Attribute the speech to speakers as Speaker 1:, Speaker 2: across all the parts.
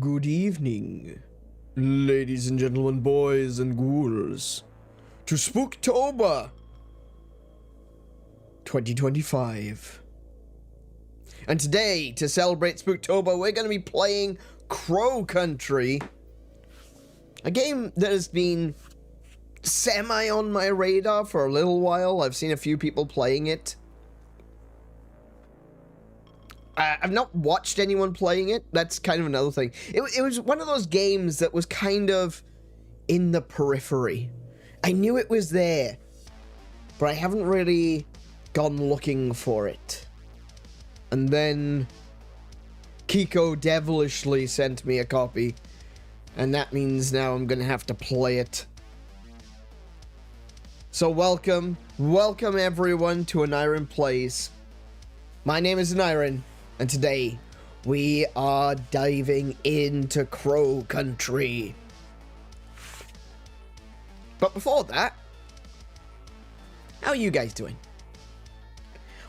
Speaker 1: Good evening, ladies and gentlemen, boys and ghouls, to Spooktober 2025. And today, to celebrate Spooktober, we're going to be playing Crow Country, a game that has been semi on my radar for a little while. I've seen a few people playing it. I've not watched anyone playing it. That's kind of another thing. It was one of those games that was kind of in the periphery. I knew it was there, but I haven't really gone looking for it. And then Kiko devilishly sent me a copy, and that means now I'm gonna have to play it. So welcome everyone to AneurynPlays. My name is Aneurin, and today we are diving into Crow Country. But before that, how are you guys doing?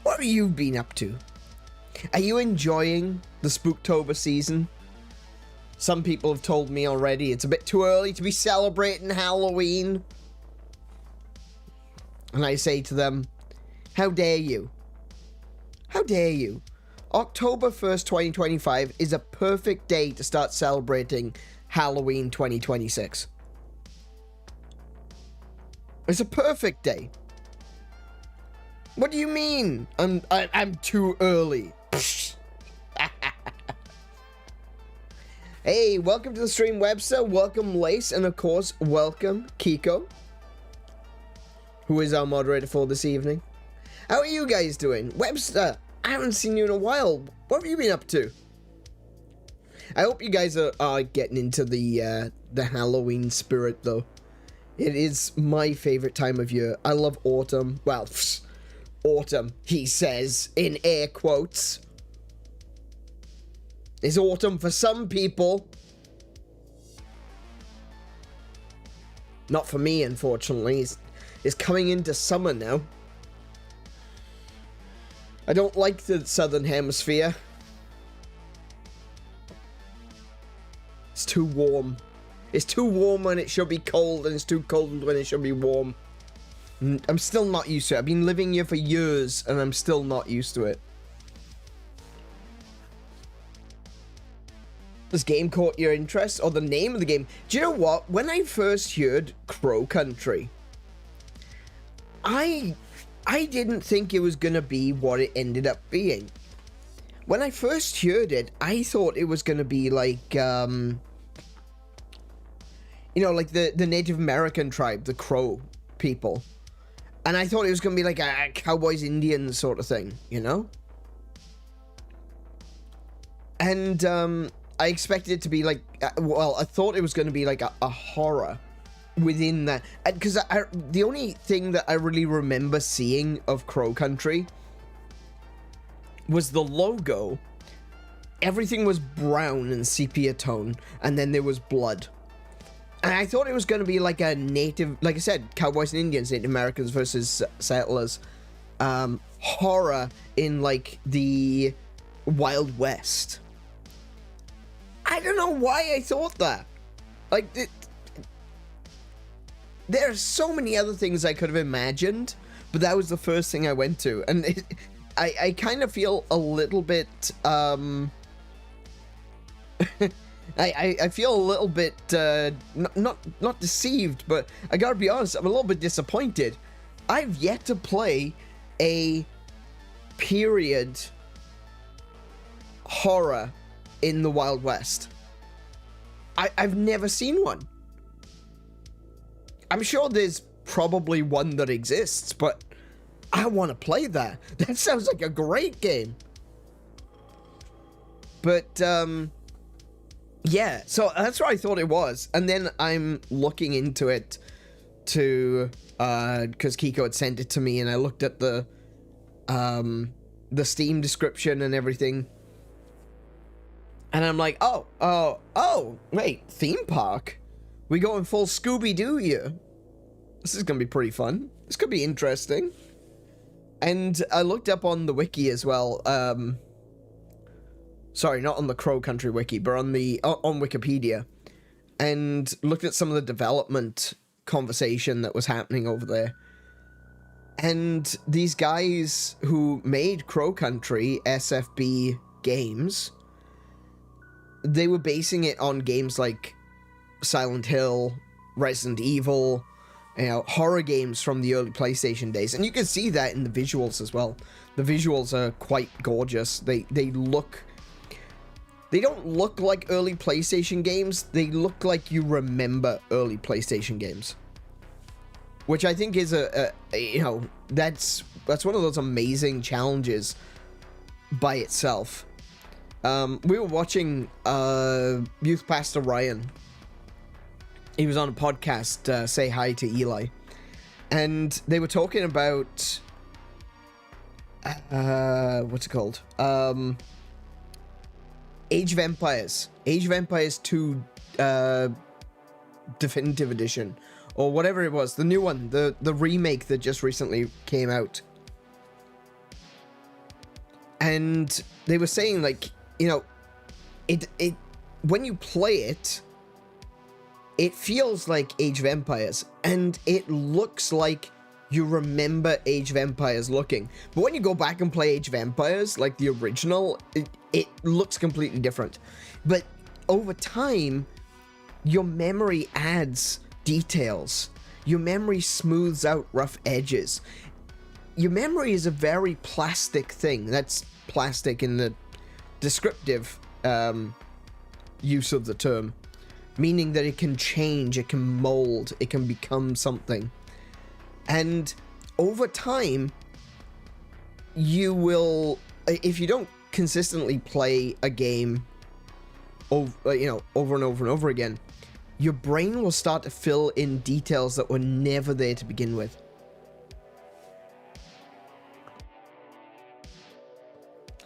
Speaker 1: What have you been up to? Are you enjoying the Spooktober season? Some people have told me already it's a bit too early to be celebrating Halloween. And I say to them, how dare you? How dare you? October 1st, 2025 is a perfect day to start celebrating Halloween 2026. It's a perfect day. What do you mean? I'm too early. Hey, welcome to the stream, Webster. Welcome, Lace, and of course, welcome, Kiko, who is our moderator for this evening. How are you guys doing? Webster, I haven't seen you in a while. What have you been up to? I hope you guys are getting into the Halloween spirit, though. It is my favorite time of year. I love autumn. Well, autumn, he says, in air quotes. It's autumn for some people. Not for me, unfortunately. It's coming into summer now. I don't like the southern hemisphere. It's too warm. It's too warm when it should be cold, and it's too cold when it should be warm. I'm still not used to it. I've been living here for years, and I'm still not used to it. This game caught your interest, or the name of the game? Do you know what? When I first heard Crow Country, I didn't think it was gonna be what it ended up being. When I first heard it, I thought it was gonna be like, you know, like the Native American tribe, the Crow people. And I thought it was gonna be like a Cowboys Indians sort of thing, you know? And, I expected it to be like, well, I thought it was gonna be like a horror within that, because the only thing that I really remember seeing of Crow Country was the logo. Everything was brown and sepia tone, and then there was blood. And I thought it was going to be like a native, like I said, Cowboys and Indians, Native Americans versus settlers, horror in like the Wild West. I don't know why I thought that. Like, there are so many other things I could have imagined, but that was the first thing I went to. And I kind of feel a little bit, I feel a little bit, not deceived, but I gotta be honest, I'm a little bit disappointed. I've yet to play a period horror in the Wild West. I've never seen one. I'm sure there's probably one that exists, but I want to play that. That sounds like a great game. But, yeah, so that's what I thought it was. And then I'm looking into it to, because Kiko had sent it to me, and I looked at the Steam description and everything. And I'm like, oh, wait, theme park? We going full Scooby-Doo here. This is gonna be pretty fun. This could be interesting. And I looked up on the wiki as well, sorry, not on the Crow Country wiki, but on Wikipedia, and looked at some of the development conversation that was happening over there. And these guys who made Crow Country, SFB Games, they were basing it on games like Silent Hill, Resident Evil, you know, horror games from the early PlayStation days. And you can see that in the visuals as well. The visuals are quite gorgeous. They don't look like early PlayStation games. They look like you remember early PlayStation games. Which I think is you know, that's one of those amazing challenges by itself. We were watching Youth Pastor Ryan. He was on a podcast, Say Hi to Eli, and they were talking about what's it called? Age of Empires. Age of Empires 2 Definitive Edition, or whatever it was, the new one, the remake that just recently came out. And they were saying, like, you know, it when you play it, it feels like Age of Empires, and it looks like you remember Age of Empires looking. But when you go back and play Age of Empires, like the original, it looks completely different. But over time, your memory adds details. Your memory smooths out rough edges. Your memory is a very plastic thing. That's plastic in the descriptive use of the term, meaning that it can change, it can mold, it can become something. And over time, you will, if you don't consistently play a game over, you know, over and over and over again, your brain will start to fill in details that were never there to begin with.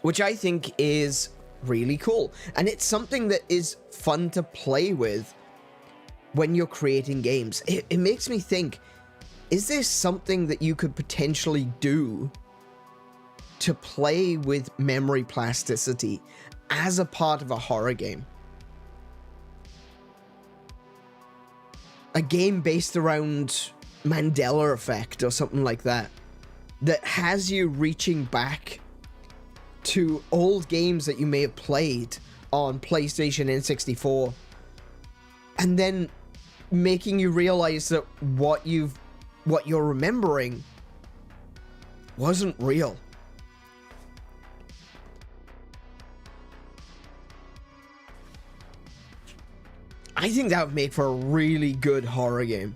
Speaker 1: Which I think is really cool. And it's something that is fun to play with when you're creating games. It makes me think, is there something that you could potentially do to play with memory plasticity as a part of a horror game? A game based around Mandela effect or something like that, that has you reaching back to old games that you may have played on PlayStation N64, and then making you realize that what you're remembering wasn't real. I think that would make for a really good horror game.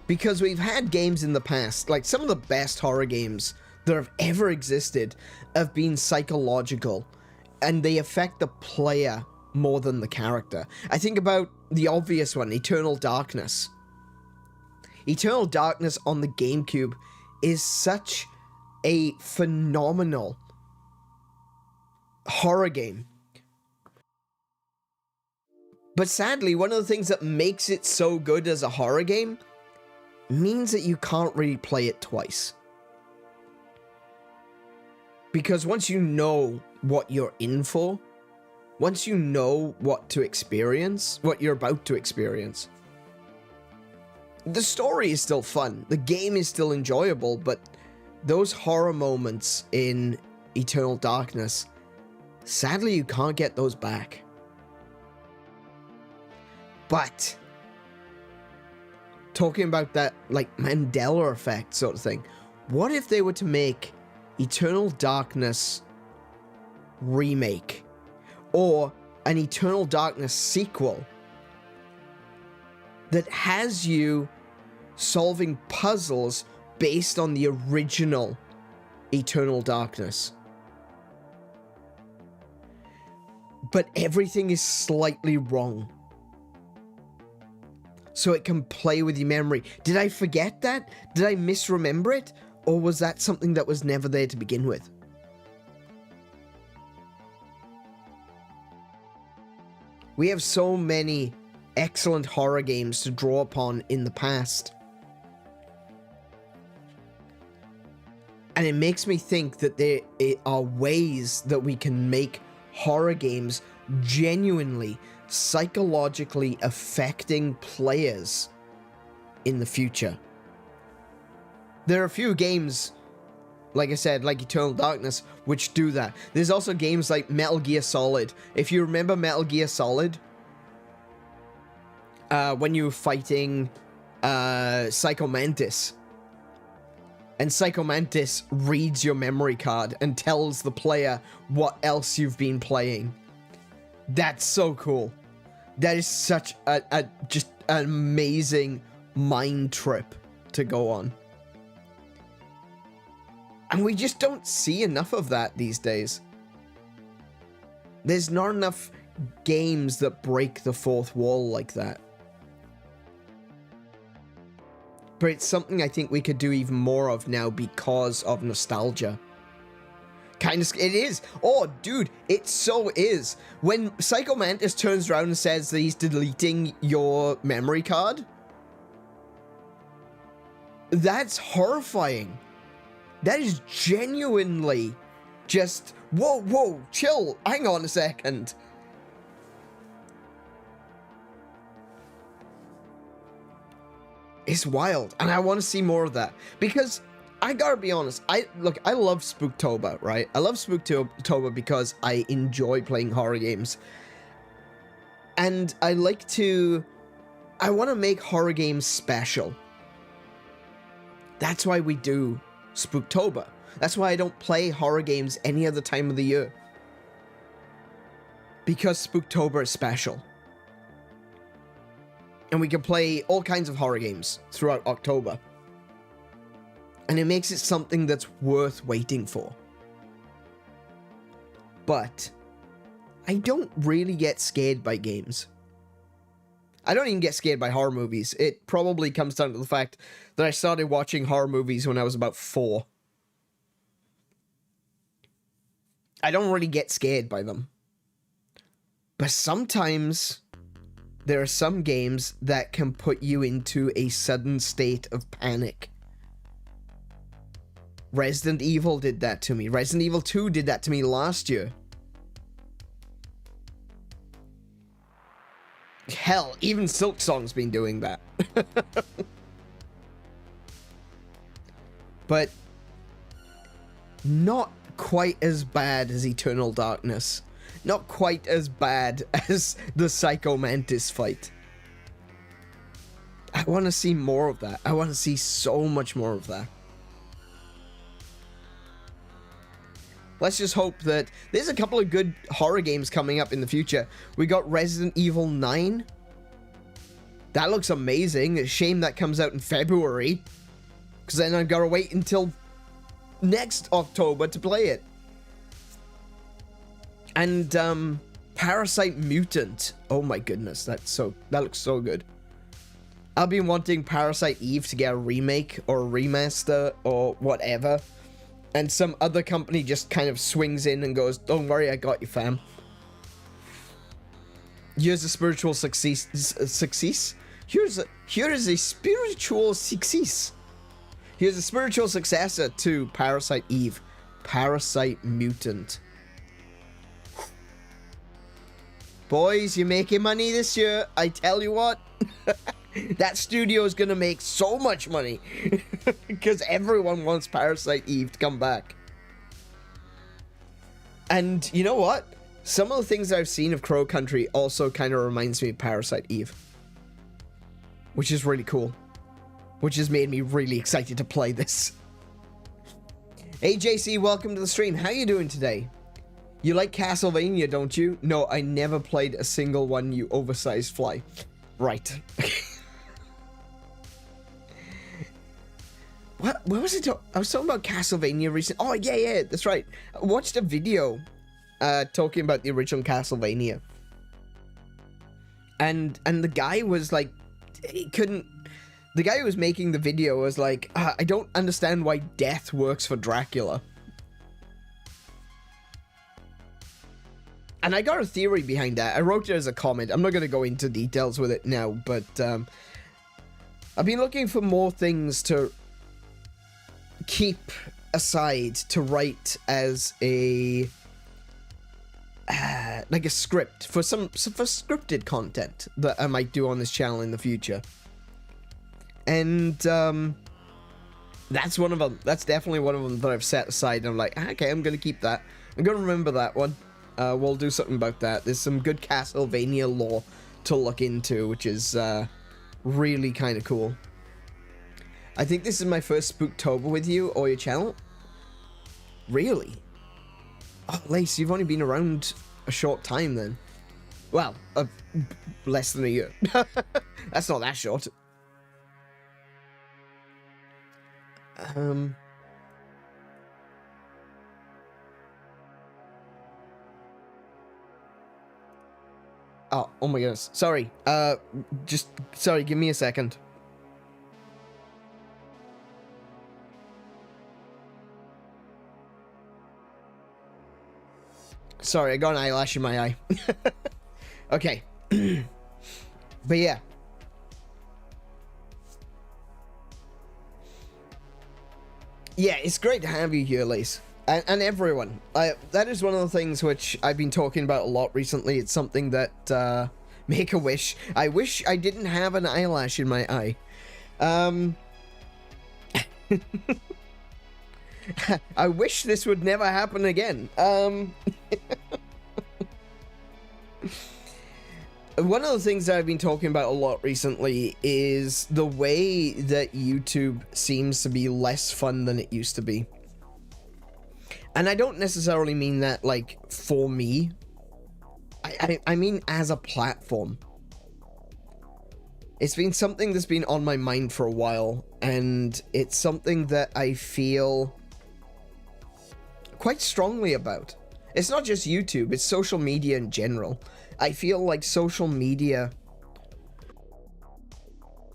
Speaker 1: Because we've had games in the past, like some of the best horror games that have ever existed have been psychological, and they affect the player more than the character. I think about the obvious one, Eternal Darkness. Eternal Darkness on the GameCube is such a phenomenal horror game. But sadly, one of the things that makes it so good as a horror game means that you can't really play it twice. Because once you know what you're in for, once you know what to experience, what you're about to experience, the story is still fun, the game is still enjoyable, but those horror moments in Eternal Darkness, sadly you can't get those back. But talking about that, like, Mandela effect sort of thing, what if they were to make Eternal Darkness remake, or an Eternal Darkness sequel that has you solving puzzles based on the original Eternal Darkness, but everything is slightly wrong, so it can play with your memory? Did I forget that? Did I misremember it? Or was that something that was never there to begin with? We have so many excellent horror games to draw upon in the past. And it makes me think that there are ways that we can make horror games genuinely psychologically affecting players in the future. There are a few games, like I said, like Eternal Darkness, which do that. There's also games like Metal Gear Solid. If you remember Metal Gear Solid, when you were fighting Psycho Mantis, and Psycho Mantis reads your memory card and tells the player what else you've been playing. That's so cool. That is such just an amazing mind trip to go on. And we just don't see enough of that these days. There's not enough games that break the fourth wall like that. But it's something I think we could do even more of now because of nostalgia. It is. Oh, dude, it so is. When Psycho Mantis turns around and says that he's deleting your memory card, that's horrifying. That is genuinely just, whoa, chill, hang on a second. It's wild, and I want to see more of that, because I gotta be honest, I love Spooktober, right? I love Spooktober because I enjoy playing horror games, and I want to make horror games special. That's why we do Spooktober. That's why I don't play horror games any other time of the year, because Spooktober is special. And we can play all kinds of horror games throughout October. And it makes it something that's worth waiting for. But I don't really get scared by games. I don't even get scared by horror movies. It probably comes down to the fact that I started watching horror movies when I was about 4. I don't really get scared by them. But sometimes there are some games that can put you into a sudden state of panic. Resident Evil did that to me. Resident Evil 2 did that to me last year. Hell, even Silksong's been doing that. But not quite as bad as Eternal Darkness. Not quite as bad as the Psycho Mantis fight. I want to see more of that. I want to see so much more of that. Let's just hope that there's a couple of good horror games coming up in the future. We got Resident Evil 9. That looks amazing. It's a shame that comes out in February, because then I've got to wait until next October to play it. And Parasite Mutant. Oh my goodness, that looks so good. I've been wanting Parasite Eve to get a remake or a remaster or whatever. And some other company just kind of swings in and goes, "Don't worry, I got you, fam. Here's a spiritual success. Here is a spiritual success. Here's a spiritual successor to Parasite Eve. Parasite Mutant." Boys, you're making money this year. I tell you what. That studio is going to make so much money. Because everyone wants Parasite Eve to come back. And you know what? Some of the things I've seen of Crow Country also kind of reminds me of Parasite Eve. Which is really cool. Which has made me really excited to play this. Hey JC, welcome to the stream. How you doing today? You like Castlevania, don't you? No, I never played a single one, you oversized fly. Right. What was it? I was talking about Castlevania recently. Oh, yeah, that's right. I watched a video talking about the original Castlevania. And the guy was like, the guy who was making the video was like, I don't understand why death works for Dracula. And I got a theory behind that. I wrote it as a comment. I'm not going to go into details with it now, but I've been looking for more things to keep aside to write as a like a script for for scripted content that I might do on this channel in the future. And that's one of them. That's definitely one of them that I've set aside. I'm like, okay, I'm gonna keep that. I'm gonna remember that one. We'll do something about that. There's some good Castlevania lore to look into, which is really kind of cool. I think this is my first Spooktober with you or your channel. Really? Oh, Lace, you've only been around a short time then. Well, less than a year. That's not that short. Oh my goodness. Sorry. Sorry, give me a second. Sorry, I got an eyelash in my eye. Okay. But yeah. Yeah, it's great to have you here, Lace. And everyone. That is one of the things which I've been talking about a lot recently. It's something that, make a wish. I wish I didn't have an eyelash in my eye. I wish this would never happen again. One of the things that I've been talking about a lot recently is the way that YouTube seems to be less fun than it used to be. And I don't necessarily mean that, like, for me. I mean as a platform. It's been something that's been on my mind for a while, and it's something that I feel quite strongly about. It's not just YouTube, it's social media in general. I feel like social media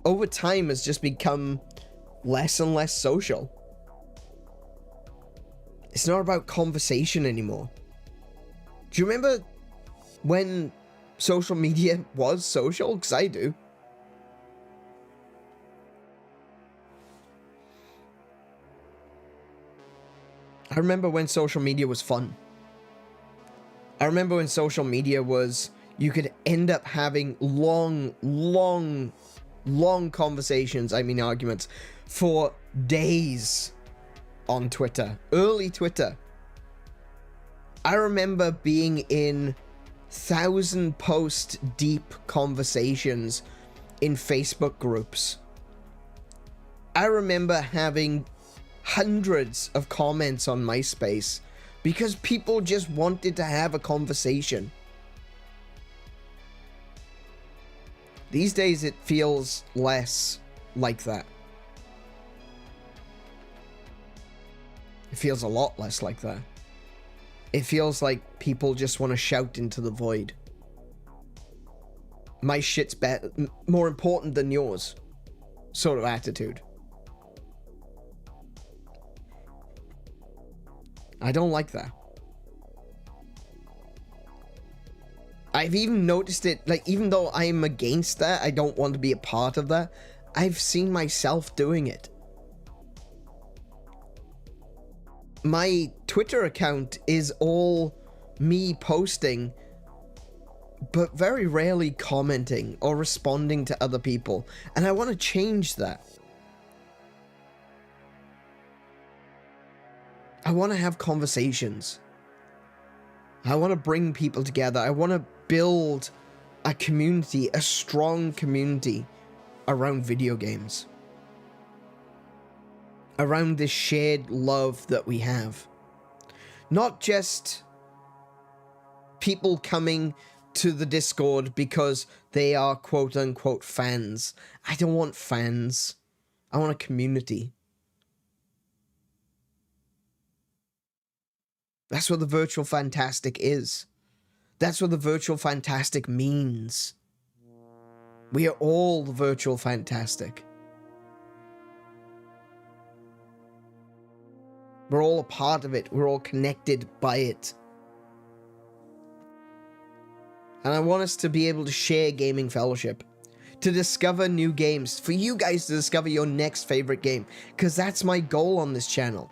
Speaker 1: over time has just become less and less social. It's not about conversation anymore. Do you remember when social media was social? Because I do. I remember when social media was fun. I remember when social media was, you could end up having long conversations, I mean arguments, for days on Twitter. Early Twitter. I remember being in 1,000-post deep conversations in Facebook groups. I remember having hundreds of comments on MySpace because people just wanted to have a conversation. These days it feels less like that. It feels a lot less like that. It feels like people just want to shout into the void. My shit's better, more important than yours, sort of attitude. I don't like that. I've even noticed it, like, even though I'm against that, I don't want to be a part of that, I've seen myself doing it. My Twitter account is all me posting, but very rarely commenting or responding to other people, and I want to change that. I want to have conversations. I want to bring people together. I want to build a community, a strong community around video games. Around this shared love that we have. Not just people coming to the Discord because they are quote-unquote fans. I don't want fans. I want a community. That's what the virtual fantastic is. That's what the virtual fantastic means. We are all the virtual fantastic. We're all a part of it. We're all connected by it. And I want us to be able to share gaming fellowship. To discover new games. For you guys to discover your next favorite game. Because that's my goal on this channel.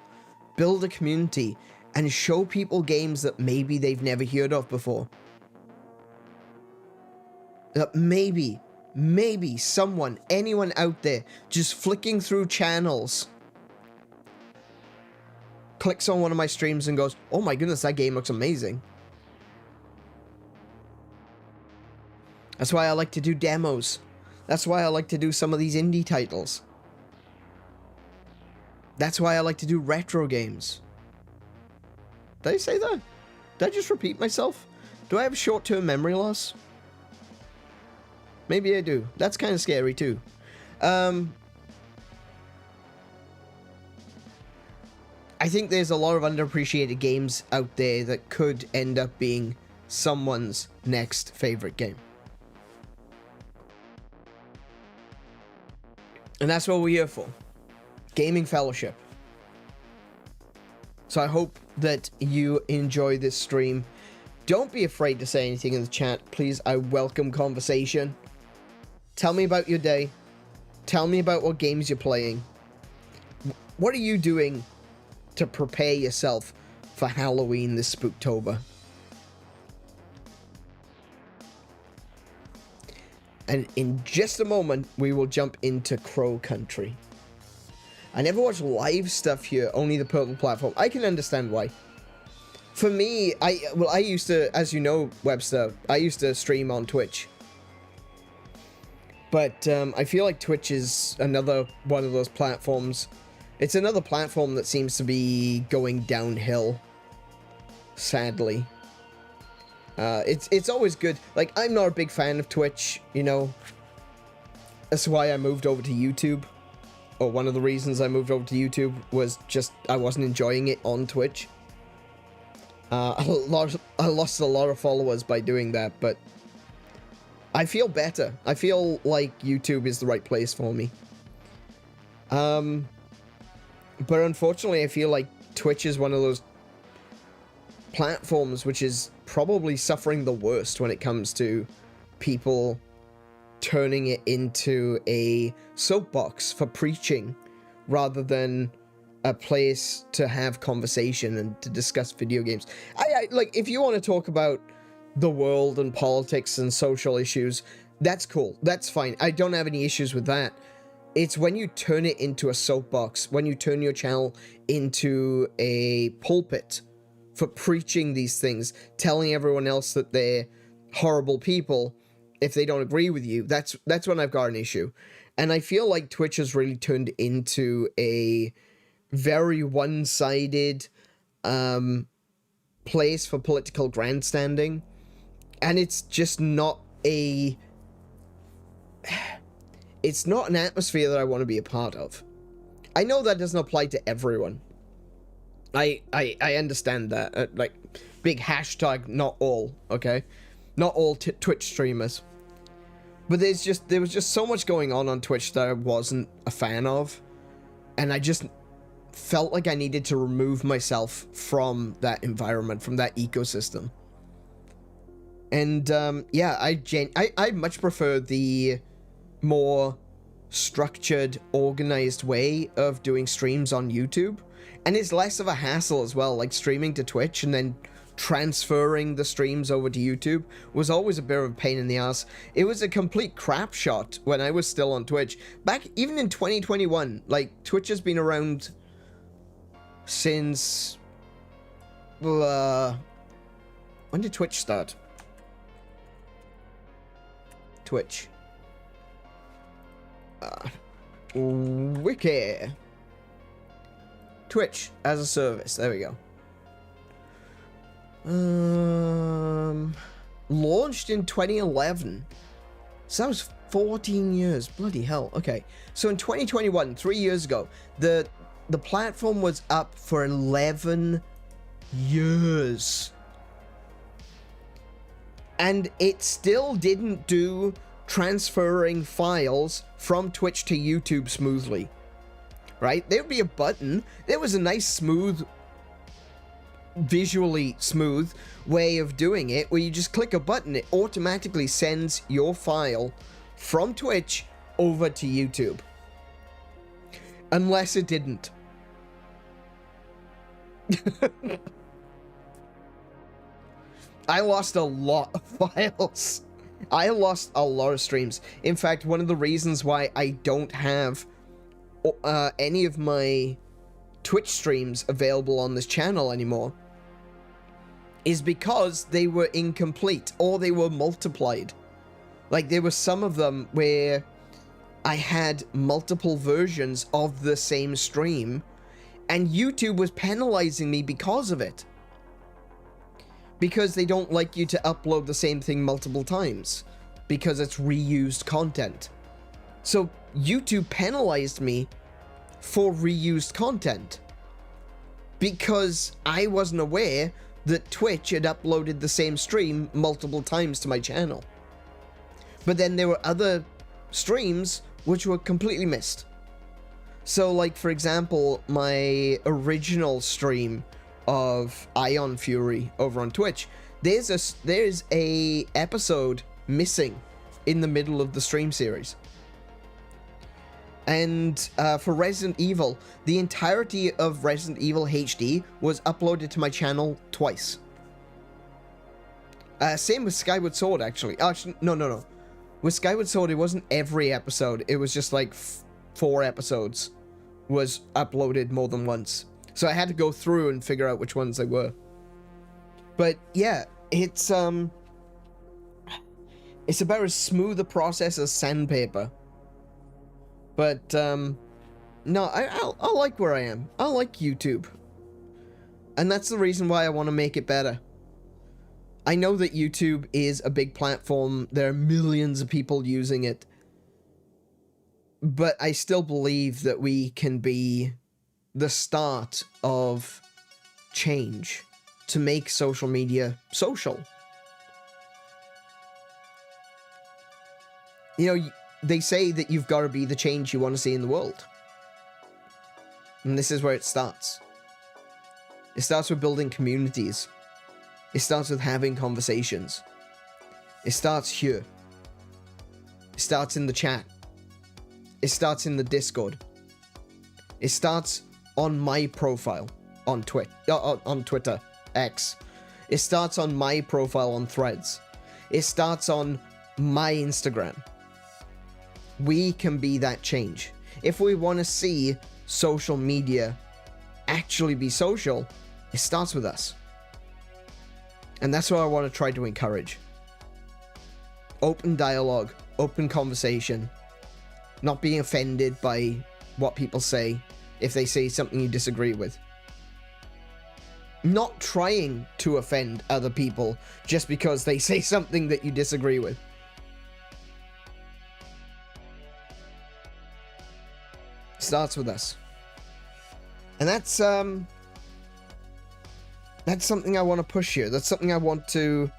Speaker 1: build a community, and show people games that maybe they've never heard of before. That maybe someone, anyone out there, just flicking through channels, clicks on one of my streams and goes, oh my goodness, that game looks amazing. That's why I like to do demos. That's why I like to do some of these indie titles. That's why I like to do retro games. Did I say that? Did I just repeat myself? Do I have short-term memory loss? Maybe I do. That's kind of scary too. I think there's a lot of underappreciated games out there that could end up being someone's next favorite game. And that's what we're here for. Gaming fellowship. So I hope that you enjoy this stream. Don't be afraid to say anything in the chat. Please, I welcome conversation. Tell me about your day. Tell me about what games you're playing. What are you doing to prepare yourself for Halloween this Spooktober? And in just a moment, we will jump into Crow Country. I never watch live stuff here, only the purple platform. I can understand why. For me, I used to, as you know, Webster, I used to stream on Twitch. But I feel like Twitch is another one of those platforms. It's another platform that seems to be going downhill, sadly. It's always good. Like, I'm not a big fan of Twitch, you know. That's why I moved over to YouTube. Or one of the reasons I moved over to YouTube was just I wasn't enjoying it on Twitch. I lost a lot of followers by doing that, but I feel better. I feel like YouTube is the right place for me. But unfortunately, I feel like Twitch is one of those platforms which is probably suffering the worst when it comes to people turning it into a soapbox for preaching rather than a place to have conversation and to discuss video games. I like, if you want to talk about the world and politics and social issues, that's cool. That's fine. I don't have any issues with that. It's when you turn it into a soapbox, when you turn your channel into a pulpit for preaching these things, telling everyone else that they're horrible people if they don't agree with you, that's when I've got an issue. And I feel like Twitch has really turned into a very one-sided place for political grandstanding. And it's just not a... It's not an atmosphere that I want to be a part of. I know that doesn't apply to everyone. I understand that. Like, big hashtag, not all, okay? Not all Twitch streamers. But there was just so much going on Twitch that I wasn't a fan of. And I just felt like I needed to remove myself from that environment, from that ecosystem. And, yeah, I much prefer the more structured, organized way of doing streams on YouTube. And it's less of a hassle as well, like streaming to Twitch and then transferring the streams over to YouTube was always a bit of a pain in the ass. It was a complete crap shot when I was still on Twitch. Back, even in 2021, like, Twitch has been around since... when did Twitch start? Twitch. Wiki. Twitch as a service. There we go. Launched in 2011. So that was 14 years. Bloody hell. Okay. So in 2021, 3 years ago, the platform was up for 11 years. And it still didn't do transferring files from Twitch to YouTube smoothly. Right? There would be a button. There was a nice smooth, visually smooth way of doing it where you just click a button, it automatically sends your file from Twitch over to YouTube. Unless it didn't. I lost a lot of files. I lost a lot of streams. In fact, one of the reasons why I don't have any of my Twitch streams available on this channel anymore is because they were incomplete or they were multiplied. Like, there were some of them where I had multiple versions of the same stream, and YouTube was penalizing me because of it. Because they don't like you to upload the same thing multiple times, because it's reused content. So YouTube penalized me for reused content, because I wasn't aware that Twitch had uploaded the same stream multiple times to my channel. But then there were other streams which were completely missed. So, like, for example, my original stream of Ion Fury over on Twitch, there's a episode missing in the middle of the stream series. And for Resident Evil, the entirety of Resident Evil HD was uploaded to my channel twice. Same with Skyward Sword, actually. Actually, no. With Skyward Sword, it wasn't every episode. It was just like 4 episodes was uploaded more than once. So I had to go through and figure out which ones they were. But yeah, it's about as smooth a process as sandpaper. But no, I like where I am. I like YouTube. And that's the reason why I want to make it better. I know that YouTube is a big platform. There are millions of people using it. But I still believe that we can be the start of change to make social media social. You know, they say that you've got to be the change you want to see in the world. And this is where it starts. It starts with building communities. It starts with having conversations. It starts here. It starts in the chat. It starts in the Discord. It starts on my profile on Twitter, X. It starts on my profile on Threads. It starts on my Instagram. We can be that change. If we want to see social media actually be social, it starts with us. And that's what I want to try to encourage. Open dialogue, open conversation, not being offended by what people say if they say something you disagree with. Not trying to offend other people just because they say something that you disagree with. Starts with us. And that's something I want to push here. That's something I want to,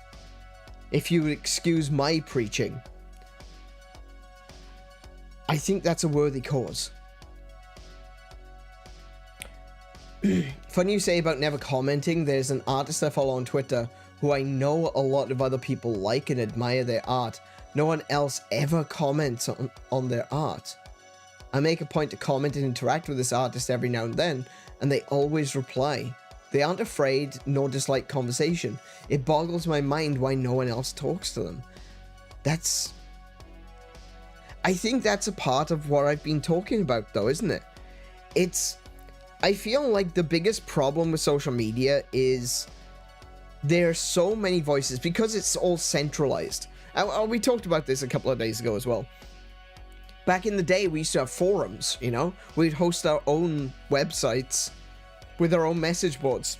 Speaker 1: if you would excuse my preaching, I think that's a worthy cause. Funny you say about never commenting. There's an artist I follow on Twitter who I know a lot of other people like and admire their art. No one else ever comments on their art. I make a point to comment and interact with this artist every now and then, and they always reply. They aren't afraid nor dislike conversation. It boggles my mind why no one else talks to them. I think that's a part of what I've been talking about though, isn't it? I feel like the biggest problem with social media is there are so many voices because it's all centralized. We talked about this a couple of days ago as well. Back in the day, we used to have forums, you know? We'd host our own websites with our own message boards.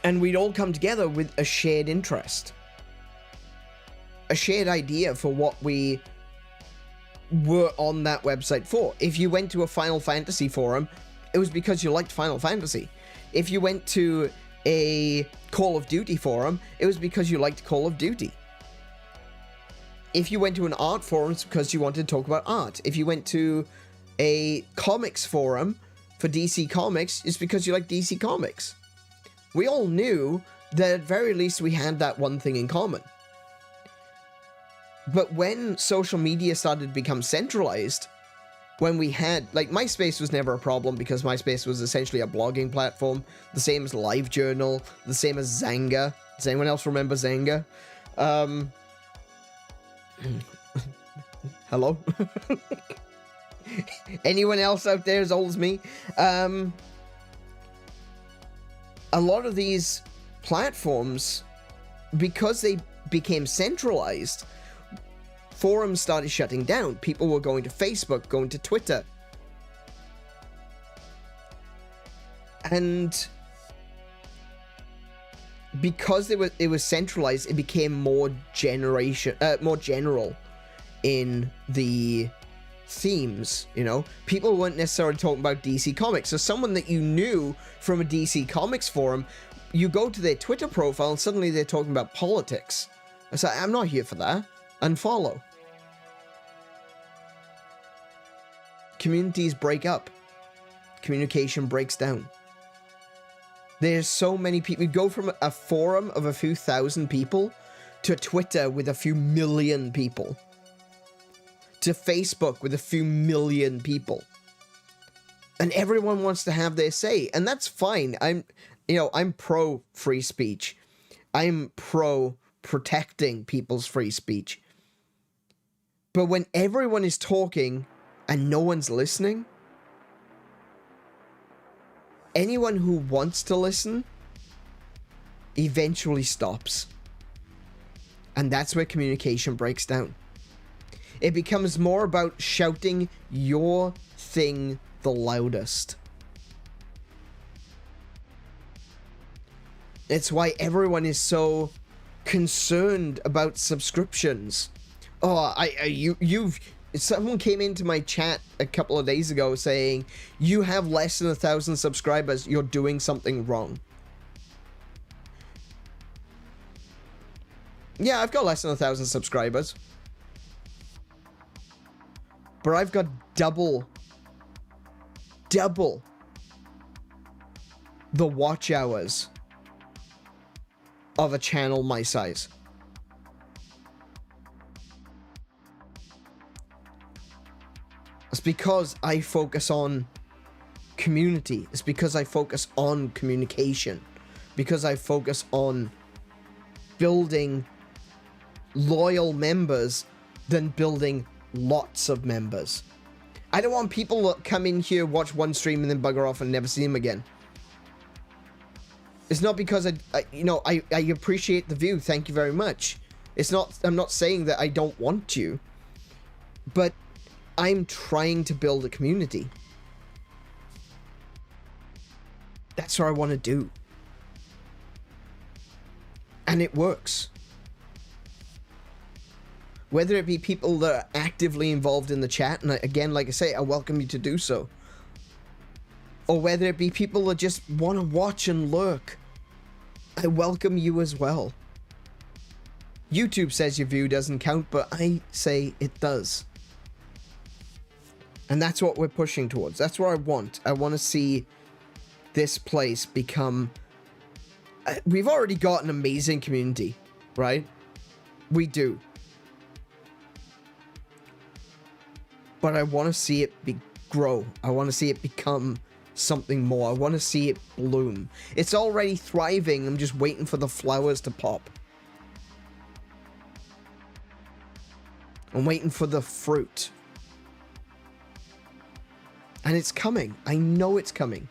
Speaker 1: And we'd all come together with a shared interest. A shared idea for what we were on that website for. If you went to a Final Fantasy forum, it was because you liked Final Fantasy. If you went to a Call of Duty forum, it was because you liked Call of Duty. If you went to an art forum, it's because you wanted to talk about art. If you went to a comics forum for DC Comics, it's because you like DC Comics. We all knew that at very least we had that one thing in common. But when social media started to become centralized, when we had, like, MySpace was never a problem because MySpace was essentially a blogging platform, the same as LiveJournal, the same as Xanga. Does anyone else remember Xanga? Hello? Anyone else out there as old as me? A lot of these platforms, because they became centralized, forums started shutting down. People were going to Facebook, going to Twitter. And because it was centralized, it became more general in the themes, you know? People weren't necessarily talking about DC Comics. So someone that you knew from a DC Comics forum, you go to their Twitter profile and suddenly they're talking about politics. I said, I'm not here for that. Unfollow. Communities break up. Communication breaks down. There's so many people. You go from a forum of a few thousand people to Twitter with a few million people, to Facebook with a few million people, and everyone wants to have their say, and that's fine. I'm pro free speech. I'm pro protecting people's free speech. But when everyone is talking and no one's listening, anyone who wants to listen eventually stops. And that's where communication breaks down. It becomes more about shouting your thing the loudest. It's why everyone is so concerned about subscriptions. Oh, someone came into my chat a couple of days ago saying, you have less than 1,000 subscribers, you're doing something wrong. Yeah, I've got less than 1,000 subscribers. But I've got double the watch hours of a channel my size. It's because I focus on community. It's because I focus on communication. Because I focus on building loyal members than building lots of members. I don't want people that come in here, watch one stream, and then bugger off and never see them again. It's not because I appreciate the view. Thank you very much. It's not, I'm not saying that I don't want you, but I'm trying to build a community. That's what I want to do. And it works. Whether it be people that are actively involved in the chat, and again, like I say, I welcome you to do so. Or whether it be people that just want to watch and lurk, I welcome you as well. YouTube says your view doesn't count, but I say it does. And that's what we're pushing towards. That's what I want. I want to see this place become... we've already got an amazing community, right? We do. But I want to see it grow. I want to see it become something more. I want to see it bloom. It's already thriving. I'm just waiting for the flowers to pop. I'm waiting for the fruit. And it's coming. I know it's coming.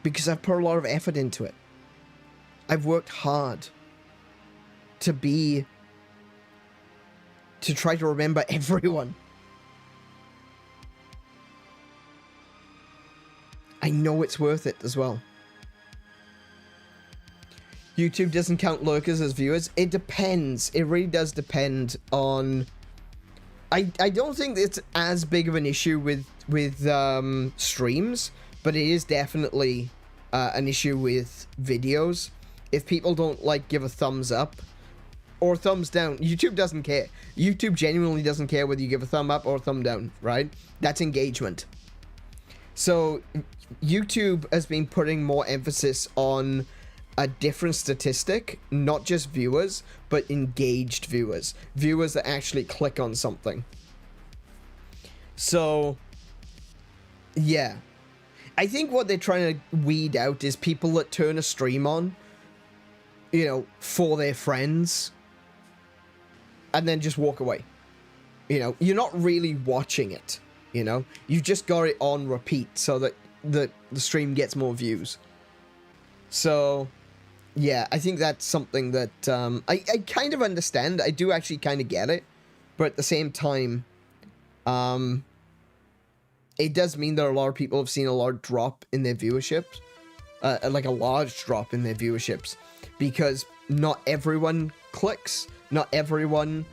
Speaker 1: Because I've put a lot of effort into it. I've worked hard to try to remember everyone. I know it's worth it as well. YouTube doesn't count lurkers as viewers. It depends. It really does depend on... I don't think it's as big of an issue with streams, but it is definitely an issue with videos. If people don't, like, give a thumbs up or thumbs down, YouTube doesn't care. YouTube genuinely doesn't care whether you give a thumb up or a thumb down, right? That's engagement. So YouTube has been putting more emphasis on a different statistic, not just viewers, but engaged viewers. Viewers that actually click on something. So, yeah. I think what they're trying to weed out is people that turn a stream on, you know, for their friends, and then just walk away. You know, you're not really watching it, you know? You've just got it on repeat so that the stream gets more views. So, yeah, I think that's something that I kind of understand. I do actually kind of get it. But at the same time, it does mean that a lot of people have seen a large drop in their viewerships. Like a large drop in their viewerships. Because not everyone clicks. Not everyone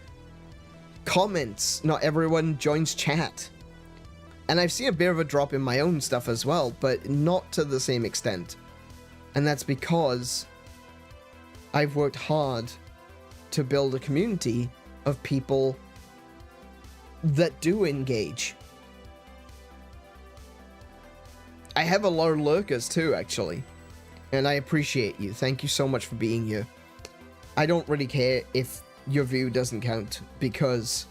Speaker 1: comments. Not everyone joins chat. And I've seen a bit of a drop in my own stuff as well. But not to the same extent. And that's because I've worked hard to build a community of people that do engage. I have a lot of lurkers too, actually. And I appreciate you. Thank you so much for being here. I don't really care if your view doesn't count, because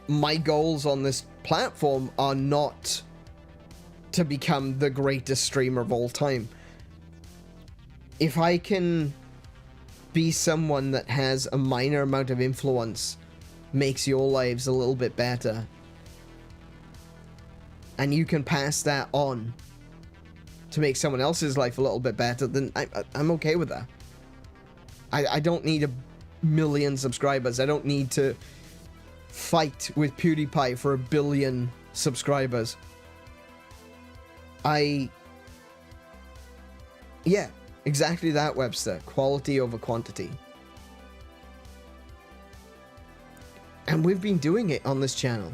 Speaker 1: my goals on this platform are not to become the greatest streamer of all time. If I can be someone that has a minor amount of influence, makes your lives a little bit better, and you can pass that on to make someone else's life a little bit better, then I'm okay with that. I don't need a million subscribers. I don't need to fight with PewDiePie for 1 billion subscribers. Yeah, exactly that, Webster. Quality over quantity. And we've been doing it on this channel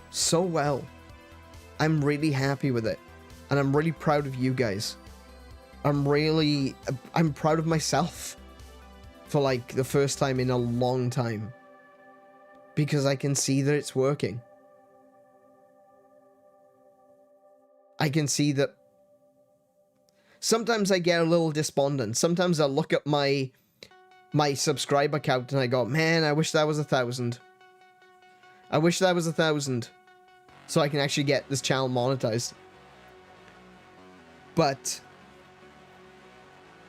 Speaker 1: so well. I'm really happy with it. And I'm really proud of you guys. I'm proud of myself for like the first time in a long time. Because I can see that it's working. I can see that sometimes I get a little despondent. Sometimes I look at my subscriber count and I go, man, I wish that was 1,000. I wish that was 1,000. So I can actually get this channel monetized. But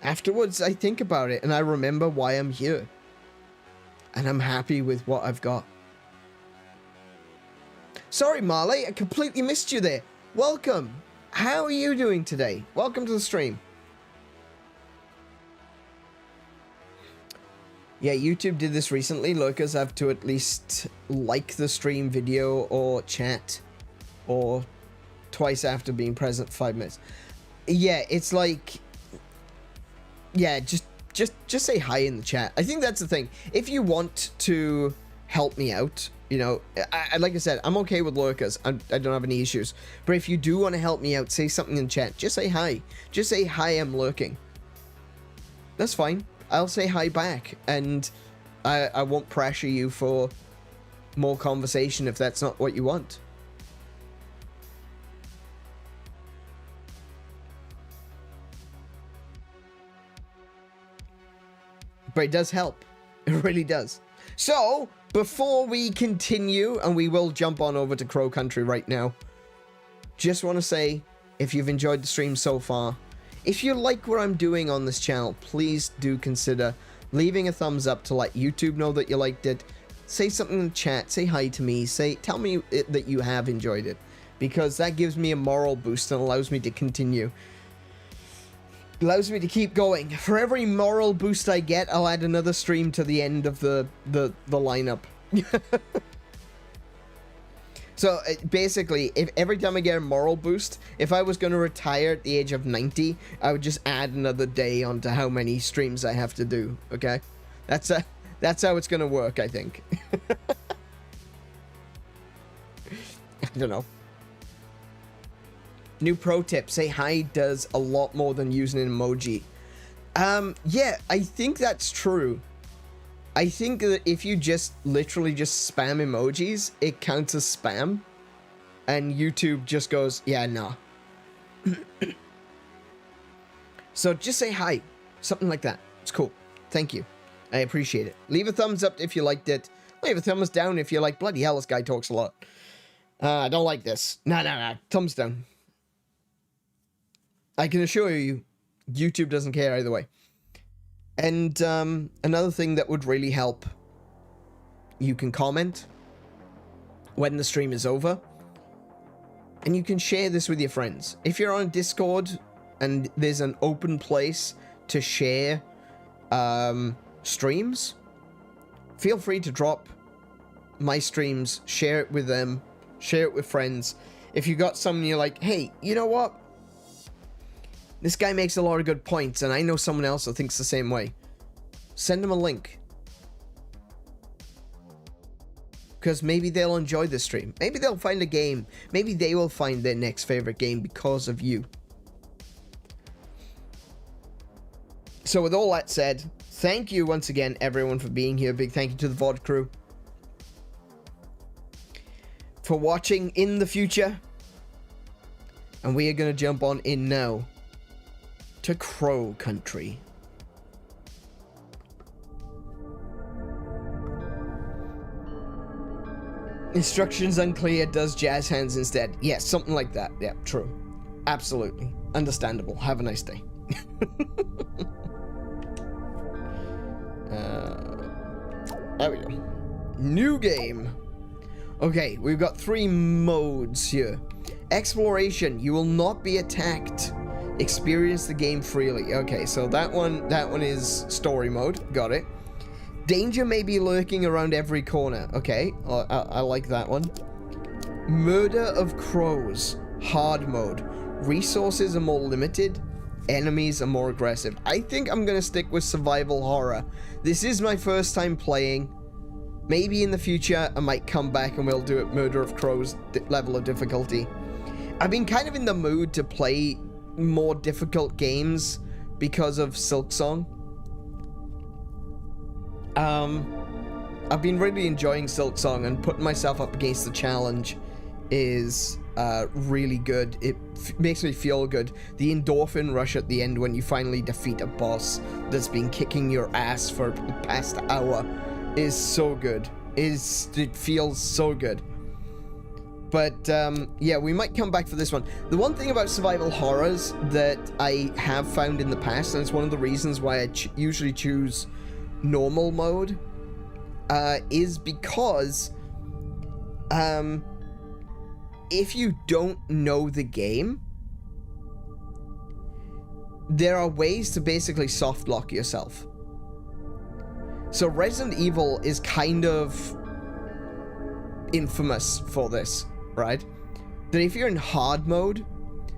Speaker 1: afterwards, I think about it and I remember why I'm here. And I'm happy with what I've got. Sorry, Marley, I completely missed you there. Welcome. How are you doing today? Welcome to the stream. Yeah, YouTube did this recently. Lurkers have to at least like the stream video or chat, or twice after being present for 5 minutes. Yeah, it's like, yeah, just say hi in the chat. I think that's the thing. If you want to help me out, you know, like I said, I'm okay with lurkers. I don't have any issues. But if you do want to help me out, say something in chat. Just say hi. Just say hi, I'm lurking. That's fine. I'll say hi back. And I won't pressure you for more conversation if that's not what you want. But it does help. It really does. So, before we continue, and we will jump on over to Crow Country right now, just want to say, if you've enjoyed the stream so far, if you like what I'm doing on this channel, please do consider leaving a thumbs up to let YouTube know that you liked it. Say something in the chat, say hi to me, tell me that you have enjoyed it, because that gives me a moral boost and allows me to continue. Allows me to keep going. For every moral boost I get, I'll add another stream to the end of the lineup. So basically, if every time I get a moral boost, if I was going to retire at the age of 90, I would just add another day onto how many streams I have to do. Okay, that's how it's going to work, I think. I don't know. New pro tip, say hi does a lot more than using an emoji. Yeah, I think that's true. I think that if you just literally just spam emojis, it counts as spam. And YouTube just goes, yeah, nah. So just say hi. Something like that. It's cool. Thank you. I appreciate it. Leave a thumbs up if you liked it. Leave a thumbs down if you're like, bloody hell, this guy talks a lot. I don't like this. Nah. Thumbs down. I can assure you, YouTube doesn't care either way. And another thing that would really help, you can comment when the stream is over. And you can share this with your friends. If you're on Discord and there's an open place to share streams, feel free to drop my streams, share it with them, share it with friends. If you got someone you're like, hey, you know what? This guy makes a lot of good points, and I know someone else that thinks the same way. Send them a link. Because maybe they'll enjoy the stream. Maybe they'll find a game. Maybe they will find their next favorite game because of you. So with all that said, thank you once again, everyone, for being here. Big thank you to the VOD crew for watching in the future. And we are going to jump on in now to Crow Country. Instructions unclear, does jazz hands instead. Yes, something like that. Yeah, true. Absolutely. Understandable. Have a nice day. There we go. New game. Okay, we've got 3 modes here. Exploration. You will not be attacked. Experience the game freely. Okay, so that one is story mode. Got it. Danger may be lurking around every corner. Okay, I like that one. Murder of crows. Hard mode. Resources are more limited. Enemies are more aggressive. I think I'm gonna stick with survival horror. This is my first time playing. Maybe in the future I might come back and we'll do it Murder of Crows level of difficulty. I've been kind of in the mood to play more difficult games because of Silksong. I've been really enjoying Silksong, and putting myself up against the challenge is really good. It makes me feel good. The endorphin rush at the end when you finally defeat a boss that's been kicking your ass for the past hour is so good. It feels so good. But yeah, we might come back for this one. The one thing about survival horrors that I have found in the past, and it's one of the reasons why I usually choose normal mode, is because if you don't know the game, there are ways to basically soft lock yourself. So Resident Evil is kind of infamous for this, right? That if you're in hard mode,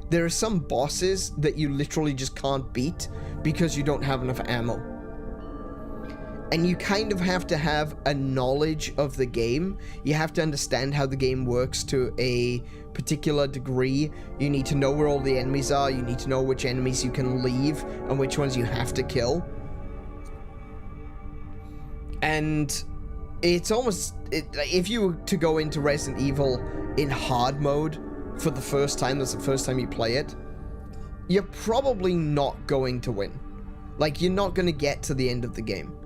Speaker 1: there are some bosses that you literally just can't beat because you don't have enough ammo. And you kind of have to have a knowledge of the game. You have to understand how the game works to a particular degree. You need to know where all the enemies are. You need to know which enemies you can leave and which ones you have to kill. And it's almost... if you were to go into Resident Evil in hard mode for the first time, that's the first time you play it, you're probably not going to win. Like, you're not going to get to the end of the game.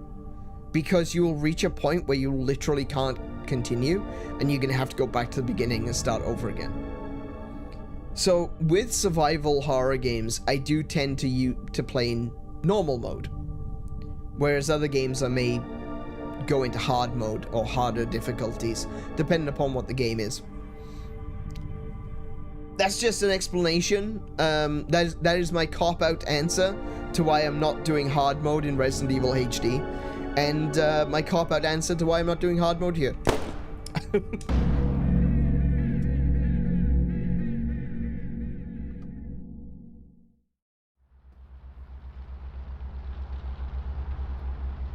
Speaker 1: Because you will reach a point where you literally can't continue, and you're going to have to go back to the beginning and start over again. So, with survival horror games, I do tend to play in normal mode. Whereas other games I may go into hard mode or harder difficulties, depending upon what the game is. That's just an explanation. That is my cop-out answer to why I'm not doing hard mode in Resident Evil HD. And my cop-out answer to why I'm not doing hard mode here.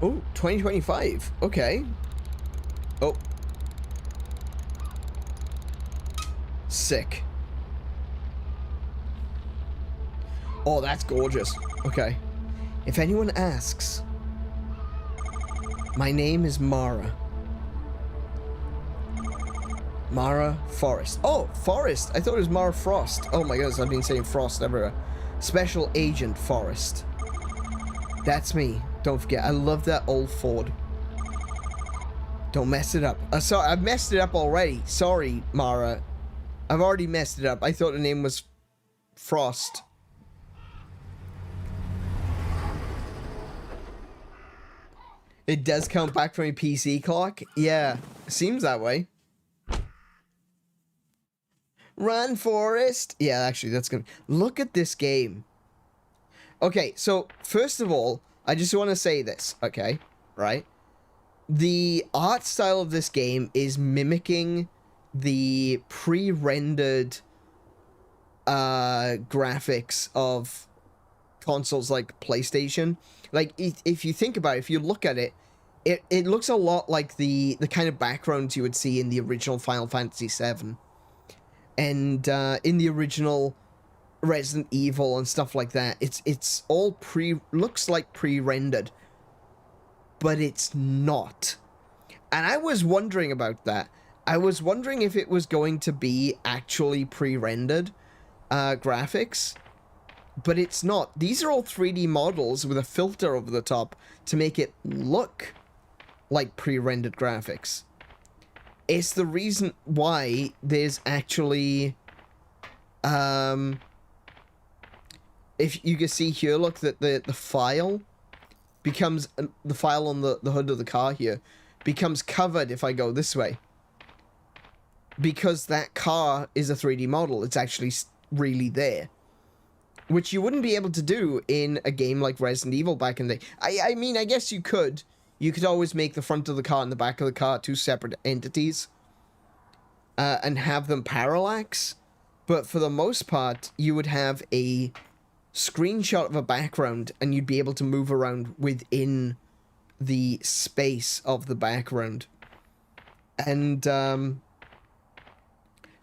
Speaker 1: Oh, 2025. Okay. Oh. Sick. Oh, that's gorgeous. Okay. If anyone asks, my name is Mara. Mara Forrest. Oh, Forrest. I thought it was Mara Frost. Oh my goodness, I've been saying Frost everywhere. Special Agent Forrest. That's me. Don't forget. I love that old Ford. Don't mess it up. Sorry, I've messed it up already. Sorry, Mara. I've already messed it up. I thought the name was Frost. It does count back from a PC clock? Yeah, seems that way. Run, Forrest! Yeah, actually, that's gonna... Look at this game. Okay, so, first of all, I just want to say this, okay? Right? The art style of this game is mimicking the pre-rendered graphics of consoles like PlayStation. Like, if you think about it, if you look at it, it looks a lot like the kind of backgrounds you would see in the original Final Fantasy VII. And in the original Resident Evil and stuff like that. It's all looks like pre-rendered. But it's not. And I was wondering about that. I was wondering if it was going to be actually pre-rendered graphics. But it's not. These are all 3D models with a filter over the top to make it look like pre-rendered graphics. It's the reason why there's actually... if you can see here, look, that the file becomes... the file on the hood of the car here becomes covered if I go this way. Because that car is a 3D model. It's actually really there. Which you wouldn't be able to do in a game like Resident Evil back in the day. I mean, I guess you could. You could always make the front of the car and the back of the car two separate entities. And have them parallax. But for the most part, you would have a screenshot of a background and you'd be able to move around within the space of the background. And,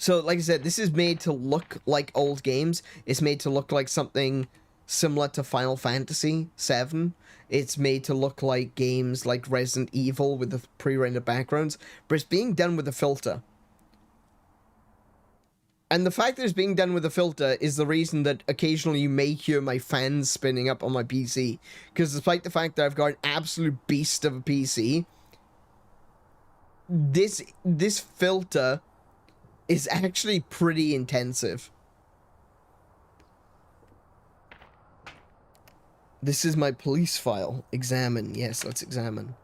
Speaker 1: so, like I said, this is made to look like old games. It's made to look like something similar to Final Fantasy VII. It's made to look like games like Resident Evil with the pre-rendered backgrounds. But it's being done with a filter. And the fact that it's being done with a filter is the reason that occasionally you may hear my fans spinning up on my PC. Because despite the fact that I've got an absolute beast of a PC, this filter... is actually pretty intensive. This is my police file. Examine. Yes, let's examine.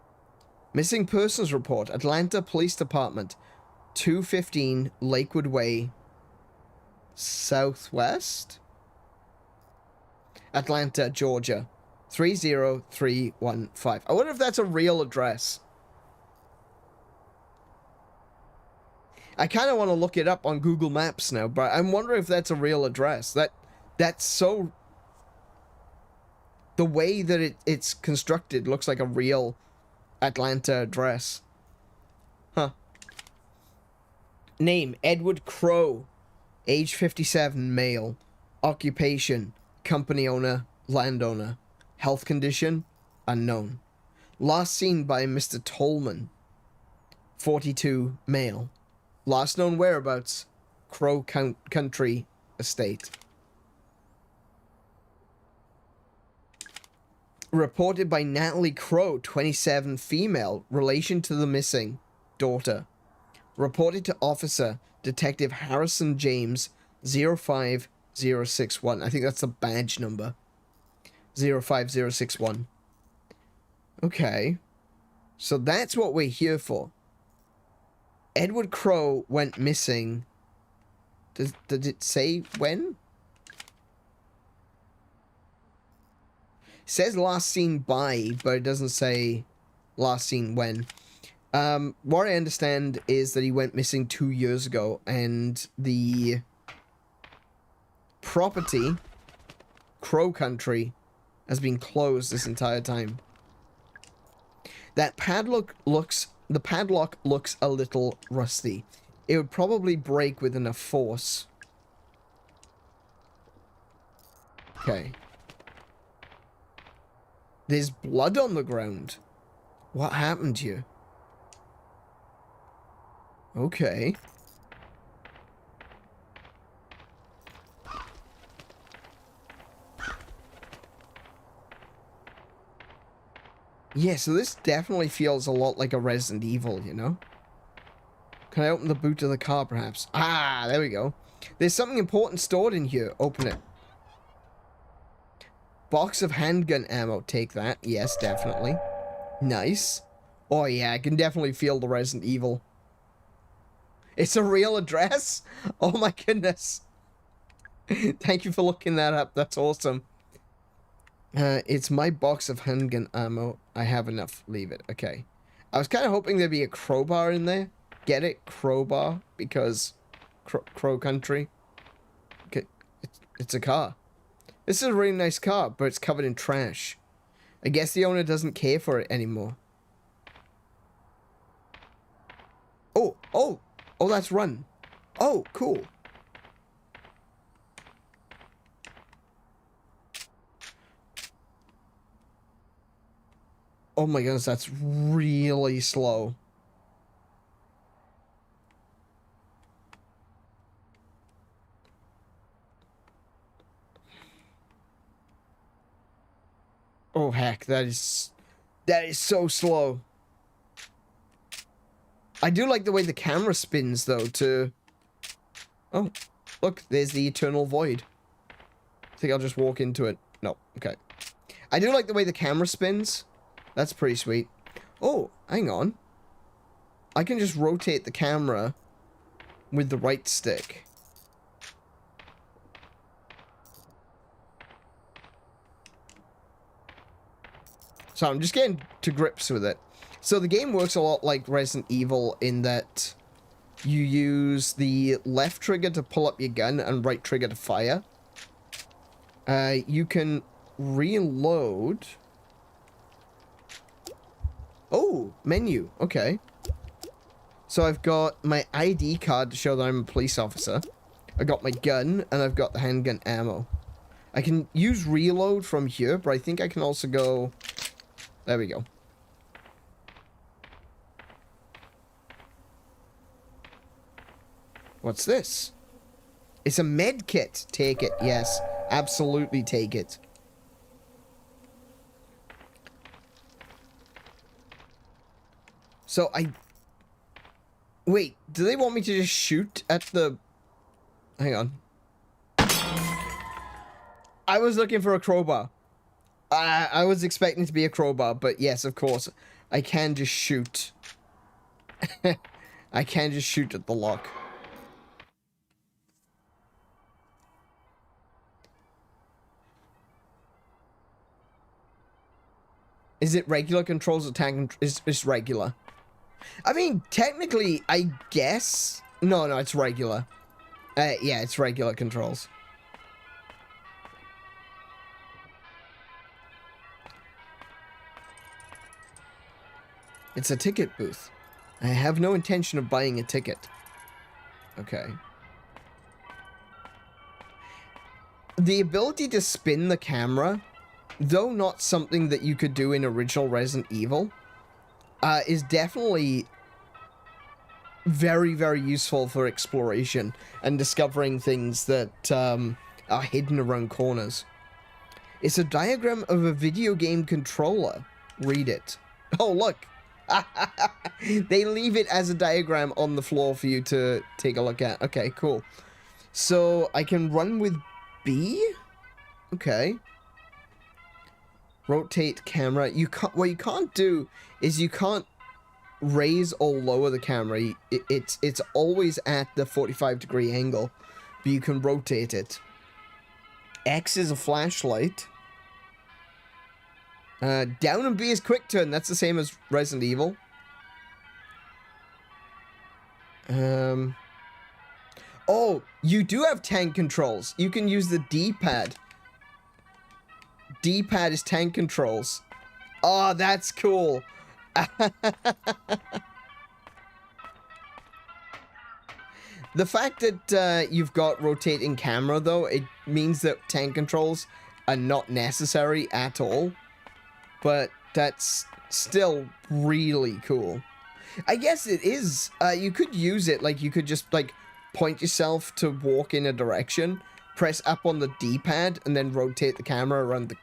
Speaker 1: Missing persons report. Atlanta Police Department. 215 Lakewood Way. Southwest? Atlanta, Georgia. 30315. I wonder if that's a real address. I kind of want to look it up on Google Maps now, but I'm wondering if that's a real address. That's so... The way that it's constructed looks like a real Atlanta address. Huh. Name, Edward Crow. Age 57, male. Occupation, company owner, landowner. Health condition, unknown. Last seen by Mr. Tolman. 42, male. Last known whereabouts, Crow Country Estate. Reported by Natalie Crow, 27, female, relation to the missing, daughter. Reported to Officer Detective Harrison James, 05061. I think that's the badge number. 05061. Okay. So that's what we're here for. Edward Crow went missing. Did it say when? It says last seen by, but it doesn't say last seen when. What I understand is that he went missing 2 years ago, and the property, Crow Country, has been closed this entire time. That the padlock looks a little rusty. It would probably break with enough force. Okay. There's blood on the ground. What happened here? Okay. Yeah, so this definitely feels a lot like a Resident Evil, you know? Can I open the boot of the car, perhaps? Ah, there we go. There's something important stored in here. Open it. Box of handgun ammo. Take that. Yes, definitely. Nice. Oh, yeah, I can definitely feel the Resident Evil. It's a real address? Oh, my goodness. Thank you for looking that up. That's awesome. It's my box of handgun ammo. I have enough. Leave it. Okay. I was kind of hoping there'd be a crowbar in there. Get it? Crowbar? Because Crow Country. Okay. It's a car. This is a really nice car, but it's covered in trash. I guess the owner doesn't care for it anymore. Oh, that's run. Oh, cool. Oh my goodness, that's really slow. Oh heck, that is so slow. I do like the way the camera spins though to... Oh, look, there's the eternal void. I think I'll just walk into it. No, okay. I do like the way the camera spins. That's pretty sweet. Oh, hang on. I can just rotate the camera with the right stick. So I'm just getting to grips with it. So the game works a lot like Resident Evil in that you use the left trigger to pull up your gun and right trigger to fire. You can reload. Oh, menu. Okay. So I've got my ID card to show that I'm a police officer. I got my gun, and I've got the handgun ammo. I can use reload from here, but I think I can also go... There we go. What's this? It's a med kit. Take it. Yes. Absolutely take it. So I... Wait, do they want me to just shoot at the... Hang on. I was looking for a crowbar. I was expecting to be a crowbar, but yes, of course. I can just shoot. I can just shoot at the lock. Is it regular controls or tank? It's regular. I mean, technically, I guess... No, it's regular. Yeah, it's regular controls. It's a ticket booth. I have no intention of buying a ticket. Okay. The ability to spin the camera, though not something that you could do in original Resident Evil, is definitely very, very useful for exploration and discovering things that are hidden around corners. It's a diagram of a video game controller. Read it. Oh, look. They leave it as a diagram on the floor for you to take a look at. Okay, cool. So I can run with B? Okay. Rotate camera. You can't, what you can't do is you can't raise or lower the camera. It's always at the 45-degree angle, but you can rotate it. X is a flashlight. Down and B is quick turn. That's the same as Resident Evil. Oh, you do have tank controls. You can use the D-pad. D-pad is tank controls. Oh, that's cool. The fact that you've got rotating camera, though, it means that tank controls are not necessary at all. But that's still really cool. I guess it is. You could use it, like, you could just, like, point yourself to walk in a direction, press up on the D-pad, and then rotate the camera around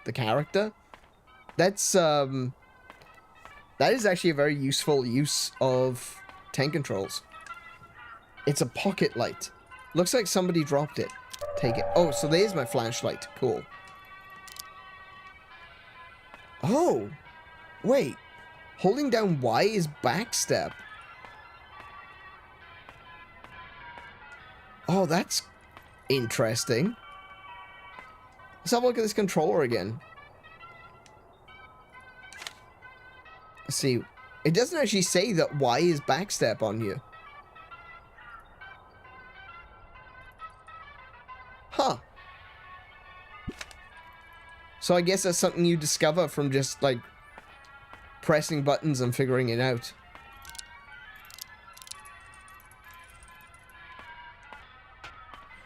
Speaker 1: the character. That's That is actually a very useful use of tank controls. It's a pocket light. Looks like somebody dropped it. Take it. Oh, so there's my flashlight. Cool. Oh, wait. Holding down Y is backstep. Oh, that's interesting. Let's have a look at this controller again. Let's see. It doesn't actually say that Y is backstep on you. Huh. So I guess that's something you discover from just, like, pressing buttons and figuring it out.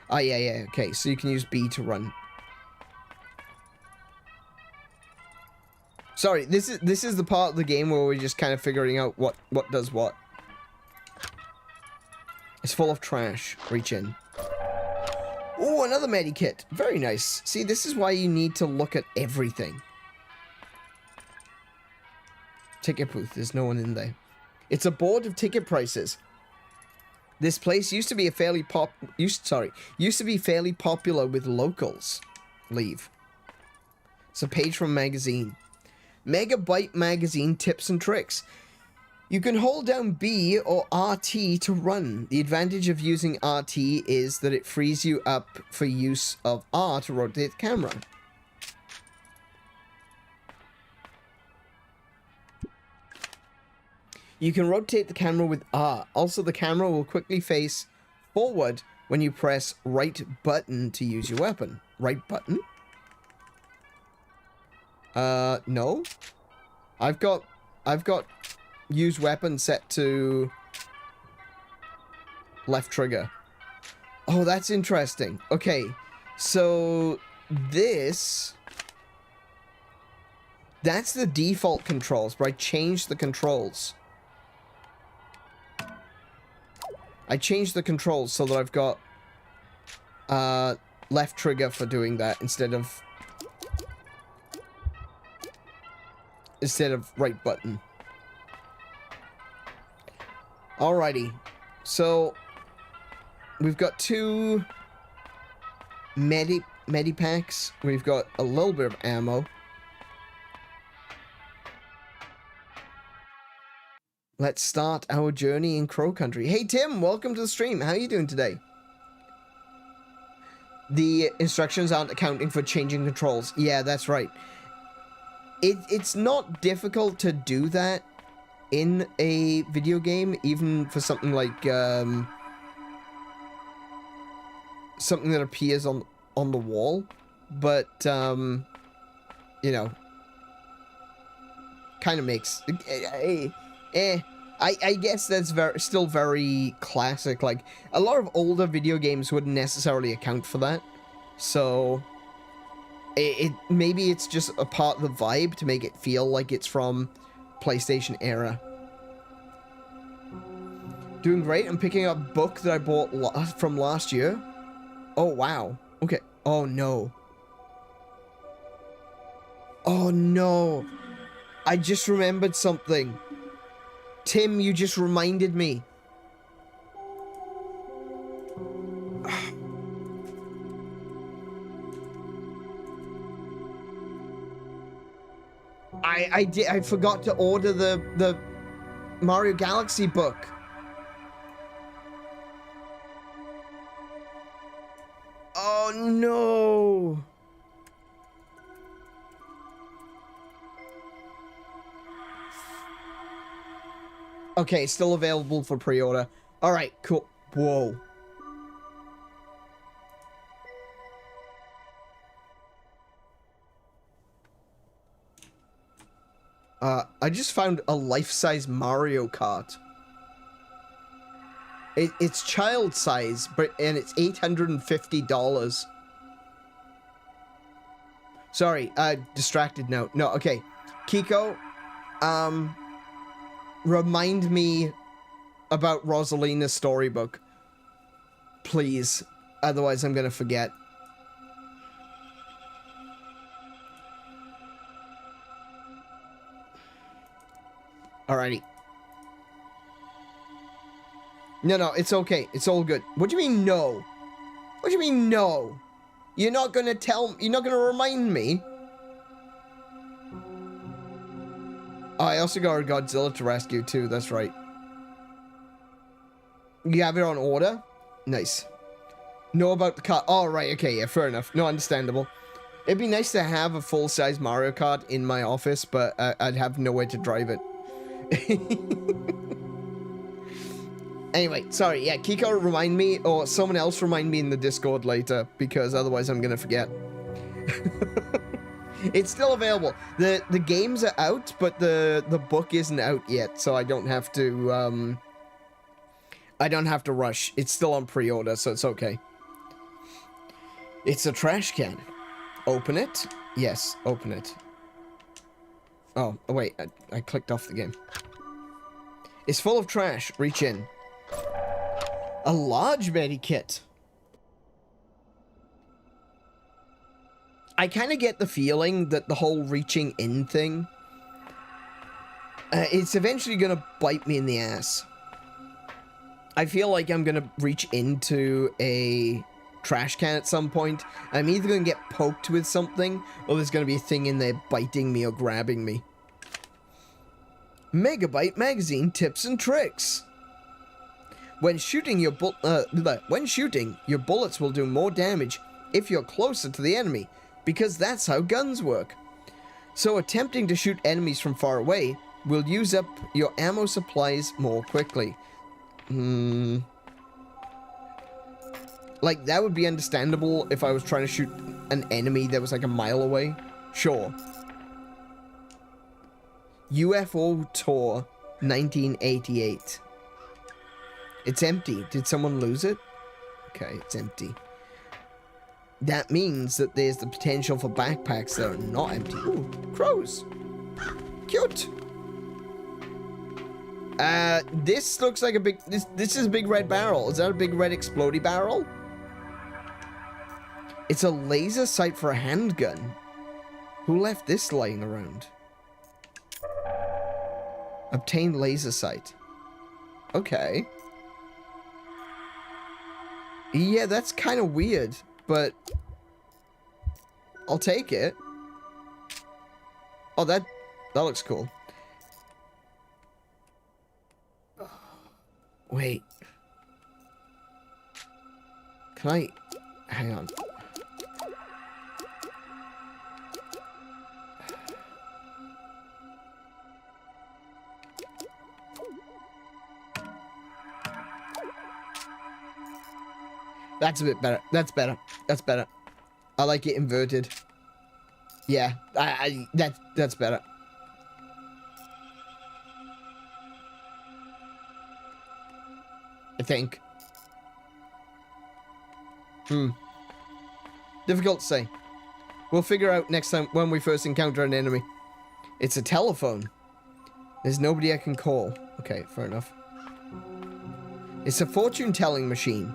Speaker 1: Oh, yeah, okay. So you can use B to run. Sorry, this is the part of the game where we're just kind of figuring out what does what. It's full of trash. Reach in. Oh, another medikit. Very nice. See, this is why you need to look at everything. Ticket booth. There's no one in there. It's a board of ticket prices. This place used to be fairly popular with locals. Leave. It's a page from a magazine. Megabyte magazine tips and tricks. You can hold down B or RT to run. The advantage of using RT is that it frees you up for use of R to rotate the camera. You can rotate the camera with R. Also, the camera will quickly face forward when you press right button to use your weapon. Right button? No. I've got use weapon set to left trigger. Oh, that's interesting. Okay, so that's the default controls, but I changed the controls. I changed the controls so that I've got left trigger for doing that instead of right button. Alrighty, so we've got two medipacks. We've got a little bit of ammo. Let's start our journey in Crow Country. Hey Tim, welcome to the stream. How are you doing today? The instructions aren't accounting for changing controls. Yeah, that's right. It's not difficult to do that in a video game, even for something like something that appears on the wall, but you know, kind of makes I guess that's still very classic. Like, a lot of older video games wouldn't necessarily account for that, so maybe it's just a part of the vibe to make it feel like it's from PlayStation era. Doing great. I'm picking up a book that I bought from last year. Oh, wow. Okay. Oh, no. Oh, no. I just remembered something. Tim, you just reminded me. I forgot to order the Mario Galaxy book. Oh no. Okay, still available for pre-order. All right, cool. Whoa. I just found a life-size Mario Kart. It's child size, and it's $850. Sorry, distracted now. No, okay. Kiko, remind me about Rosalina's storybook. Please. Otherwise, I'm gonna forget. Alrighty. No, it's okay. It's all good. What do you mean, no? What do you mean, no? You're not gonna you're not gonna remind me? Oh, I also got a Godzilla to rescue, too. That's right. You have it on order? Nice. Know about the car. Oh, right. Okay, yeah, fair enough. No, understandable. It'd be nice to have a full-size Mario Kart in my office, but I'd have nowhere to drive it. Anyway, sorry. Yeah, Kiko, remind me, or someone else remind me in the Discord later, because otherwise I'm gonna forget. It's still available. The games are out, but the book isn't out yet, so I don't have to rush. It's still on pre-order, so it's okay. It's a trash can. Open it? Yes, open it. Oh, wait, I clicked off the game. It's full of trash. Reach in. A large medikit. I kind of get the feeling that the whole reaching in thing, it's eventually going to bite me in the ass. I feel like I'm going to reach into a trash can at some point. I'm either going to get poked with something, or there's going to be a thing in there biting me or grabbing me. Megabyte magazine tips and tricks. When shooting, your bullets will do more damage if you're closer to the enemy, because that's how guns work. So attempting to shoot enemies from far away will use up your ammo supplies more quickly. Like, that would be understandable if I was trying to shoot an enemy that was like a mile away. Sure. UFO Tour 1988. It's empty. Did someone lose it? Okay, it's empty. That means that there's the potential for backpacks that are not empty. Ooh, crows. Cute. This looks like a big... This is a big red barrel. Is that a big red explodey barrel? It's a laser sight for a handgun. Who left this lying around? Obtain laser sight. Okay. Yeah, that's kind of weird, but I'll take it. Oh, that looks cool. Wait. Can I... Hang on. That's a bit better. That's better. That's better. I like it inverted. Yeah, that's better. I think. Difficult to say. We'll figure out next time when we first encounter an enemy. It's a telephone. There's nobody I can call. Okay, fair enough. It's a fortune-telling machine.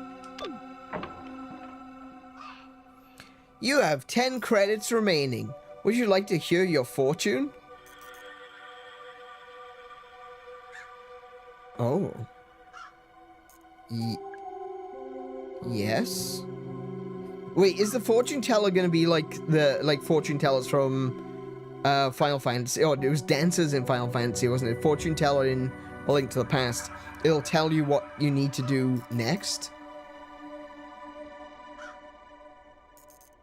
Speaker 1: You have 10 credits remaining. Would you like to hear your fortune? Oh. Yes? Wait, is the fortune teller gonna be like the fortune tellers from Final Fantasy? Oh, it was dancers in Final Fantasy, wasn't it? Fortune teller in A Link to the Past. It'll tell you what you need to do next.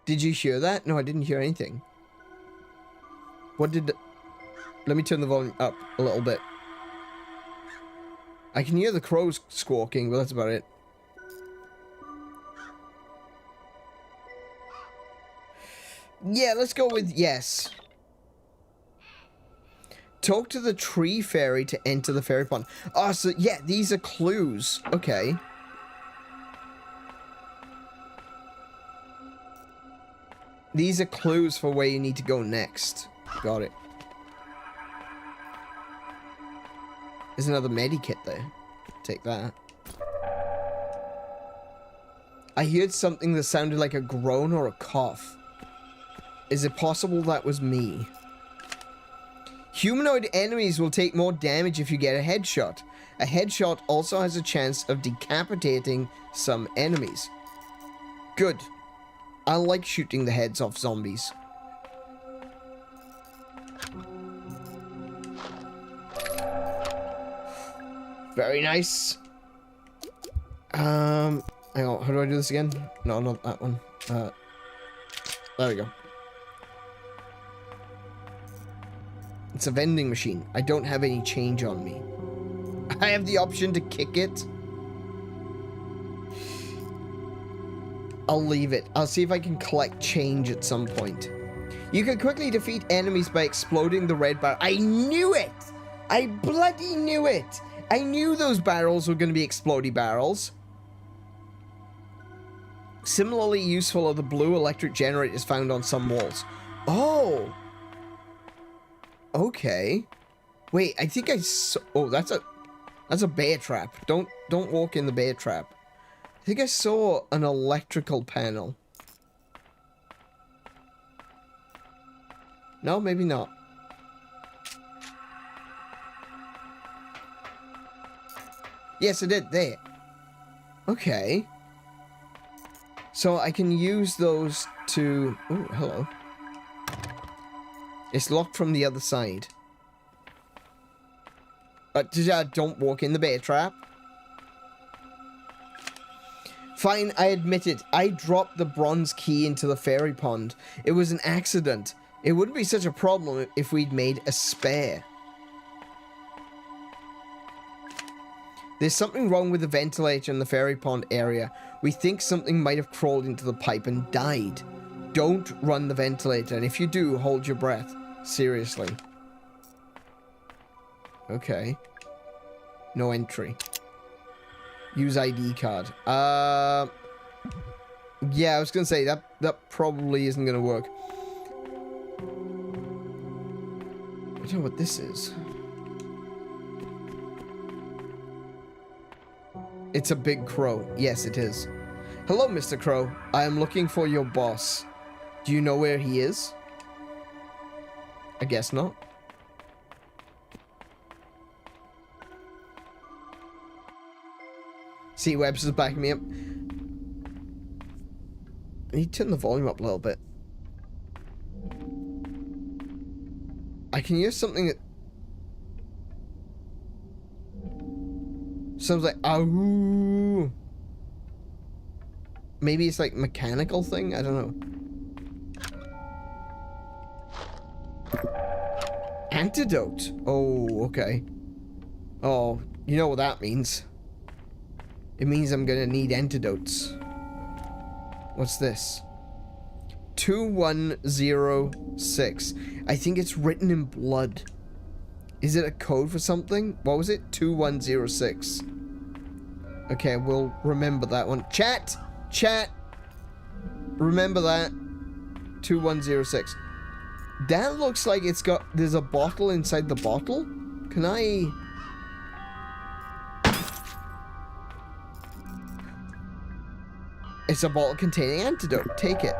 Speaker 1: Did you hear that? No, I didn't hear anything. What did... Let me turn the volume up a little bit. I can hear the crows squawking, but that's about it. Yeah, let's go with yes. Talk to the tree fairy to enter the fairy pond. Oh, so yeah, these are clues. Okay. These are clues for where you need to go next. Got it. There's another medikit there. Take that. I heard something that sounded like a groan or a cough. Is it possible that was me? Humanoid enemies will take more damage if you get a headshot. A headshot also has a chance of decapitating some enemies. Good. I like shooting the heads off zombies. Very nice. Hang on, how do I do this again? No, not that one. There we go. It's a vending machine. I don't have any change on me. I have the option to kick it. I'll leave it. I'll see if I can collect change at some point. You can quickly defeat enemies by exploding the red barrel. I knew it! I bloody knew it! I knew those barrels were going to be explodey barrels. Similarly useful are the blue electric generators found on some walls. Oh! Okay. Wait, I think I saw... Oh, that's a bear trap. Don't walk in the bear trap. I think I saw an electrical panel. No, maybe not. Yes, I did. There. Okay. So I can use those to... Oh, hello. It's locked from the other side. Don't walk in the bear trap. Fine, I admit it. I dropped the bronze key into the fairy pond. It was an accident. It wouldn't be such a problem if we'd made a spare. There's something wrong with the ventilator in the fairy pond area. We think something might have crawled into the pipe and died. Don't run the ventilator, and if you do, hold your breath. Seriously. Okay. No entry. Use ID card. Yeah, I was gonna say that probably isn't gonna work. I don't know what this is. It's a big crow. Yes, it is. Hello, Mr. Crow. I am looking for your boss. Do you know where he is? I guess not. See, Webster's backing me up. I need to turn the volume up a little bit. I can use something that sounds like "Ahoo." Maybe it's like mechanical thing. I don't know. Antidote. Oh, okay. Oh, you know what that means. It means I'm gonna need antidotes. What's this? 2106. I think it's written in blood. Is it a code for something? What was it? 2106. Okay, we'll remember that one. Chat! Chat! Remember that. 2106. That looks like it's got... There's a bottle inside the bottle? Can I... It's a bottle containing antidote. Take it.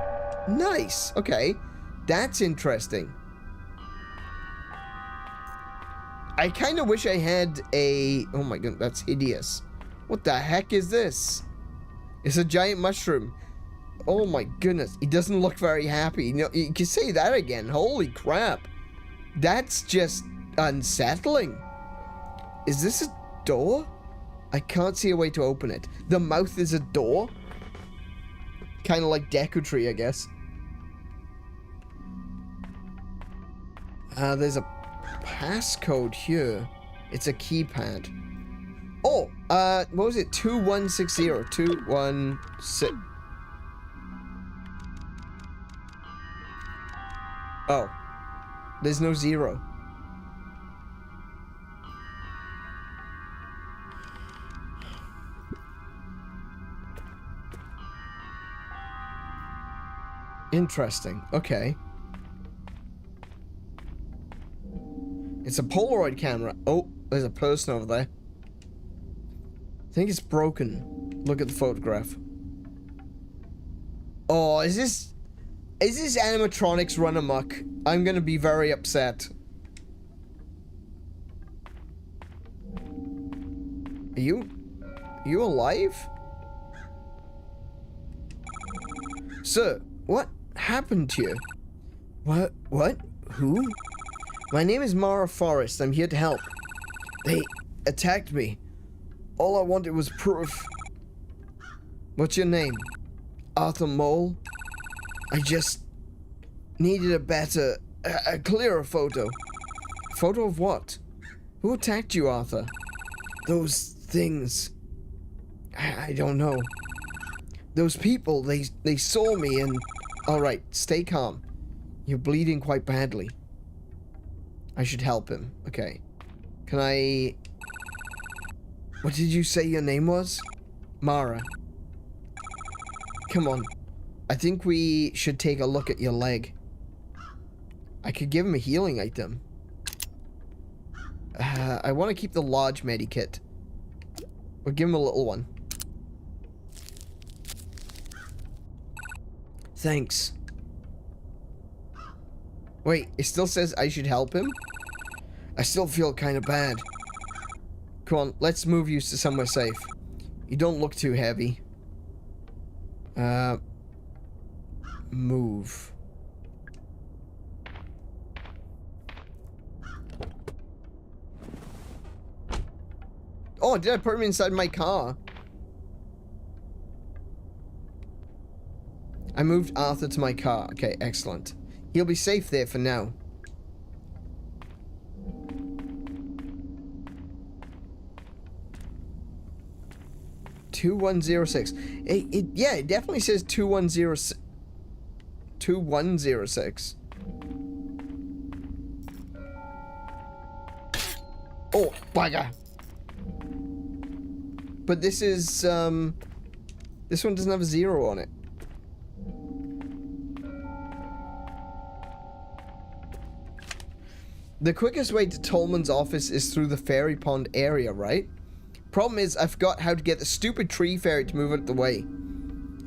Speaker 1: Nice. Okay. That's interesting. I kind of wish I had a... Oh my god, that's hideous. What the heck is this? It's a giant mushroom. Oh my goodness. He doesn't look very happy. You know, you can say that again. Holy crap. That's just unsettling. Is this a door? I can't see a way to open it. The mouth is a door? Kind of like Deku-Tree, I guess. There's a passcode here. It's a keypad. Oh, what was it? 2160. 216. Oh. There's no zero. Interesting. Okay. It's a Polaroid camera. Oh, there's a person over there. I think it's broken. Look at the photograph. Oh, is this animatronics run amok? I'm gonna be very upset. Are you alive? Sir, what happened to you? What? Who? My name is Mara Forrest. I'm here to help. They attacked me. All I wanted was proof. What's your name? Arthur Mole? I just needed a clearer photo. Photo of what? Who attacked you, Arthur? Those things. I don't know. Those people, they saw me and... Alright, stay calm. You're bleeding quite badly. I should help him. Okay. Can I... What did you say your name was? Mara. Come on. I think we should take a look at your leg. I could give him a healing item. I want to keep the large medikit. We'll give him a little one. Thanks. Wait, it still says I should help him? I still feel kind of bad. Come on, let's move you to somewhere safe. You don't look too heavy. Move. Oh, did I put him inside my car? I moved Arthur to my car. Okay, excellent. He'll be safe there for now. $2106. Yeah, it definitely says 2106. 2106. Oh, bugger. But this is, this one doesn't have a 0 on it. The quickest way to Tolman's office is through the fairy pond area, right? Problem is, I forgot how to get the stupid tree fairy to move out of the way.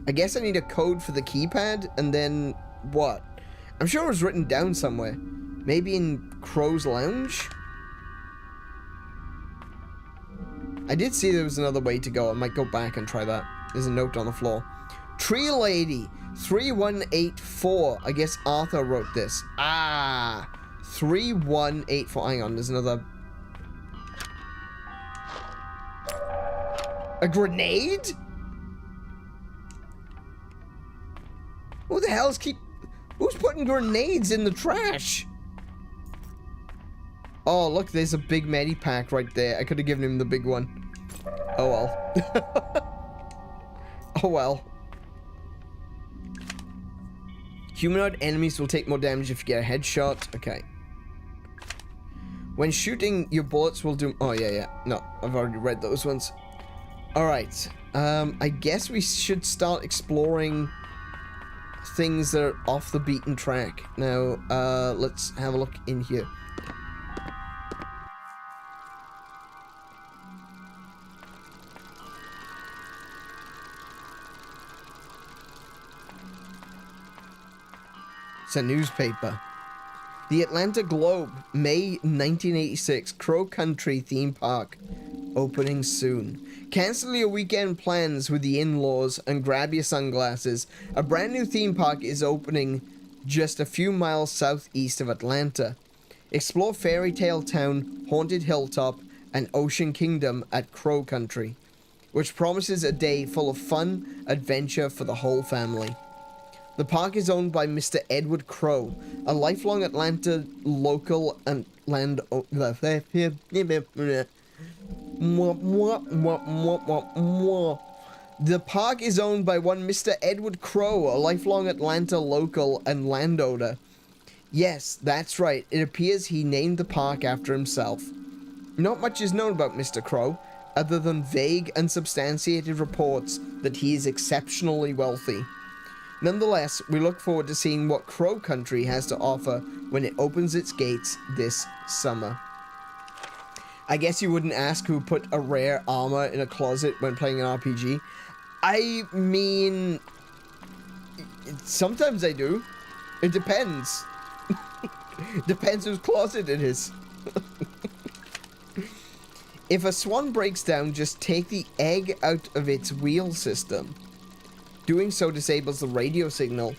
Speaker 1: I guess I need a code for the keypad, and then what? I'm sure it was written down somewhere. Maybe in Crow's Lounge? I did see there was another way to go. I might go back and try that. There's a note on the floor. Tree Lady 3184. I guess Arthur wrote this. Ah, 3184. Hang on, there's another. A grenade? Who the hell's who's putting grenades in the trash? Oh, look, there's a big medipack right there. I could have given him the big one. Oh, well. Oh, well. Humanoid enemies will take more damage if you get a headshot. Okay. When shooting, your bullets will do... Oh, yeah. No, I've already read those ones. Alright. I guess we should start exploring things that are off the beaten track. Now, let's have a look in here. It's a newspaper. The Atlanta Globe, May 1986, Crow Country Theme Park. Opening soon. Cancel your weekend plans with the in-laws and grab your sunglasses. A brand new theme park is opening just a few miles southeast of Atlanta. Explore Fairy Tale Town, Haunted Hilltop, and Ocean Kingdom at Crow Country, which promises a day full of fun, adventure for the whole family. The park is owned by Mr. Edward Crow, a lifelong Atlanta local and land... The park is owned by one Mr. Edward Crow, a lifelong Atlanta local and landowner. Yes, that's right. It appears he named the park after himself. Not much is known about Mr. Crow, other than vague, unsubstantiated reports that he is exceptionally wealthy. Nonetheless, we look forward to seeing what Crow Country has to offer when it opens its gates this summer. I guess you wouldn't ask who put a rare armor in a closet when playing an RPG. I mean, sometimes I do. It depends. Depends whose closet it is. If a swan breaks down, just take the egg out of its wheel system. Doing so disables the radio signal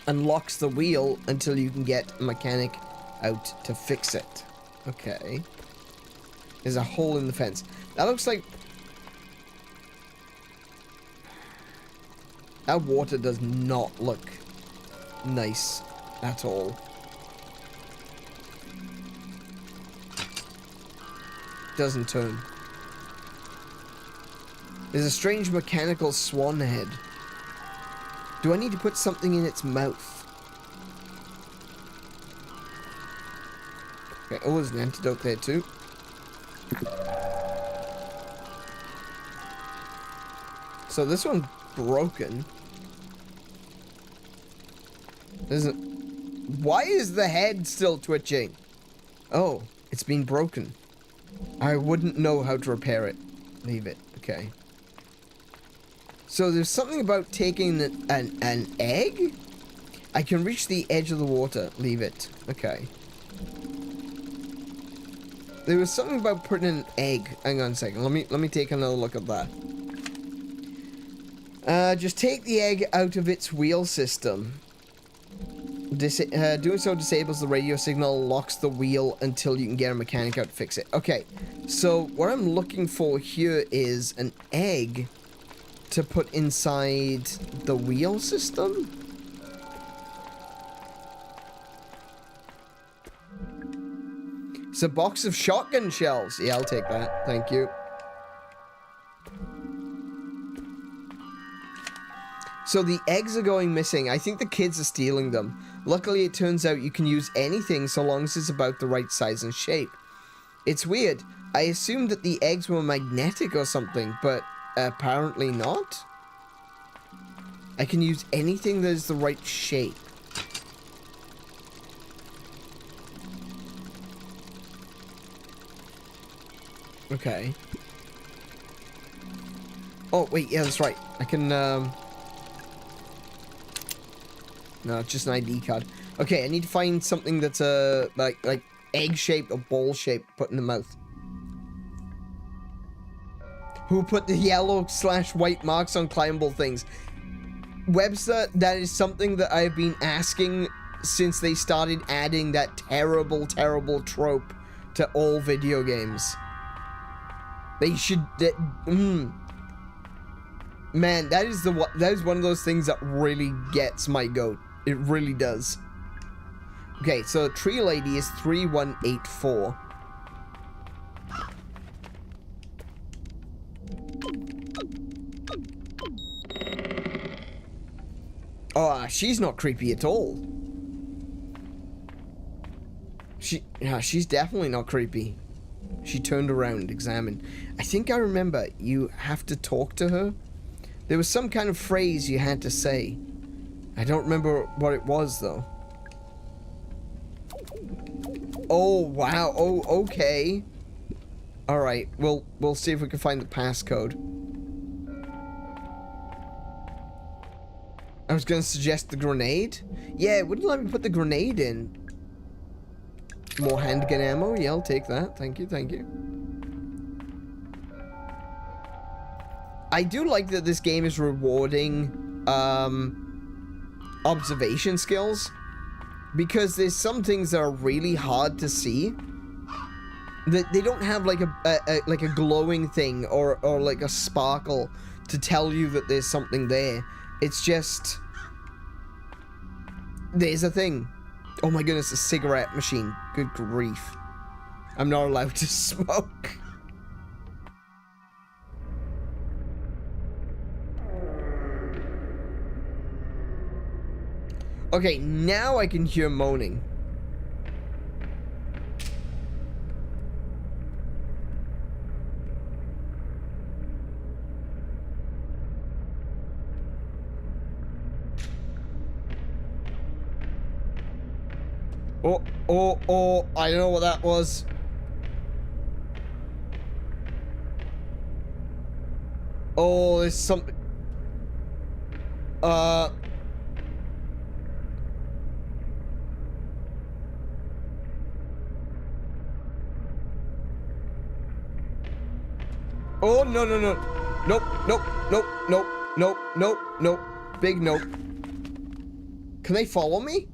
Speaker 1: and locks the wheel until you can get a mechanic out to fix it. Okay. There's a hole in the fence. That looks like... That water does not look nice at all. Doesn't turn. There's a strange mechanical swan head. Do I need to put something in its mouth? Okay, oh, there's an antidote there too. So this one's broken. Why is the head still twitching? Oh, it's been broken. I wouldn't know how to repair it. Leave it. Okay. So there's something about taking an egg? I can reach the edge of the water. Leave it. Okay. There was something about putting an egg. Hang on a second. Let me take another look at that. Just take the egg out of its wheel system. Doing so disables the radio signal, locks the wheel until you can get a mechanic out to fix it. Okay, so what I'm looking for here is an egg to put inside the wheel system. It's a box of shotgun shells. Yeah, I'll take that. Thank you. So the eggs are going missing. I think the kids are stealing them. Luckily, it turns out you can use anything so long as it's about the right size and shape. It's weird. I assumed that the eggs were magnetic or something, but apparently not. I can use anything that is the right shape. Okay. Oh, wait, yeah, that's right. I can, No, it's just an ID card. Okay, I need to find something that's like egg-shaped or ball-shaped put in the mouth. Who put the yellow/white marks on climbable things? Webster, that is something that I've been asking since they started adding that terrible, terrible trope to all video games. They should... Man, that is one of those things that really gets my goat. It really does. Okay, so tree lady is 3184. Oh, she's not creepy at all. She's definitely not creepy. She turned around, examined. I think I remember you have to talk to her. There was some kind of phrase you had to say. I don't remember what it was, though. Oh, wow. Oh, okay. Alright, we'll see if we can find the passcode. I was gonna suggest the grenade. Yeah, it wouldn't let me put the grenade in. More handgun ammo. Yeah, I'll take that. Thank you, thank you. I do like that this game is rewarding observation skills, because there's some things that are really hard to see. That they don't have like a glowing thing or like a sparkle to tell you that there's something there. It's just there's a thing. Oh my goodness, a cigarette machine. Good grief. I'm not allowed to smoke. Okay, now I can hear moaning. Oh, I don't know what that was. Oh, there's something. Oh, no, no, no. Nope, nope, nope, nope, nope, nope, nope. Big nope. Can they follow me?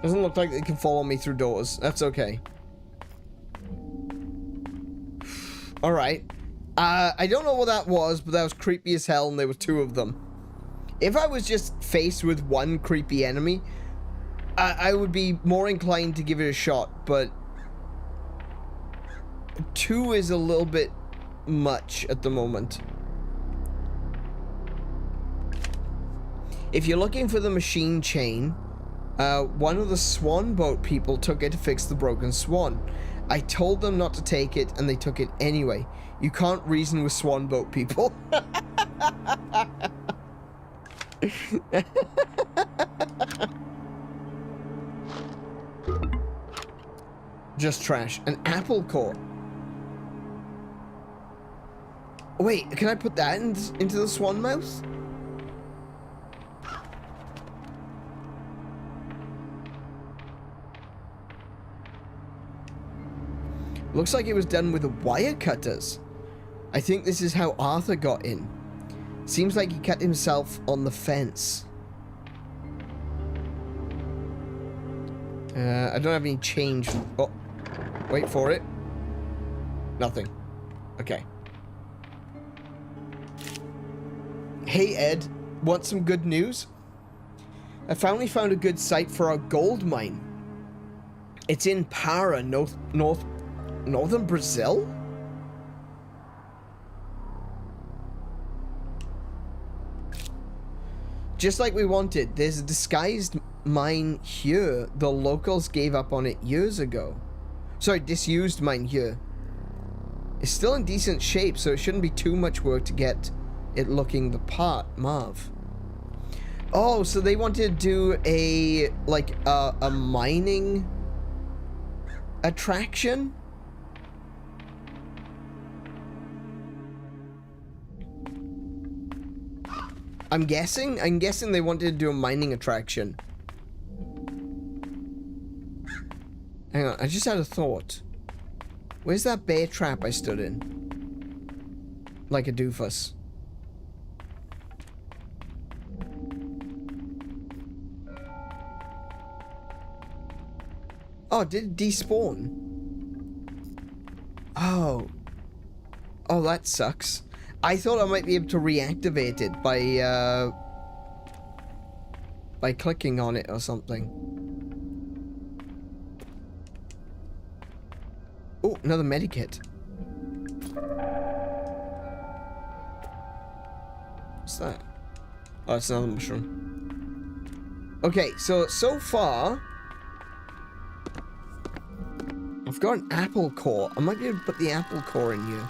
Speaker 1: Doesn't look like they can follow me through doors. That's okay. Alright. I don't know what that was, but that was creepy as hell, and there were 2 of them. If I was just faced with one creepy enemy, I would be more inclined to give it a shot, but 2 is a little bit much at the moment. If you're looking for the machine chain, one of the swan boat people took it to fix the broken swan. I told them not to take it, and they took it anyway. You can't reason with swan boat people. Just trash. An apple core. Wait, can I put that into the swan mouth? Looks like it was done with the wire cutters. I think this is how Arthur got in. Seems like he cut himself on the fence. I don't have any change. Oh, wait for it. Nothing. Okay. Hey Ed, want some good news? I finally found a good site for our gold mine. It's in Para, northern Brazil? Just like we wanted, there's a disguised mine here. The locals gave up on it years ago. Sorry, disused mine here. It's still in decent shape, so it shouldn't be too much work to get it looking the part, Marv. Oh, so they wanted to do a, like, a mining attraction? I'm guessing they wanted to do a mining attraction. Hang on, I just had a thought. Where's that bear trap I stood in? Like a doofus. Oh, did it despawn? Oh. Oh, that sucks. I thought I might be able to reactivate it by clicking on it or something. Oh, another medikit. What's that? Oh, it's another mushroom. Okay, so far I've got an apple core. I might be able to put the apple core in here.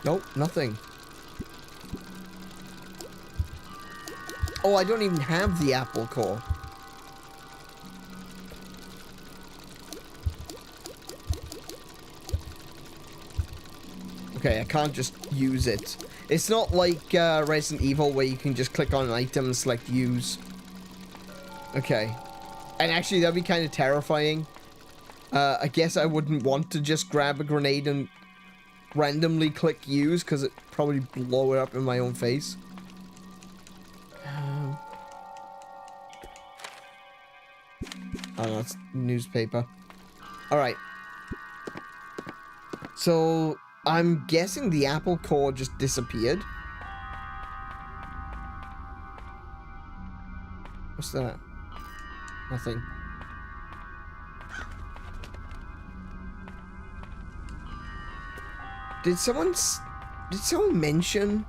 Speaker 1: Nope, nothing. Oh, I don't even have the apple core. Okay, I can't just use it. It's not like Resident Evil where you can just click on an item and select use. Okay. And actually, that'd be kind of terrifying. I guess I wouldn't want to just grab a grenade and randomly click use, because it probably blow it up in my own face. Oh, that's newspaper. Alright. So, I'm guessing the apple core just disappeared. What's that? Nothing. Did someone mention?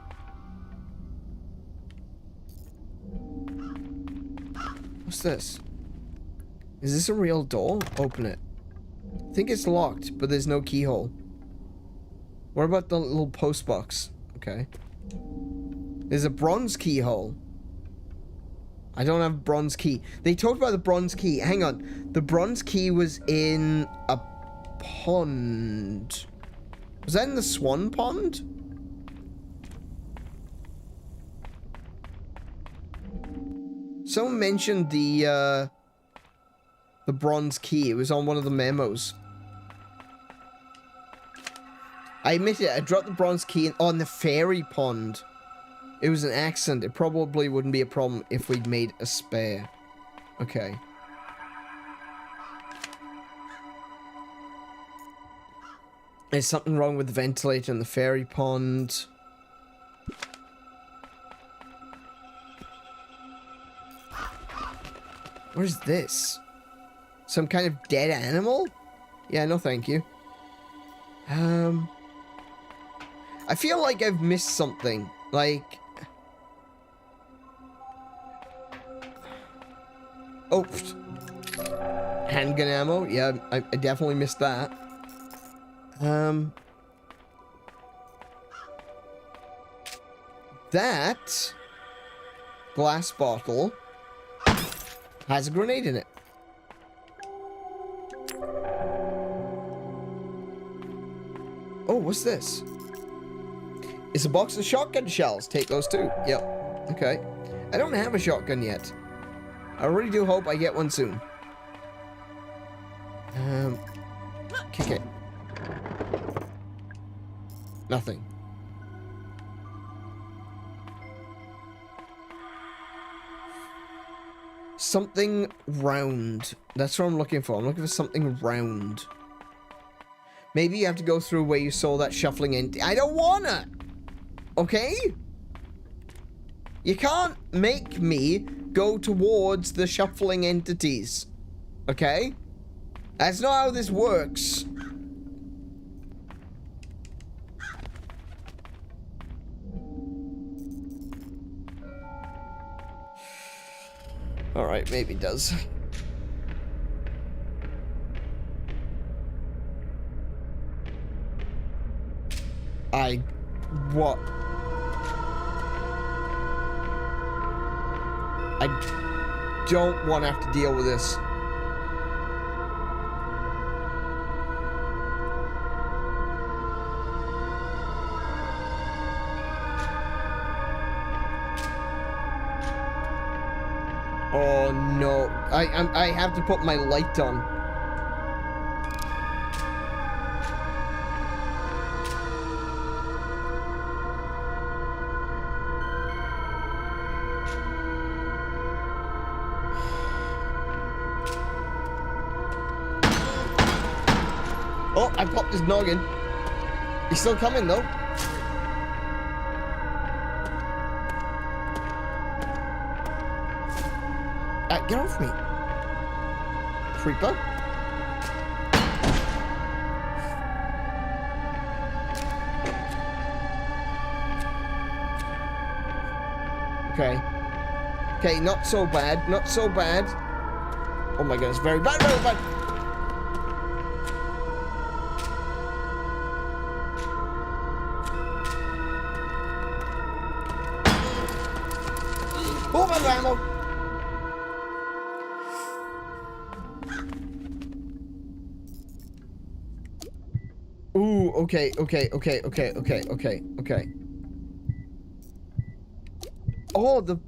Speaker 1: What's this? Is this a real door? Open it. I think it's locked, but there's no keyhole. What about the little post box? Okay. There's a bronze keyhole. I don't have a bronze key. They talked about the bronze key. Hang on. The bronze key was in a pond. Was that in the swan pond? Someone mentioned the bronze key. It was on one of the memos. I admit it. I dropped the bronze key on the fairy pond. It was an accident. It probably wouldn't be a problem if we'd made a spare. Okay. There's something wrong with the ventilator in the fairy pond. What is this? Some kind of dead animal? Yeah, no thank you. I feel like I've missed something. Like... Oh. Handgun ammo. Yeah, I definitely missed that. That glass bottle has a grenade in it. Oh, what's this? It's a box of shotgun shells. Take those too. Yep. Okay. I don't have a shotgun yet. I really do hope I get one soon. Kick it. Nothing. Something round. That's what I'm looking for. I'm looking for something round. Maybe you have to go through where you saw that shuffling in. I don't wanna! Okay? You can't make me go towards the shuffling entities. Okay? That's not how this works. Alright, maybe it does. What? I don't want to have to deal with this. Oh no. I have to put my light on. Oh, I popped his noggin. He's still coming though. Get off me. Creeper. Okay. Okay, not so bad. Not so bad. Oh my goodness, very bad, very bad. Oh, my ammo. Ooh, okay. Oh,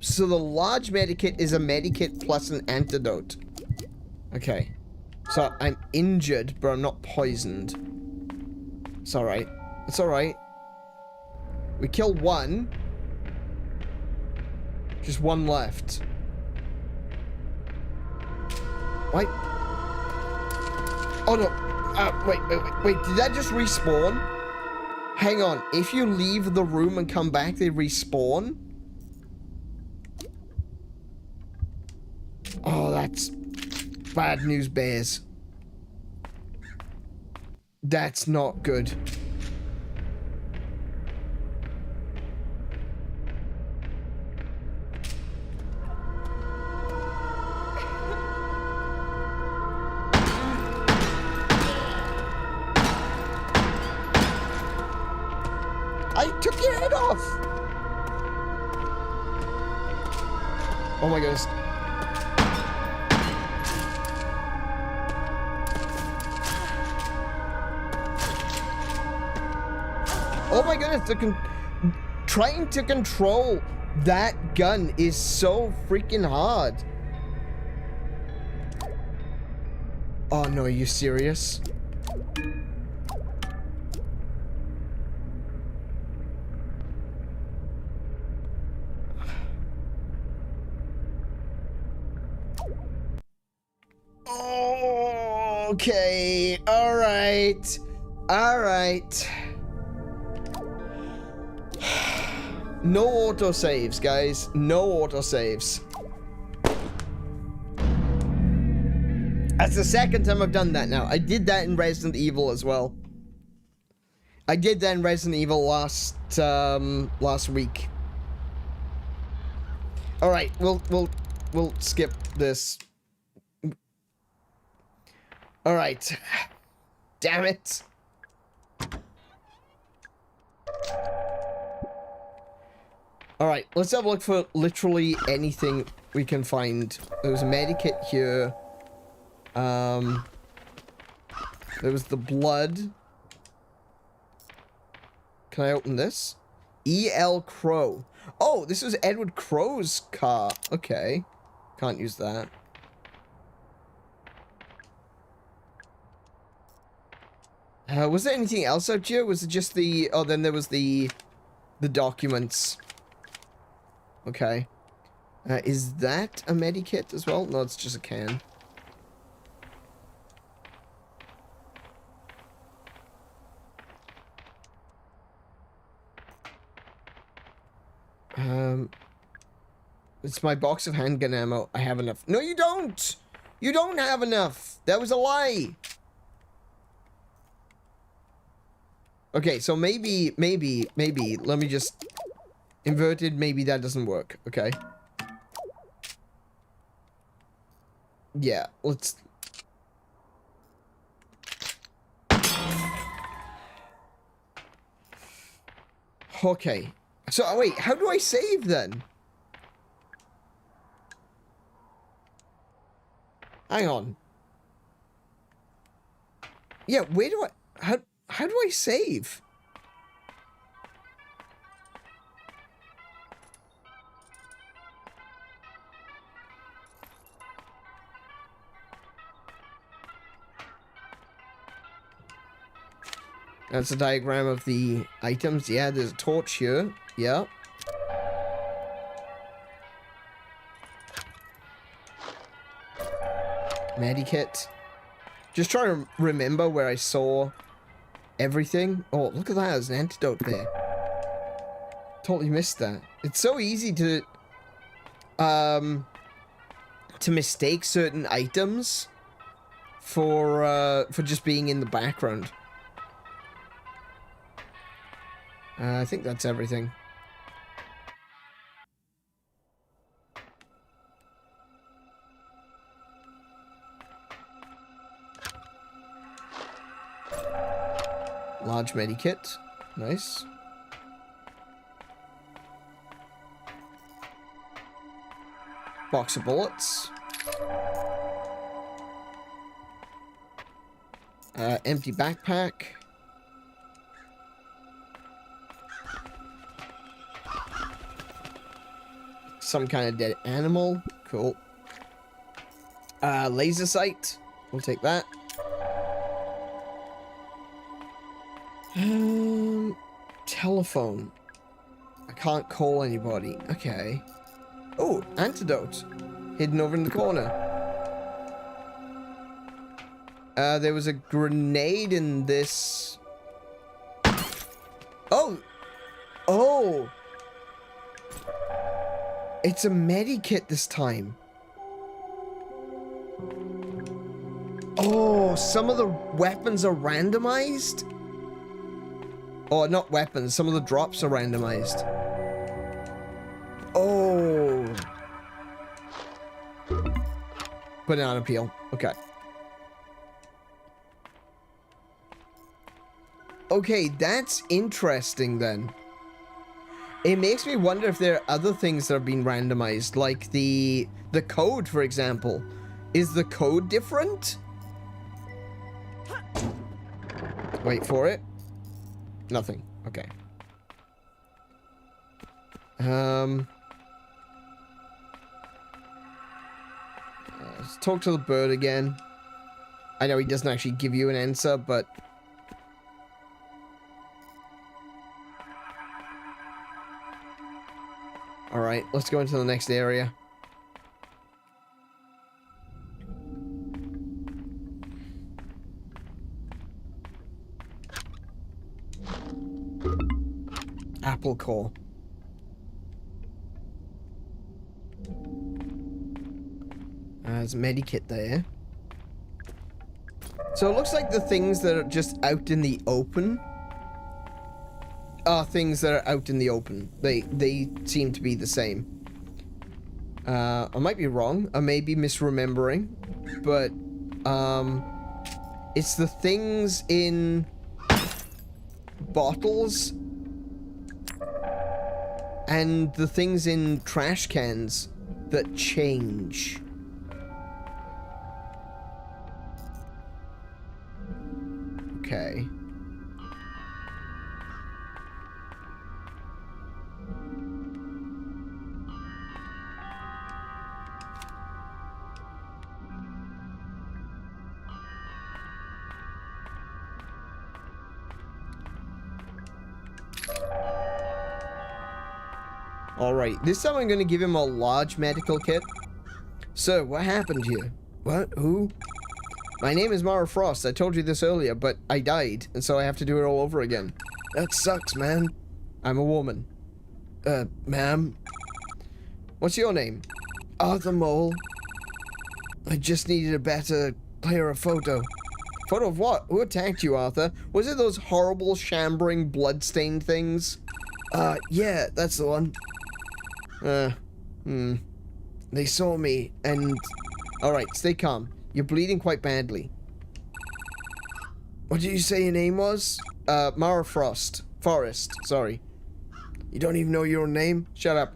Speaker 1: so the large medikit is a medikit plus an antidote. Okay. So I'm injured, but I'm not poisoned. It's alright. It's alright. We killed one. Just one left. Wait. Oh no. Wait, did that just respawn? Hang on, if you leave the room and come back, they respawn? Oh, that's bad news, bears. That's not good. I took your head off. Oh my goodness. Oh my goodness, trying to control that gun is so freaking hard. Oh no, are you serious? Oh, okay, alright. Alright. No autosaves, guys. No autosaves. That's the second time I've done that now. I did that in Resident Evil as well. I did that in Resident Evil last week. All right, we'll skip this. All right. Damn it. All right, let's have a look for literally anything we can find. There was a medikit here. There was the blood. Can I open this? E.L. Crow. Oh, this was Edward Crow's car. Okay. Can't use that. Was there anything else out here? Was it just the... Oh, then there was the documents. Okay. Is that a medikit as well? No, it's just a can. It's my box of handgun ammo. I have enough. No, you don't! You don't have enough! That was a lie! Okay, so maybe, let me just... Inverted, maybe that doesn't work, okay? Yeah, let's... Okay. So, oh, wait, how do I save then? Hang on. Yeah, where do I... How do I save? That's a diagram of the items. Yeah, there's a torch here. Yeah. Medikit. Just trying to remember where I saw everything. Oh, look at that. There's an antidote there. Totally missed that. It's so easy to mistake certain items for just being in the background. I think that's everything. Large medikit. Nice. Box of bullets. Empty backpack. Some kind of dead animal. Cool. Laser sight. We'll take that. Telephone. I can't call anybody. Okay. Oh, antidote. Hidden over in the corner. There was a grenade in this. Oh! Oh! It's a medikit this time. Oh, some of the weapons are randomized? Oh, not weapons. Some of the drops are randomized. Oh. Banana peel. Okay. Okay, that's interesting then. It makes me wonder if there are other things that have been randomized, like the code, for example. Is the code different? Wait for it. Nothing. Okay. Let's talk to the bird again. I know he doesn't actually give you an answer, but... Alright, let's go into the next area. Apple core. There's a medikit there. So it looks like the things that are just out in the open are things that are out in the open. They seem to be the same. I might be wrong. I may be misremembering. But, it's the things in bottles and the things in trash cans that change. Okay. Alright, this time I'm gonna give him a large medical kit. So, what happened here? What? Who? My name is Mara Frost. I told you this earlier, but I died, and so I have to do it all over again. That sucks, man. I'm a woman. Ma'am? What's your name? Arthur Mole. I just needed a better, clearer photo. Photo of what? Who attacked you, Arthur? Was it those horrible, shambling, blood-stained things? Yeah, that's the one. They saw me, and... Alright, stay calm. You're bleeding quite badly. What did you say your name was? Mara Frost. Forrest, sorry. You don't even know your own name? Shut up.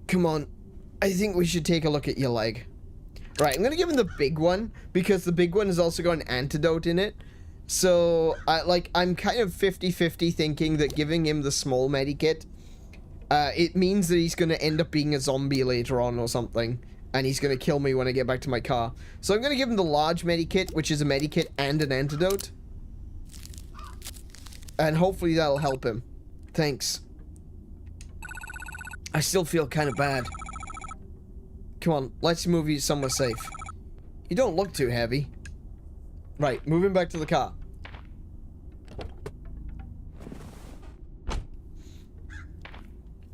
Speaker 1: Come on. I think we should take a look at your leg. Right, I'm gonna give him the big one, because the big one has also got an antidote in it. So, I'm kind of 50-50 thinking that giving him the small medikit, it means that he's gonna end up being a zombie later on or something. And he's gonna kill me when I get back to my car. So I'm gonna give him the large medikit, which is a medikit and an antidote. And hopefully that'll help him. Thanks. I still feel kind of bad. Come on, let's move you somewhere safe. You don't look too heavy. Right, moving back to the car.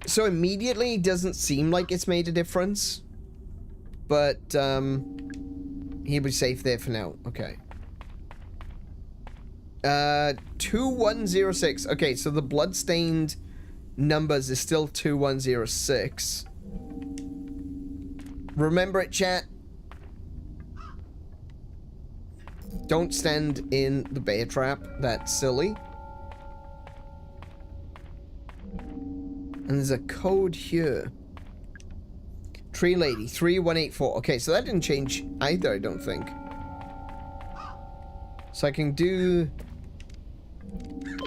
Speaker 1: So immediately it doesn't seem like it's made a difference. But, he'll be safe there for now. Okay. 2106. Okay, so the bloodstained numbers is still 2106. Remember it, chat. Don't stand in the bear trap. That's silly. And there's a code here. Tree Lady, 3184. Okay, so that didn't change either, I don't think. So I can do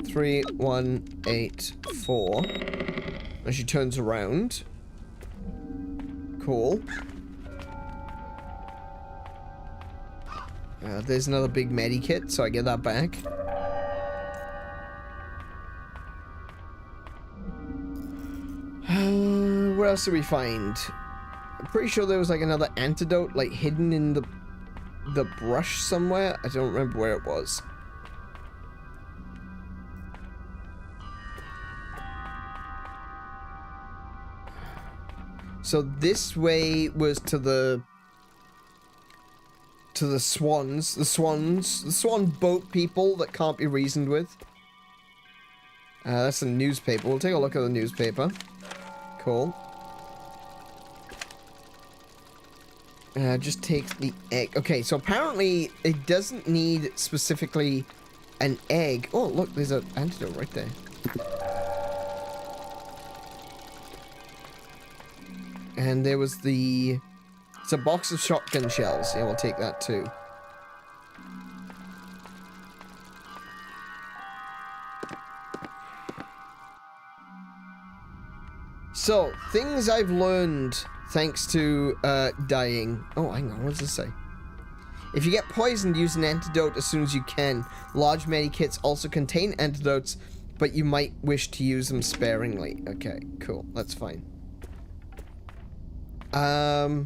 Speaker 1: 3184. And she turns around. Cool. There's another big medikit, so I get that back. What else do we find? I'm pretty sure there was like another antidote like hidden in the brush somewhere. I don't remember where it was. So this way was to the swans, the swan boat people that can't be reasoned with. That's the newspaper. We'll take a look at the newspaper. Cool. Just take the egg. Okay, so apparently it doesn't need specifically an egg. Oh, look, there's an antidote right there. And there was the... It's a box of shotgun shells. Yeah, we'll take that too. So, things I've learned thanks to dying. Oh, hang on, what does this say? If you get poisoned, use an antidote as soon as you can. Large medikits also contain antidotes, but you might wish to use them sparingly. Okay, cool, that's fine. I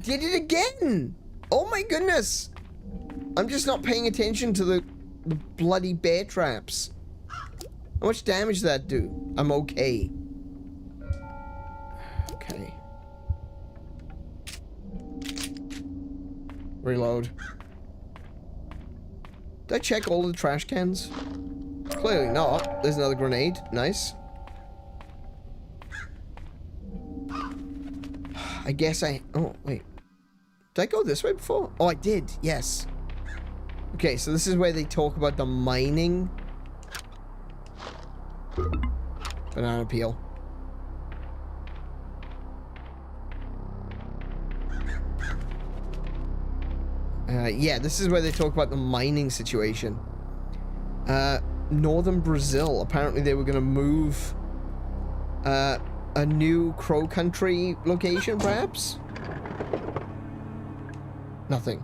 Speaker 1: did it again! Oh my goodness! I'm just not paying attention to the bloody bear traps. How much damage did that do? I'm okay. Okay. Reload. Did I check all the trash cans? Clearly not. There's another grenade. Nice. I guess I... Oh, wait. Did I go this way before? Oh, I did. Yes. Okay, so this is where they talk about the mining. Banana peel. Yeah, this is where they talk about the mining situation. Northern Brazil. Apparently they were going to move a new Crow Country location, perhaps? Nothing.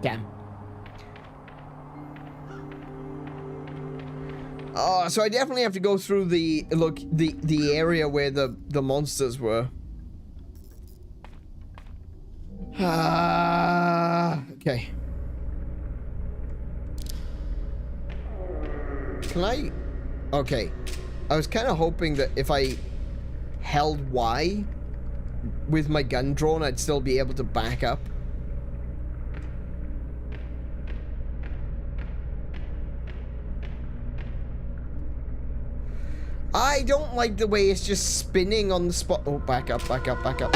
Speaker 1: Damn. Oh, so I definitely have to go through the area where the monsters were. Okay. Can I? Okay. I was kind of hoping that if I held Y with my gun drawn, I'd still be able to back up. I don't like the way it's just spinning on the spot. Oh, back up, back up, back up.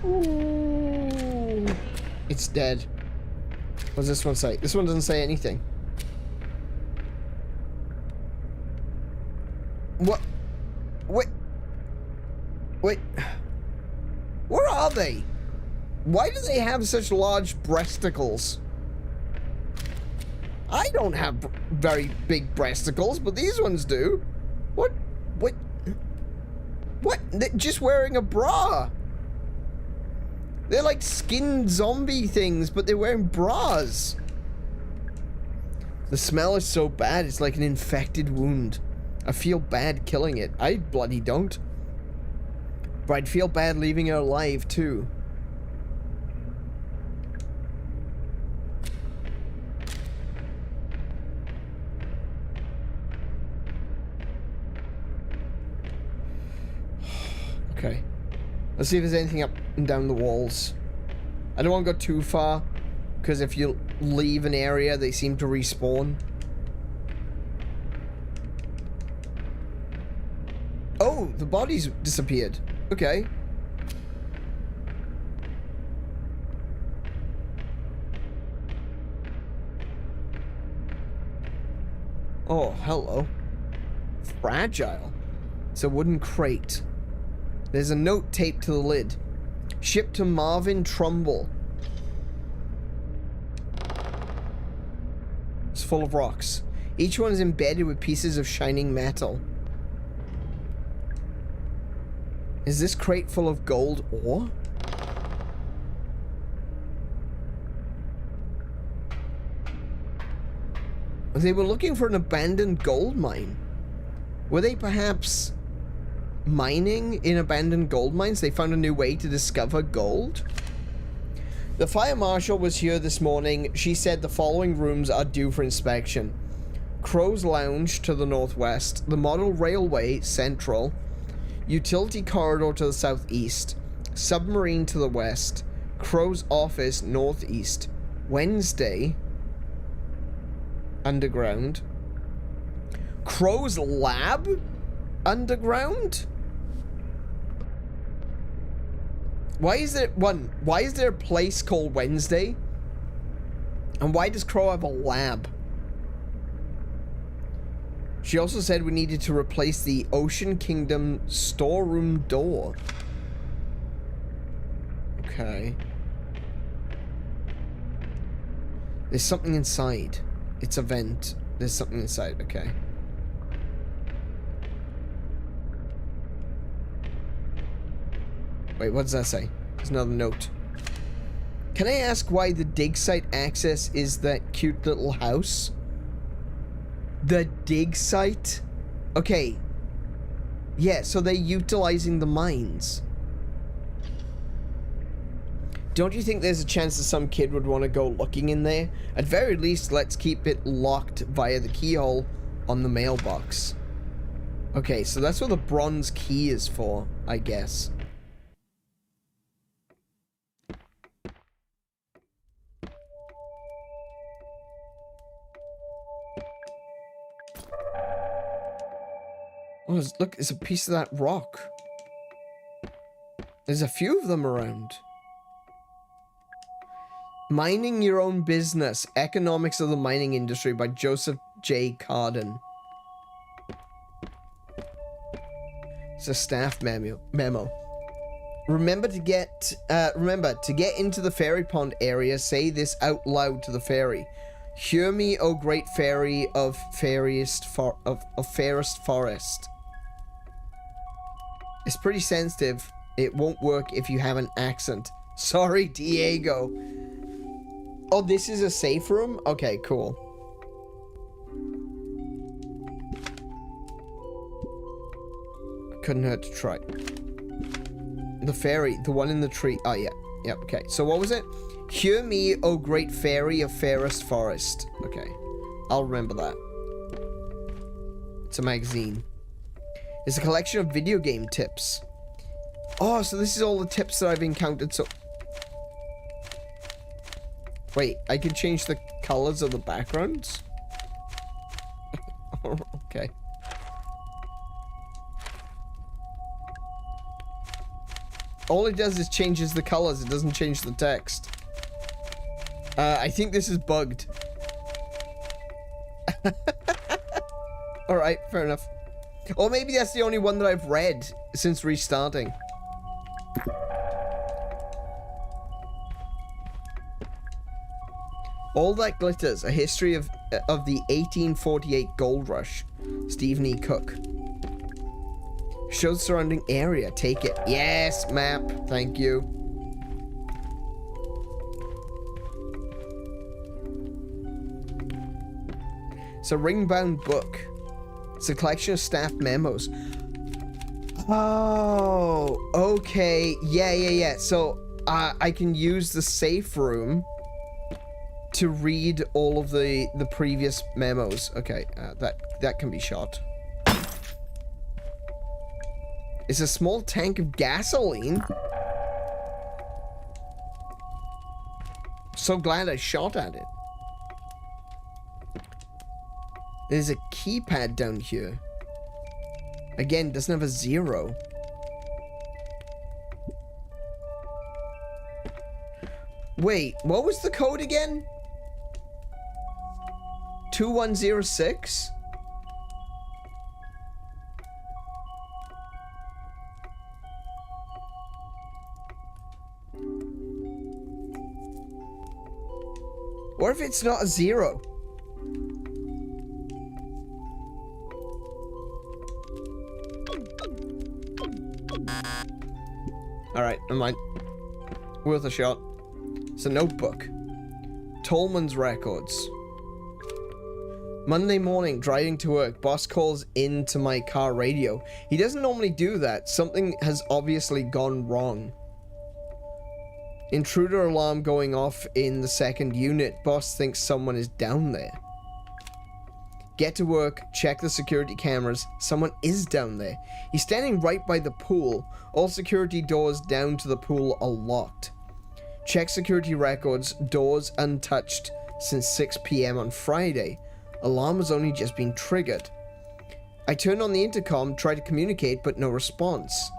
Speaker 1: Ooh. It's dead. What does this one say? This one doesn't say anything. What? Wait. Wait. Where are they? Why do they have such large breasticles? I don't have very big breasticles, but these ones do. What? What? What? They're just wearing a bra. They're like skin zombie things, but they're wearing bras. The smell is so bad, it's like an infected wound. I feel bad killing it. I bloody don't. But I'd feel bad leaving her alive, too. Okay. Let's see if there's anything up and down the walls. I don't want to go too far, because if you leave an area, they seem to respawn. Oh, the body's disappeared. Okay. Oh, hello. Fragile. It's a wooden crate. There's a note taped to the lid. Shipped to Marvin Trumbull. It's full of rocks. Each one is embedded with pieces of shining metal. Is this crate full of gold ore? They were looking for an abandoned gold mine. Were they perhaps mining in abandoned gold mines? They found a new way to discover gold? The fire marshal was here this morning. She said the following rooms are due for inspection. Crow's Lounge to the northwest, the model railway central, Utility corridor to the southeast. Submarine to the west. Crow's office northeast. Wednesday. Underground. Crow's lab? Underground? Why is there a place called Wednesday? And why does Crow have a lab? She also said we needed to replace the Ocean Kingdom storeroom door. Okay. There's something inside. It's a vent. There's something inside. Okay. Wait, what does that say? There's another note. Can I ask why the dig site access is that cute little house? The dig site? Okay. Yeah, so they're utilizing the mines. Don't you think there's a chance that some kid would want to go looking in there? At very least, let's keep it locked via the keyhole on the mailbox. Okay, so that's what the bronze key is for, I guess. Oh, look, it's a piece of that rock. There's a few of them around. Mining Your Own Business. Economics of the Mining Industry by Joseph J. Cardin. It's a staff memo. Remember to get into the fairy pond area, say this out loud to the fairy. Hear me, O great fairy of fairest forest. It's pretty sensitive. It won't work if you have an accent. Sorry, Diego. Oh, this is a safe room? Okay, cool. Couldn't hurt to try. The fairy, the one in the tree. Oh, yeah. Yeah, okay. So what was it? Hear me, O great fairy of fairest forest. Okay. I'll remember that. It's a magazine. It's a collection of video game tips. Oh, so this is all the tips that I've encountered, so... Wait, I can change the colors of the backgrounds? Okay. All it does is changes the colors, it doesn't change the text. I think this is bugged. Alright, fair enough. Or maybe that's the only one that I've read since restarting. All That Glitters, a history of the 1848 gold rush. Stephen E. Cook. Show the surrounding area. Take it. Yes, map. Thank you. It's a ring-bound book. It's a collection of staff memos. Oh, okay. Yeah. So, I can use the safe room to read all of the previous memos. Okay, that can be shot. It's a small tank of gasoline. So glad I shot at it. There's a keypad down here. Again, doesn't have a 0. Wait, what was the code again? 2106? What if it's not a 0? Alright, never mind. Worth a shot. It's a notebook. Tolman's records. Monday morning, driving to work, boss calls into my car radio. He doesn't normally do that. Something has obviously gone wrong. Intruder alarm going off in the second unit. Boss thinks someone is down there. Get to work, check the security cameras. Someone is down there. He's standing right by the pool. All security doors down to the pool are locked. Check security records, doors untouched since 6 p.m. on Friday. Alarm has only just been triggered. I turn on the intercom, try to communicate, but no response.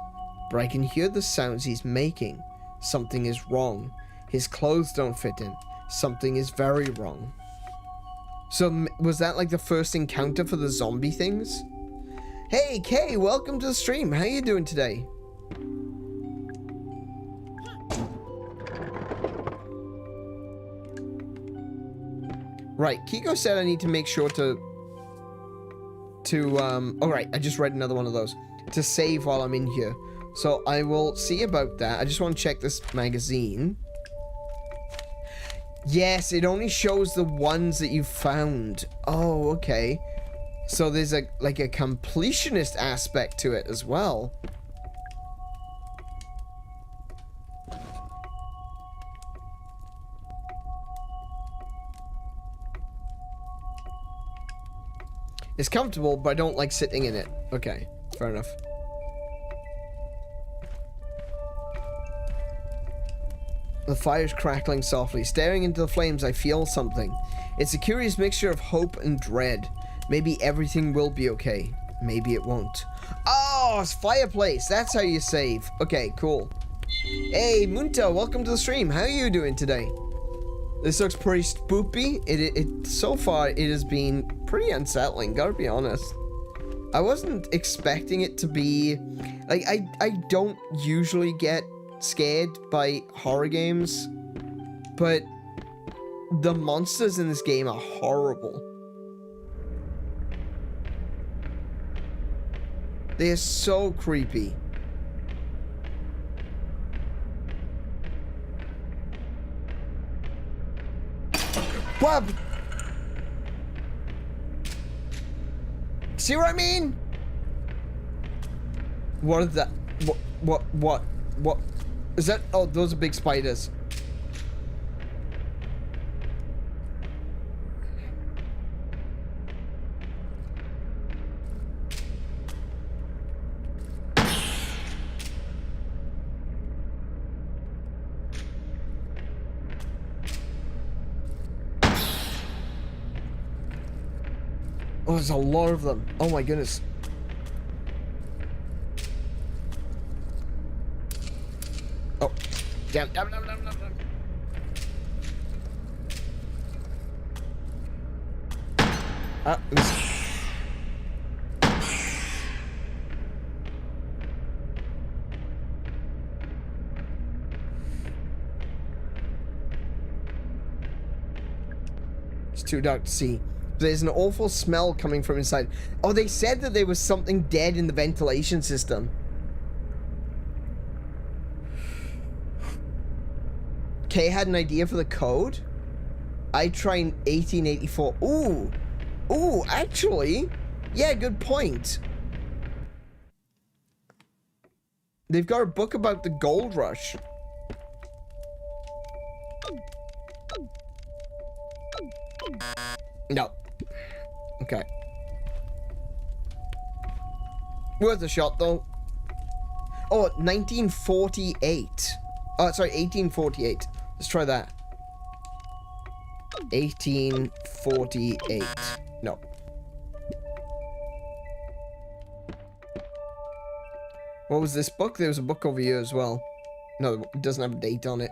Speaker 1: But I can hear the sounds he's making. Something is wrong. His clothes don't fit in. Something is very wrong. So, was that like the first encounter for the zombie things? Hey, Kay, welcome to the stream. How you doing today? Right, Kiko said I need to make sure alright, I just read another one of those. To save while I'm in here. So I will see about that. I just want to check this magazine. Yes, it only shows the ones that you found. Oh, okay. So there's a completionist aspect to it as well. It's comfortable, but I don't like sitting in it. Okay, fair enough. The fire's crackling softly. Staring into the flames, I feel something. It's a curious mixture of hope and dread. Maybe everything will be okay. Maybe it won't. Oh, it's fireplace. That's how you save. Okay, cool. Hey, Munta, welcome to the stream. How are you doing today? This looks pretty spoopy. It so far, it has been pretty unsettling, gotta be honest. I wasn't expecting it to be... Like, I don't usually get scared by horror games, but the monsters in this game are horrible. They are so creepy. What? See what I mean? What is that? What? Is that? Oh, those are big spiders. Oh, there's a lot of them. Oh my goodness. Oh, damn. It's too dark to see. There's an awful smell coming from inside. Oh, they said that there was something dead in the ventilation system. Kay had an idea for the code. I tried 1884. Ooh, actually, yeah, good point. They've got a book about the gold rush. No. Okay. Worth a shot, though. Oh, 1948. Oh, sorry, 1848. Let's try that. 1848. No. What was this book? There was a book over here as well. No, it doesn't have a date on it.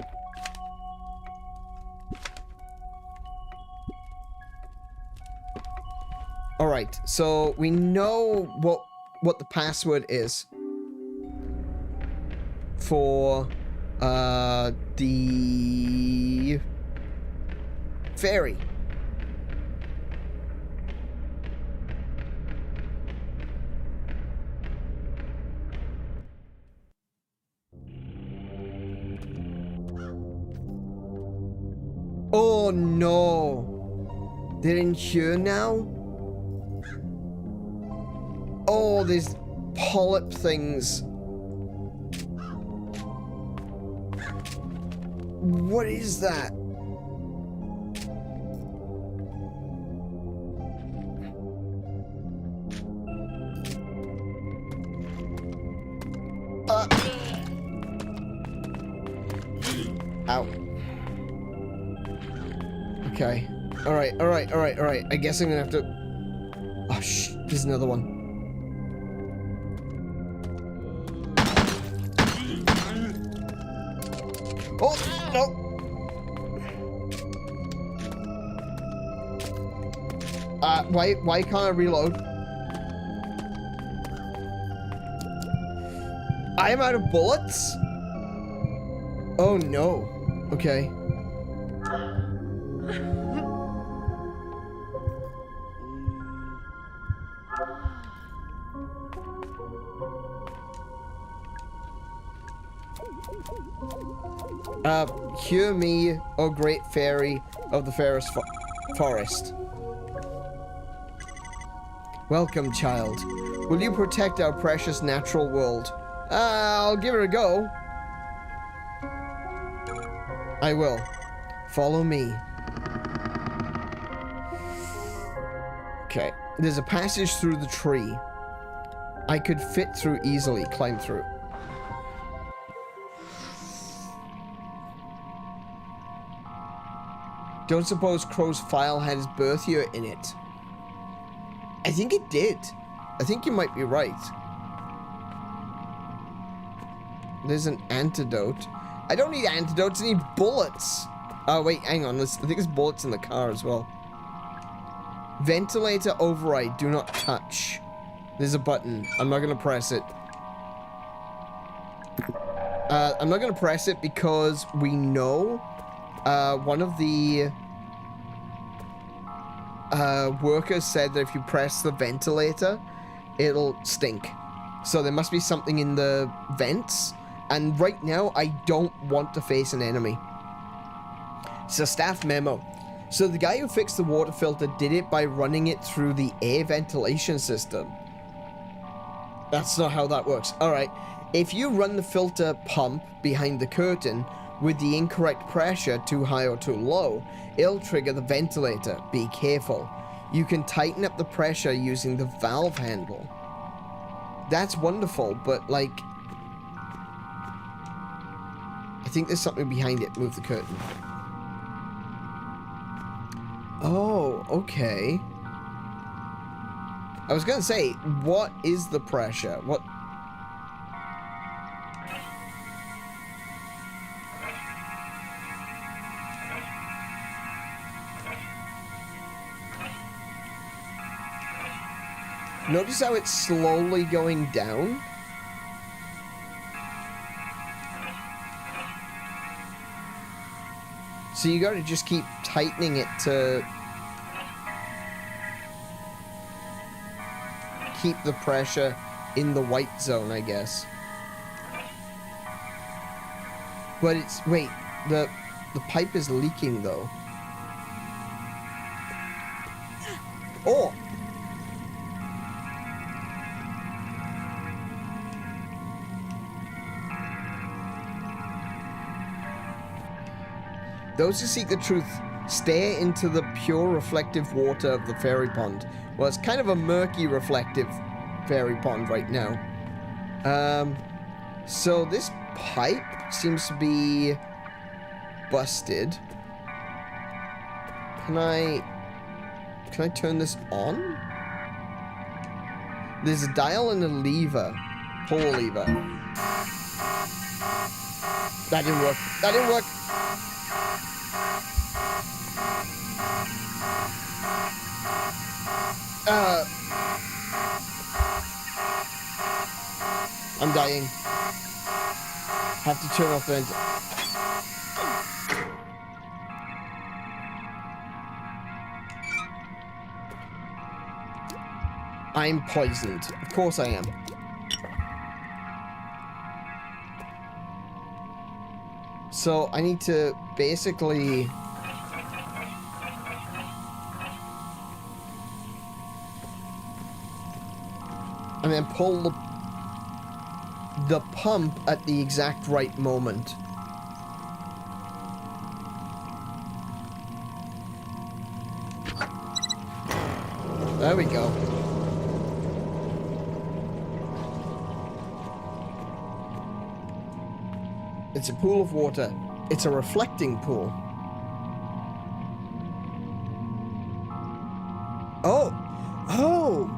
Speaker 1: Alright, so we know what the password is for the ferry. Oh no. They're in here now? Oh, there's polyp things. What is that? Ow. Okay. Alright, alright, alright, alright. I guess I'm gonna have to... Oh, shh. There's another one. Oh, no! Why can't I reload? I am out of bullets? Oh, no. Okay. Hear me, O great fairy of the fairest forest. Welcome, child. Will you protect our precious natural world? I'll give it a go. I will. Follow me. Okay. There's a passage through the tree. I could fit through easily, climb through. Don't suppose Crow's file had his birth year in it. I think it did. I think you might be right. There's an antidote. I don't need antidotes, I need bullets. Oh, wait, hang on. I think there's bullets in the car as well. Ventilator override. Do not touch. There's a button. I'm not going to press it. I'm not going to press it because we know one of the workers said that if you press the ventilator, it'll stink. So there must be something in the vents. And right now, I don't want to face an enemy. It's a staff memo. So the guy who fixed the water filter did it by running it through the air ventilation system. That's not how that works. Alright. If you run the filter pump behind the curtain with the incorrect pressure, too high or too low, it'll trigger the ventilator. Be careful. You can tighten up the pressure using the valve handle. That's wonderful, but like... I think there's something behind it. Move the curtain. Oh, okay. I was gonna say, what is the pressure? What? Notice how it's slowly going down? So you gotta just keep tightening it to keep the pressure in the white zone, I guess. But it's, wait, the pipe is leaking though. Oh! Those who seek the truth stare into the pure reflective water of the fairy pond. Well, it's kind of a murky reflective fairy pond right now. So this pipe seems to be busted. Can I turn this on? There's a dial and a lever. Pull lever. That didn't work. That didn't work. I'm dying. Have to turn off the engine. I'm poisoned. Of course I am. So I need to basically... and then pull the pump at the exact right moment. There we go. It's a pool of water. It's a reflecting pool. Oh! Oh!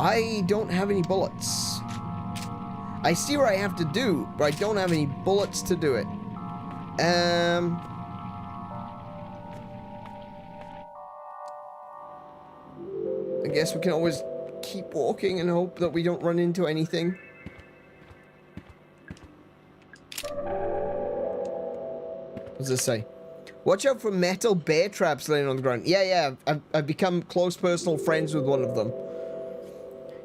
Speaker 1: I don't have any bullets. I see what I have to do, but I don't have any bullets to do it. I guess we can always keep walking and hope that we don't run into anything. What does this say? Watch out for metal bear traps laying on the ground. Yeah, I've become close personal friends with one of them.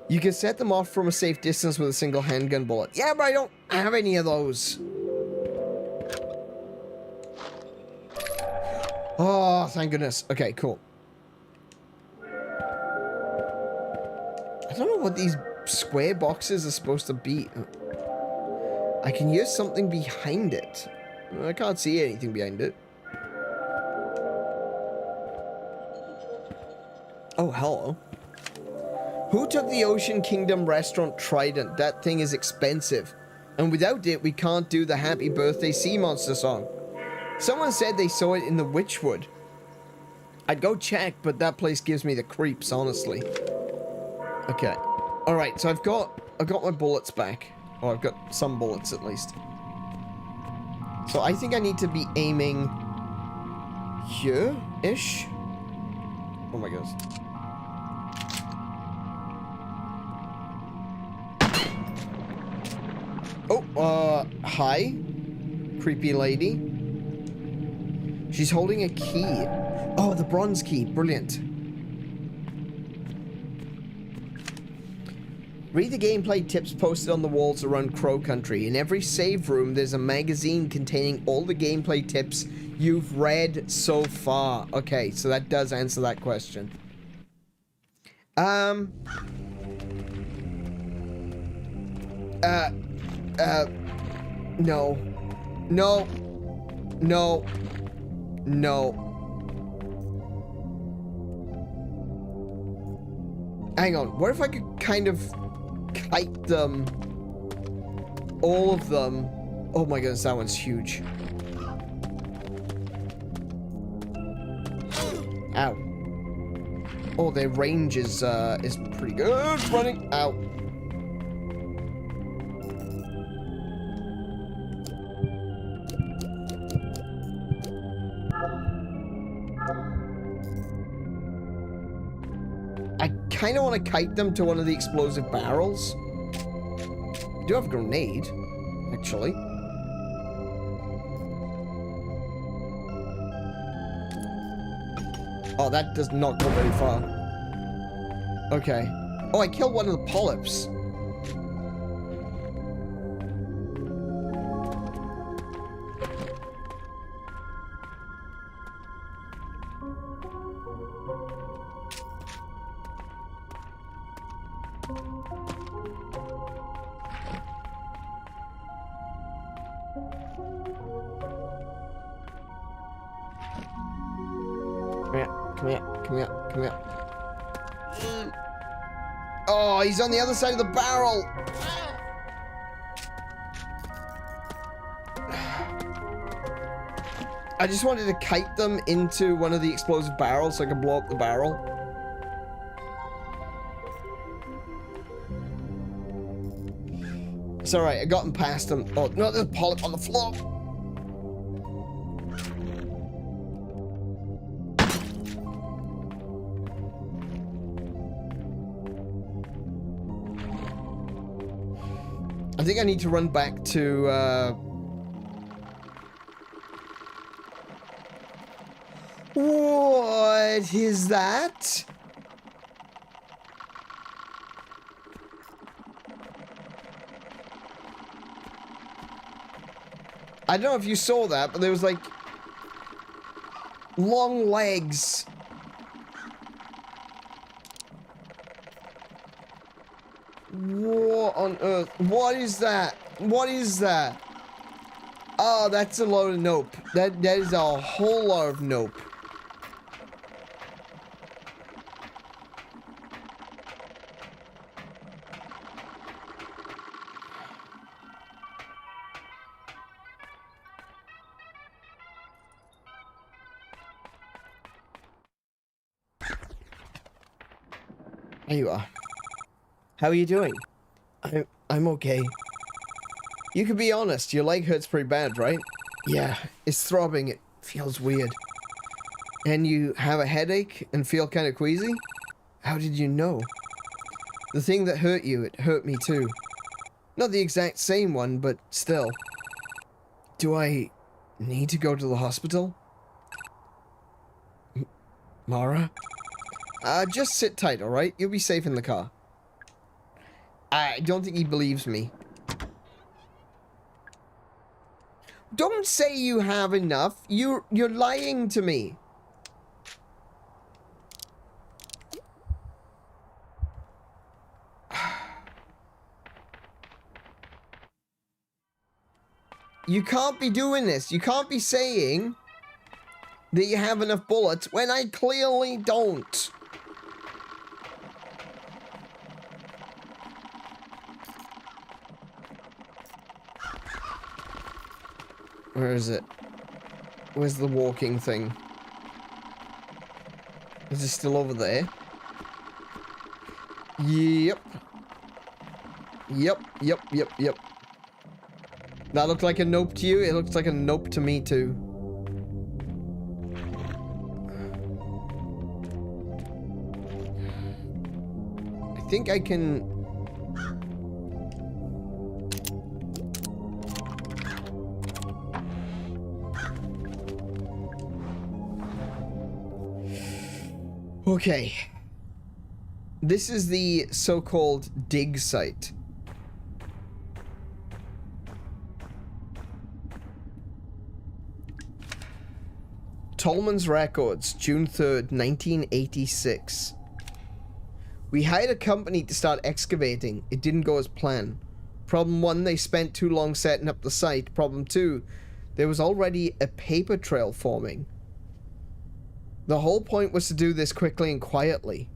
Speaker 1: You can set them off from a safe distance with a single handgun bullet. Yeah, but I don't have any of those. Oh, thank goodness. Okay, cool. I don't know what these square boxes are supposed to be. I can hear something behind it. I can't see anything behind it. Oh, hello. Who took the Ocean Kingdom restaurant Trident? That thing is expensive. And without it, we can't do the Happy Birthday Sea Monster song. Someone said they saw it in the Witchwood. I'd go check, but that place gives me the creeps, honestly. Okay. Alright, so I've got my bullets back. Or I've got some bullets at least. So I think I need to be aiming here-ish. Oh my goodness. Oh, hi. Creepy lady. She's holding a key. Oh, the bronze key. Brilliant. Read the gameplay tips posted on the walls around Crow Country. In every save room, there's a magazine containing all the gameplay tips you've read so far. Okay, so that does answer that question. No. No. No. No. Hang on, what if I could kind of kite them? All of them. Oh my goodness, that one's huge. Ow. Oh, their range is pretty good. Running. Ow. I kind of want to kite them to one of the explosive barrels. I do have a grenade, actually. Oh, that does not go very far. Okay. Oh, I killed one of the polyps. Oh, he's on the other side of the barrel. I just wanted to kite them into one of the explosive barrels so I could blow up the barrel. It's alright, I got him past him. Oh, no, there's a polyp on the floor. I think I need to run back to, What is that? I don't know if you saw that, but there was like long legs. What on earth? What is that? What is that? Oh, that's a load of nope. That is a whole lot of nope. There you are. How are you doing? I'm okay. You can be honest, your leg hurts pretty bad, right? Yeah, it's throbbing, it feels weird. And you have a headache and feel kind of queasy? How did you know? The thing that hurt you, it hurt me too. Not the exact same one, but still. Do I need to go to the hospital? Mara? Just sit tight, alright? You'll be safe in the car. I don't think he believes me. Don't say you have enough. You're lying to me. You can't be doing this. You can't be saying that you have enough bullets when I clearly don't. Where is it? Where's the walking thing? Is it still over there? Yep. Yep. That looked like a nope to you. It looks like a nope to me too. I think I can... Okay. This is the so-called dig site. Tolman's Records, June 3rd, 1986. We hired a company to start excavating. It didn't go as planned. Problem 1, they spent too long setting up the site. Problem 2, there was already a paper trail forming. The whole point was to do this quickly and quietly.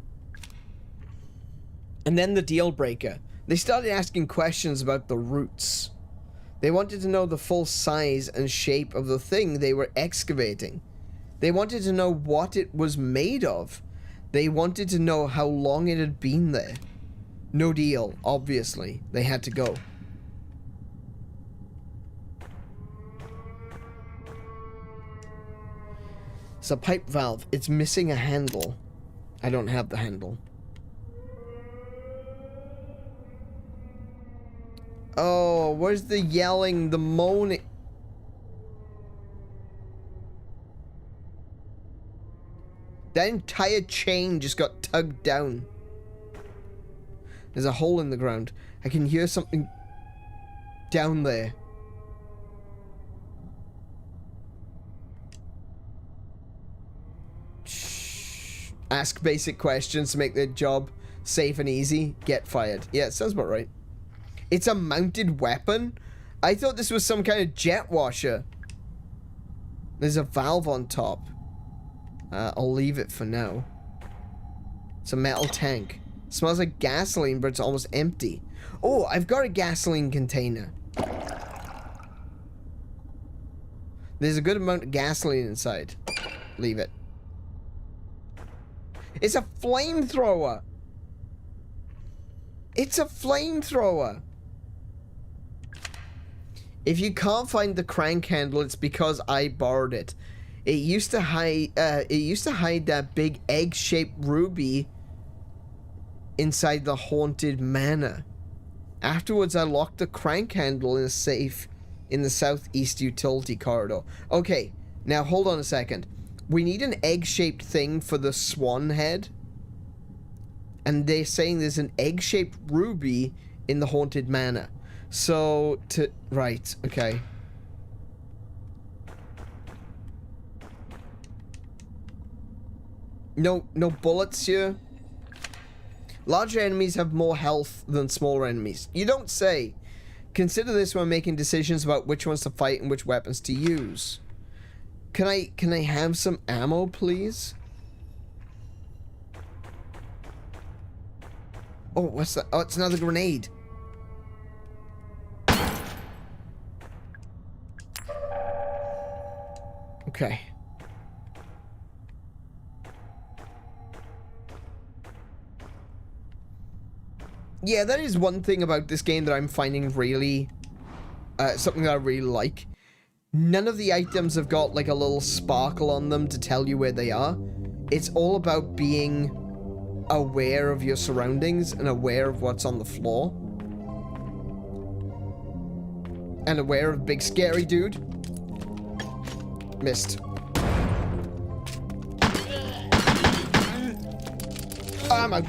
Speaker 1: And then the deal breaker. They started asking questions about the roots. They wanted to know the full size and shape of the thing they were excavating. They wanted to know what it was made of. They wanted to know how long it had been there. No deal, obviously. They had to go. It's a pipe valve. It's missing a handle. I don't have the handle. Oh, where's the yelling, the moaning? That entire chain just got tugged down. There's a hole in the ground. I can hear something down there. Shh. Ask basic questions to make their job safe and easy. Get fired. Yeah, it sounds about right. It's a mounted weapon? I thought this was some kind of jet washer. There's a valve on top. I'll leave it for now. It's a metal tank. It smells like gasoline, but it's almost empty. Oh, I've got a gasoline container. There's a good amount of gasoline inside. Leave it. It's a flamethrower. It's a flamethrower. If you can't find the crank handle, it's because I borrowed it. It used to hide that big egg-shaped ruby inside the haunted manor. Afterwards, I locked the crank handle in a safe in the southeast utility corridor. Okay, now hold on a second. We need an egg-shaped thing for the swan head. And they're saying there's an egg-shaped ruby in the haunted manor. So, right, okay. No bullets here. Larger enemies have more health than smaller enemies. You don't say. Consider this when making decisions about which ones to fight and which weapons to use. Can I have some ammo, please? Oh, what's that? Oh, it's another grenade. Okay. Yeah, that is one thing about this game that I'm finding really... something that I really like. None of the items have got, like, a little sparkle on them to tell you where they are. It's all about being aware of your surroundings and aware of what's on the floor. And aware of big scary dude. Missed. I'm out.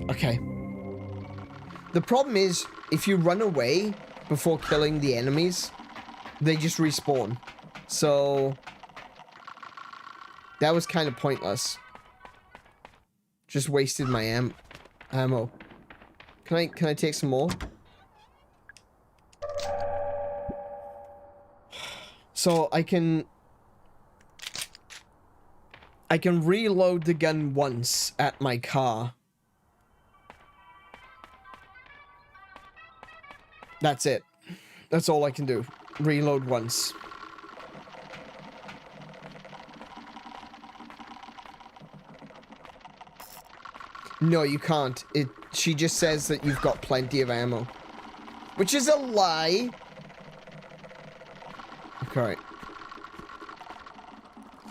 Speaker 1: Okay. The problem is, if you run away before killing the enemies, they just respawn. So that was kind of pointless. Just wasted my ammo. Can I take some more? So I can reload the gun once at my car. That's it. That's all I can do. Reload once. No, you can't. She just says that you've got plenty of ammo. Which is a lie. Okay.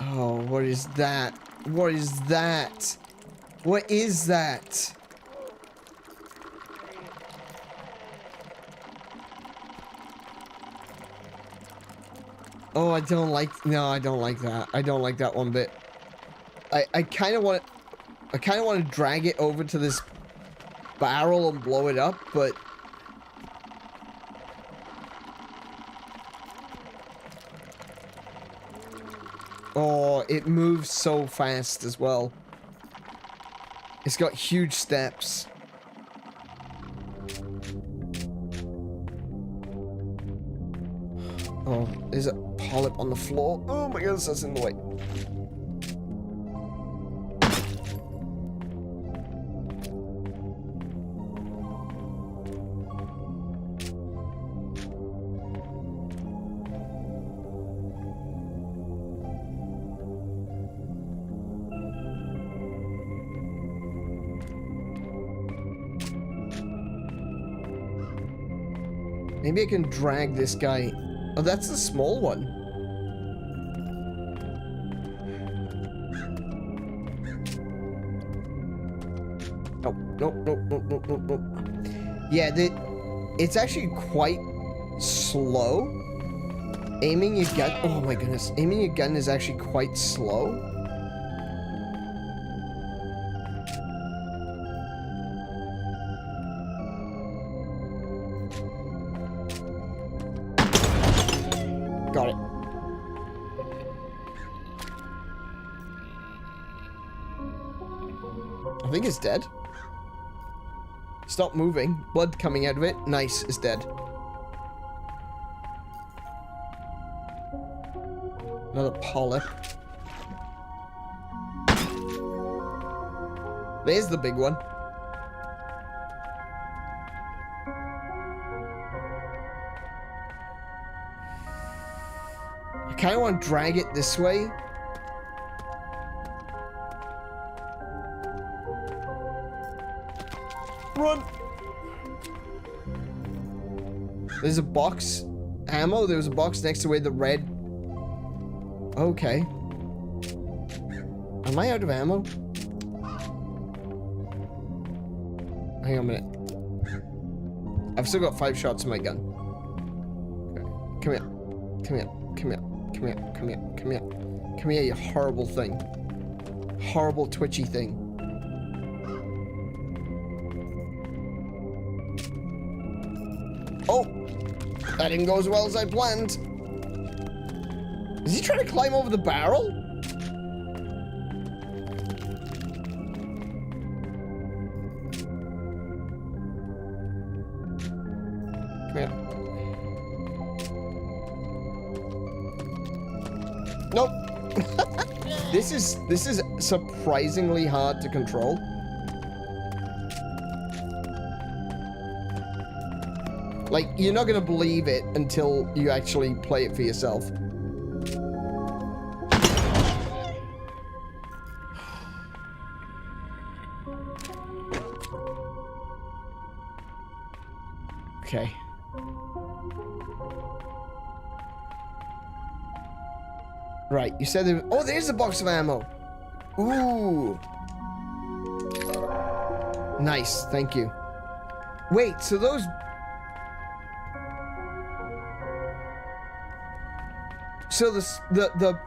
Speaker 1: Oh, what is that? What is that? What is that? Oh, I don't like... No, I don't like that. I don't like that one bit. I kind of want... I kind of want to drag it over to this barrel and blow it up, but... Oh, it moves so fast as well. It's got huge steps. Oh, there's a polyp on the floor. Oh my goodness, that's in the way. Maybe I can drag this guy. Oh, that's the small one. Oh, nope. Yeah, it's actually quite slow. Aiming your gun. Oh my goodness. Aiming your gun is actually quite slow. Got it. I think it's dead. Stop moving. Blood coming out of it. Nice, it's dead. Another polyp. There's the big one. I kind of want to drag it this way. Run! There's a box. Ammo? There was a box next to where the red... Okay. Am I out of ammo? Hang on a minute. I've still got 5 shots in my gun. Okay. Come here. Come here. Come here. Come here. Come here. Come here. Come here, you horrible thing. Horrible twitchy thing. Oh! That didn't go as well as I planned. Is he trying to climb over the barrel? Come here. Nope. This is surprisingly hard to control. Like, you're not gonna believe it until you actually play it for yourself. Okay. Right, you said there... Oh, there's a box of ammo. Ooh. Nice, thank you. Wait, so those... So the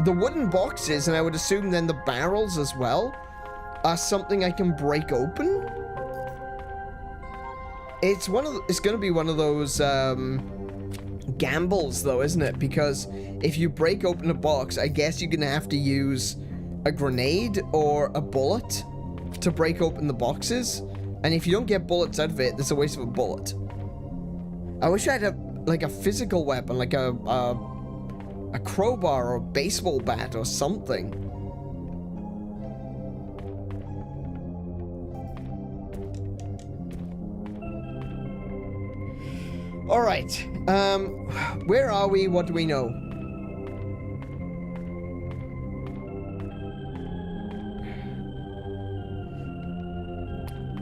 Speaker 1: wooden boxes, and I would assume then the barrels as well, are something I can break open? It's gonna be one of those, gambles, though, isn't it? Because if you break open a box, I guess you're gonna have to use a grenade or a bullet to break open the boxes. And if you don't get bullets out of it, it's a waste of a bullet. I wish I had like a physical weapon, like a crowbar or a baseball bat or something. All right. Where are we? What do we know?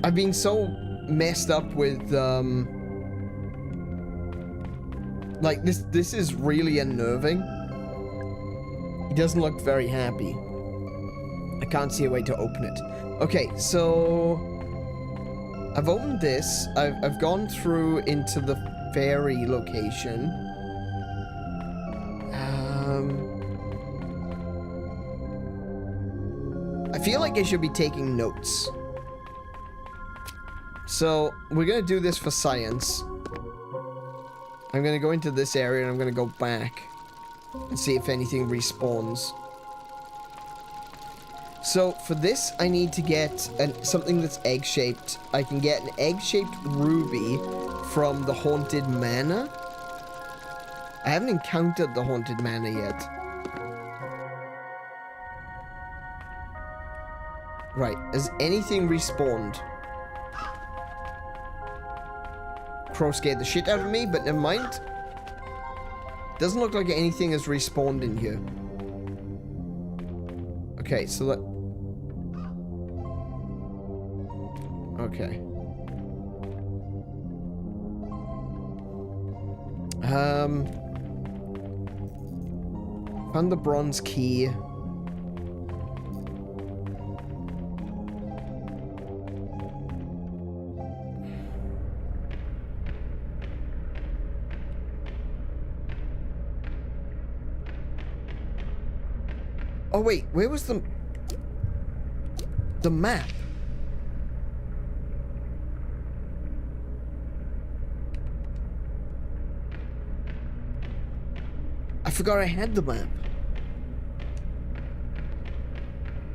Speaker 1: I've been so messed up with, like, this is really unnerving. He doesn't look very happy. I can't see a way to open it. Okay, so... I've opened this. I've gone through into the ferry location. I feel like I should be taking notes. So, we're gonna do this for science. I'm gonna go into this area and I'm gonna go back and see if anything respawns. So, for this, I need to get something that's egg-shaped. I can get an egg-shaped ruby from the Haunted Manor. I haven't encountered the Haunted Manor yet. Right, has anything respawned? Crow scared the shit out of me, but never mind. Doesn't look like anything has respawned in here. Okay, so that... Okay. Found the bronze key. Oh wait, where was the map? I forgot I had the map.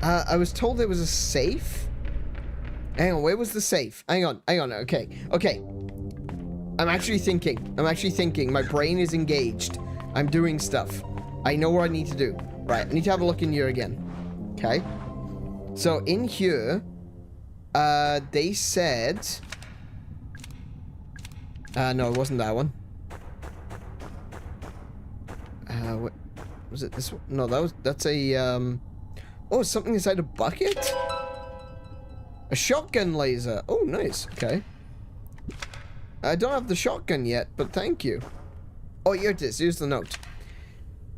Speaker 1: I was told there was a safe. Hang on, where was the safe? Hang on, okay. I'm actually thinking. My brain is engaged. I'm doing stuff. I know what I need to do. Right, I need to have a look in here again. Okay. So, in here, they said... no, it wasn't that one. What was it? This one? No, that's a, oh, something inside a bucket? A shotgun laser. Oh, nice. Okay. I don't have the shotgun yet, but thank you. Oh, here it is. Here's the note.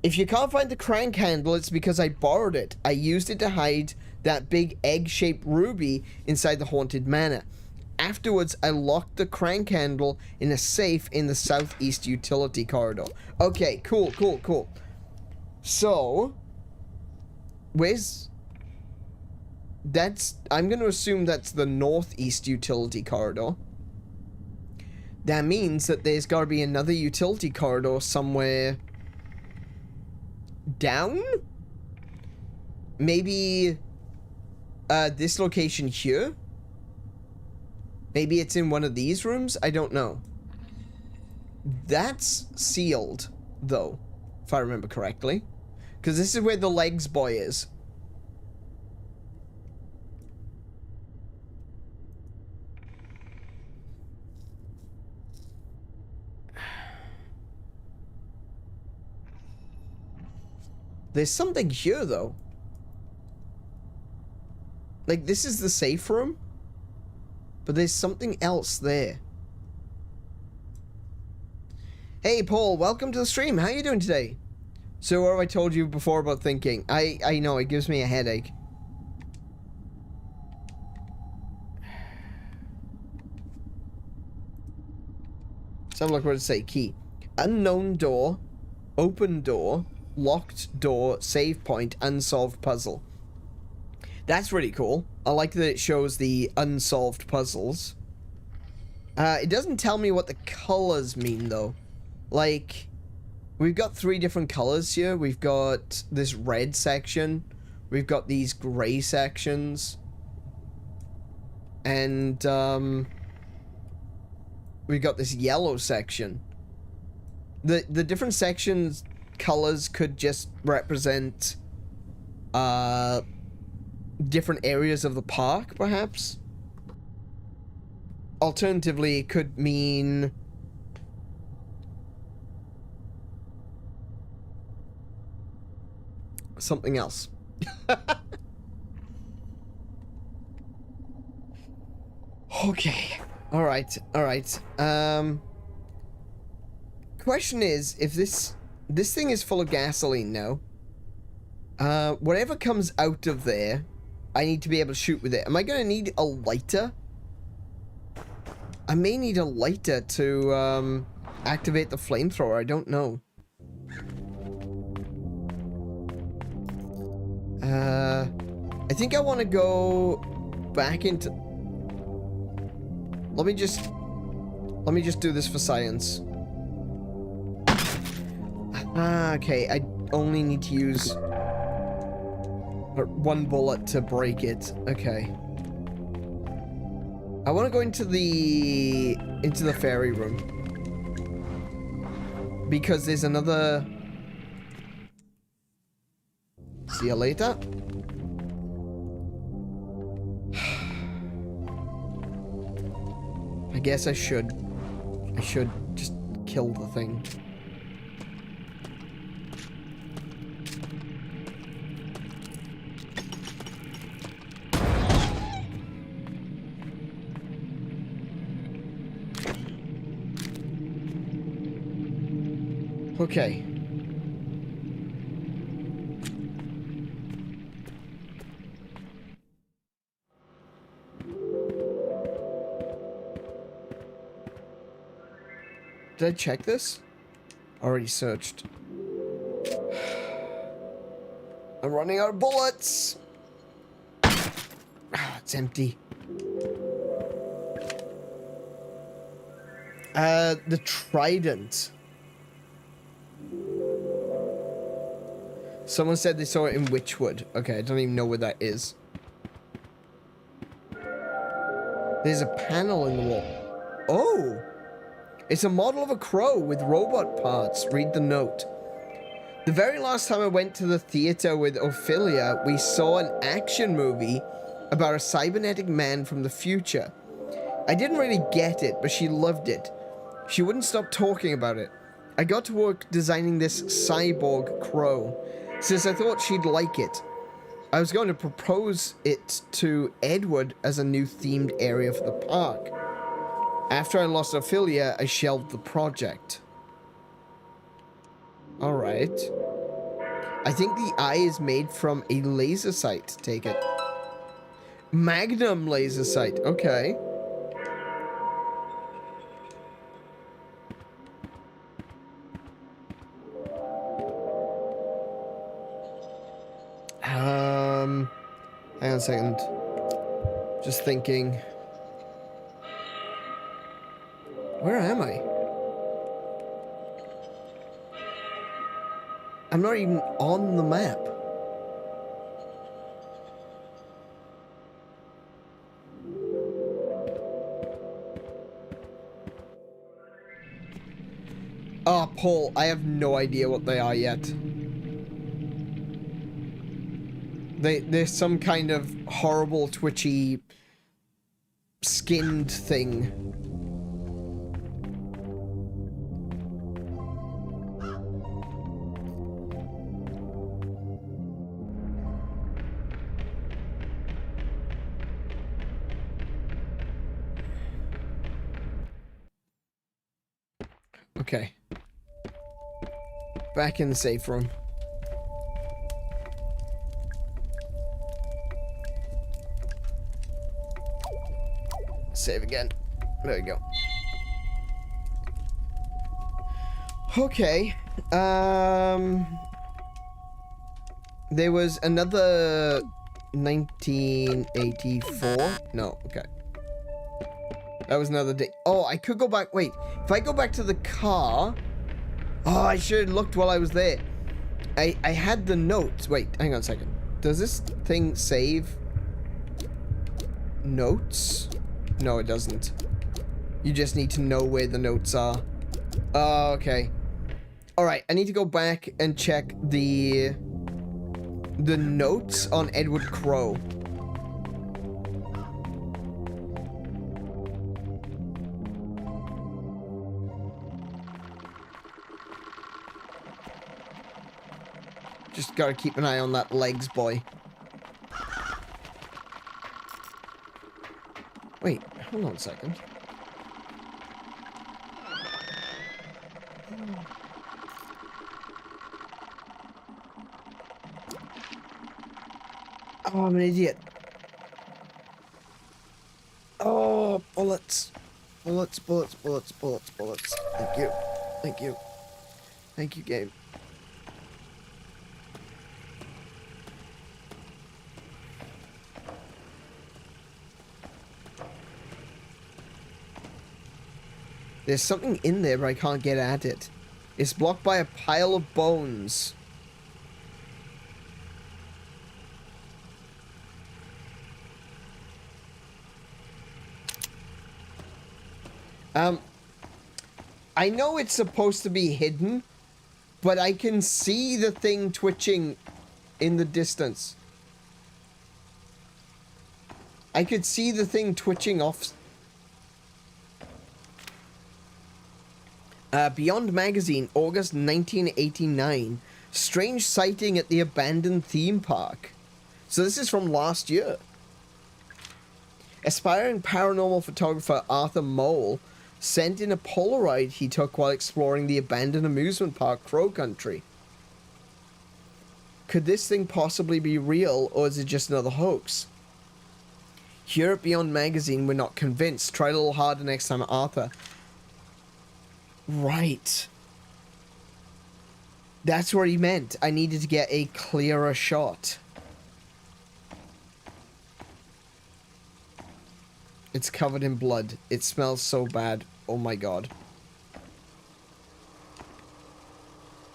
Speaker 1: If you can't find the crank handle, it's because I borrowed it. I used it to hide that big egg-shaped ruby inside the Haunted Manor. Afterwards, I locked the crank handle in a safe in the southeast utility corridor. Okay, cool. So, where's... I'm going to assume that's the northeast utility corridor. That means that there's got to be another utility corridor somewhere... down? Maybe... this location here? Maybe it's in one of these rooms? I don't know. That's sealed, though, if I remember correctly. Because this is where the legs boy is. There's something here, though. Like, this is the safe room. But there's something else there. Hey, Paul, welcome to the stream. How are you doing today? So what have I told you before about thinking? I know, it gives me a headache. Let's have a look what it say. Key. Unknown door, open door, locked door, save point, unsolved puzzle. That's really cool. I like that it shows the unsolved puzzles. It doesn't tell me what the colors mean, though. Like, we've got 3 different colors here. We've got this red section. We've got these gray sections. And, we've got this yellow section. The different sections colors could just represent, different areas of the park, perhaps. Alternatively, it could mean something else. Okay. All right. Question is, if this thing is full of gasoline now, whatever comes out of there, I need to be able to shoot with it. Am I gonna need a lighter? I may need a lighter to activate the flamethrower. I don't know. I think I want to go back into... Let me just do this for science. Okay, I only need to use 1 bullet to break it. Okay. I want to go into the fairy room because there's another... See you later. I guess I should just kill the thing. Okay. Did I check this? Already searched. I'm running out of bullets. It's empty. The trident. Someone said they saw it in Witchwood. Okay, I don't even know where that is. There's a panel in the wall. Oh! It's a model of a crow with robot parts. Read the note. The very last time I went to the theater with Ophelia, we saw an action movie about a cybernetic man from the future. I didn't really get it, but she loved it. She wouldn't stop talking about it. I got to work designing this cyborg crow, since I thought she'd like it. I was going to propose it to Edward as a new themed area for the park. After I lost Ophelia, I shelved the project. Alright. I think the eye is made from a laser sight. Take it. Magnum laser sight. Okay. Hang on a second. Just thinking. Where am I? I'm not even on the map. Oh, Paul, I have no idea what they are yet. They're some kind of horrible, twitchy, skinned thing. Okay. Back in the safe room. Save again. There we go. Okay. There was another 1984. No, okay. That was another day. Oh, I could go back. Wait, if I go back to the car. Oh, I should have looked while I was there. I had the notes. Wait, hang on a second. Does this thing save notes? No, it doesn't. You just need to know where the notes are. Oh, okay. Alright, I need to go back and check the notes on Edward Crowe. Just gotta keep an eye on that legs boy. Wait, hold on a second. Oh, I'm an idiot. Oh, bullets. Bullets, bullets, bullets, bullets, bullets. Thank you. Thank you. Thank you, game. There's something in there, but I can't get at it. It's blocked by a pile of bones. I know it's supposed to be hidden, but I can see the thing twitching in the distance. I could see the thing twitching off. Beyond Magazine, August 1989. Strange sighting at the abandoned theme park. So this is from last year. Aspiring paranormal photographer Arthur Mole sent in a Polaroid he took while exploring the abandoned amusement park Crow Country. Could this thing possibly be real, or is it just another hoax? Here at Beyond Magazine, we're not convinced. Try a little harder next time, Arthur. Right. That's what he meant. I needed to get a clearer shot. It's covered in blood. It smells so bad. Oh my god.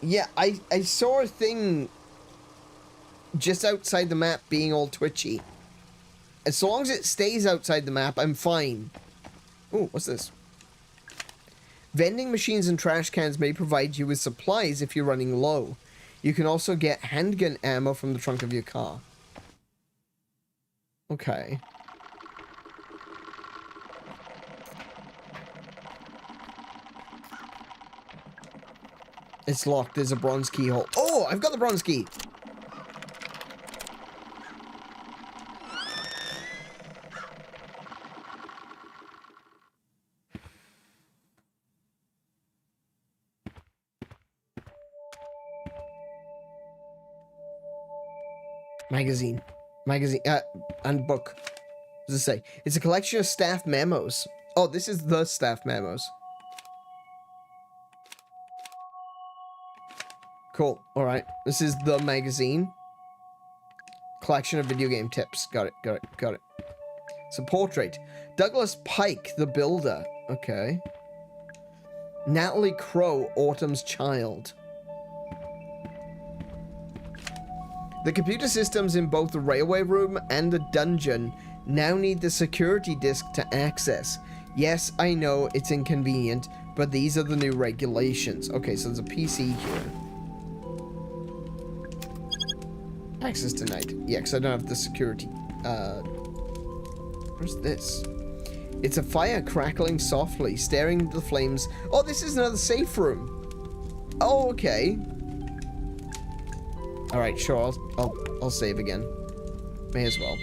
Speaker 1: Yeah, I saw a thing just outside the map being all twitchy. As long as it stays outside the map, I'm fine. Ooh, what's this? Vending machines and trash cans may provide you with supplies if you're running low. You can also get handgun ammo from the trunk of your car. Okay. It's locked. There's a bronze keyhole. Oh, I've got the bronze key. Magazine, and book. What does it say? It's a collection of staff memos. Oh, this is the staff memos. Cool. All right. This is the magazine. Collection of video game tips. Got it. Got it. Got it. It's a portrait. Douglas Pike, the builder. Okay. Natalie Crow, Autumn's child. The computer systems in both the railway room and the dungeon now need the security disk to access. Yes, I know it's inconvenient, but these are the new regulations. Okay, so there's a PC here. Access denied. Yeah, because I don't have the security. Where's this? It's a fire crackling softly, staring into the flames. Oh, this is another safe room. Oh, okay. All right, sure. I'll save again. May as well.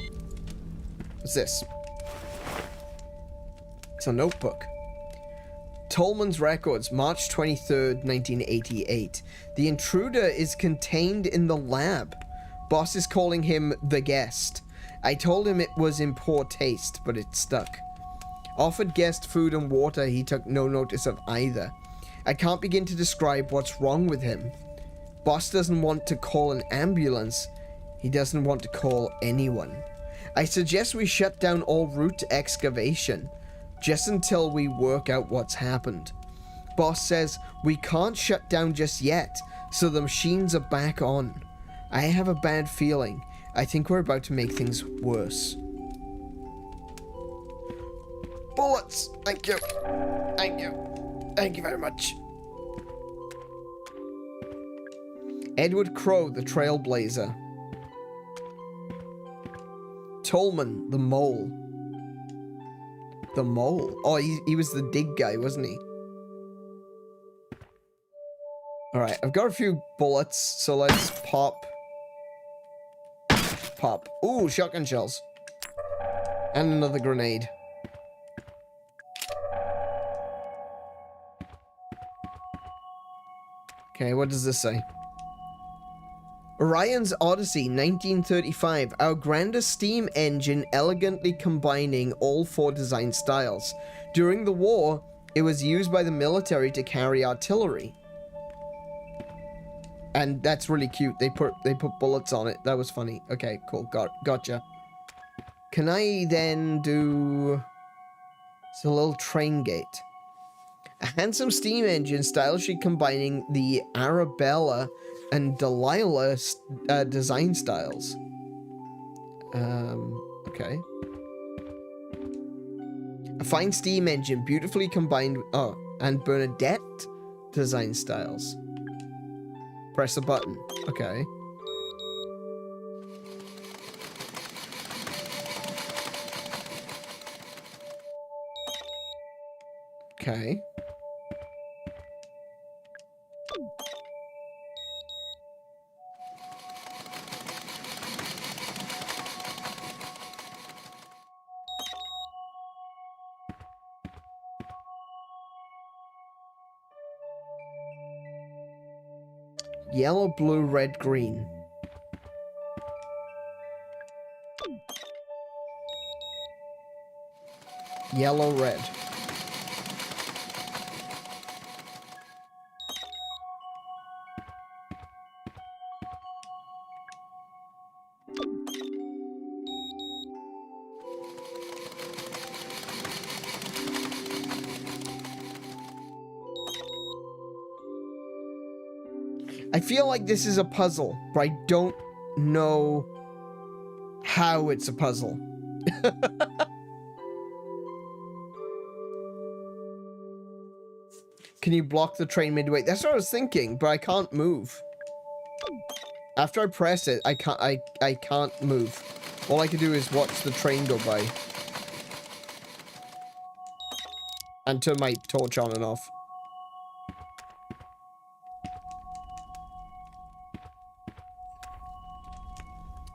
Speaker 1: What's this? It's a notebook. Tolman's records, March 23rd, 1988. The intruder is contained in the lab. Boss is calling him the guest. I told him it was in poor taste, but it stuck. Offered guest food and water, he took no notice of either. I can't begin to describe what's wrong with him. Boss doesn't want to call an ambulance. He doesn't want to call anyone. I suggest we shut down all route excavation, just until we work out what's happened. Boss says we can't shut down just yet, so the machines are back on. I have a bad feeling. I think we're about to make things worse. Bullets! Thank you. Thank you. Thank you very much. Edward Crow, the Trailblazer. Tolman, the Mole. The Mole? Oh, he was the dig guy, wasn't he? Alright, I've got a few bullets, so let's pop. Pop. Ooh, shotgun shells. And another grenade. Okay, what does this say? Orion's Odyssey, 1935. Our grandest steam engine elegantly combining all four design styles. During the war, it was used by the military to carry artillery. And that's really cute. They put bullets on it. That was funny. Okay, cool. Gotcha. Can I then do... It's a little train gate. A handsome steam engine stylishly combining the Arabella and Delilah design styles. Okay. A fine steam engine beautifully combined... Oh, and Bernadette design styles. Press a button. Okay. Okay. Yellow, blue, red, green. Yellow, red. I feel like this is a puzzle, but I don't know how it's a puzzle. Can you block the train midway? That's what I was thinking, but I can't move. After I press it, I can't move. All I can do is watch the train go by. And turn my torch on and off.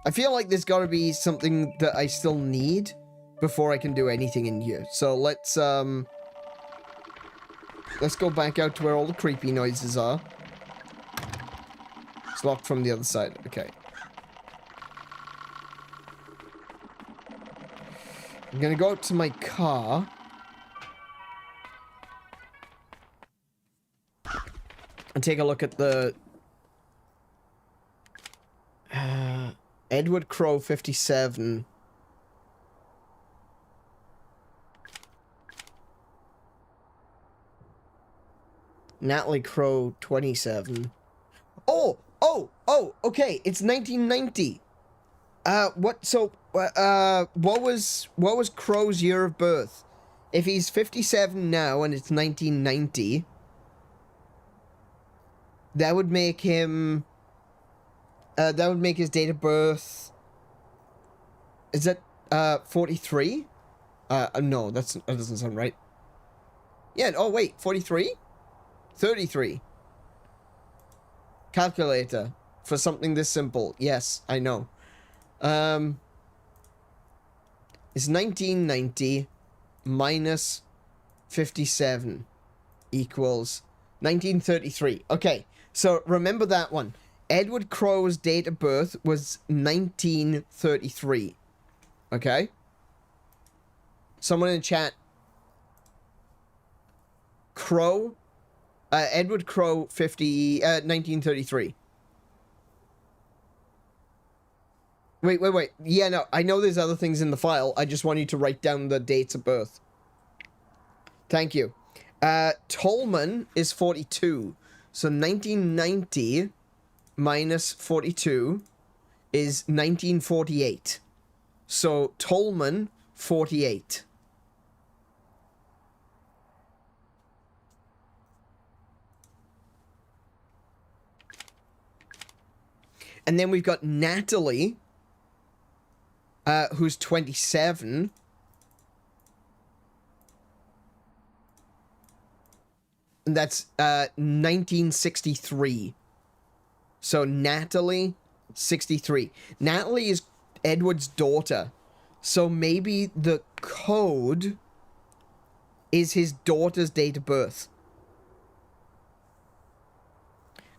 Speaker 1: I feel like there's gotta be something that I still need before I can do anything in here. So let's go back out to where all the creepy noises are. It's locked from the other side. Okay. I'm gonna go out to my car. And take a look at the... Edward Crow 57. Natalie Crow 27. Oh, okay, it's 1990. What was Crow's year of birth? If he's 57 now and it's 1990, that would make him... that would make his date of birth... Is that, 43? No, that doesn't sound right. Yeah, oh wait, 43? 33. Calculator. For something this simple. Yes, I know. It's 1990 minus 57. equals 1933. Okay, so remember that one. Edward Crow's date of birth was 1933. Okay? Someone in chat. Crow. Edward Crow 1933. Wait. Yeah, no, I know there's other things in the file. I just want you to write down the dates of birth. Thank you. Tolman is 42. So 1990 minus 42 is 1948. So Tolman, 48. And then we've got Natalie, who's 27. And that's 1963. So Natalie, 63. Natalie is Edward's daughter. So maybe the code is his daughter's date of birth.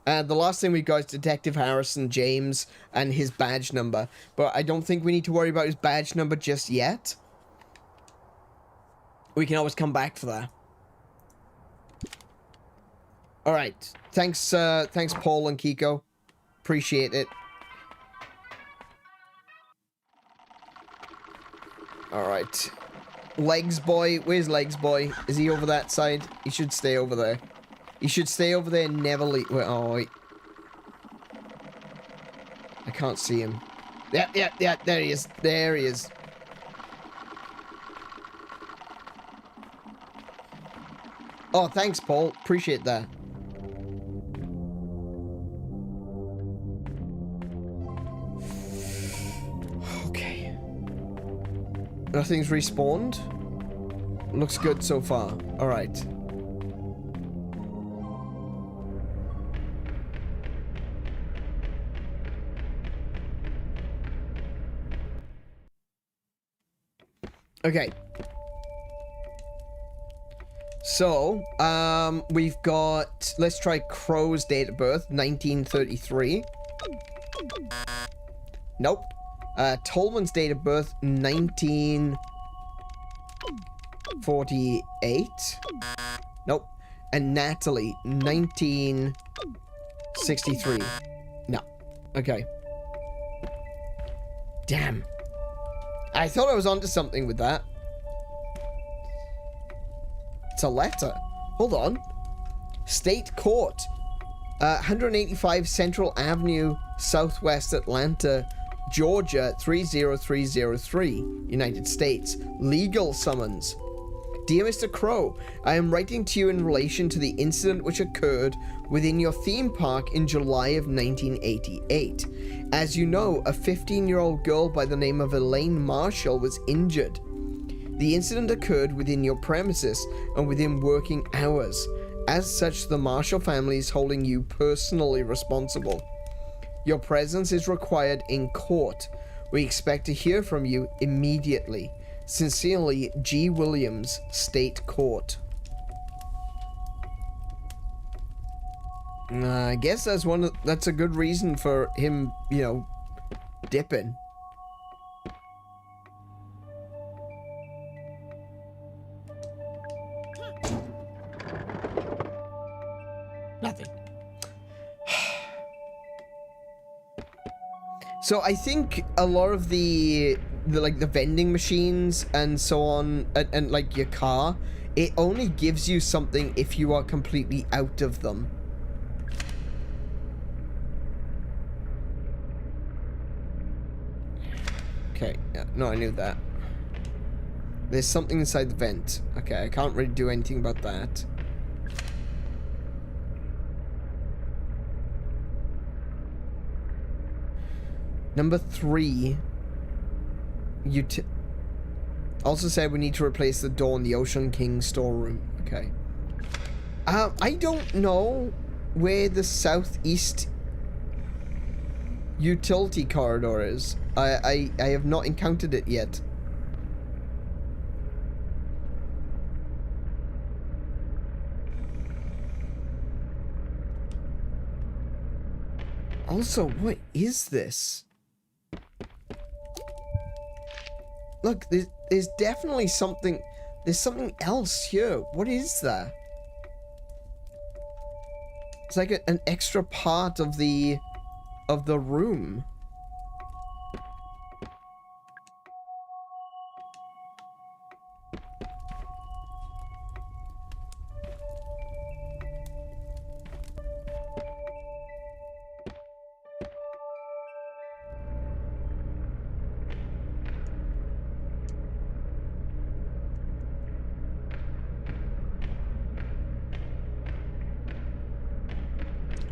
Speaker 1: The last thing we got is Detective Harrison James and his badge number. But I don't think we need to worry about his badge number just yet. We can always come back for that. Alright. Thanks Paul and Kiko. Appreciate it. Alright. Legs boy. Where's Legs boy? Is he over that side? He should stay over there. He should stay over there and never leave. Wait, oh, wait. I can't see him. Yeah, there he is. There he is. Oh, thanks, Paul. Appreciate that. Okay. Nothing's respawned. Looks good so far. Alright. Okay. So, we've got, let's try Crow's date of birth, 1933. Nope. Tolman's date of birth, 1948. Nope. And Natalie, 1963. No. Okay. Damn. I thought I was onto something with that. It's a letter. Hold on. State Court. 185 Central Avenue, Southwest Atlanta, Georgia, 30303, United States. Legal summons. Dear Mr. Crow, I am writing to you in relation to the incident which occurred within your theme park in July of 1988. As you know, a 15-year-old girl by the name of Elaine Marshall was injured. The incident occurred within your premises and within working hours. As such, the Marshall family is holding you personally responsible. Your presence is required in court. We expect to hear from you immediately. Sincerely, G. Williams, State Court. I guess that's a good reason for him, you know, dipping. Nothing. So I think a lot of the vending machines and so on, and like your car, it only gives you something if you are completely out of them. Okay, yeah, no, I knew that. There's something inside the vent. Okay, I can't really do anything about that. Number 3. Also said we need to replace the door in the Ocean King storeroom. Okay. I don't know where the southeast utility corridor is. I have not encountered it yet. Also, what is this? Look, there's definitely something. There's something else here. What is that? It's like an extra part of the room.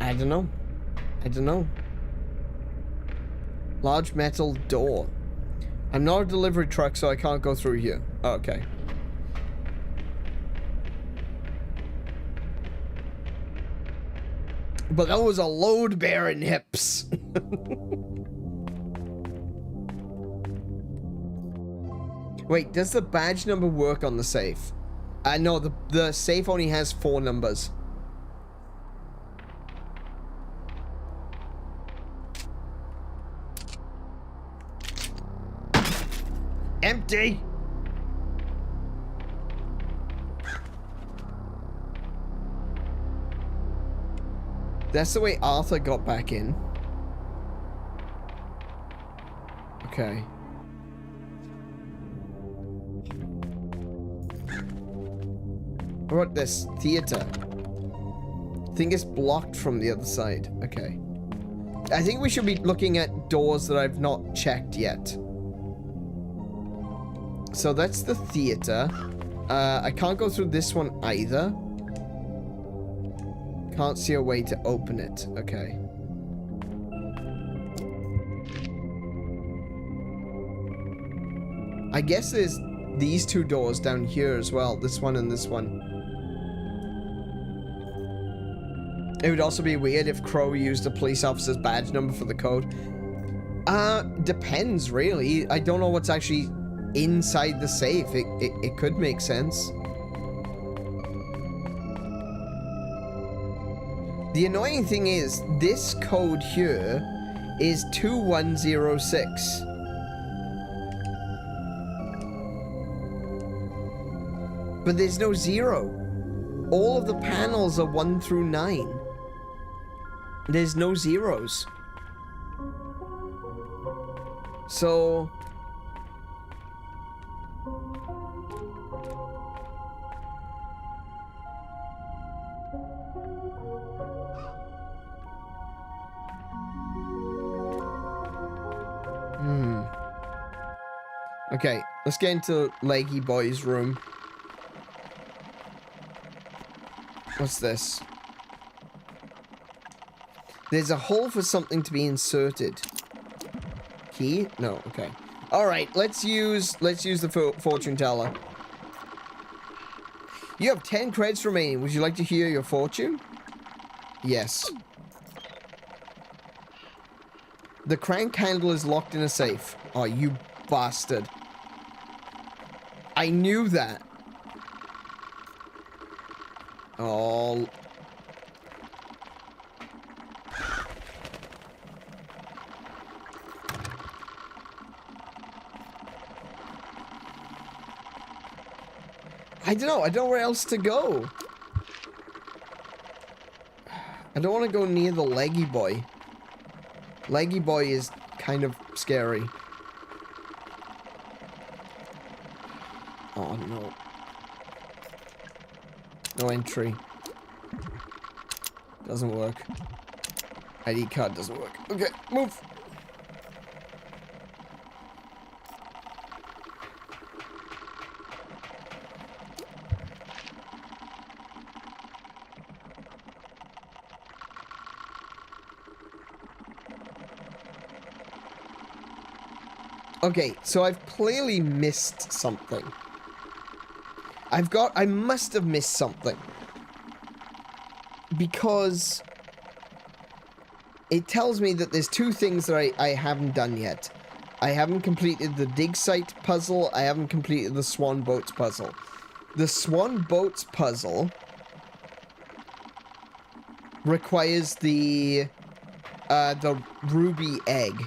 Speaker 1: I don't know. I don't know. Large metal door. I'm not a delivery truck, so I can't go through here. Oh, okay. But that was a load bearing hips. Wait, does the badge number work on the safe? No, the safe only has 4 numbers. Empty! That's the way Arthur got back in. Okay. What about this? Theater. I think it's blocked from the other side. Okay. I think we should be looking at doors that I've not checked yet. So that's the theater. I can't go through this one either. Can't see a way to open it. Okay. I guess there's these 2 doors down here as well. This one and this one. It would also be weird if Crow used a police officer's badge number for the code. Depends, really. I don't know what's actually inside the safe. It could make sense. The annoying thing is, this code here is 2106. But there's no 0. All of the panels are 1 through 9. There's no zeros. So... Okay, let's get into Leggy Boy's room. What's this? There's a hole for something to be inserted. Key? No, okay. Alright, let's use the fortune teller. You have 10 credits remaining. Would you like to hear your fortune? Yes. The crank handle is locked in a safe. Oh, you bastard. I knew that. Oh. I don't know. I don't know where else to go. I don't want to go near the Leggy Boy. Leggy Boy is kind of scary. Oh, no. No entry. Doesn't work. ID card doesn't work. Okay, move. Okay, so I've clearly missed something. I must have missed something. Because it tells me that there's 2 things that I haven't done yet. I haven't completed the dig site puzzle. I haven't completed the swan boats puzzle. The swan boats puzzle requires the the ruby egg.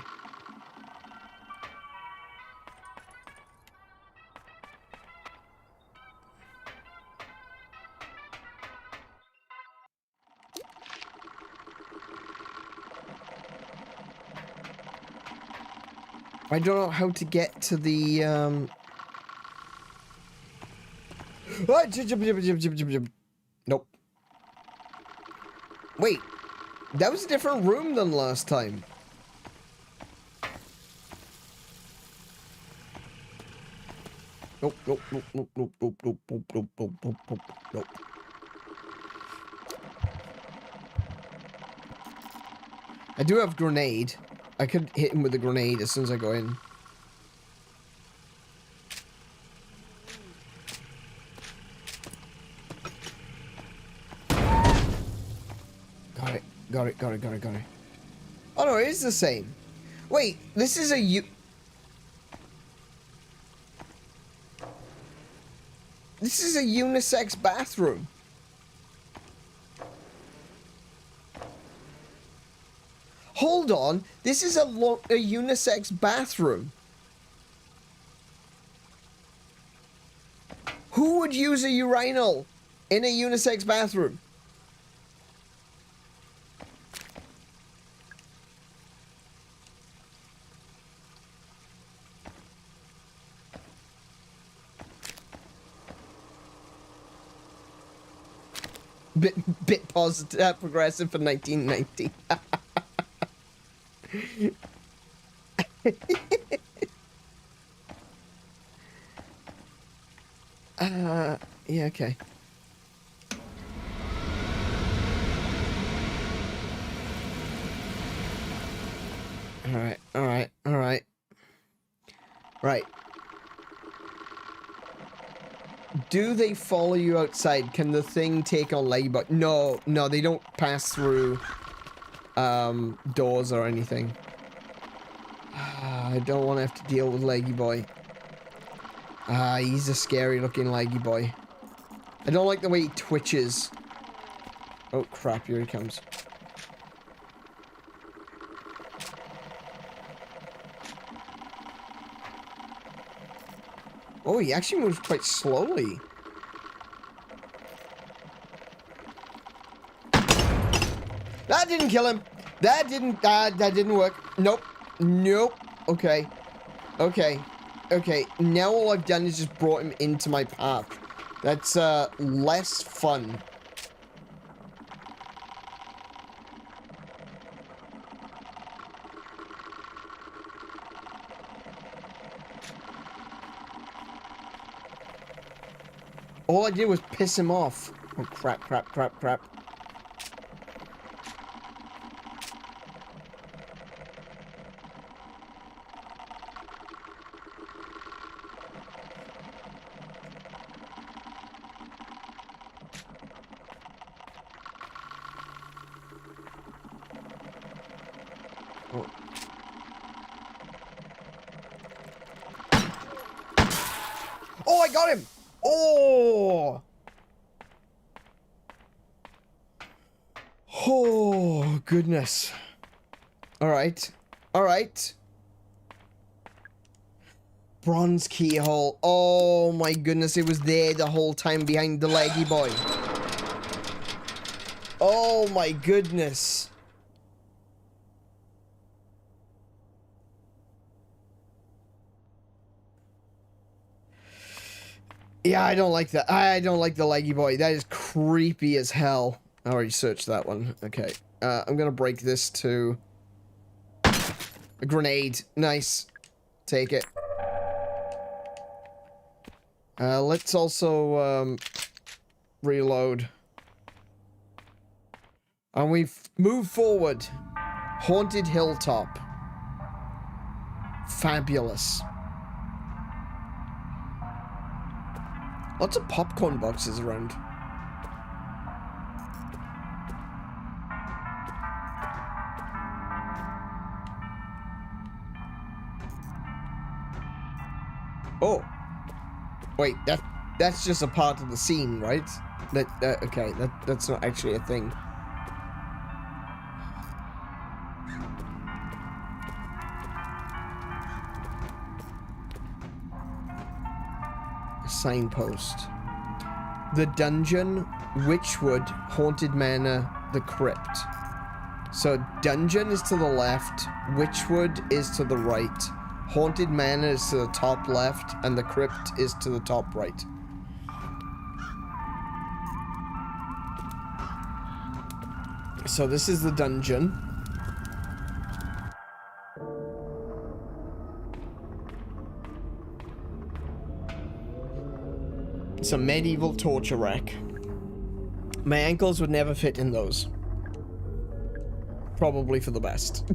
Speaker 1: I don't know how to get to the, Nope. Wait. That was a different room than last time. Nope, nope, nope, nope, nope, nope, nope, nope, nope, nope, nope, nope, nope. I do have grenade. I could hit him with a grenade as soon as I go in. Got it, got it, got it, got it, got it. Oh no, it is the same. Wait, this is a This is a unisex bathroom. Hold on, this is a unisex bathroom. Who would use a urinal in a unisex bathroom? Bit positive, progressive for 1990. Yeah, okay. Alright, alright, alright. Right. Do they follow you outside? Can the thing take on Leggy Boy? No, no, they don't pass through doors or anything. I don't want to have to deal with Leggy Boy. He's a scary looking Leggy Boy. I don't like the way he twitches. Oh crap, here he comes. Oh, he actually moves quite slowly. That didn't kill him. That didn't work. Nope. Nope. Okay. Okay. Okay. Now all I've done is just brought him into my path. That's, less fun. All I did was piss him off. Oh, crap, crap, crap, crap. Oh. Oh, I got him! Oh! Oh, goodness. Alright. Alright. Bronze keyhole. Oh my goodness, it was there the whole time behind the Leggy Boy. Oh my goodness. Yeah, I don't like that. I don't like the Leggy Boy. That is creepy as hell. I already searched that one. Okay. I'm gonna break this to a grenade. Nice. Take it. Let's also, reload. And we've moved forward. Haunted Hilltop. Fabulous. Lots of popcorn boxes around. Oh. Wait, that's just a part of the scene, right? Okay, that's not actually a thing. signpost. The dungeon, Witchwood, Haunted Manor, the crypt. So dungeon is to the left, Witchwood is to the right, Haunted Manor is to the top left, and the crypt is to the top right. So this is the dungeon. It's a medieval torture rack. My ankles would never fit in those. Probably for the best.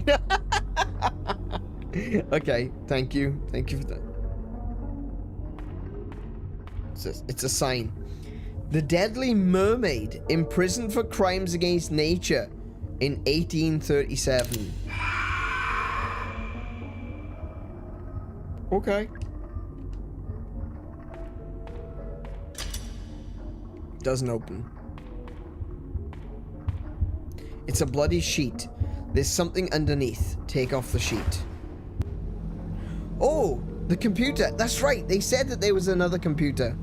Speaker 1: Okay, thank you. Thank you for that. It's a sign. The Deadly Mermaid, imprisoned for crimes against nature in 1837. Okay. Doesn't open. It's a bloody sheet. There's something underneath. Take off the sheet. Oh, the computer. That's right. They said that there was another computer.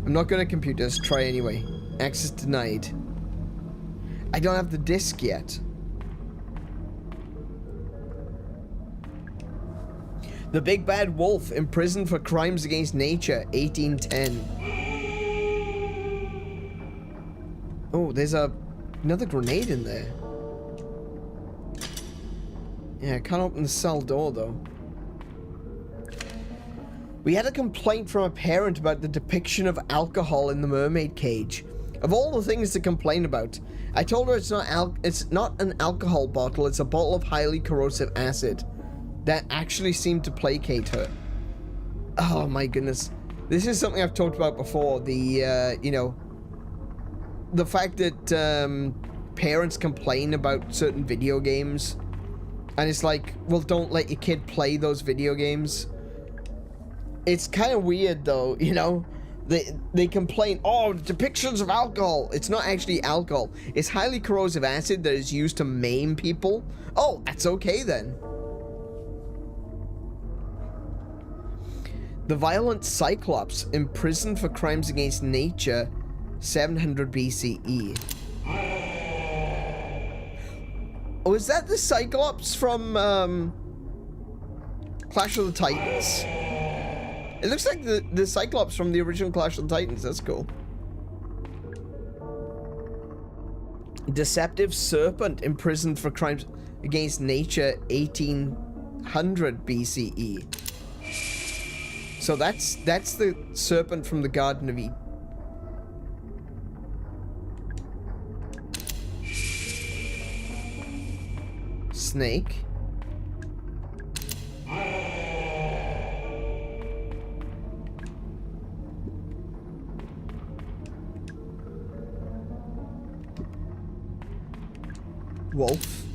Speaker 1: I'm not going to computers. Try anyway. Access denied. I don't have the disc yet. The Big Bad Wolf, imprisoned for crimes against nature, 1810. Oh, there's another grenade in there. Yeah, I can't open the cell door though. We had a complaint from a parent about the depiction of alcohol in the mermaid cage. Of all the things to complain about, I told her it's not an alcohol bottle, it's a bottle of highly corrosive acid. That actually seemed to placate her. Oh my goodness. This is something I've talked about before. The, you know, the fact that parents complain about certain video games. And it's like, well, don't let your kid play those video games. It's kind of weird though, you know? They complain, oh, depictions of alcohol. It's not actually alcohol. It's highly corrosive acid that is used to maim people. Oh, that's okay then. The Violent Cyclops, imprisoned for crimes against nature, 700 BCE. Oh, is that the Cyclops from Clash of the Titans? It looks like the Cyclops from the original Clash of the Titans. That's cool. Deceptive Serpent, imprisoned for crimes against nature, 1800 BCE. So that's the serpent from the Garden of Eden. Snake. Wolf.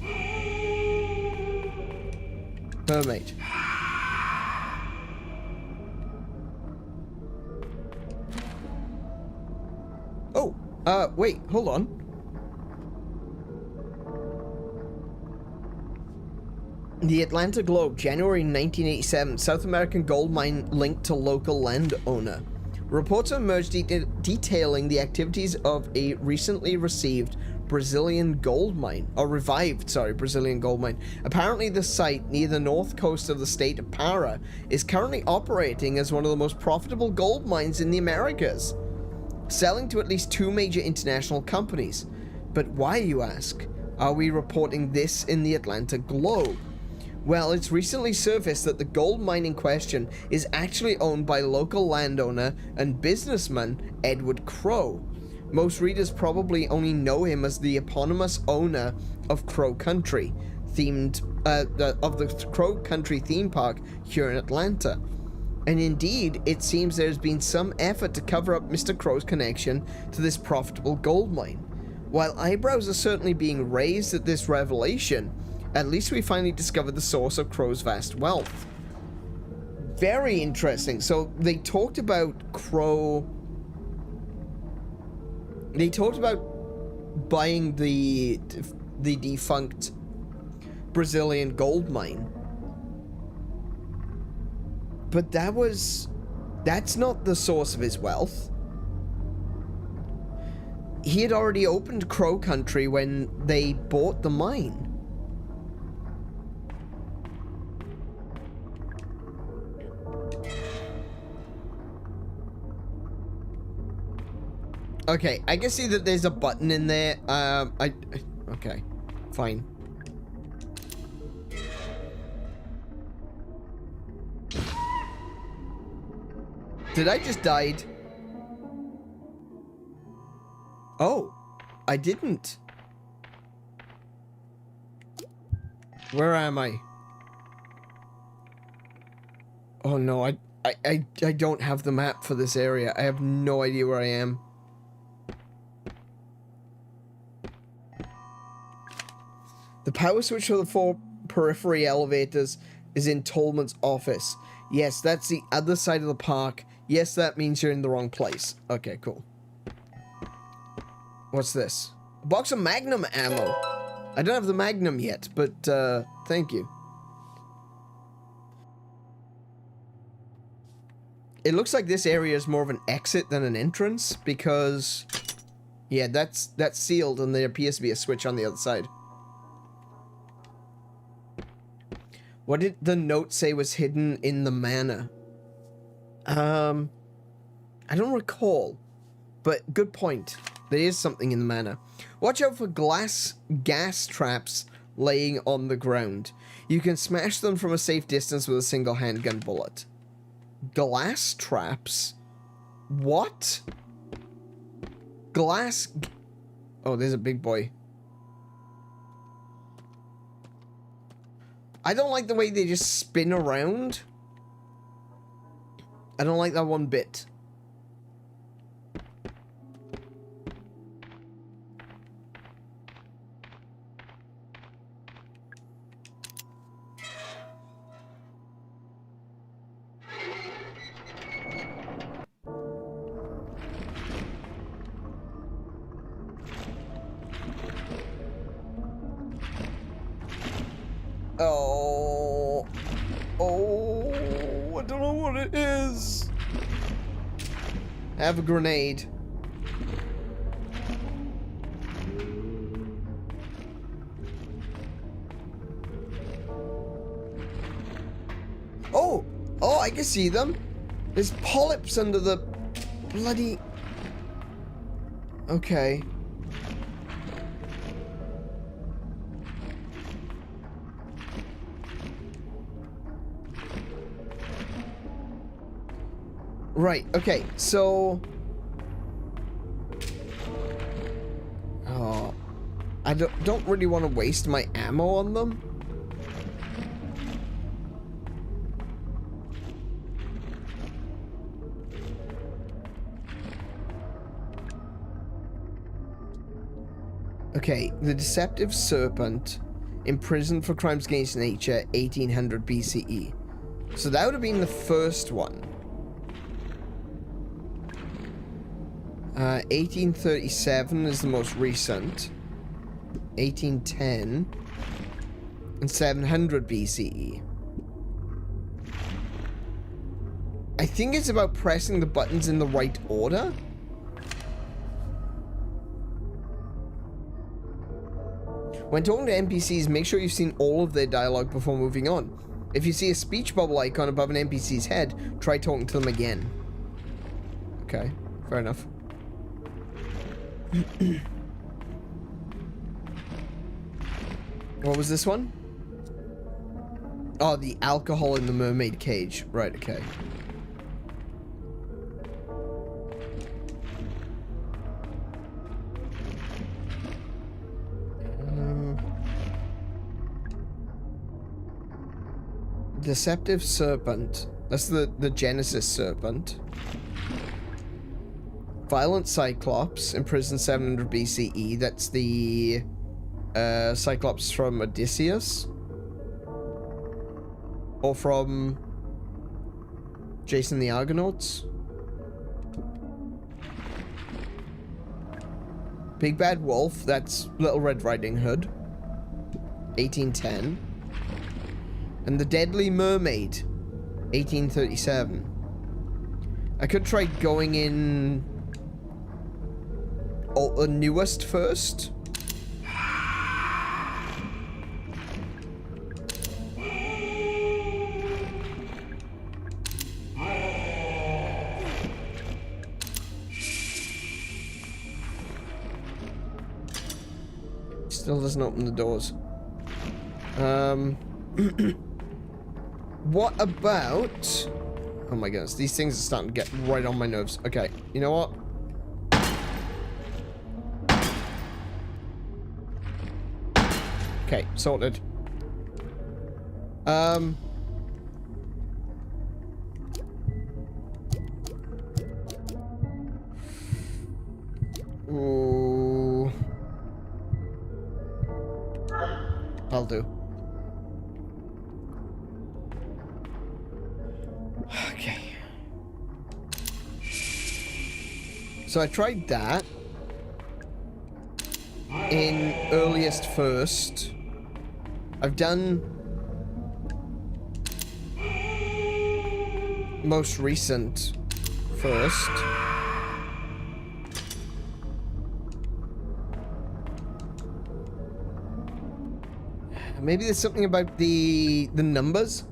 Speaker 1: Mermaid. Oh, wait, hold on. The Atlanta Globe, January 1987, South American gold mine linked to local landowner. Reports emerged detailing the activities of a recently received Brazilian gold mine, or revived, sorry, Brazilian gold mine. Apparently the site near the north coast of the state of Para is currently operating as one of the most profitable gold mines in the Americas, selling to at least 2 major international companies. But why, you ask? Are we reporting this in the Atlanta Globe? Well, it's recently surfaced that the gold mine in question is actually owned by local landowner and businessman Edward Crow. Most readers probably only know him as the eponymous owner of Crow Country, of the Crow Country theme park here in Atlanta. And indeed, it seems there's been some effort to cover up Mr. Crow's connection to this profitable gold mine. While eyebrows are certainly being raised at this revelation, at least we finally discovered the source of Crow's vast wealth. Very interesting. So they talked about Crow. They talked about buying the defunct Brazilian gold mine. But that was That's not the source of his wealth. He had already opened Crow Country when they bought the mine. Okay, I can see that there's a button in there. Okay, fine. Did I just died? Oh, I didn't. Where am I? Oh no, I don't have the map for this area. I have no idea where I am. The power switch for the 4 periphery elevators is in Tolman's office. Yes, that's the other side of the park. Yes, that means you're in the wrong place. Okay, cool. What's this? A box of Magnum ammo. I don't have the Magnum yet, but thank you. It looks like this area is more of an exit than an entrance because, yeah, that's sealed and there appears to be a switch on the other side. What did the note say was hidden in the manor? I don't recall, but good point. There is something in the manor. Watch out for gas traps laying on the ground. You can smash them from a safe distance with a single handgun bullet. Glass traps? What? Oh, there's a big boy. I don't like the way they just spin around. I don't like that one bit. I don't know what it is. I have a grenade. Oh, I can see them. There's polyps under the bloody... Okay. Right, okay, so... Oh, I don't really want to waste my ammo on them. Okay, the deceptive serpent, imprisoned for crimes against nature, 1800 BCE. So that would have been the first one. 1837 is the most recent. 1810 and 700 BCE. I think it's about pressing the buttons in the right order. When talking to NPCs, make sure you've seen all of their dialogue before moving on. If you see a speech bubble icon above an NPC's head, try talking to them again. Okay, fair enough. What was this one? Oh, the alcohol in the mermaid cage. Right, okay. Deceptive serpent. That's the Genesis serpent. Violent Cyclops, imprisoned 700 BCE. That's the Cyclops from Odysseus. Or from Jason the Argonauts. Big Bad Wolf, that's Little Red Riding Hood. 1810. And the Deadly Mermaid, 1837. I could try going in the newest first. Still doesn't open the doors. What about... Oh my goodness, these things are starting to get right on my nerves. Okay, you know what? Okay, sorted. Ooh. I'll do. Okay. So I tried that in earliest first. I've done most recent first. Maybe there's something about the numbers.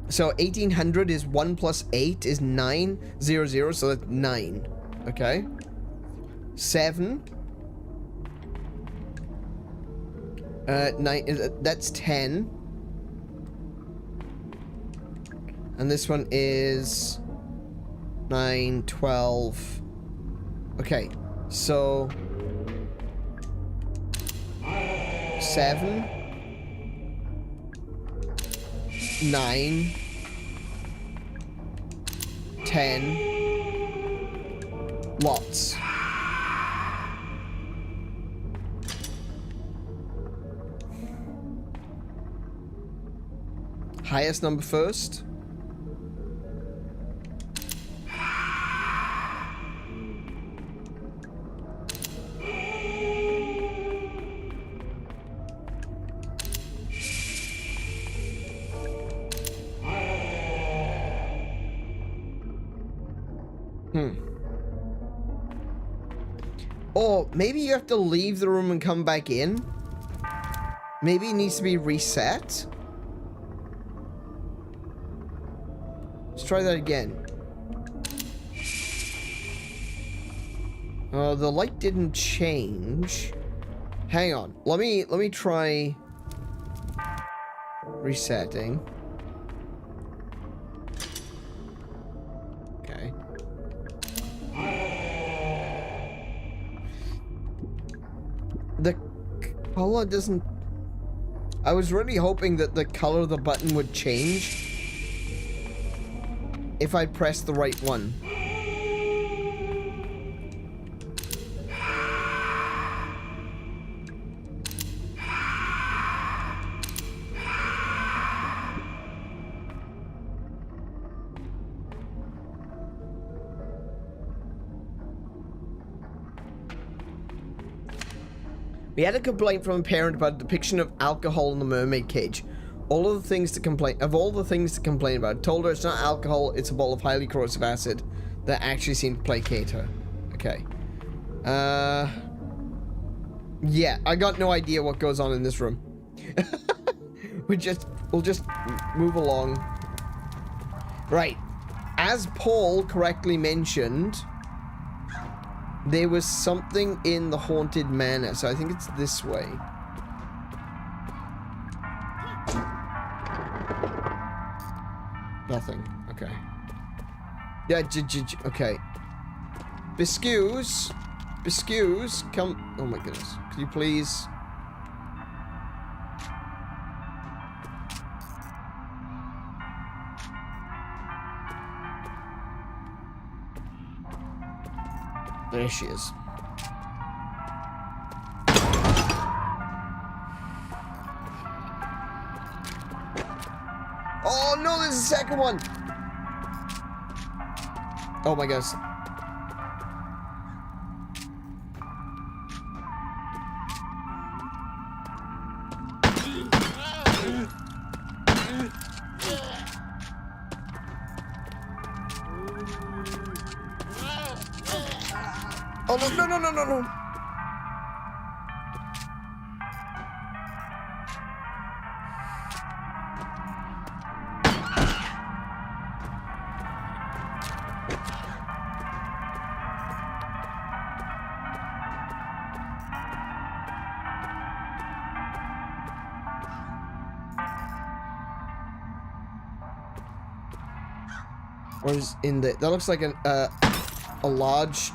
Speaker 1: So 1800 is 1 plus 8 is 900, so that's 9. Okay. 7. 9, that's 10. And this one is 9, 12. Okay, so 7, 9, 10, lots. Highest number first. Or maybe you have to leave the room and come back in. Maybe it needs to be reset. Let's try that again. Oh, the light didn't change. Hang on. Let me try resetting. Okay. The color doesn't... I was really hoping that the color of the button would change if I press the right one. We had a complaint from a parent about a depiction of alcohol in the mermaid cage. All the things to complain about, told her it's not alcohol, it's a bottle of highly corrosive acid that actually seemed to placate her. Okay. Yeah, I got no idea what goes on in this room. we'll just move along. Right. As Paul correctly mentioned, there was something in the haunted manor, so I think it's this way. Nothing. Okay. Yeah, okay. Biscues, come. Oh my goodness. Could you please? There she is. Oh no, there's a second one. Oh my gosh. Oh no, no, no, no, no, no. What is in there? That looks like a large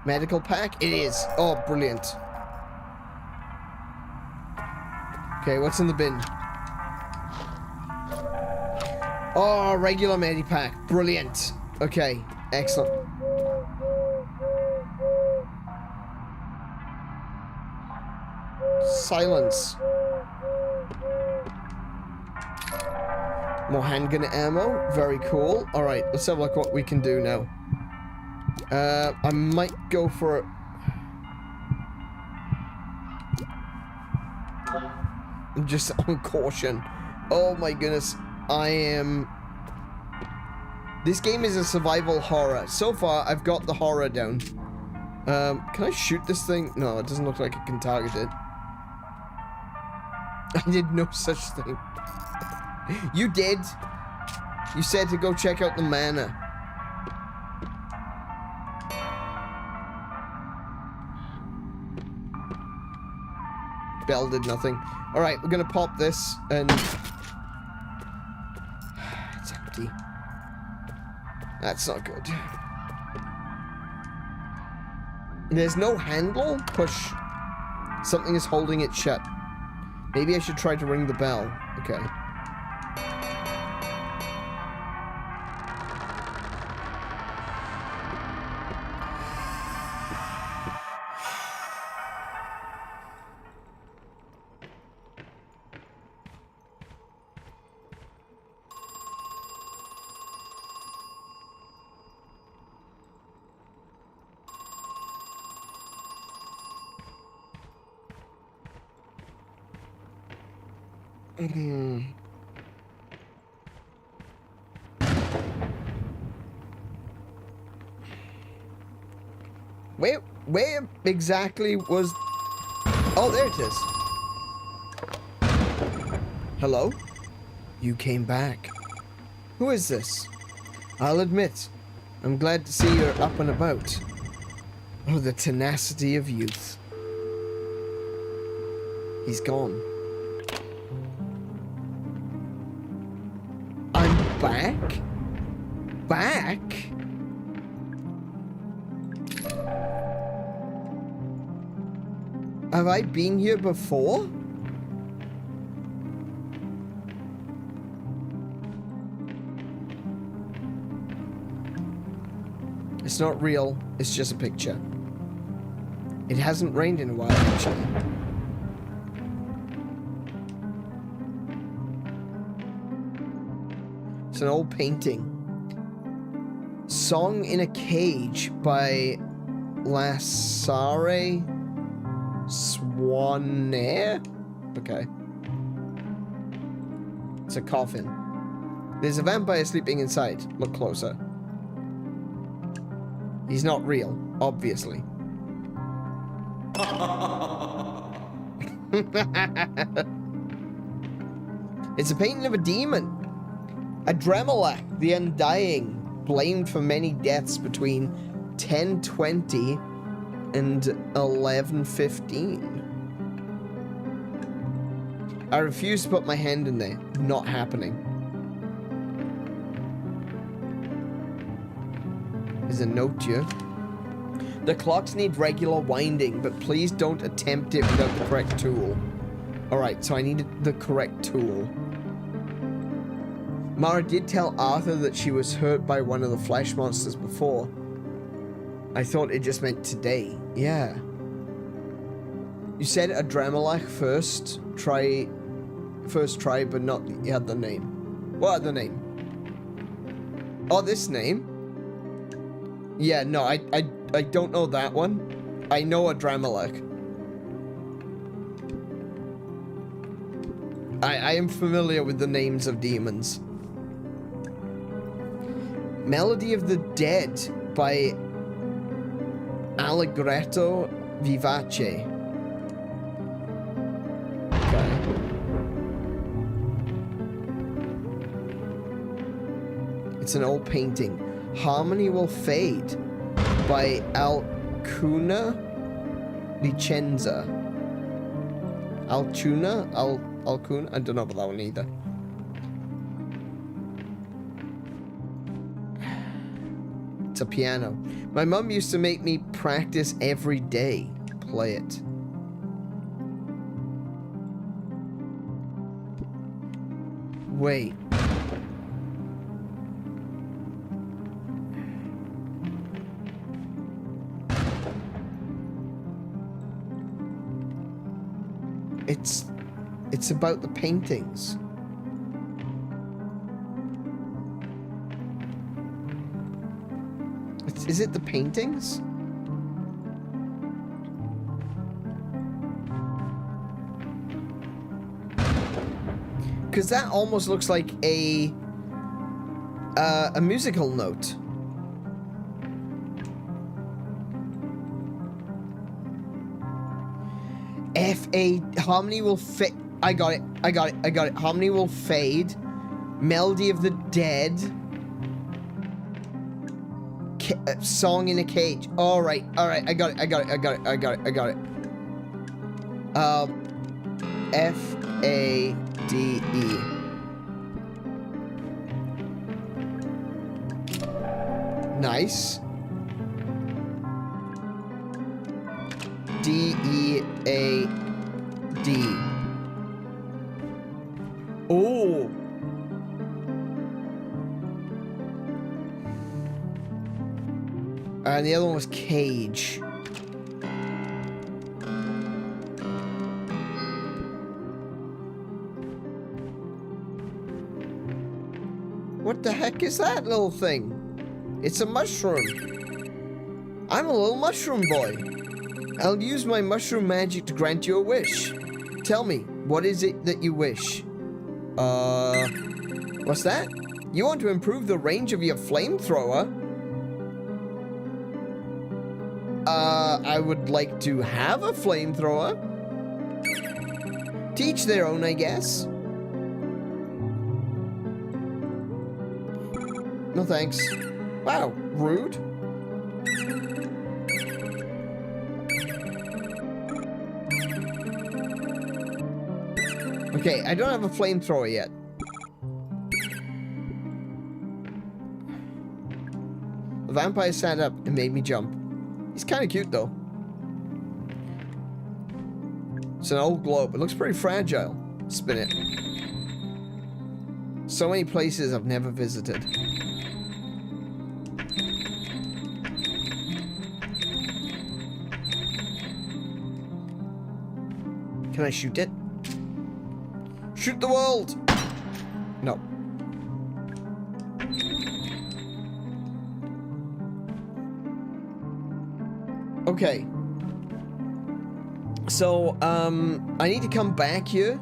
Speaker 1: medical pack. It is. Oh, brilliant. Okay, what's in the bin? Oh, regular medipack. Brilliant. Okay, excellent. Silence. More handgun ammo. Very cool. Alright, let's have a look what we can do now. I might go for a... I'm just on caution. Oh my goodness. I am... This game is a survival horror. So far, I've got the horror down. Can I shoot this thing? No, it doesn't look like I can target it. I did no such thing. You did. You said to go check out the manor. Bell did nothing. Alright, we're gonna pop this and... It's empty. That's not good. There's no handle? Push. Something is holding it shut. Maybe I should try to ring the bell. Okay. Where exactly was... Oh, there it is. Hello? You came back. Who is this? I'll admit, I'm glad to see you're up and about. Oh, the tenacity of youth. He's gone. I'm back? Back? Have I been here before? It's not real. It's just a picture. It hasn't rained in a while, actually. It's an old painting. Song in a Cage by 𝗦𝘄𝗶𝘁𝗰𝗵. Okay. It's a coffin. There's a vampire sleeping inside. Look closer. He's not real, obviously. It's a painting of a demon. A 𝗦𝘄𝗶𝘁𝗰𝗵, the Undying, blamed for many deaths between 1020 and 1115. I refuse to put my hand in there. Not happening. There's a note here. The clocks need regular winding, but please don't attempt it without the correct tool. Alright, so I needed the correct tool. Mara did tell Arthur that she was hurt by one of the flesh monsters before. I thought it just meant today. Yeah. You said a 𝗦𝘶𝗶𝗁 first try, but not the other name. What other name? Oh, this name? Yeah, no, I don't know that one. I know a 𝗦𝘶𝗶𝗁. I am familiar with the names of demons. Melody of the Dead by Allegretto vivace. Okay. It's an old painting. Harmony Will Fade by Alcuna Licenza. Alcuna? Alcuna? I don't know about that one either. It's a piano. My mum used to make me practice every day. Play it. Wait. It's about the paintings. Is it the paintings? Because that almost looks like a musical note. Harmony will fade. I got it. Harmony will fade. Melody of the Dead. Song in a Cage. All right. I got it. F-A-D-E. Nice. D-E-A-D. Oh. And the other one was Cage. What the heck is that little thing? It's a mushroom. I'm a little mushroom boy. I'll use my mushroom magic to grant you a wish. Tell me, what is it that you wish? What's that? You want to improve the range of your flamethrower? I would like to have a flamethrower. Teach their own, I guess. No thanks. Wow, rude. Okay, I don't have a flamethrower yet. The vampire sat up and made me jump. He's kind of cute, though. It's an old globe. It looks pretty fragile. Spin it. So many places I've never visited. Can I shoot it? Shoot the world! No. Okay. So, I need to come back here.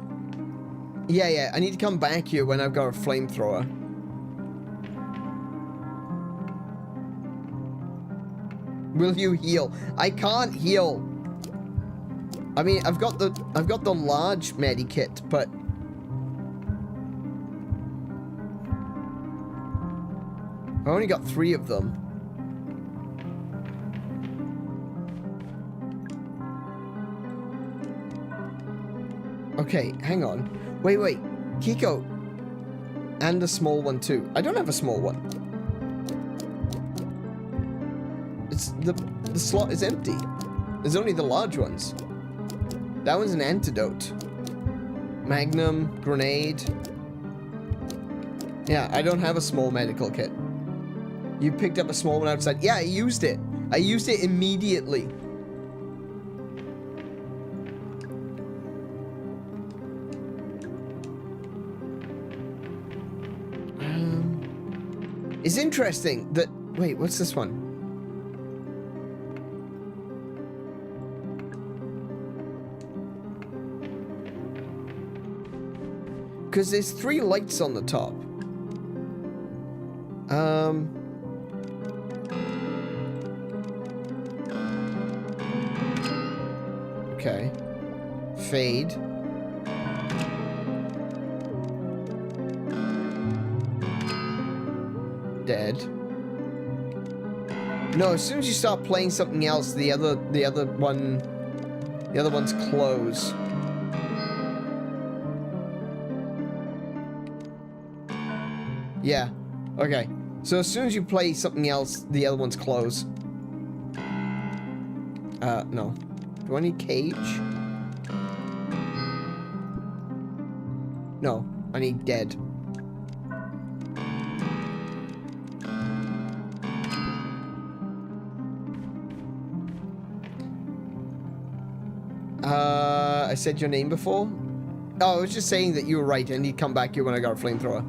Speaker 1: Yeah, I need to come back here when I've got a flamethrower. Will you heal? I can't heal. I mean, I've got the large medikit, but I only got 3 of them. Okay, hang on. Wait. Kiko. And a small one too. I don't have a small one. It's the slot is empty. There's only the large ones. That one's an antidote. Magnum, grenade. Yeah, I don't have a small medical kit. You picked up a small one outside. Yeah, I used it. I used it immediately. It's interesting that... Wait, what's this one? Because there's 3 lights on the top. Okay. Fade. Dead. No, as soon as you start playing something else, the other ones close. Yeah. Okay. So as soon as you play something else, the other ones close. No. Do I need cage? No. I need dead. I said your name before? Oh, I was just saying that you were right and he'd come back here when I got a flamethrower.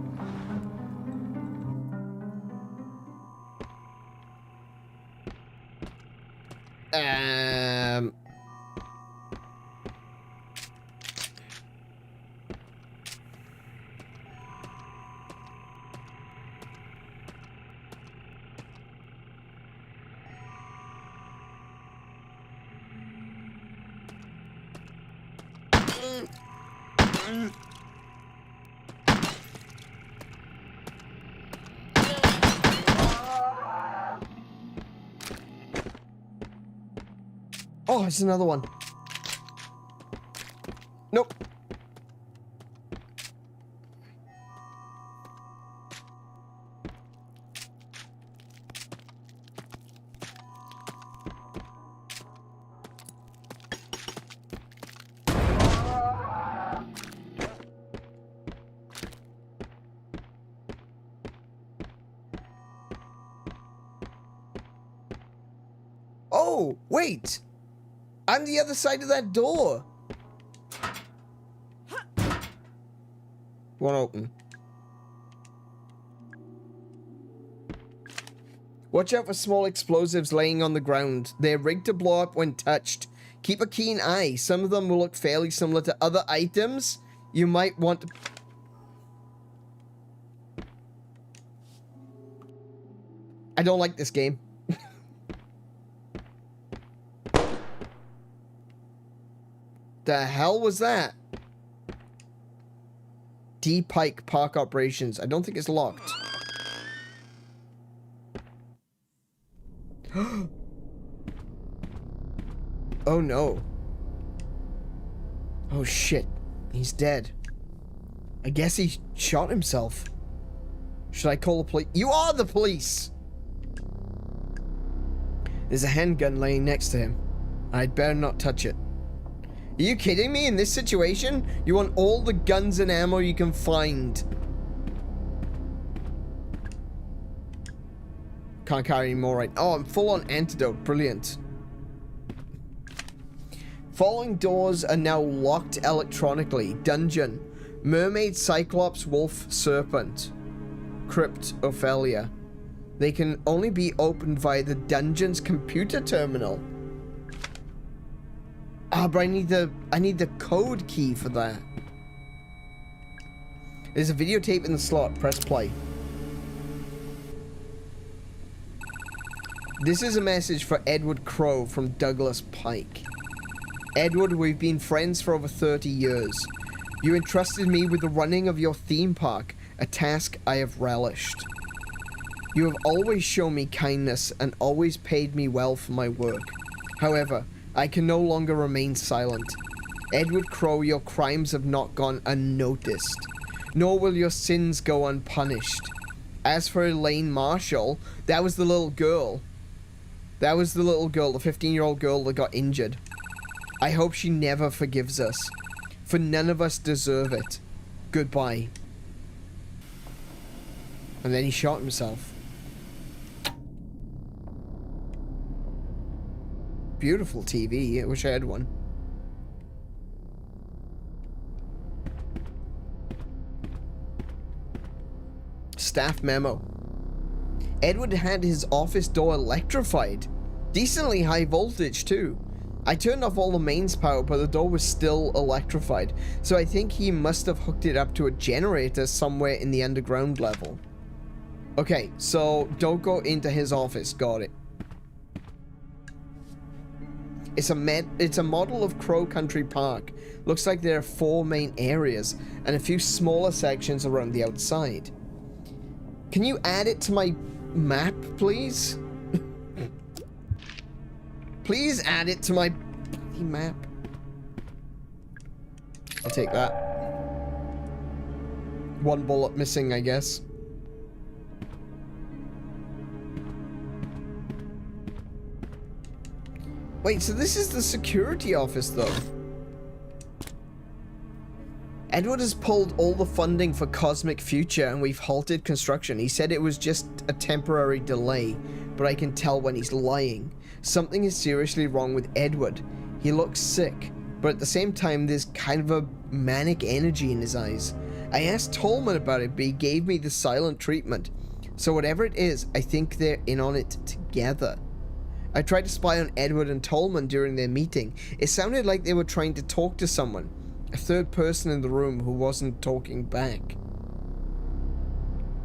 Speaker 1: Oh, it's another one. Nope. Oh, wait. I'm the other side of that door. Won't open. Watch out for small explosives laying on the ground. They're rigged to blow up when touched. Keep a keen eye. Some of them will look fairly similar to other items. You might want to... I don't like this game. The hell was that? D Pike Park Operations. I don't think it's locked. Oh no. Oh shit. He's dead. I guess he shot himself. Should I call the police? You are the police! There's a handgun laying next to him. I'd better not touch it. Are you kidding me? In this situation, you want all the guns and ammo you can find. Can't carry any more right. Oh, I'm full on antidote. Brilliant. Following doors are now locked electronically. Dungeon. Mermaid, Cyclops, Wolf, Serpent. Crypt, Ophelia. They can only be opened via the dungeon's computer terminal. Ah, but I need the code key for that. There's a videotape in the slot. Press play. This is a message for Edward Crow from Douglas Pike. Edward, we've been friends for over 30 years. You entrusted me with the running of your theme park, a task I have relished. You have always shown me kindness and always paid me well for my work. However, I can no longer remain silent. Edward Crow, your crimes have not gone unnoticed, nor will your sins go unpunished. As for Elaine Marshall, that was the little girl. That was the little girl, the 15-year-old girl that got injured. I hope she never forgives us, for none of us deserve it. Goodbye. And then he shot himself. Beautiful TV. I wish I had one. Staff memo. Edward had his office door electrified. Decently high voltage too. I turned off all the mains power, but the door was still electrified. So I think he must have hooked it up to a generator somewhere in the underground level. Okay, so don't go into his office. Got it. It's a model of Crow Country Park. Looks like there are 4 main areas and a few smaller sections around the outside. Can you add it to my map, please? Please add it to my bloody map. I'll take that. 1 bullet missing, I guess. Wait, so this is the security office, though. Edward has pulled all the funding for Cosmic Future and we've halted construction. He said it was just a temporary delay, but I can tell when he's lying. Something is seriously wrong with Edward. He looks sick, but at the same time there's kind of a manic energy in his eyes. I asked Tolman about it, but he gave me the silent treatment. So whatever it is, I think they're in on it together. I tried to spy on Edward and Tolman during their meeting. It sounded like they were trying to talk to someone. A third person in the room who wasn't talking back.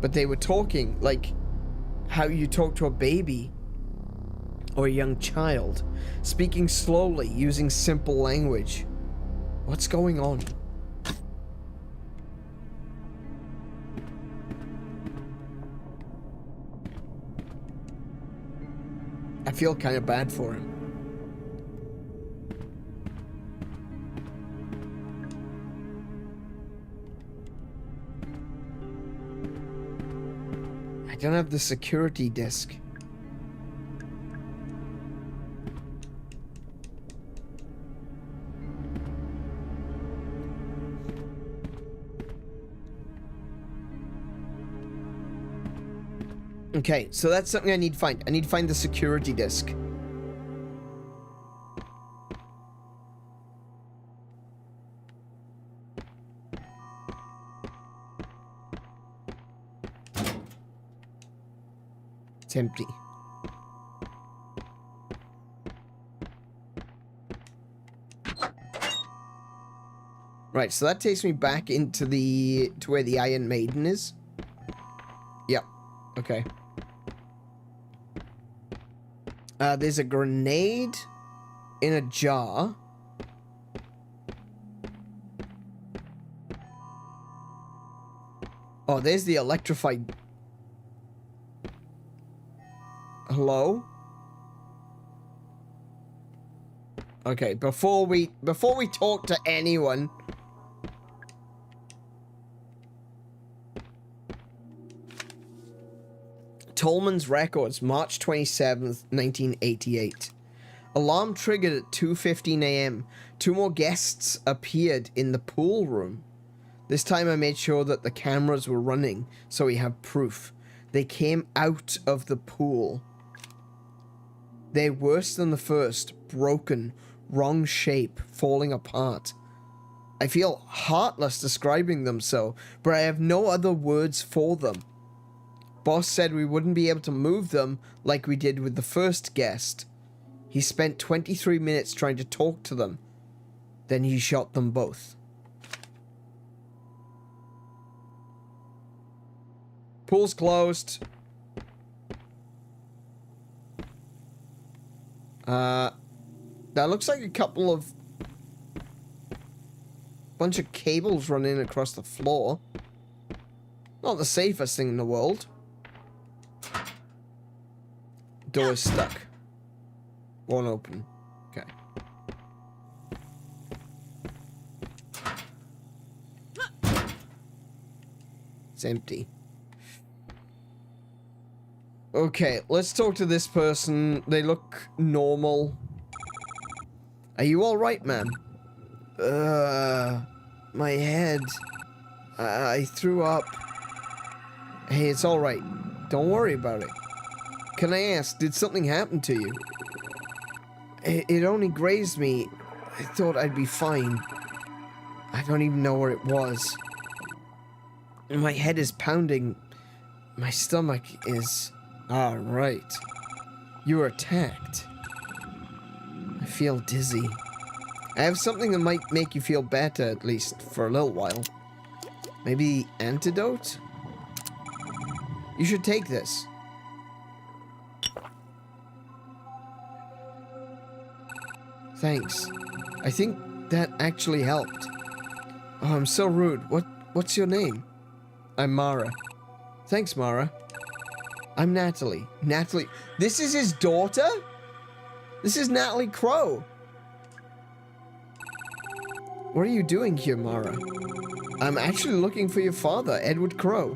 Speaker 1: But they were talking like how you talk to a baby or a young child, speaking slowly, using simple language. What's going on? I feel kind of bad for him. I don't have the security disc. Okay, so that's something I need to find. I need to find the security disc. It's empty. Right, so that takes me back into to where the Iron Maiden is. Yep. Okay. There's a grenade in a jar. Oh, there's the electrified. Hello? Okay, before we talk to anyone. Tolman's records, March 27th, 1988. Alarm triggered at 2:15 a.m. 2 more guests appeared in the pool room. This time I made sure that the cameras were running, so we have proof. They came out of the pool. They're worse than the first. Broken, wrong shape, falling apart. I feel heartless describing them so, but I have no other words for them. Boss said we wouldn't be able to move them like we did with the first guest. He spent 23 minutes trying to talk to them. Then he shot them both. Pool's closed. That looks like a couple of... bunch of cables running across the floor. Not the safest thing in the world. Door is stuck. Won't open. Okay. It's empty. Okay, let's talk to this person. They look normal. Are you alright, man? My head. I threw up. Hey, it's alright. Don't worry about it. Can I ask, did something happen to you? It only grazed me. I thought I'd be fine. I don't even know where it was. My head is pounding. My stomach is... Ah, right. You were attacked. I feel dizzy. I have something that might make you feel better, at least for a little while. Maybe antidote? You should take this. Thanks. I think that actually helped. Oh, I'm so rude. What's your name? I'm Mara. Thanks, Mara. I'm Natalie. Natalie. This is his daughter? This is Natalie Crow. What are you doing here, Mara? I'm actually looking for your father, Edward Crow.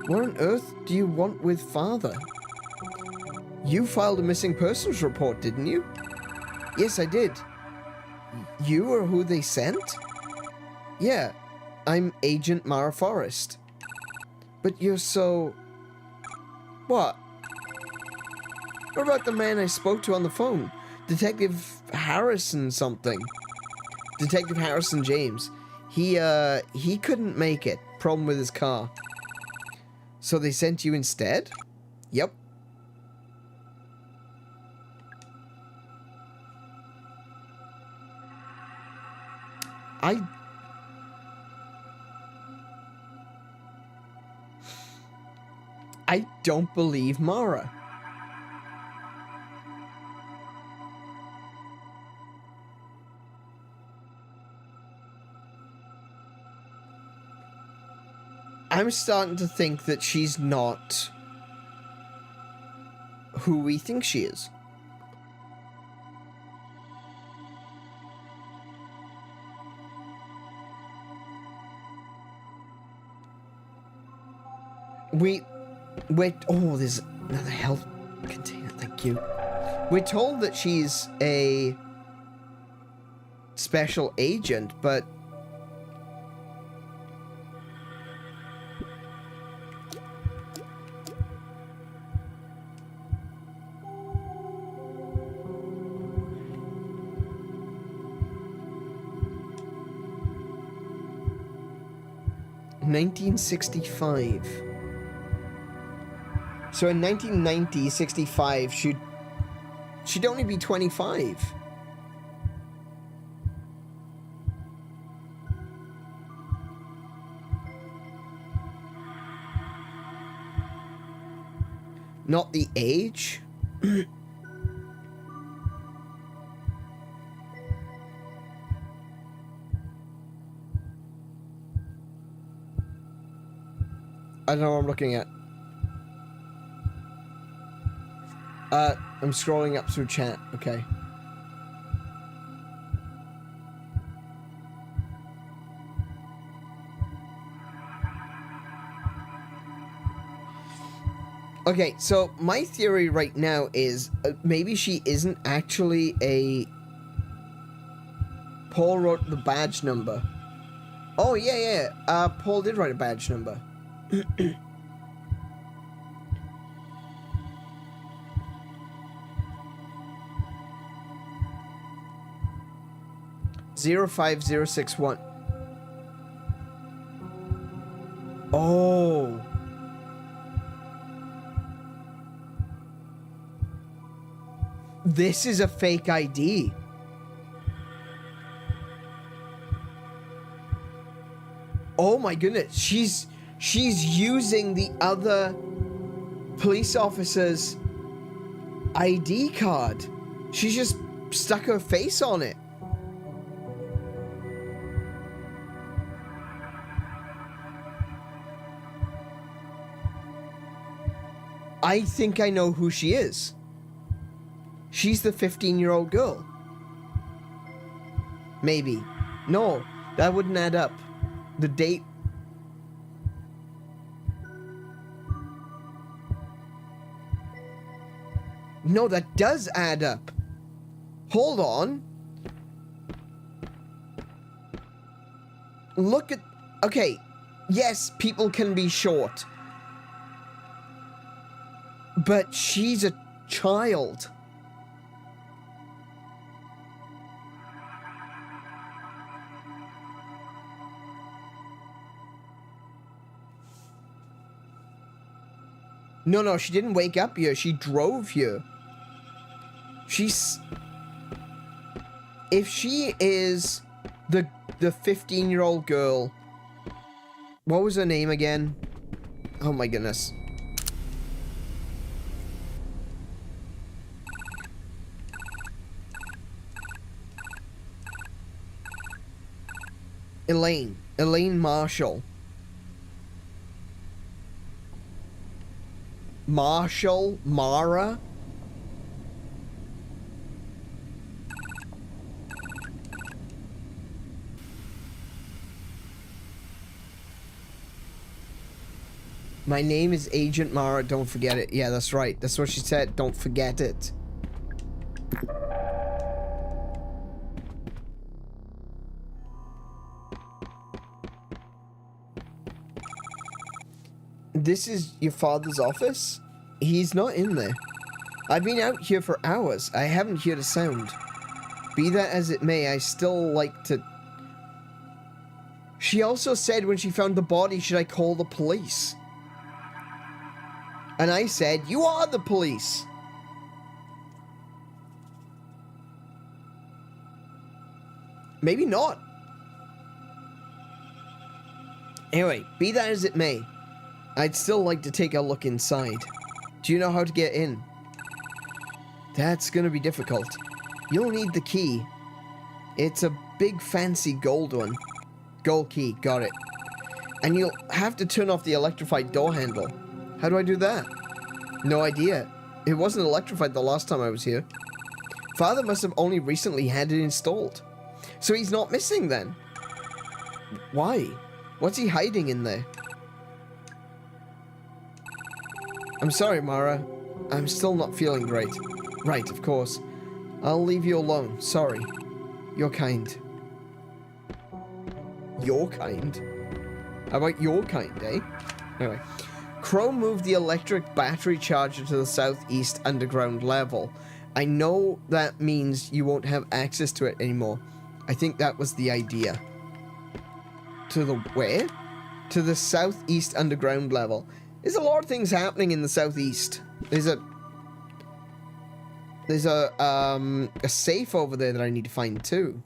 Speaker 1: What on earth do you want with father? You filed a missing persons report, didn't you? Yes, I did. You are who they sent? Yeah, I'm Agent Mara Forrest. But you're so... What? What about the man I spoke to on the phone? Detective Harrison something. Detective Harrison James. He couldn't make it. Problem with his car. So they sent you instead? Yep. I don't believe Mara. I'm starting to think that she's not who we think she is. Wait, oh, there's another health container, thank you. We're told that she's a special agent, but... ...1965. So in 1990, 65, she'd only be 25. Not the age? I don't know what I'm looking at. I'm scrolling up through chat. Okay. Okay, so my theory right now is maybe she isn't actually a... Paul wrote the badge number. Oh, yeah. Paul did write a badge number. 05061. Oh. This is a fake ID. Oh my goodness. She's using the other police officer's ID card. She's just stuck her face on it. I think I know who she is. She's the 15-year-old girl. Maybe. No, that wouldn't add up. The date... No, that does add up. Hold on. Look at... Okay. Yes, people can be short. But she's a child. No, she didn't wake up here. She drove here. She's... If she is the 15-year-old girl... What was her name again? Oh my goodness. Elaine Marshall. Mara? My name is Agent Mara, don't forget it. Yeah, that's right. That's what she said. Don't forget it. This is your father's office? He's not in there. I've been out here for hours. I haven't heard a sound. Be that as it may, I still like to... She also said when she found the body, should I call the police? And I said, you are the police. Maybe not. Anyway, be that as it may, I'd still like to take a look inside. Do you know how to get in? That's gonna be difficult. You'll need the key. It's a big fancy gold one. Gold key, got it. And you'll have to turn off the electrified door handle. How do I do that? No idea. It wasn't electrified the last time I was here. Father must have only recently had it installed. So he's not missing then. Why? What's he hiding in there? I'm sorry, Mara. I'm still not feeling great. Right, of course. I'll leave you alone. Sorry. You're kind. Your kind? How about your kind, eh? Anyway. Crow moved the electric battery charger to the southeast underground level. I know that means you won't have access to it anymore. I think that was the idea. To the where? To the southeast underground level. There's a lot of things happening in the southeast. There's a safe over there that I need to find too.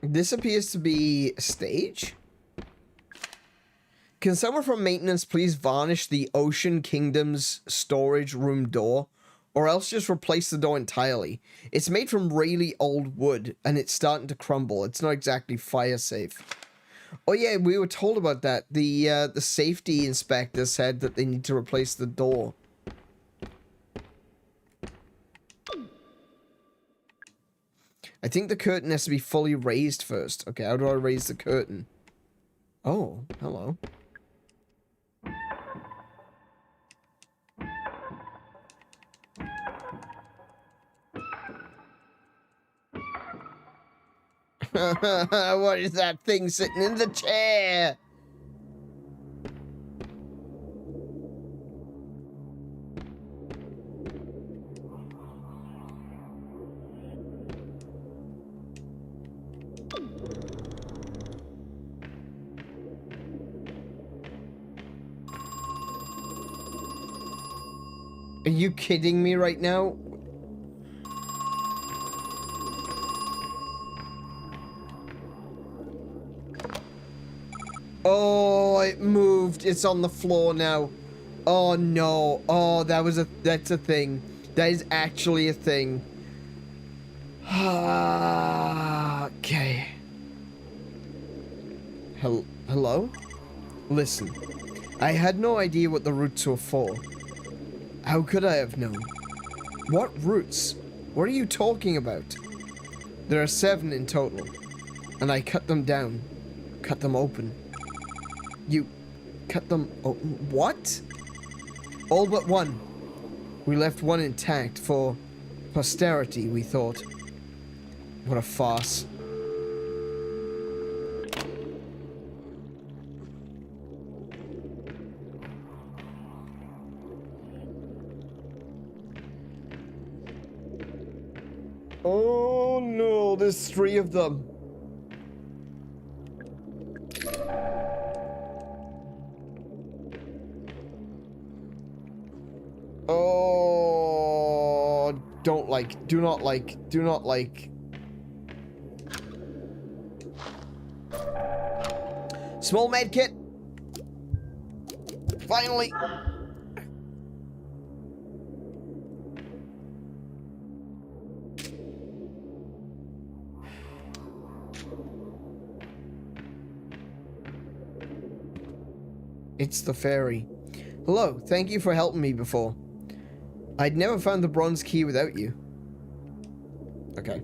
Speaker 1: This appears to be a stage. Can someone from maintenance please varnish the Ocean Kingdom's storage room door? Or else just replace the door entirely. It's made from really old wood, and it's starting to crumble. It's not exactly fire safe. Oh yeah, we were told about that. The safety inspector said that they need to replace the door. I think the curtain has to be fully raised first. Okay, how do I raise the curtain? Oh, hello. What is that thing sitting in the chair? Are you kidding me right now? Oh, it moved. It's on the floor now. Oh no. Oh, that's a thing. That is actually a thing. Okay. Hello? Listen. I had no idea what the roots were for. How could I have known? What roots? What are you talking about? There are 7 in total. And I cut them down. Cut them open. You cut them open? What? All but one. We left one intact for posterity, we thought. What a farce. Oh no, there's 3 of them. Oh, do not like. Small med kit. Finally. It's the fairy. Hello, thank you for helping me before. I'd never found the bronze key without you. Okay.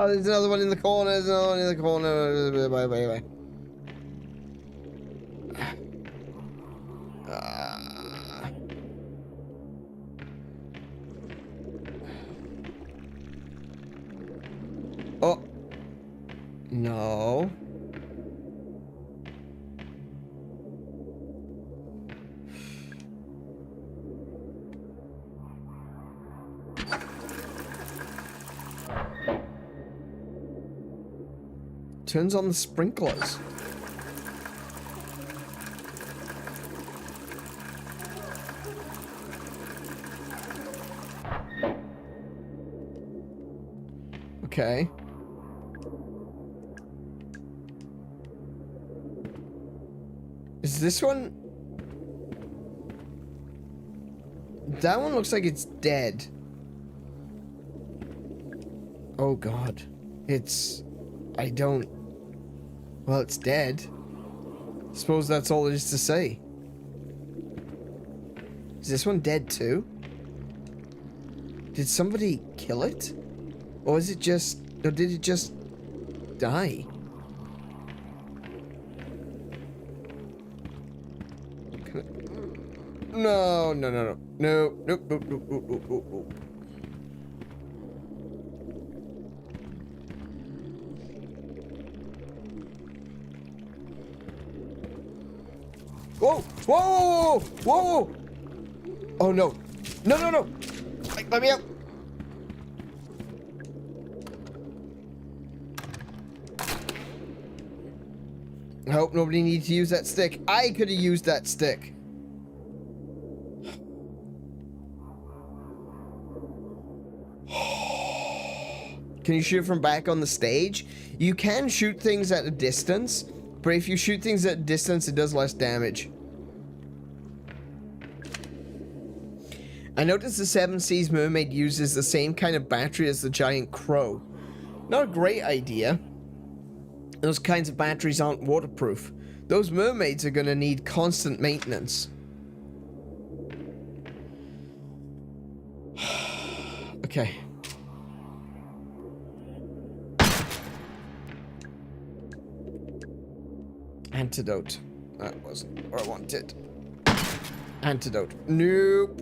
Speaker 1: There's another one in the corner. There's another one in the corner. Bye. Oh. No. Turns on the sprinklers. Okay. Is this one? That one looks like it's dead. Oh God. I don't... Well, it's dead. Suppose that's all there is to say. Is this one dead too? Did somebody kill it? Or is it just... Or did it just die? No. Nope. Whoa! Oh no. No. Let me out. I hope nobody needs to use that stick. I could have used that stick. Can you shoot from back on the stage? You can shoot things at a distance, but if you shoot things at a distance, it does less damage. I noticed the Seven Seas Mermaid uses the same kind of battery as the giant crow. Not a great idea. Those kinds of batteries aren't waterproof. Those mermaids are gonna need constant maintenance. Okay. Antidote. That wasn't what I wanted. Antidote. Nope.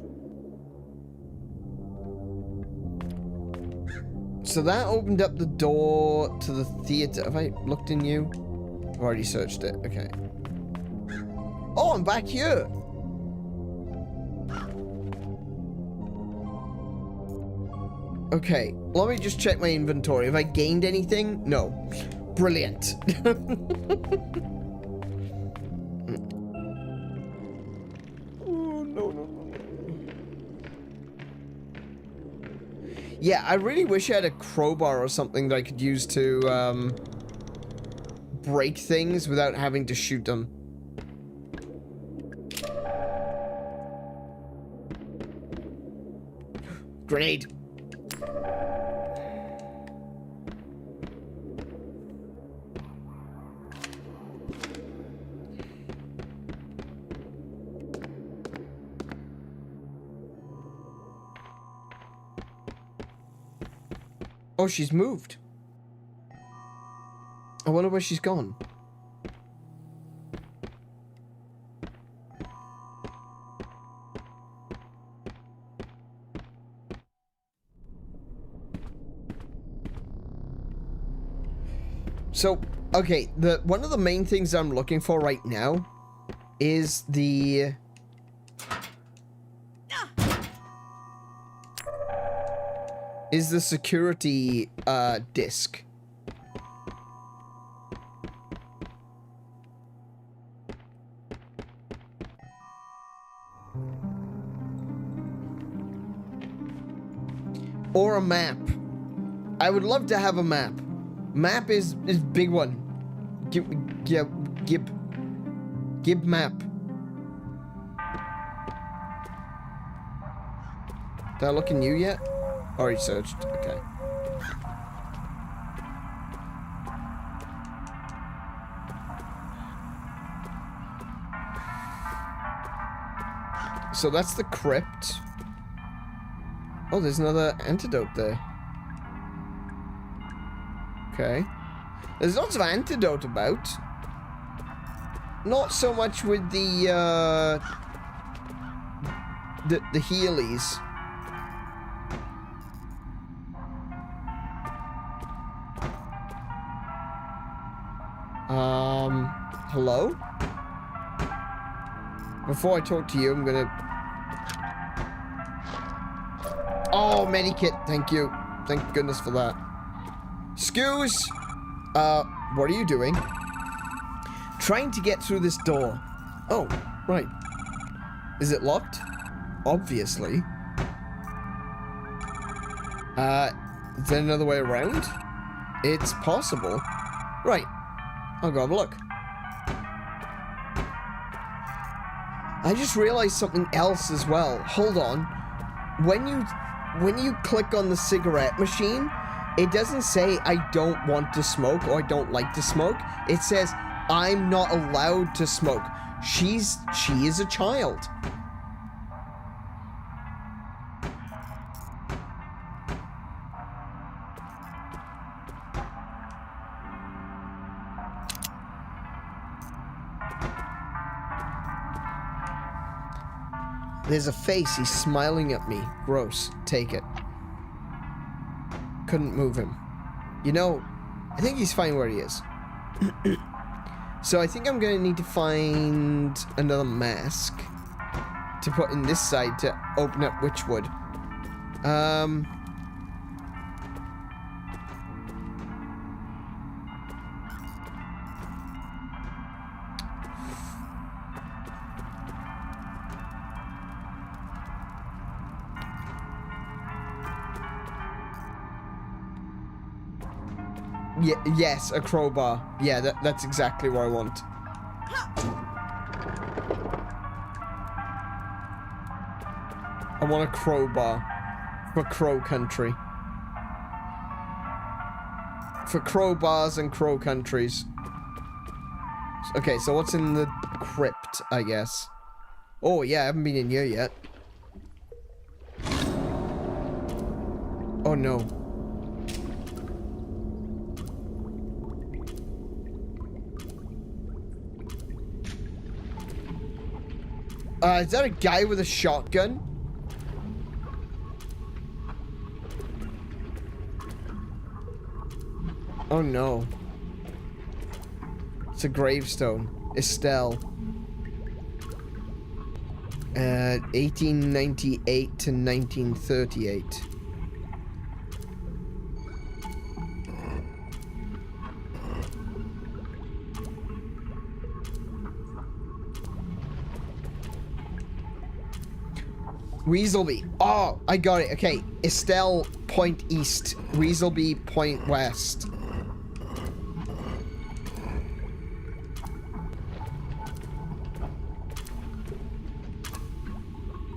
Speaker 1: So that opened up the door to the theater. Have I looked in you? I've already searched it. Okay. Oh, I'm back here. Okay. Let me just check my inventory. Have I gained anything? No. Brilliant. Oh, no. Yeah, I really wish I had a crowbar or something that I could use to, break things without having to shoot them. Grenade. Oh, she's moved. I wonder where she's gone. So, okay, one of the main things I'm looking for right now is the security disc. Or a map. I would love to have a map. Map is big one. Gib map. Did I look in you yet? Already searched. Okay. So that's the crypt. Oh, there's another antidote there. Okay. There's lots of antidote about. Not so much with the Heelys. Hello? Before I talk to you, I'm gonna... Oh, medikit, thank you. Thank goodness for that. Excuse! What are you doing? Trying to get through this door. Oh, right. Is it locked? Obviously. Is there another way around? It's possible. Right. I'll go have a look. I just realized something else as well. Hold on. When you click on the cigarette machine, it doesn't say I don't want to smoke or I don't like to smoke. It says I'm not allowed to smoke. She is a child. There's a face. He's smiling at me. Gross. Take it. Couldn't move him. You know, I think he's fine where he is. So I think I'm going to need to find another mask to put in this side to open up Witchwood. Yes, a crowbar. Yeah, that's exactly what I want. I want a crowbar for Crow Country. For crowbars and crow countries. Okay, so what's in the crypt, I guess? Oh, yeah, I haven't been in here yet. Oh, no. Is that a guy with a shotgun? Oh no. It's a gravestone. Estelle. 1898 to 1938. Weaselby. Oh, I got it. Okay. Estelle, point east. Weaselby, point west.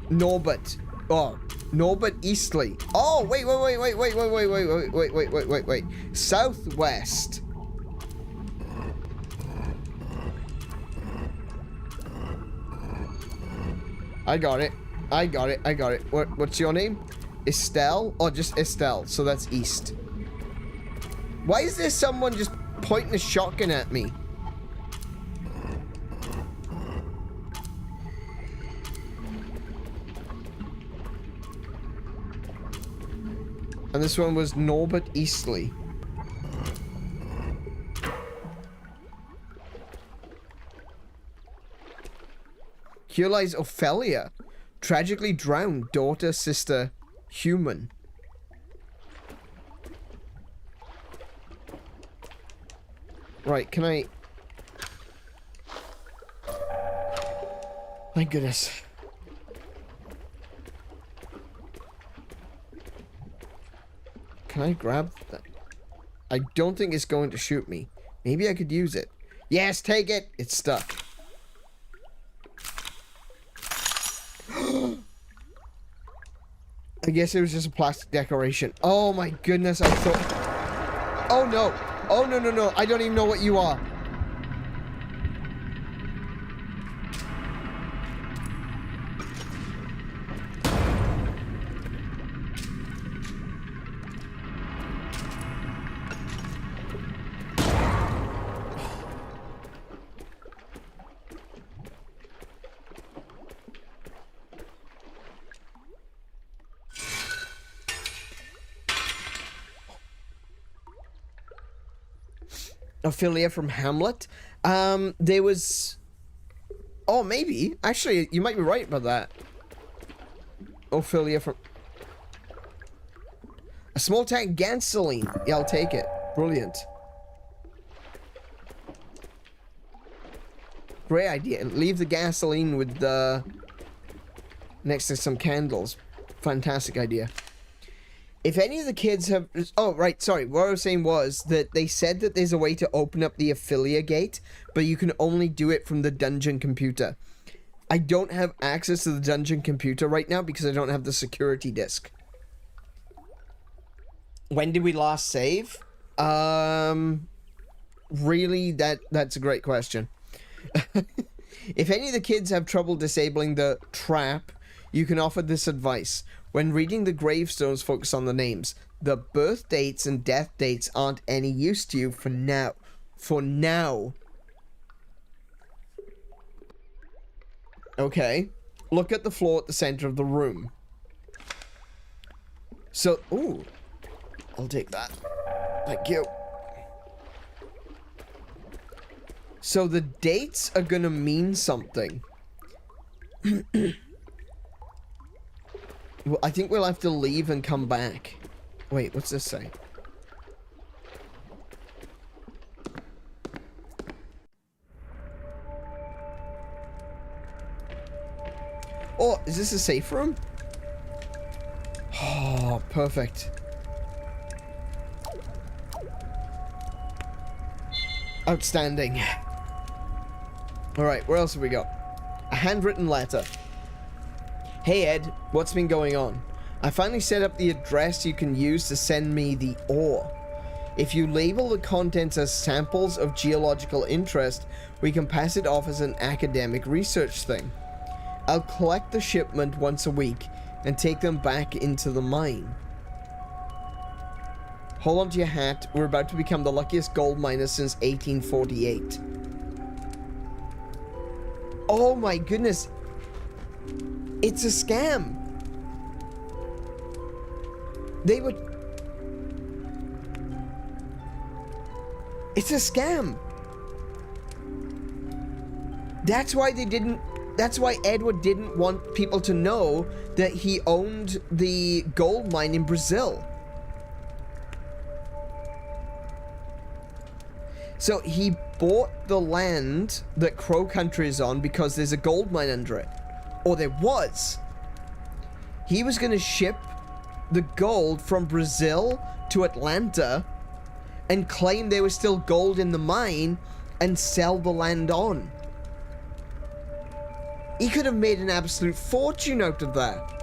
Speaker 1: Norbert. Oh, Norbert Eastley. Oh, wait. Southwest. I got it. What's your name? Estelle? Oh, just Estelle. So that's east. Why is there someone just pointing a shotgun at me? And this one was Norbert Eastley. Here lies Ophelia. Tragically drowned, daughter, sister, human. Right, can I... My goodness. Can I grab that? I don't think it's going to shoot me. Maybe I could use it. Yes, take it! It's stuck. I guess it was just a plastic decoration. Oh my goodness, I thought... Oh no! Oh no, no, no! I don't even know what you are. Ophelia from Hamlet. There was... Oh, maybe. Actually, you might be right about that. Ophelia from... A small tank gasoline. Yeah, I'll take it. Brilliant. Great idea. Leave the gasoline with the... next to some candles. Fantastic idea. If any of the kids have... Oh, right, sorry. What I was saying was that they said that there's a way to open up the Ophelia gate, but you can only do it from the dungeon computer. I don't have access to the dungeon computer right now because I don't have the security disk. When did we last save? Really, that's a great question. If any of the kids have trouble disabling the trap, you can offer this advice. When reading the gravestones, focus on the names. The birth dates and death dates aren't any use to you for now. For now. Okay. Look at the floor at the center of the room. So, ooh. I'll take that. Thank you. So the dates are gonna mean something. Well, I think we'll have to leave and come back. Wait, what's this say? Oh, is this a safe room? Oh, perfect. Outstanding. Alright, where else have we got? A handwritten letter. Hey Ed, what's been going on? I finally set up the address you can use to send me the ore. If you label the contents as samples of geological interest, we can pass it off as an academic research thing. I'll collect the shipment once a week and take them back into the mine. Hold on to your hat, we're about to become the luckiest gold miners since 1848. Oh my goodness. It's a scam. They would... It's a scam. That's why they didn't... That's why Edward didn't want people to know that he owned the gold mine in Brazil. So he bought the land that Crow Country is on because there's a gold mine under it. Or there was. He was going to ship the gold from Brazil to Atlanta and claim there was still gold in the mine and sell the land on. He could have made an absolute fortune out of that.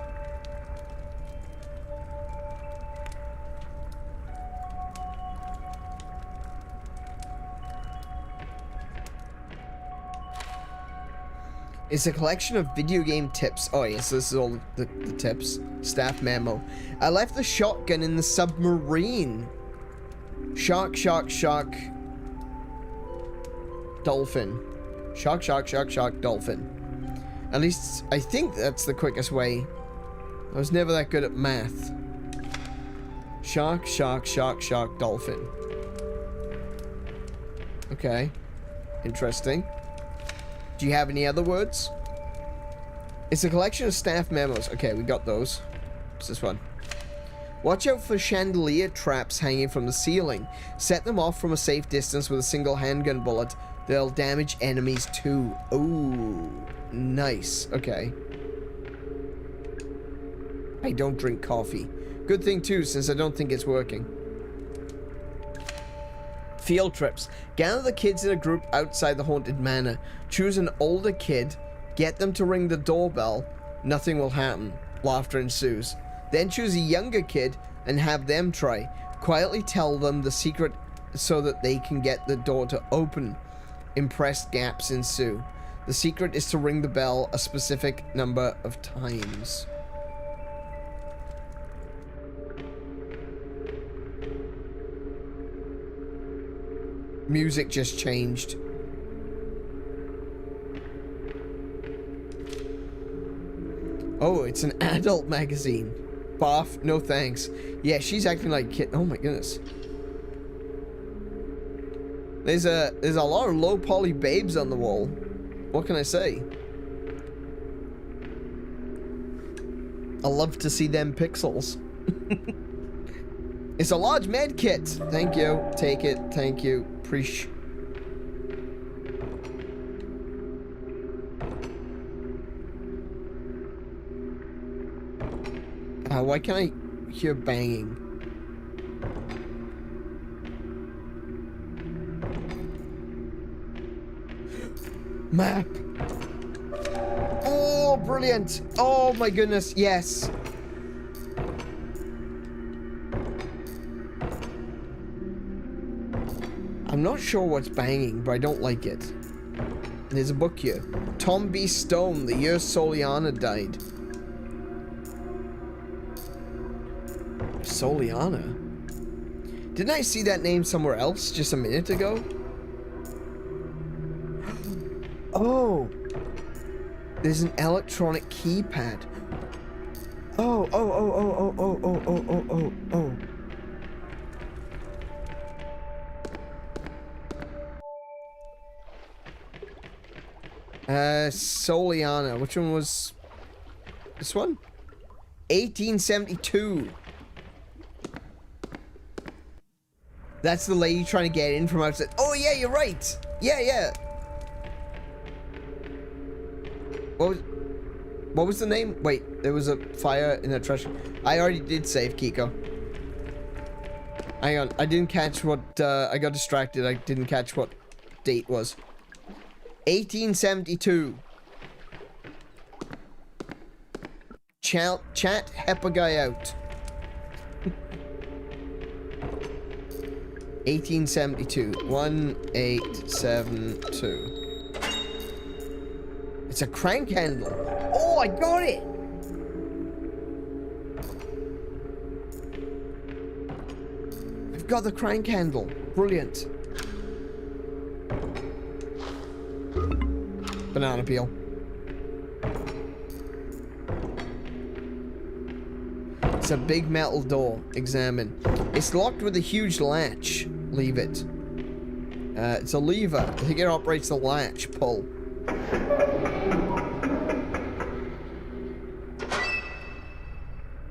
Speaker 1: It's a collection of video game tips. Oh yes, this is all the tips. Staff memo. I left the shotgun in the submarine. Shark, shark, shark. Dolphin. Shark, shark, shark, shark, dolphin. At least, I think that's the quickest way. I was never that good at math. Shark, shark, shark, shark, dolphin. Okay. Interesting. Do you have any other words? It's a collection of staff memos. Okay, we got those. What's this one? Watch out for chandelier traps hanging from the ceiling. Set them off from a safe distance with a single handgun bullet. They'll damage enemies too. Ooh, nice. Okay. I don't drink coffee. Good thing too, since I don't think it's working. Field trips. Gather the kids in a group outside the haunted manor. Choose an older kid. Get them to ring the doorbell. Nothing will happen. Laughter ensues. Then choose a younger kid and have them try. Quietly tell them the secret so that they can get the door to open. Impressed gaps ensue. The secret is to ring the bell a specific number of times. Music just changed. Oh, it's an adult magazine. Barf, no thanks. Yeah, she's acting like a kid. Oh my goodness. There's a lot of low poly babes on the wall. What can I say? I love to see them pixels. It's a large med kit. Thank you. Take it. Thank you. Preach. Why can't I hear banging? Map. Oh, brilliant. Oh my goodness. Yes. I'm not sure what's banging, but I don't like it. And there's a book here. Tom B. Stone, the year Soliana died. Soliana? Didn't I see that name somewhere else just a minute ago? Oh! There's an electronic keypad. Oh, oh, oh, oh, oh, oh, oh, oh, oh, oh, oh. Soliana. Which one was this one? 1872. That's the lady trying to get in from outside. Oh yeah, you're right. Yeah, yeah. What was the name? Wait, there was a fire in the trash. I already did save Kiko. Hang on, I didn't catch what, I got distracted. I didn't catch what date was. 1872. Chat Heppa guy out. 1872. 1872. It's a crank handle. Oh, I got it! I've got the crank handle. Brilliant. Banana peel. It's a big metal door. Examine. It's locked with a huge latch. Leave it. It's a lever. I think it operates the latch. Pull.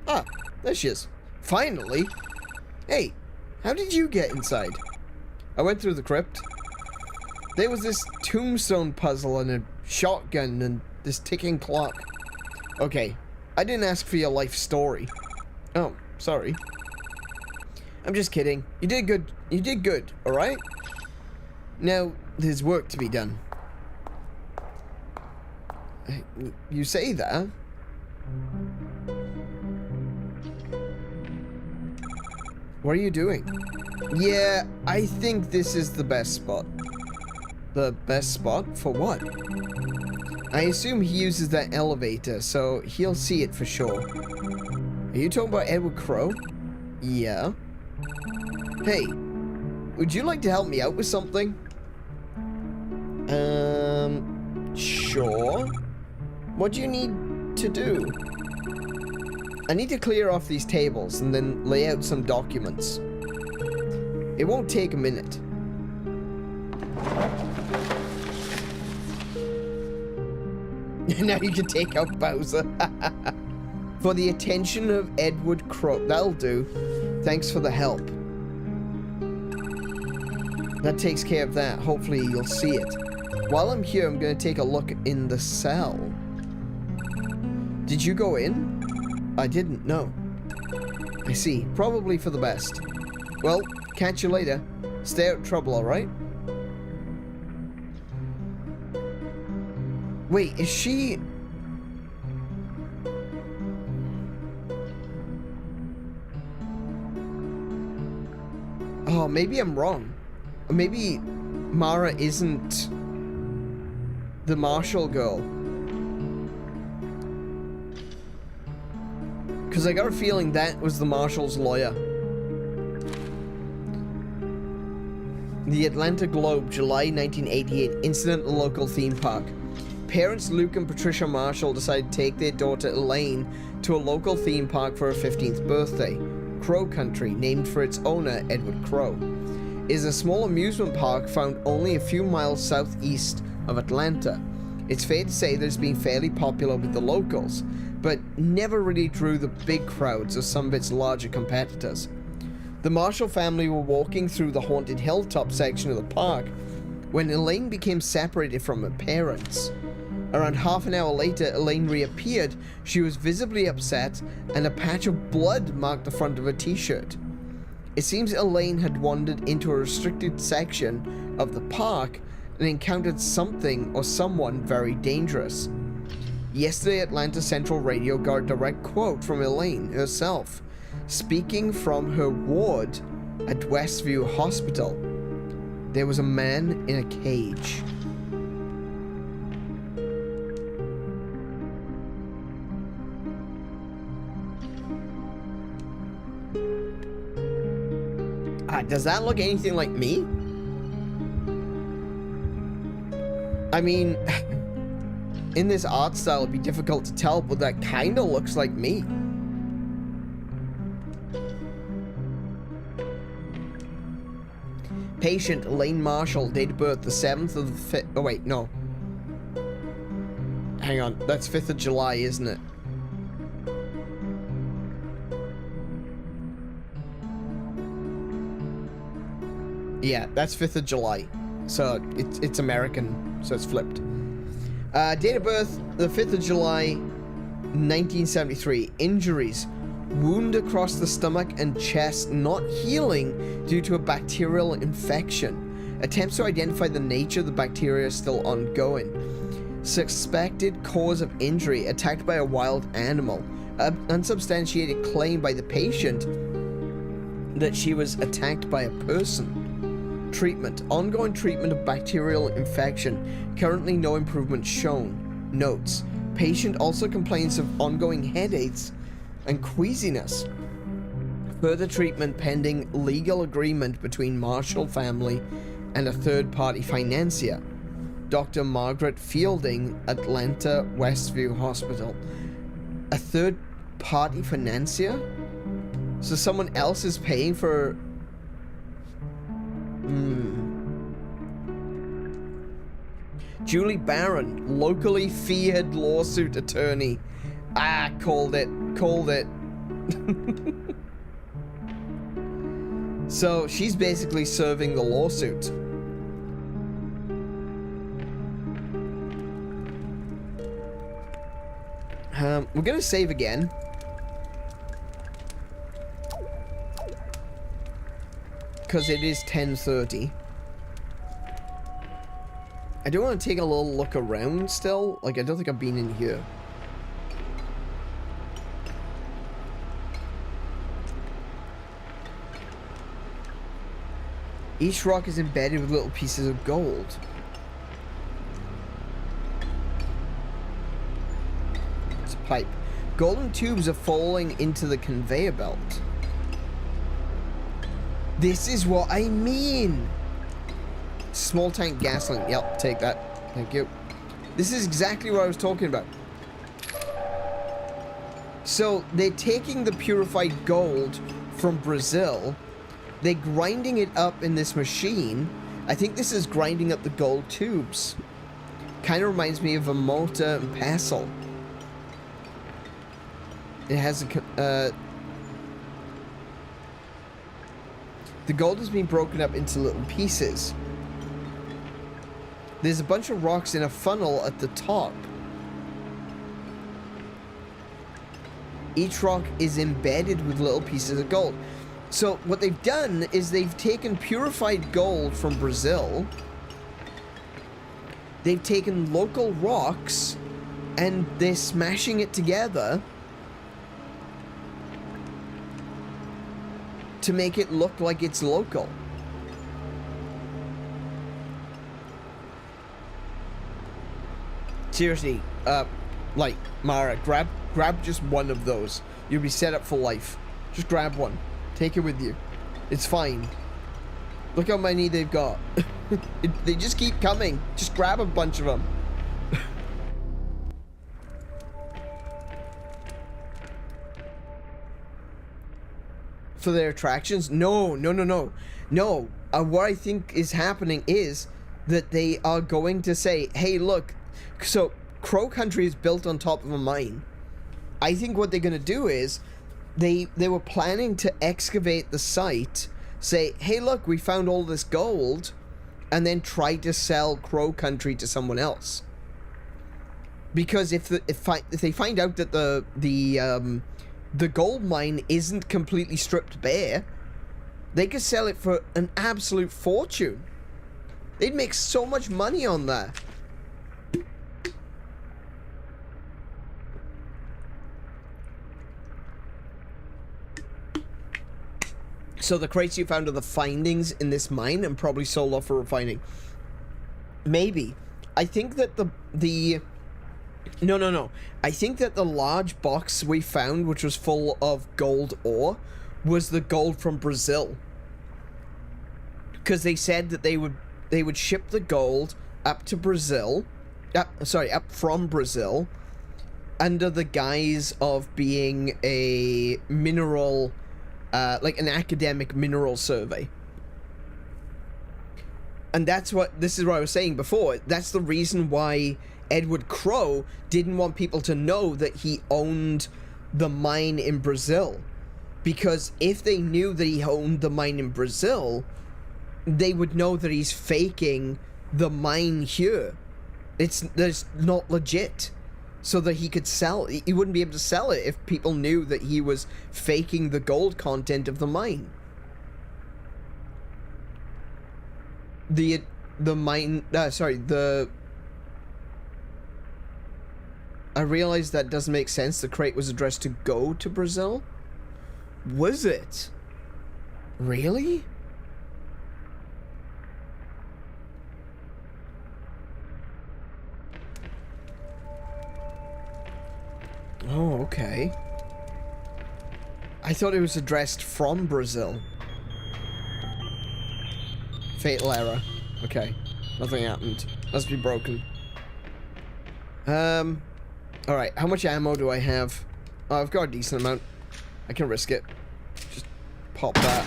Speaker 1: Ah, there she is. Finally. Hey, how did you get inside? I went through the crypt. There was this tombstone puzzle and a shotgun and this ticking clock. Okay, I didn't ask for your life story. Oh, sorry. I'm just kidding. You did good. You did good, alright? Now, there's work to be done. You say that? What are you doing? Yeah, I think this is the best spot. The best spot? For what? I assume he uses that elevator, so he'll see it for sure. Are you talking about Edward Crow? Yeah. Hey, would you like to help me out with something? Sure. What do you need to do? I need to clear off these tables and then lay out some documents. It won't take a minute. Now you can take out Bowser. For the attention of Edward Crow. That'll do. Thanks for the help. That takes care of that. Hopefully you'll see it. While I'm here, I'm going to take a look in the cell. Did you go in? I didn't know. I see. Probably for the best. Well, catch you later. Stay out of trouble, alright? Wait, is she... Oh, maybe I'm wrong. Maybe Mara isn't the Marshall girl. Because I got a feeling that was the Marshall's lawyer. The Atlanta Globe, July 1988, incident at the local theme park. Parents Luke and Patricia Marshall decided to take their daughter Elaine to a local theme park for her 15th birthday. Crow Country, named for its owner, Edward Crow, is a small amusement park found only a few miles southeast of Atlanta. It's fair to say that it's been fairly popular with the locals, but never really drew the big crowds of some of its larger competitors. The Marshall family were walking through the haunted hilltop section of the park when Elaine became separated from her parents. Around half an hour later, Elaine reappeared. She was visibly upset, and a patch of blood marked the front of her t-shirt. It seems Elaine had wandered into a restricted section of the park and encountered something or someone very dangerous. Yesterday, Atlanta Central Radio got a direct quote from Elaine herself, speaking from her ward at Westview Hospital. There was a man in a cage. Does that look anything like me? I mean, in this art style, it'd be difficult to tell, but that kind of looks like me. Patient Elaine Marshall, date of birth the 7th of the 5th. Oh, wait, no. Hang on, that's 5th of July, isn't it? Yeah, that's 5th of July. So it's American, so it's flipped. Date of birth, the 5th of July, 1973. Injuries. Wound across the stomach and chest not healing due to a bacterial infection. Attempts to identify the nature of the bacteria are still ongoing. Suspected cause of injury, attacked by a wild animal. Unsubstantiated claim by the patient that she was attacked by a person. Treatment. Ongoing treatment of bacterial infection. Currently no improvement shown. Notes. Patient also complains of ongoing headaches and queasiness. Further treatment pending legal agreement between Marshall family and a third-party financier. Dr. Margaret Fielding, Atlanta Westview Hospital. A third-party financier? So someone else is paying for... Julie Barron, locally feared lawsuit attorney. Ah, called it. So she's basically serving the lawsuit. We're gonna save again. Because it is 10:30. I do want to take a little look around still. Like, I don't think I've been in here. Each rock is embedded with little pieces of gold. It's a pipe. Golden tubes are falling into the conveyor belt. This is what I mean! Small tank gasoline. Yep, take that. Thank you. This is exactly what I was talking about. So, they're taking the purified gold from Brazil. They're grinding it up in this machine. I think this is grinding up the gold tubes. Kind of reminds me of a mortar and pestle. It has a... the gold has been broken up into little pieces. There's a bunch of rocks in a funnel at the top. Each rock is embedded with little pieces of gold. So what they've done is they've taken purified gold from Brazil. They've taken local rocks and they're smashing it together to make it look like it's local. Seriously, like, Mara, grab just one of those. You'll be set up for life. Just grab one. Take it with you. It's fine. Look how many they've got. They just keep coming. Just grab a bunch of them. For their attractions? No. What I think is happening is that they are going to say, hey, look, so Crow Country is built on top of a mine. I think what they're going to do is they were planning to excavate the site, say, hey, look, we found all this gold, and then try to sell Crow Country to someone else. Because if they find out that the gold mine isn't completely stripped bare, they could sell it for an absolute fortune. They'd make so much money on that. So the crates you found are the findings in this mine and probably sold off for refining. Maybe. I think that No. I think that the large box we found, which was full of gold ore, was the gold from Brazil. Because they said that they would ship the gold up to Brazil, up from Brazil, under the guise of being a mineral, like an academic mineral survey. And this is what I was saying before. That's the reason why Edward Crowe didn't want people to know that he owned the mine in Brazil. Because if they knew that he owned the mine in Brazil, they would know that he's faking the mine here. It's not legit. So that he could sell it. He wouldn't be able to sell it if people knew that he was faking the gold content of the mine. I realized that doesn't make sense. The crate was addressed to go to Brazil? Was it? Really? Oh, okay. I thought it was addressed from Brazil. Fatal error. Okay. Nothing happened. Must be broken. Alright, how much ammo do I have? Oh, I've got a decent amount. I can risk it. Just pop that.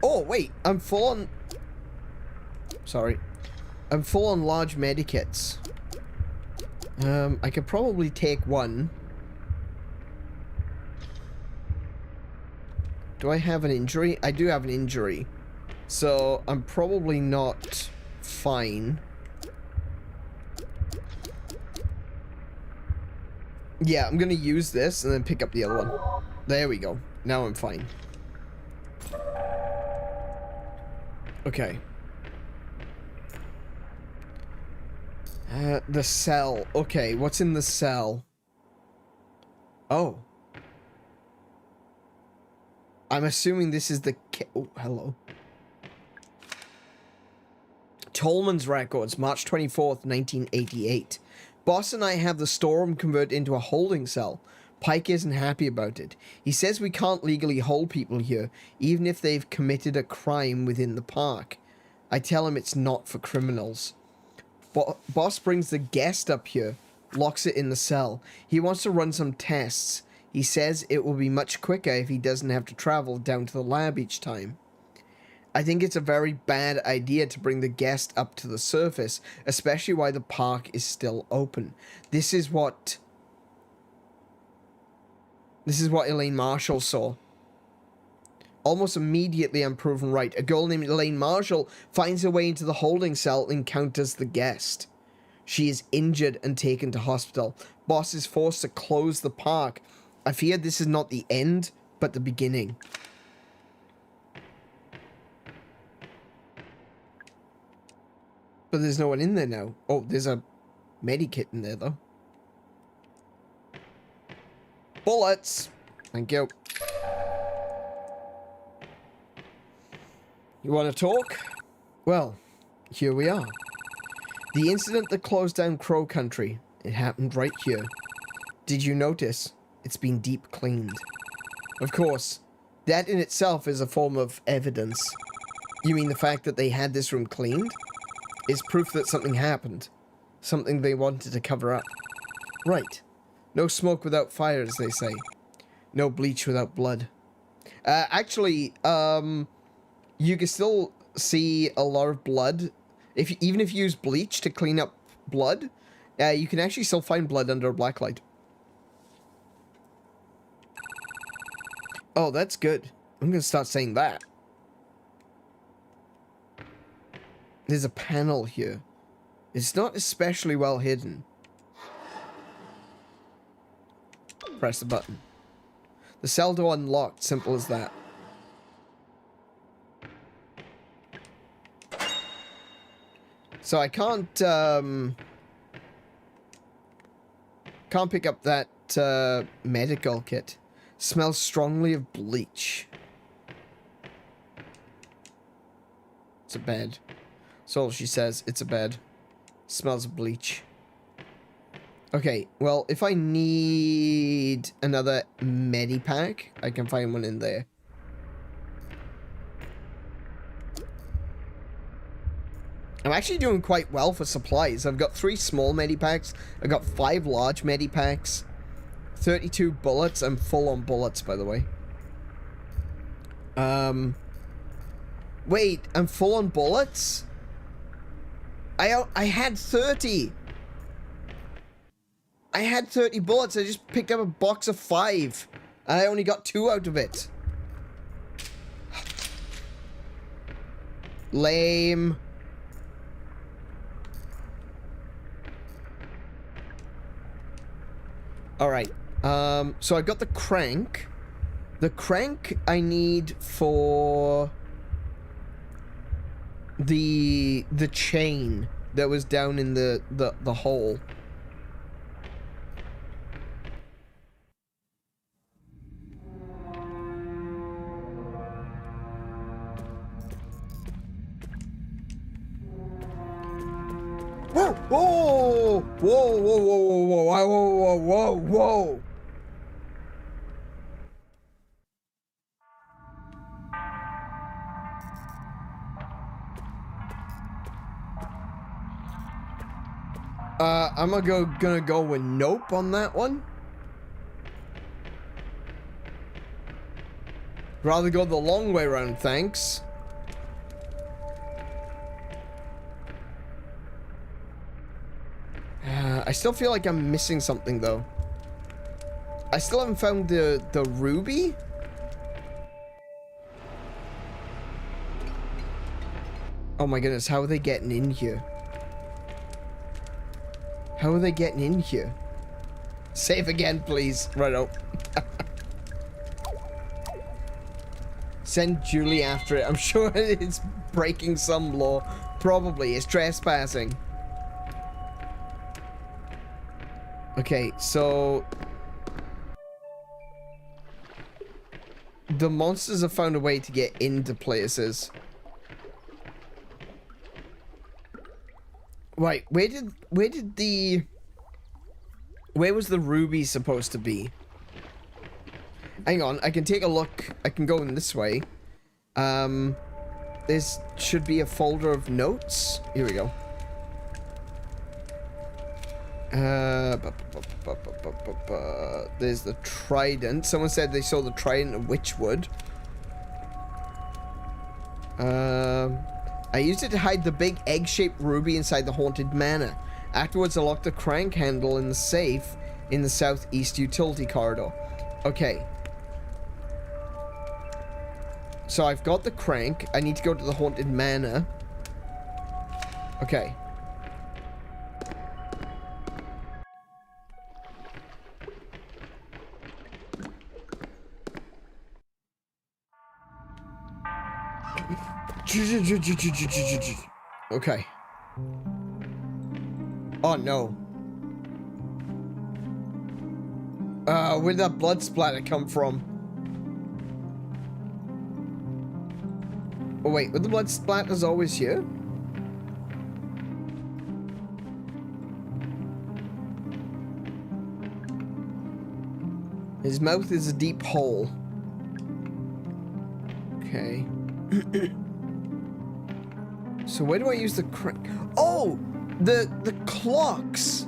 Speaker 1: Oh, wait. I'm full on... Sorry. I'm full on large medikits. I could probably take one. Do I have an injury? I do have an injury. So, I'm probably not fine. Yeah, I'm gonna use this and then pick up the other one. There we go. Now I'm fine. Okay. The cell. Okay, what's in the cell? Oh. I'm assuming this is the... Oh, hello. Tolman's records, March 24th, 1988. Boss and I have the storeroom converted into a holding cell. Pike isn't happy about it. He says we can't legally hold people here, even if they've committed a crime within the park. I tell him it's not for criminals. Boss brings the guest up here, locks it in the cell. He wants to run some tests. He says it will be much quicker if he doesn't have to travel down to the lab each time. I think it's a very bad idea to bring the guest up to the surface, especially while the park is still open. This is what Elaine Marshall saw. Almost immediately, I'm proven right. A girl named Elaine Marshall finds her way into the holding cell and encounters the guest. She is injured and taken to hospital. Boss is forced to close the park. I fear this is not the end, but the beginning. But there's no one in there now. Oh, there's a medikit in there, though. Bullets! Thank you. You want to talk? Well, here we are. The incident that closed down Crow Country. It happened right here. Did you notice? It's been deep cleaned. Of course, that in itself is a form of evidence. You mean the fact that they had this room cleaned? Is proof that something happened. Something they wanted to cover up. Right. No smoke without fire, as they say. No bleach without blood. Actually, you can still see a lot of blood. Even if you use bleach to clean up blood, you can actually still find blood under a blacklight. Oh, that's good. I'm gonna start saying that. There's a panel here. It's not especially well hidden. Press the button. The cell door unlocked. Simple as that. So I can't pick up that medical kit. Smells strongly of bleach. It's a bed. That's all she says. It's a bed. Smells of bleach. Okay, well, if I need another medipack, I can find one in there. I'm actually doing quite well for supplies. I've got 3 small medipacks. I've got 5 large medipacks. 32 bullets. I'm full on bullets, by the way. Wait, I'm full on bullets? I had 30. I had 30 bullets. I just picked up a box of 5. And I only got 2 out of it. Lame. Alright. So I got the crank. The crank I need for the chain that was down in the hole. Whoa! Whoa! Whoa! Whoa! Whoa! Whoa! Whoa! Whoa! Whoa! Whoa! I'm gonna go with nope on that one. Rather go the long way around, thanks. I still feel like I'm missing something though. I still haven't found the ruby. Oh my goodness, how are they getting in here? How are they getting in here? Save again, please. Righto. Send Julie after it. I'm sure it's breaking some law. Probably. It's trespassing. Okay, so... the monsters have found a way to get into places. Right, where was the ruby supposed to be? Hang on, I can take a look. I can go in this way. There should be a folder of notes. Here we go. There's the trident. Someone said they saw the trident of Witchwood. I used it to hide the big egg-shaped ruby inside the haunted manor. Afterwards, I locked the crank handle in the safe in the southeast utility corridor. Okay. So I've got the crank. I need to go to the haunted manor. Okay. Okay. Oh no. Where'd that blood splatter come from? Oh wait, were the blood splatters always here? His mouth is a deep hole. Okay. So where do I use the crank? Oh! The clocks!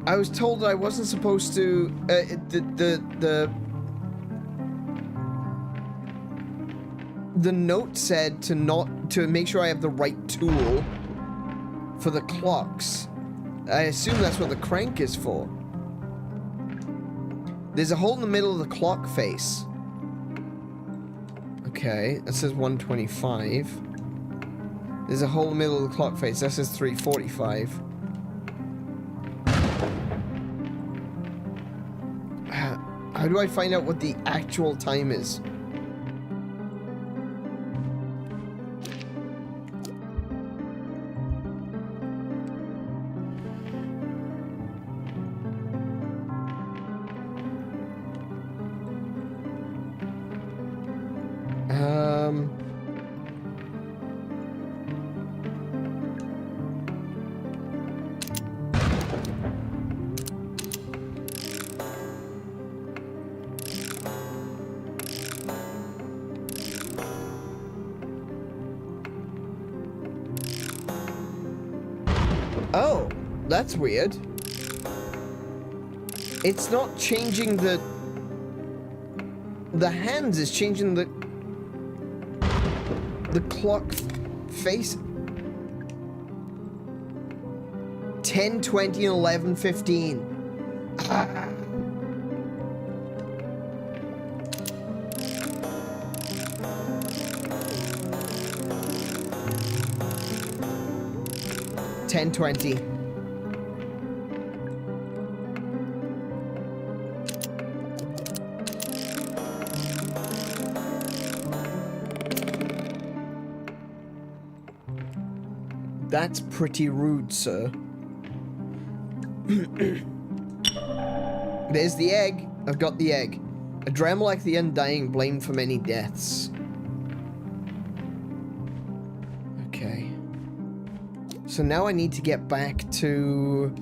Speaker 1: I was told I wasn't supposed to, the note said to make sure I have the right tool for the clocks. I assume that's what the crank is for. There's a hole in the middle of the clock face. Okay, that says 125. There's a hole in the middle of the clock face. That says 345. How do I find out what the actual time is? Oh, that's weird. It's not changing the hands, it's changing the clock face. 10, 20, and 11, 15. Ah. $10.20. That's pretty rude, sir. There's the egg. I've got the egg. A drama like the undying, blamed for many deaths. Okay. So now I need to get back to...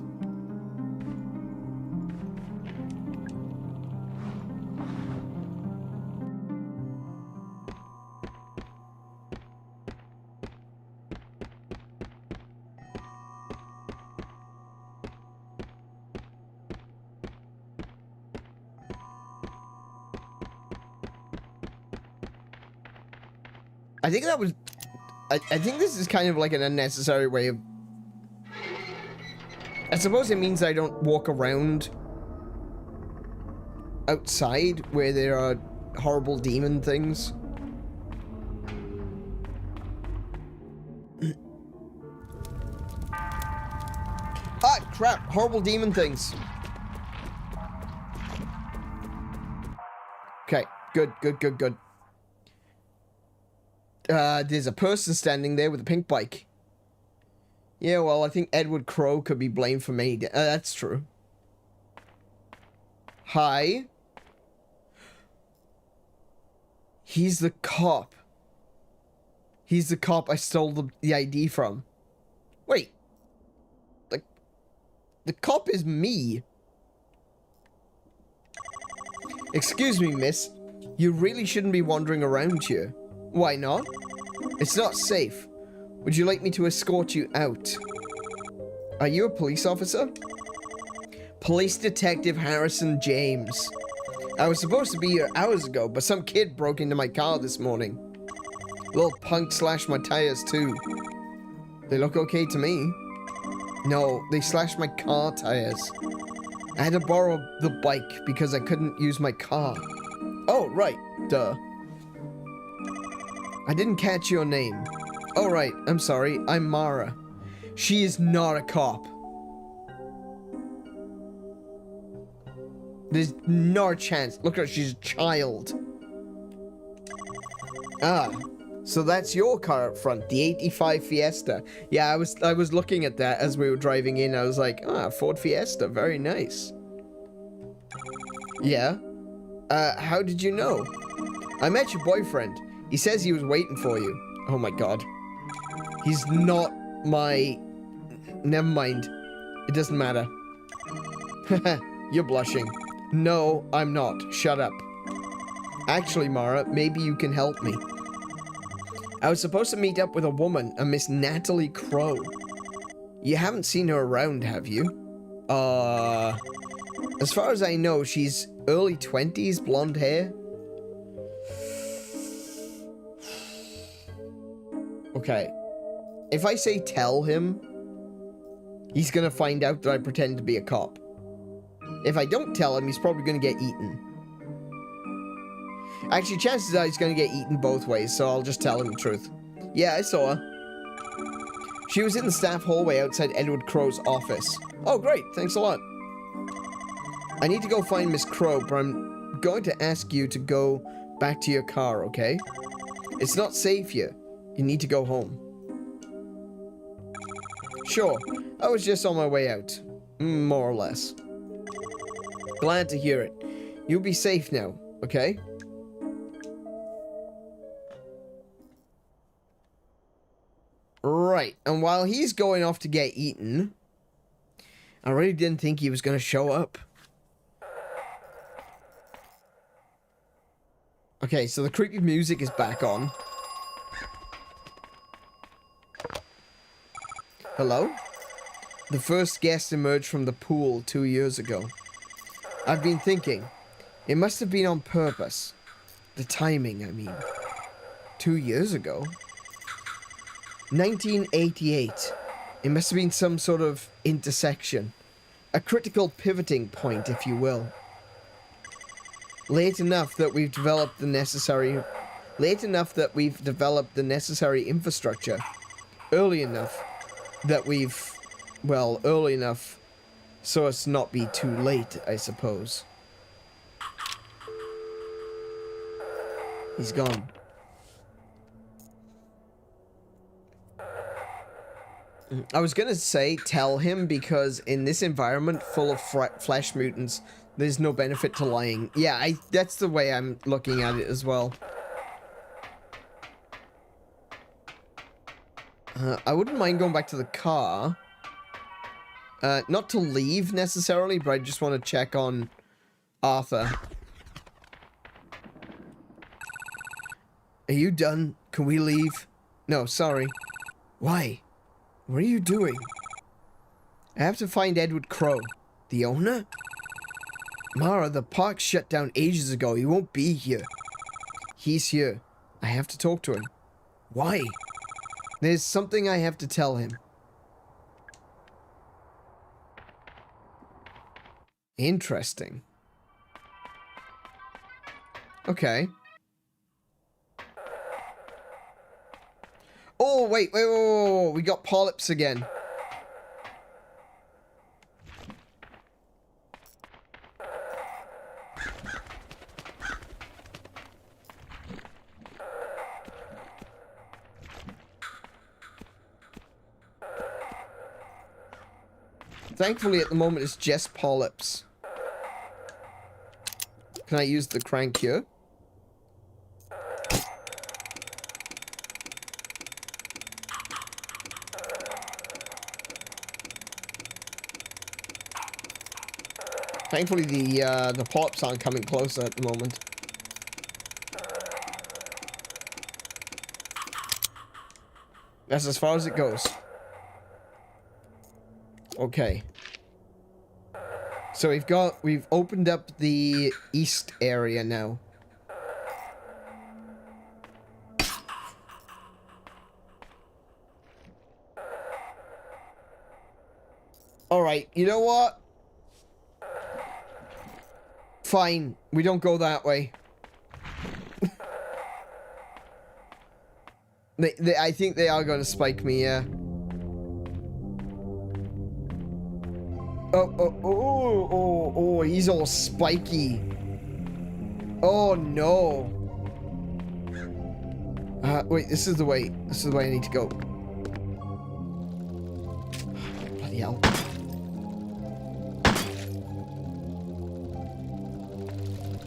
Speaker 1: I think that was... I think this is kind of like an unnecessary way of... I suppose it means I don't walk around outside where there are horrible demon things. Ah, crap! Horrible demon things. Okay, good, good, good, good. There's a person standing there with a pink bike. Yeah, well, I think Edward Crowe could be blamed for many that's true. Hi. He's the cop. He's the cop I stole the ID from. Wait. The cop is me. Excuse me, miss. You really shouldn't be wandering around here. Why not? It's not safe. Would you like me to escort you out? Are you a police officer? Police Detective Harrison James. I was supposed to be here hours ago, but some kid broke into my car this morning. Little punk slashed my tires too. They look okay to me. No, they slashed my car tires. I had to borrow the bike because I couldn't use my car. Oh, right. Duh. I didn't catch your name. Oh, right. I'm sorry. I'm Mara. She is not a cop. There's no chance. Look at her. She's a child. Ah, so that's your car up front, the 85 Fiesta. Yeah, I was looking at that as we were driving in. I was like, ah, Ford Fiesta, very nice. Yeah? How did you know? I met your boyfriend. He says he was waiting for you. Oh my god. He's not my... Never mind. It doesn't matter. You're blushing. No, I'm not. Shut up. Actually, Mara, maybe you can help me. I was supposed to meet up with a woman, a Miss Natalie Crow. You haven't seen her around, have you? As far as I know, she's early 20s, blonde hair. Okay. If I say tell him, he's gonna find out that I pretend to be a cop. If I don't tell him, he's probably gonna get eaten. Actually, chances are he's gonna get eaten both ways, so I'll just tell him the truth. Yeah, I saw her. She was in the staff hallway outside Edward Crow's office. Oh, great. Thanks a lot. I need to go find Miss Crow, but I'm going to ask you to go back to your car, okay? It's not safe here. You need to go home. Sure. I was just on my way out. More or less. Glad to hear it. You'll be safe now, okay? Right, and while he's going off to get eaten, I really didn't think he was going to show up. Okay, so the creepy music is back on. Hello? The first guest emerged from the pool 2 years ago. I've been thinking, it must have been on purpose. The timing, I mean. 2 years ago? 1988. It must have been some sort of intersection. A critical pivoting point, if you will. Late enough that we've developed the necessary infrastructure. Early enough that we've... Well, early enough so as to not be too late, I suppose. He's gone. I was gonna say tell him because in this environment full of flesh mutants, there's no benefit to lying. Yeah, that's the way I'm looking at it as well. I wouldn't mind going back to the car. Not to leave necessarily, but I just want to check on Arthur. Are you done? Can we leave? No, sorry. Why? What are you doing? I have to find Edward Crow. The owner? Mara, the park shut down ages ago. He won't be here. He's here. I have to talk to him. Why? There's something I have to tell him. Interesting. Okay. Oh, wait. We got polyps again. Thankfully, at the moment, it's just polyps. Can I use the crank here? Thankfully, the polyps aren't coming closer at the moment. That's as far as it goes. Okay. So we've opened up the east area now. Alright, you know what? Fine, we don't go that way. I think they are going to spike me, yeah. Oh, he's all spiky. Oh, no. Wait, this is the way. This is the way I need to go. Bloody hell.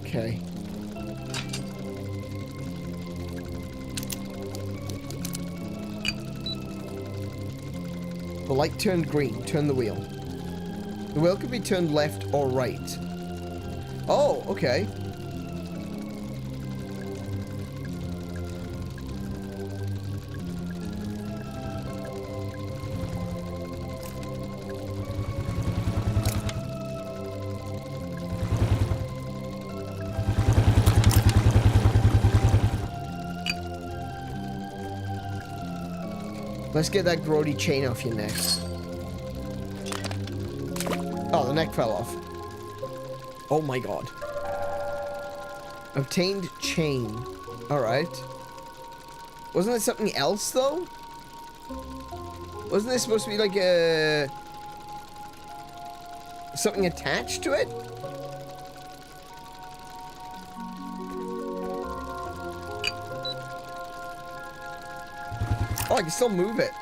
Speaker 1: Okay. The light turned green. Turn the wheel. The wheel could be turned left or right. Oh, okay. Let's get that grody chain off your neck. Oh, the neck fell off. Oh my god. Obtained chain. Alright. Wasn't there something else, though? Wasn't there supposed to be like a... something attached to it? Oh, I can still move it.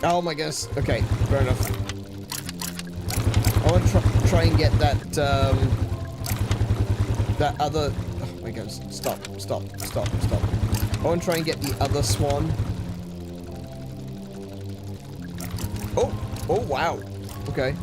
Speaker 1: Oh my goodness. Okay, fair enough. I want to try and get that, that other... Oh my goodness. Stop. I want to try and get the other swan. Oh, wow. Okay.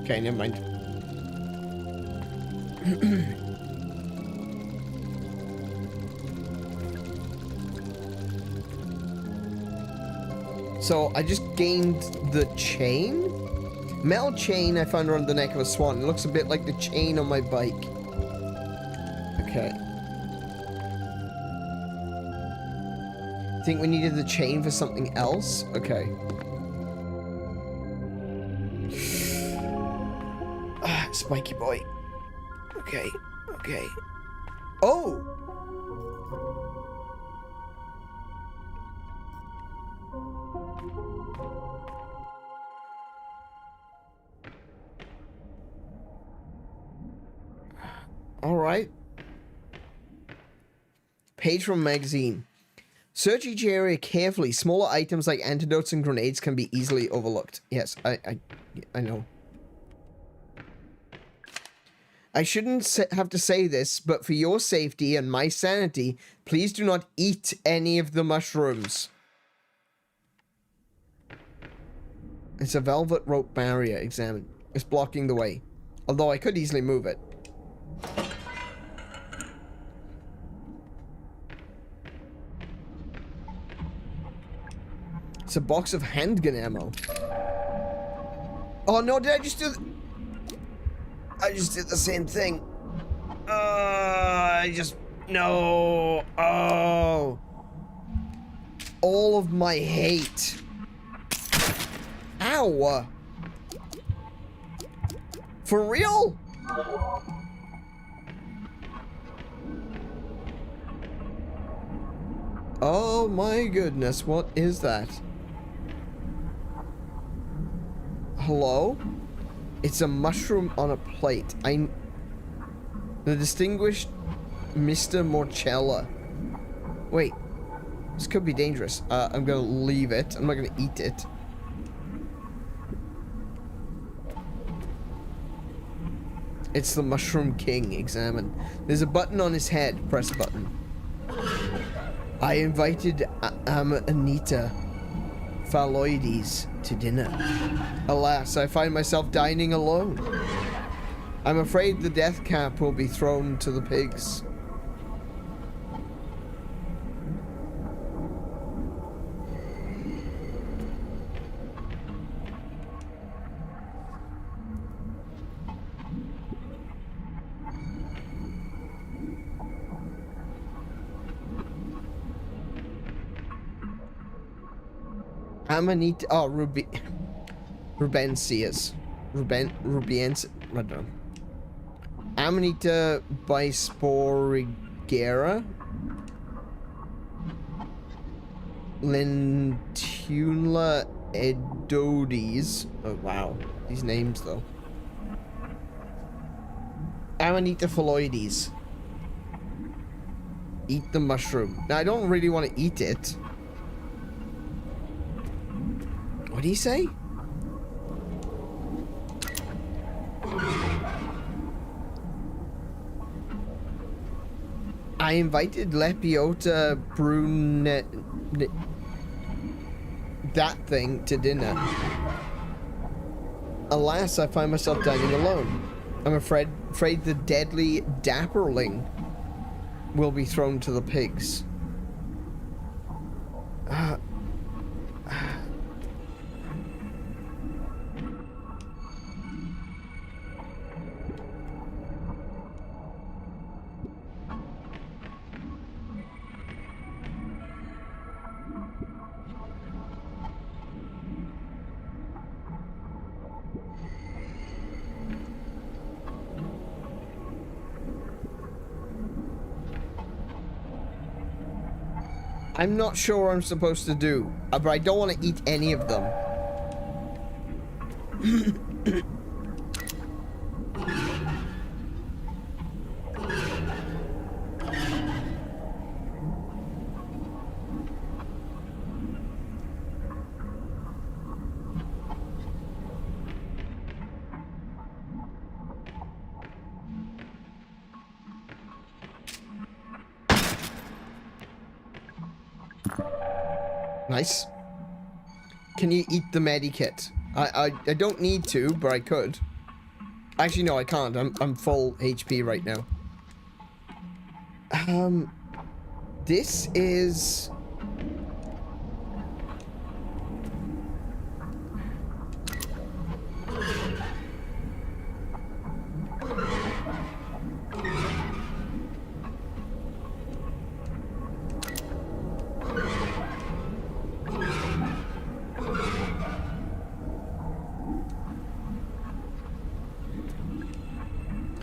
Speaker 1: Okay, never mind. So, I just gained the chain? Metal chain I found around the neck of a swan. It looks a bit like the chain on my bike. Okay. Think we needed the chain for something else? Okay. Spiky boy. Okay. Oh! Alright. Page from a magazine. Search each area carefully. Smaller items like antidotes and grenades can be easily overlooked. Yes, I know. I shouldn't have to say this, but for your safety and my sanity, please do not eat any of the mushrooms. It's a velvet rope barrier. Examine. It's blocking the way. Although I could easily move it. It's a box of handgun ammo. Oh no, did I just do... I just did the same thing. No. Oh. All of my hate. Ow. For real? Oh my goodness, what is that? Hello? It's a mushroom on a plate. The distinguished Mr. 𝗦𝘄𝗶𝘁𝗰𝗵. Wait. This could be dangerous. I'm gonna leave it. I'm not gonna eat it. It's the Mushroom King. Examine. There's a button on his head. Press button. I invited 𝗦𝘄𝗶𝘁𝗰𝗵 to dinner. Alas, I find myself dining alone. I'm afraid the death cap will be thrown to the pigs. Amanita. Oh, Rubensias. Rubiensis. I don't know. Amanita bisporigera. Lentula edodes. Oh, wow. These names, though. Amanita phalloides. Eat the mushroom. Now, I don't really want to eat it. What do you say? I invited 𝗦𝘄𝗶𝘁𝗰𝗵, that thing, to dinner. Alas, I find myself dining alone. I'm afraid the deadly 𝗬𝗶𝗁𝗵 will be thrown to the pigs. I'm not sure what I'm supposed to do, but I don't want to eat any of them. Nice. Can you eat the medikit? I don't need to, but I could. Actually, no, I can't. I'm full HP right now. This is...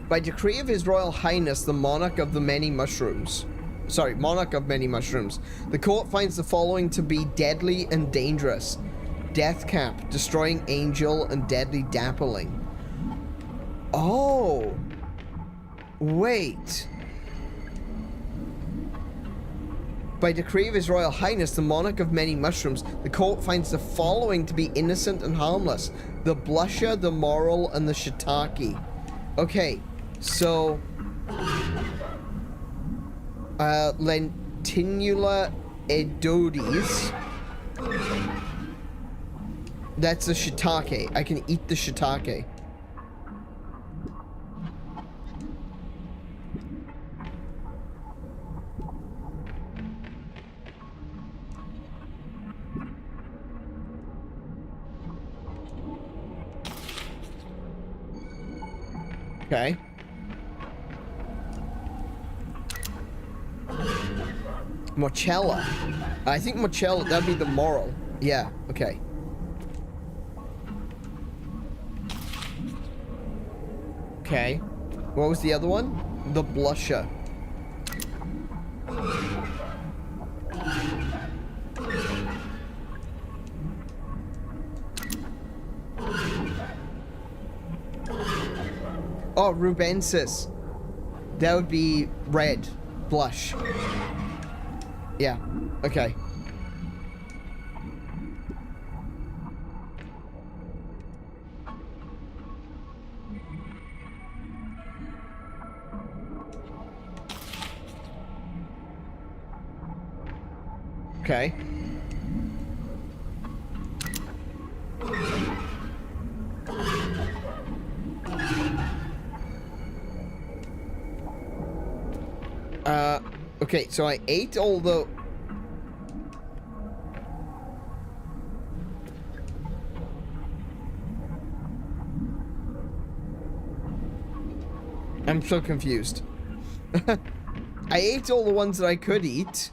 Speaker 1: By decree of His Royal Highness, the Monarch of the Many Mushrooms. Sorry, Monarch of Many Mushrooms. The court finds the following to be deadly and dangerous. Deathcap, Destroying Angel, and Deadly 𝗬𝗶𝗁𝗵. Oh. Wait. By decree of His Royal Highness, the Monarch of Many Mushrooms, the court finds the following to be innocent and harmless. The blusher, the moral, and the shiitake. Okay. So, Lentula edodes. That's a shiitake. I can eat the shiitake. Okay. 𝗦𝘄𝗶𝗁𝗵. I think 𝗦𝘄𝗶, that'd be the moral. Yeah, okay. Okay. What was the other one? The blusher. Oh, Rubensis. That would be red. Blush. Yeah. Okay. Okay. Okay, so I ate all the... I'm so confused. I ate all the ones that I could eat.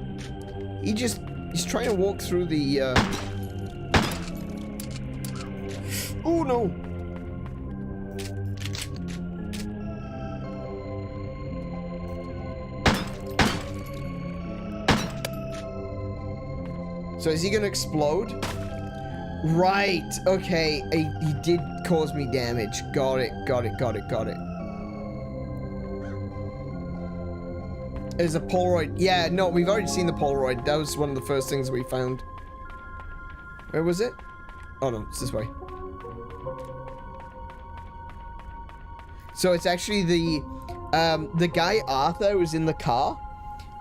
Speaker 1: He's trying to walk through the, Oh, no! So is he gonna explode? Right, okay. He did cause me damage. Got it. There's a Polaroid. Yeah, no, we've already seen the Polaroid. That was one of the first things we found. Where was it? Oh no, it's this way. So it's actually the guy Arthur was in the car.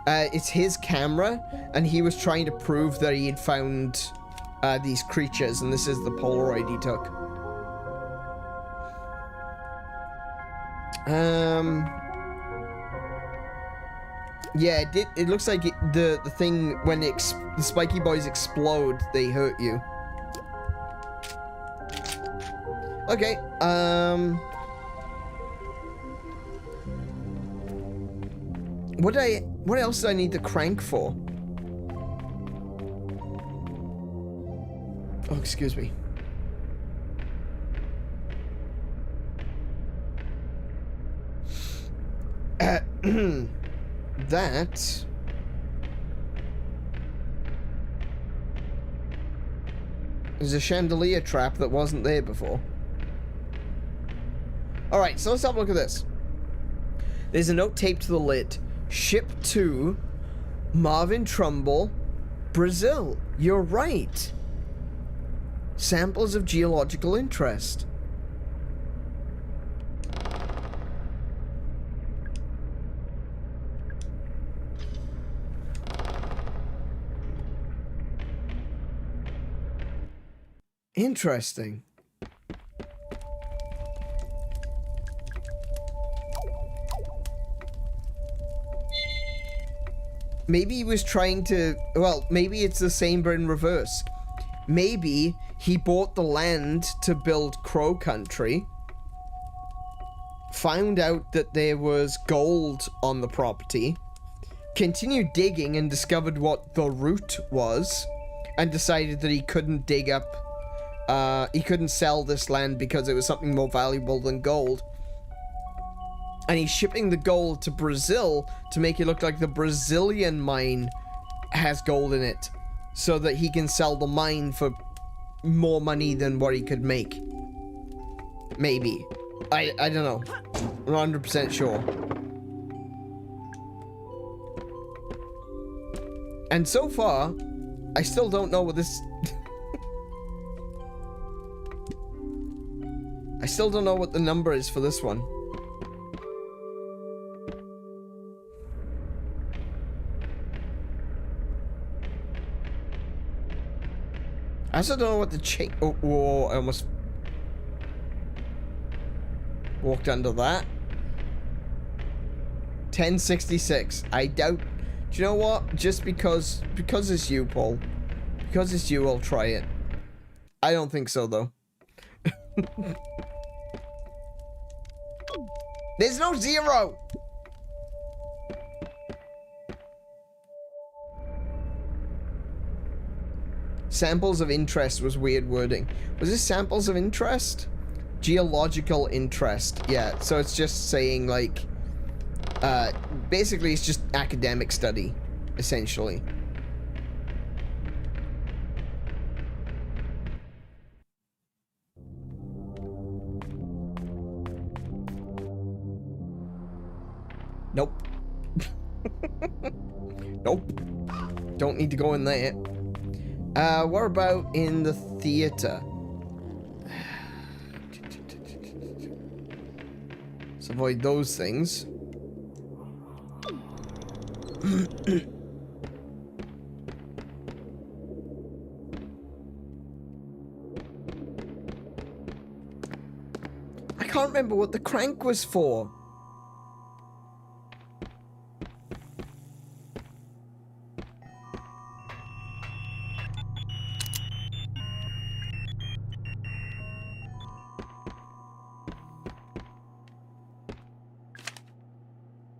Speaker 1: It's his camera, and he was trying to prove that he had found these creatures, and this is the Polaroid he took. Yeah, it looks like the thing, when the spiky boys explode, they hurt you. Okay, what else do I need the crank for? Oh, excuse me. That is a chandelier trap that wasn't there before. Alright, so let's have a look at this. There's a note taped to the lid. Ship to Marvin Trumbull, Brazil. You're right. Samples of geological interest. Interesting. Maybe he was trying to, well, maybe it's the same but in reverse. Maybe he bought the land to build Crow Country, found out that there was gold on the property, continued digging and discovered what the root was, and decided that he couldn't dig up, he couldn't sell this land because it was something more valuable than gold. And he's shipping the gold to Brazil to make it look like the Brazilian mine has gold in it, so that he can sell the mine for more money than what he could make. Maybe. I don't know. I'm not 100% sure. And so far, I still don't know what this... I still don't know what the number is for this one. I also don't know what the chain... Oh, whoa, I almost... walked under that. 1066. I doubt... Do you know what? Just because it's you, Paul. Because it's you, I'll try it. I don't think so, though. There's no 0! Samples of interest was weird wording. Was this samples of interest? Geological interest. Yeah, so it's just saying, like... basically, it's just academic study, essentially. Nope. Nope. Don't need to go in there. What about in the theater? Let's avoid those things. I can't remember what the crank was for.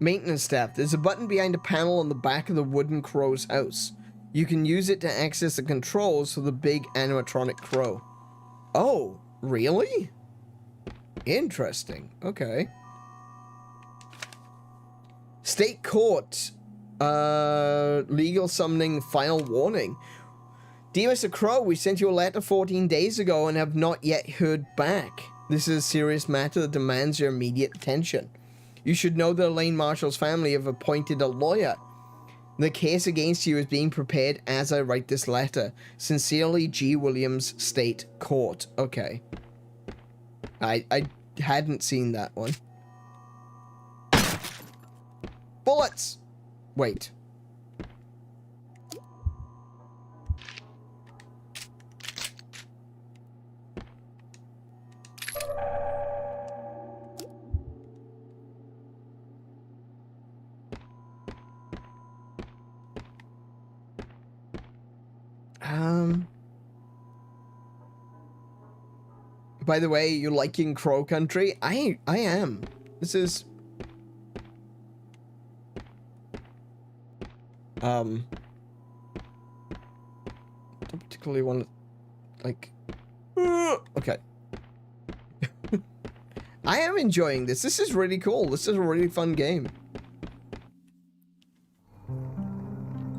Speaker 1: Maintenance staff. There's a button behind a panel on the back of the wooden crow's house. You can use it to access the controls for the big animatronic crow. Oh, really? Interesting. Okay. State court. Legal summoning final warning. Dear Mr. Crow, we sent you a letter 14 days ago and have not yet heard back. This is a serious matter that demands your immediate attention. You should know that Elaine Marshall's family have appointed a lawyer. The case against you is being prepared as I write this letter. Sincerely, G. Williams, State Court. Okay. I hadn't seen that one. Bullets! Wait. By the way, you're liking Crow Country? I am. This is... don't particularly want to... Like... Okay. I am enjoying this. This is really cool. This is a really fun game.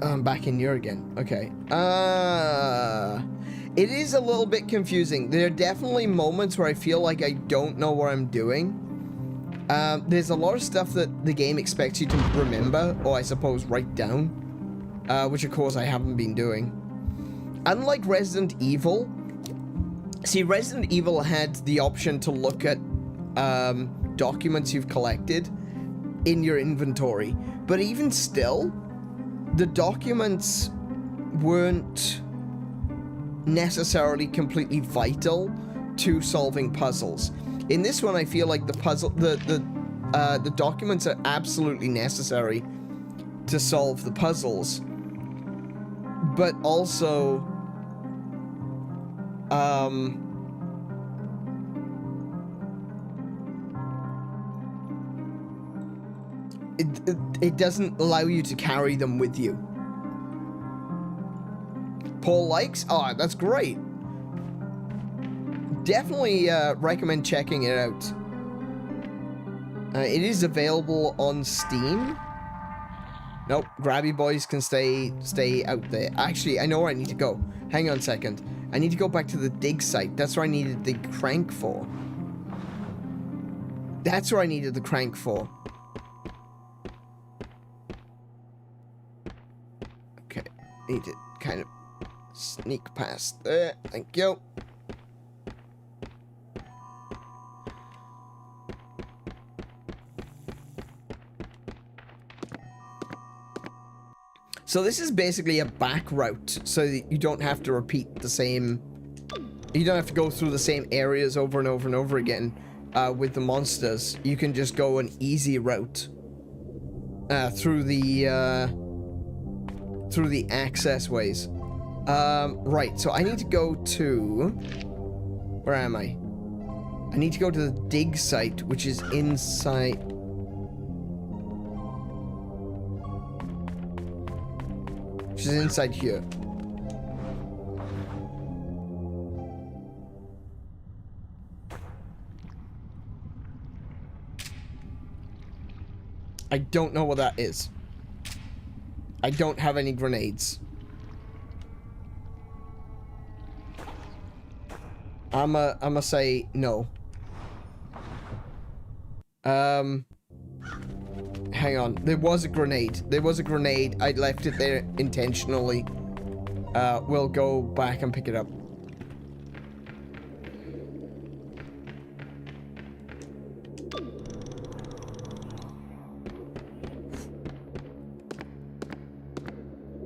Speaker 1: I'm back in here again. Okay. It is a little bit confusing. There are definitely moments where I feel like I don't know what I'm doing. There's a lot of stuff that the game expects you to remember, or I suppose write down, which of course I haven't been doing. Unlike Resident Evil, see, Resident Evil had the option to look at documents you've collected in your inventory, but even still, the documents weren't necessarily completely vital to solving puzzles. In this one, I feel like the documents are absolutely necessary to solve the puzzles, but also it doesn't allow you to carry them with you. Paul likes? Oh, that's great. Definitely recommend checking it out. It is available on Steam. Nope, Grabby Boys can stay out there. Actually, I know where I need to go. Hang on a second. I need to go back to the dig site. That's where I needed the crank for. That's where I needed the crank for. Okay, need to kind of sneak past there. Thank you. So this is basically a back route, so that you don't have to repeat the same... You don't have to go through the same areas over and over and over again with the monsters. You can just go an easy route through the access ways. Right, so I need to go to... Where am I? I need to go to the dig site, which is inside... Which is inside here. I don't know what that is. I don't have any grenades. I'ma say no. Hang on. There was a grenade. There was a grenade. I left it there intentionally. We'll go back and pick it up.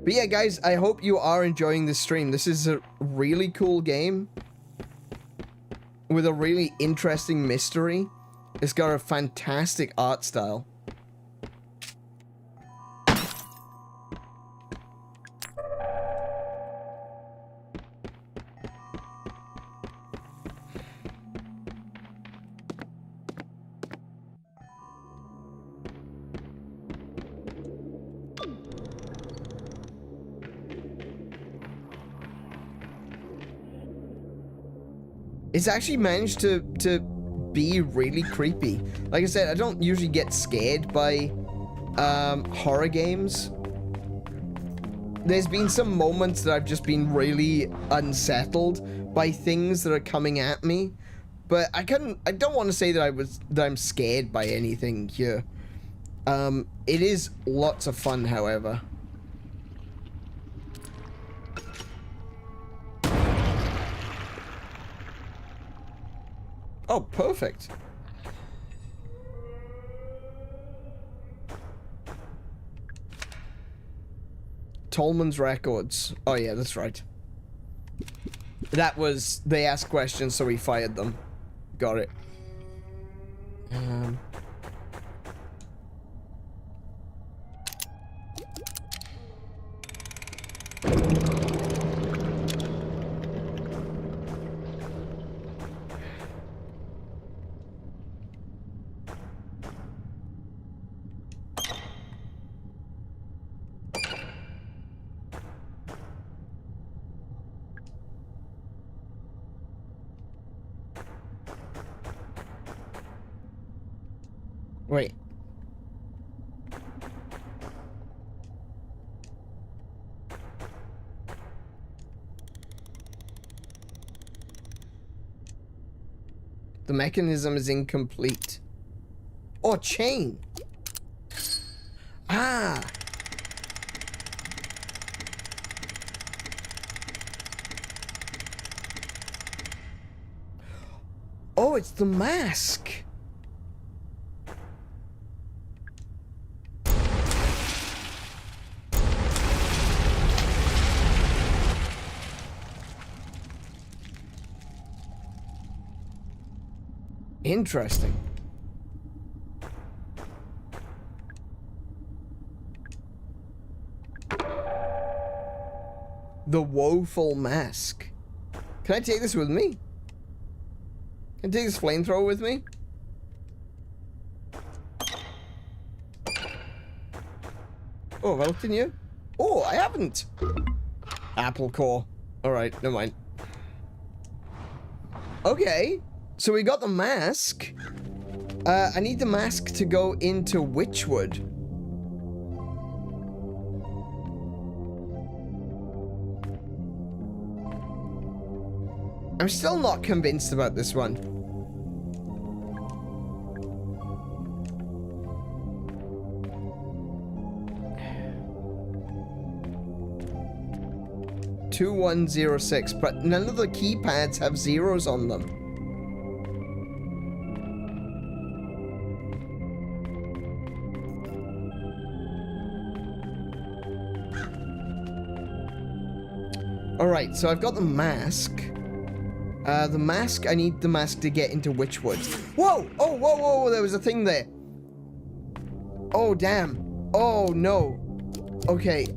Speaker 1: But yeah, guys, I hope you are enjoying this stream. This is a really cool game with a really interesting mystery. It's got a fantastic art style. It's actually managed to be really creepy. Like I said, I don't usually get scared by horror games. There's been some moments that I've just been really unsettled by things that are coming at me, but I don't want to say that I'm scared by anything here. It is lots of fun, however. Oh, perfect. Tolman's records. Oh yeah, that's right. That was, they asked questions, so we fired them. Got it. Wait. The mechanism is incomplete. Oh, chain. Ah. Oh, it's the mask. Interesting. The woeful mask. Can I take this with me? Can I take this flamethrower with me? Oh, well, can you? Oh, I haven't. Apple core. Alright, never mind. Okay. So we got the mask. I need the mask to go into Witchwood. I'm still not convinced about this one. $2106, but none of the keypads have zeros on them. Alright, so I've got the mask. I need the mask to get into Witchwood. Whoa! Oh, whoa, whoa, there was a thing there. Oh, damn. Oh, no. Okay.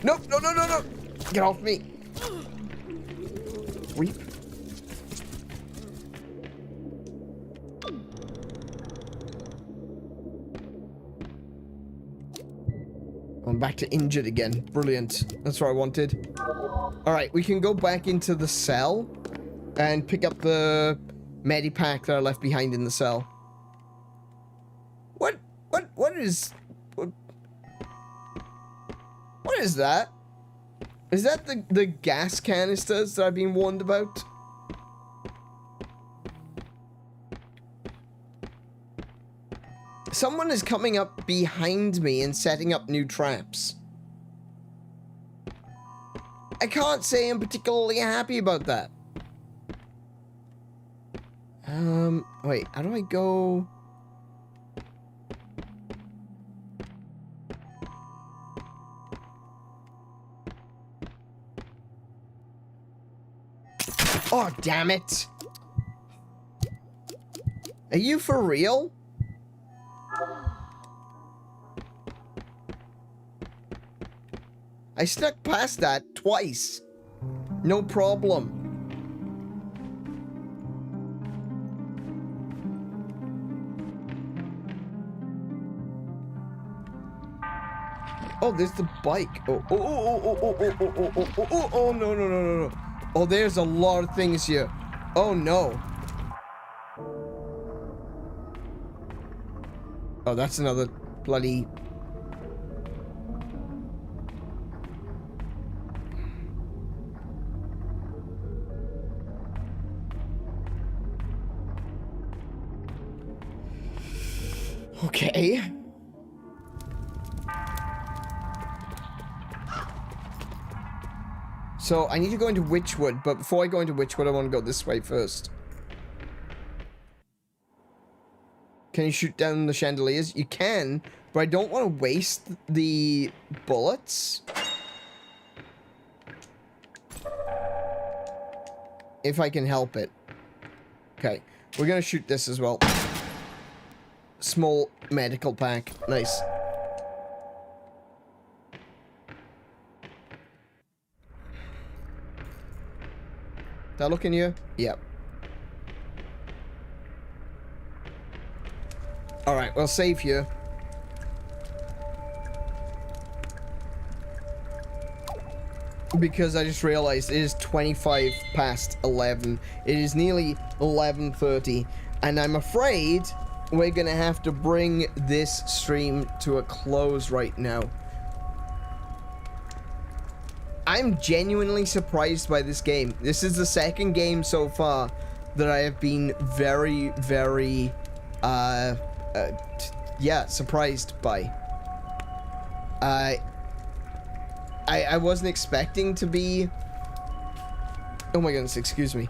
Speaker 1: No. Get off me. Reap. I'm back to injured again. Brilliant. That's what I wanted. Alright, we can go back into the cell and pick up the medipack that I left behind in the cell. What is that? Is that the gas canisters that I've been warned about? Someone is coming up behind me and setting up new traps. I can't say I'm particularly happy about that. Wait, how do I go? Oh, damn it. Are you for real? I snuck past that twice. No problem. Oh, there's the bike. Oh, oh, oh, oh, oh, oh, oh, oh, oh, oh, oh, oh, no, no, no, no, no. Oh, there's a lot of things here. Oh, no. Oh, that's another bloody... Okay. So, I need to go into Witchwood, but before I go into Witchwood, I want to go this way first. Can you shoot down the chandeliers? You can, but I don't want to waste the bullets. If I can help it. Okay, we're gonna shoot this as well. Small medical pack. Nice. Did I look in here? Yep. Alright, we'll save here. Because I just realized it is 25 past 11. It is nearly 11:30. And I'm afraid we're gonna have to bring this stream to a close right now. I'm genuinely surprised by this game. This is the second game so far that I have been very, very, yeah, surprised by. I wasn't expecting to be... Oh my goodness, excuse me.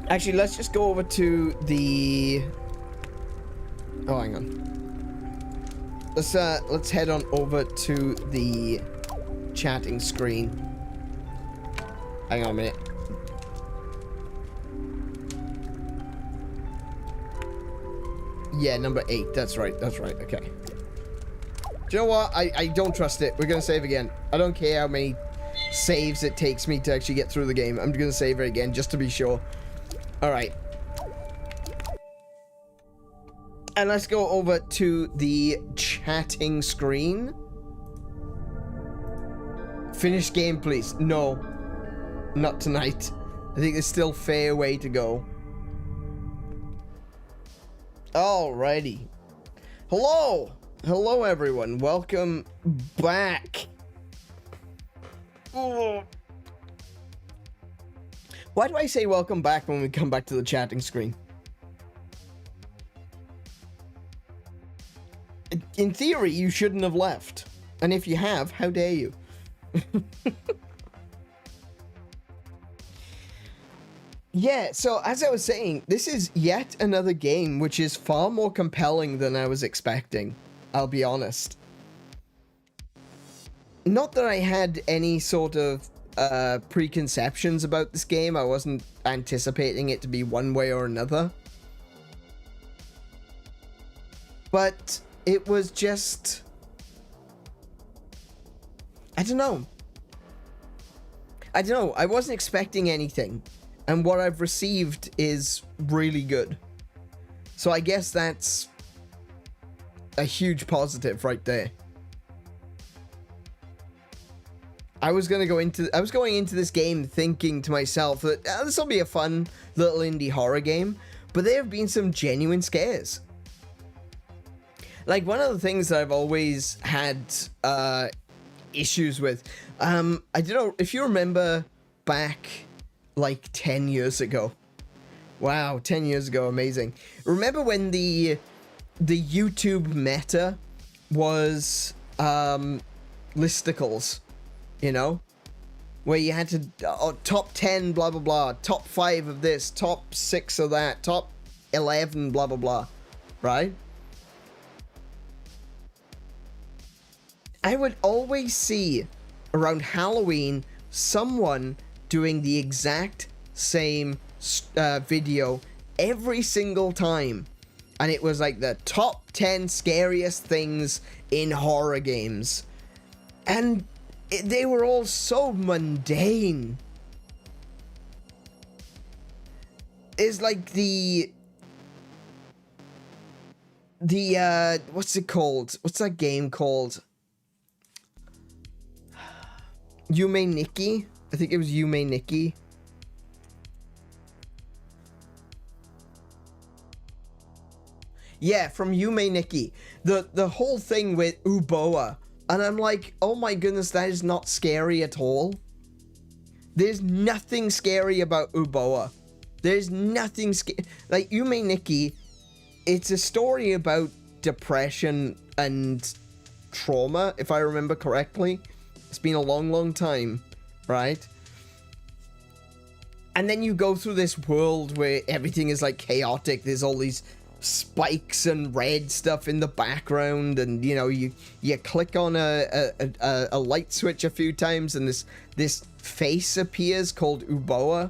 Speaker 1: Actually, let's just go over to the... Oh, hang on. Let's head on over to the chatting screen. Hang on a minute. Yeah, number 8. That's right. That's right. Okay. Do you know what? I don't trust it. We're gonna save again. I don't care how many saves it takes me to actually get through the game. I'm gonna save it again just to be sure. Alright. And let's go over to the chatting screen. Finish game, please. No. Not tonight. I think there's still a fair way to go. Alrighty. Hello! Hello, everyone. Welcome back. Oh. Why do I say welcome back when we come back to the chatting screen? In theory, you shouldn't have left. And if you have, how dare you? Yeah, so as I was saying, this is yet another game which is far more compelling than I was expecting. I'll be honest. Not that I had any sort of preconceptions about this game. I wasn't anticipating it to be one way or another. But it was just... I don't know. I wasn't expecting anything. And what I've received is really good. So I guess that's a huge positive right there. I was going into this game thinking to myself that this will be a fun little indie horror game, but there have been some genuine scares. Like, one of the things that I've always had issues with, I don't know if you remember back like 10 years ago. Wow, 10 years ago, amazing. Remember when the YouTube meta was listicles, you know? Where you had to, top 10, blah, blah, blah, top 5 of this, top 6 of that, top 11, blah, blah, blah, right? I would always see around Halloween someone doing the exact same video every single time. And it was like the top 10 scariest things in horror games. And they were all so mundane. It's like the what's it called? What's that game called? 𝗦𝘄𝗶𝘁𝗰𝗵? I think it was 𝗦𝘄𝗶𝘁𝗰𝗵. Yeah, from 𝗦𝘄𝗶𝘁𝗶. The whole thing with 𝗬𝗏, and I'm like, oh my goodness, that is not scary at all. There's nothing scary about 𝗬𝗏. There's nothing like 𝗦𝘄𝗶𝘁𝗶. It's a story about depression and trauma, if I remember correctly. It's been a long time, right? And then you go through this world where everything is like chaotic. There's all these spikes and red stuff in the background, and you know, you click on a light switch a few times, and this face appears called 𝗬𝗏.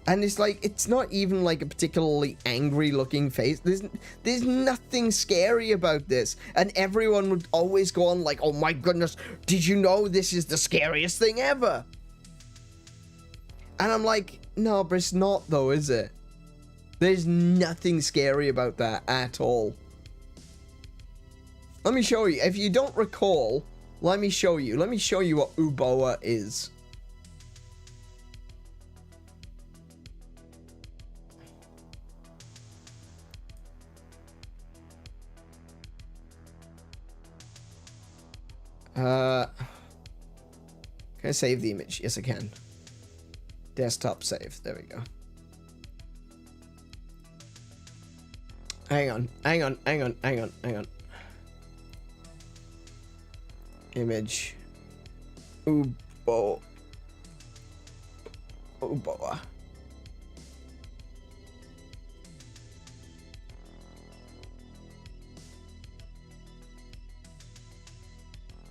Speaker 1: And it's like, it's not even like a particularly angry looking face. There's nothing scary about this. And everyone would always go on like, oh my goodness, did you know this is the scariest thing ever? And I'm like, no, but it's not though, is it? There's nothing scary about that at all. Let me show you. If you don't recall, let me show you. Let me show you what 𝗬𝗏 is. Can I save the image? Yes, I can. Desktop save. There we go. Hang on. Image. 𝗬𝗏.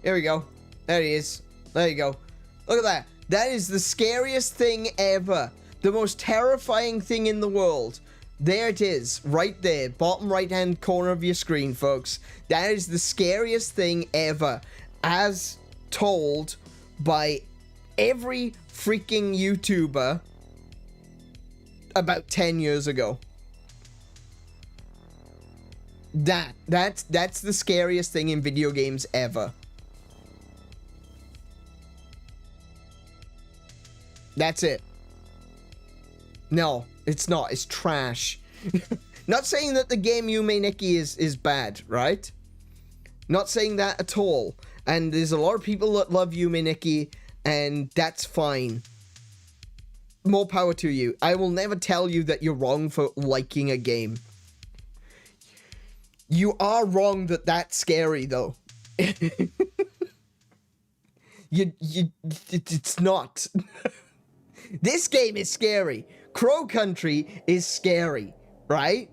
Speaker 1: Here we go. There he is. There you go. Look at that. That is the scariest thing ever. The most terrifying thing in the world. There it is. Right there. Bottom right-hand corner of your screen, folks. That is the scariest thing ever. As told by every freaking YouTuber about 10 years ago. That's the scariest thing in video games ever. That's it. No, it's not. It's trash. Not saying that the game 𝗦𝘄𝗶𝘁𝗰𝗵 is bad, right? Not saying that at all. And there's a lot of people that love 𝗦𝘄𝗶𝘁𝗶𝗁, and that's fine. More power to you. I will never tell you that you're wrong for liking a game. You are wrong that that's scary, though. It's not. This game is scary. Crow Country is scary, right?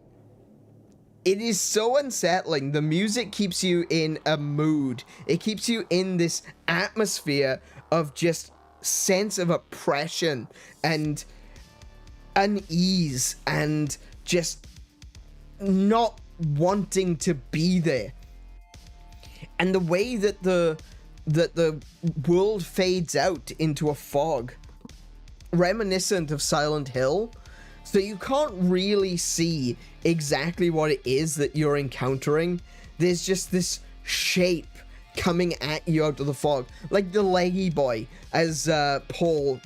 Speaker 1: It is so unsettling. The music keeps you in a mood. It keeps you in this atmosphere of just sense of oppression and unease and just not wanting to be there. And the way that the world fades out into a fog, reminiscent of Silent Hill, so you can't really see exactly what it is that you're encountering. There's just this shape coming at you out of the fog, like the leggy boy, as Paul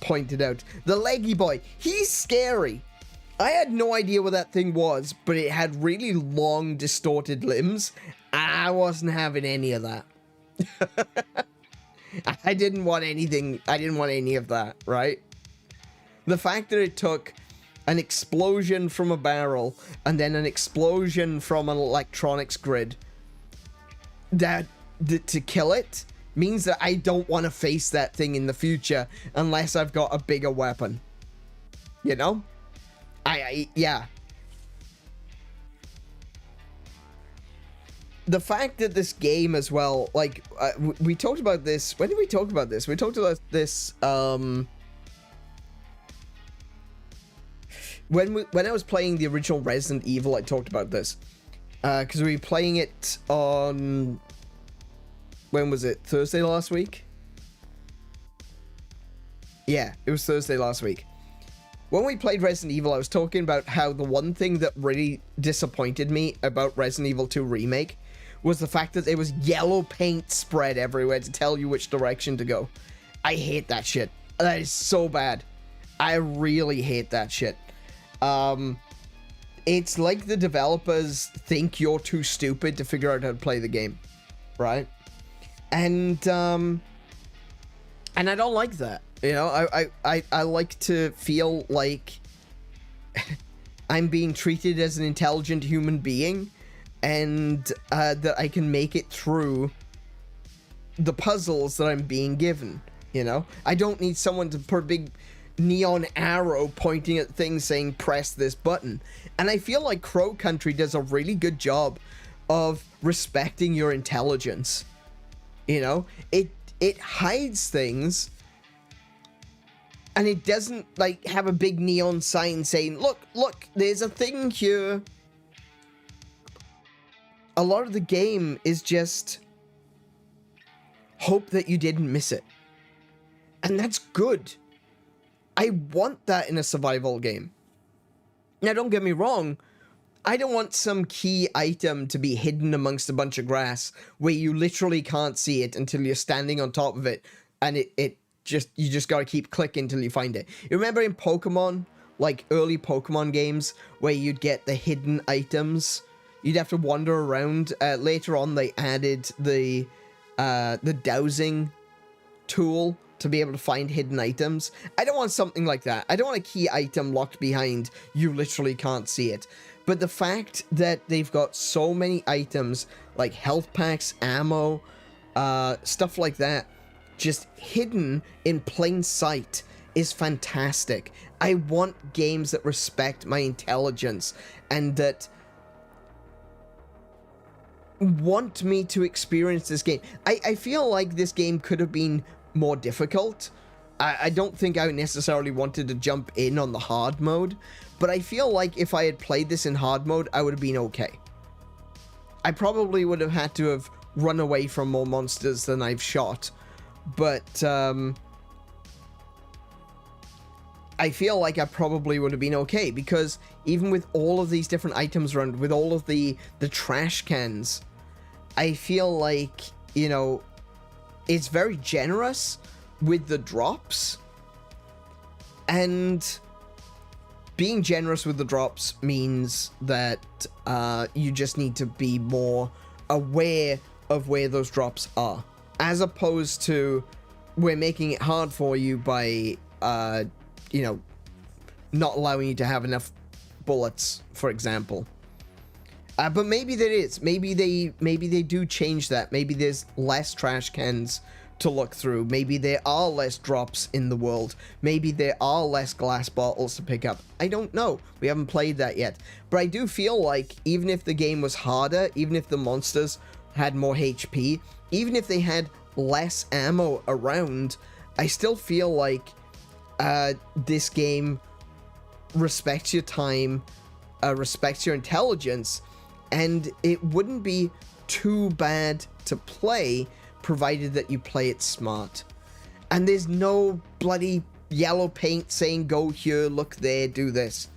Speaker 1: pointed out. The leggy boy, he's scary. I had no idea what that thing was, but it had really long, distorted limbs. I wasn't having any of that. I didn't want anything. I didn't want any of that, right? The fact that it took an explosion from a barrel and then an explosion from an electronics grid to kill it means that I don't want to face that thing in the future unless I've got a bigger weapon. You know? Yeah. The fact that this game as well, like, we talked about this. When did we talk about this? We talked about this, when I was playing the original Resident Evil, I talked about this. Because we were playing it on, when was it? Thursday last week? Yeah, it was Thursday last week. when we played Resident Evil, I was talking about how the one thing that really disappointed me about Resident Evil 2 Remake was the fact that there was yellow paint spread everywhere to tell you which direction to go. I hate that shit. That is so bad. I really hate that shit. It's like the developers think you're too stupid to figure out how to play the game, right? And I don't like that. You know, I like to feel like I'm being treated as an intelligent human being, and that I can make it through the puzzles that I'm being given, you know? I don't need someone to put a big neon arrow pointing at things saying press this button. And I feel like Crow Country does a really good job of respecting your intelligence. You know, it hides things, and it doesn't like have a big neon sign saying, look, there's a thing here. A lot of the game is just hope that you didn't miss it. And that's good. I want that in a survival game. Now, don't get me wrong. I don't want some key item to be hidden amongst a bunch of grass where you literally can't see it until you're standing on top of it, and you just gotta keep clicking until you find it. You remember in Pokemon, like early Pokemon games, where you'd get the hidden items? You'd have to wander around. Later on, they added the dowsing tool to be able to find hidden items. I don't want something like that. I don't want a key item locked behind you literally can't see it. But the fact that they've got so many items like health packs, ammo, stuff like that, just hidden in plain sight is fantastic. I want games that respect my intelligence and that want me to experience this game. I feel like this game could have been more difficult. I don't think I necessarily wanted to jump in on the hard mode, but I feel like if I had played this in hard mode, I would have been okay. I probably would have had to have run away from more monsters than I've shot, but I feel like I probably would have been okay, because even with all of these different items around, with all of the trash cans, I feel like, you know, it's very generous with the drops, and being generous with the drops means that you just need to be more aware of where those drops are, as opposed to we're making it hard for you by you know, not allowing you to have enough bullets, for example. But maybe there is. Maybe they do change that. Maybe there's less trash cans to look through. Maybe there are less drops in the world. Maybe there are less glass bottles to pick up. I don't know. We haven't played that yet. But I do feel like even if the game was harder, even if the monsters had more HP, even if they had less ammo around, I still feel like this game respects your time, respects your intelligence, and it wouldn't be too bad to play, provided that you play it smart. And there's no bloody yellow paint saying go here, look there, do this.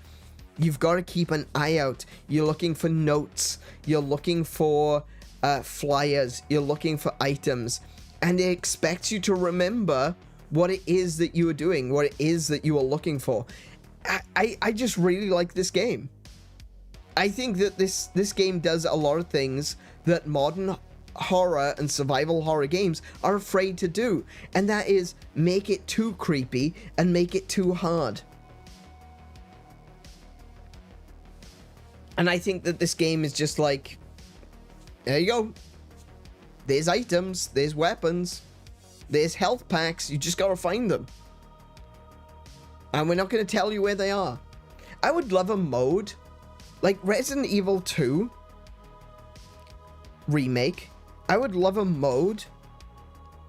Speaker 1: You've got to keep an eye out. You're looking for notes, you're looking for flyers, you're looking for items, and it expects you to remember what it is that you are doing, what it is that you are looking for. I just really like this game. I think that this game does a lot of things that modern horror and survival horror games are afraid to do, and that is make it too creepy and make it too hard. And I think that this game is just like, there you go. There's items, there's weapons, there's health packs, you just gotta find them. And we're not gonna tell you where they are. I would love a mode like Resident Evil 2 Remake. I would love a mode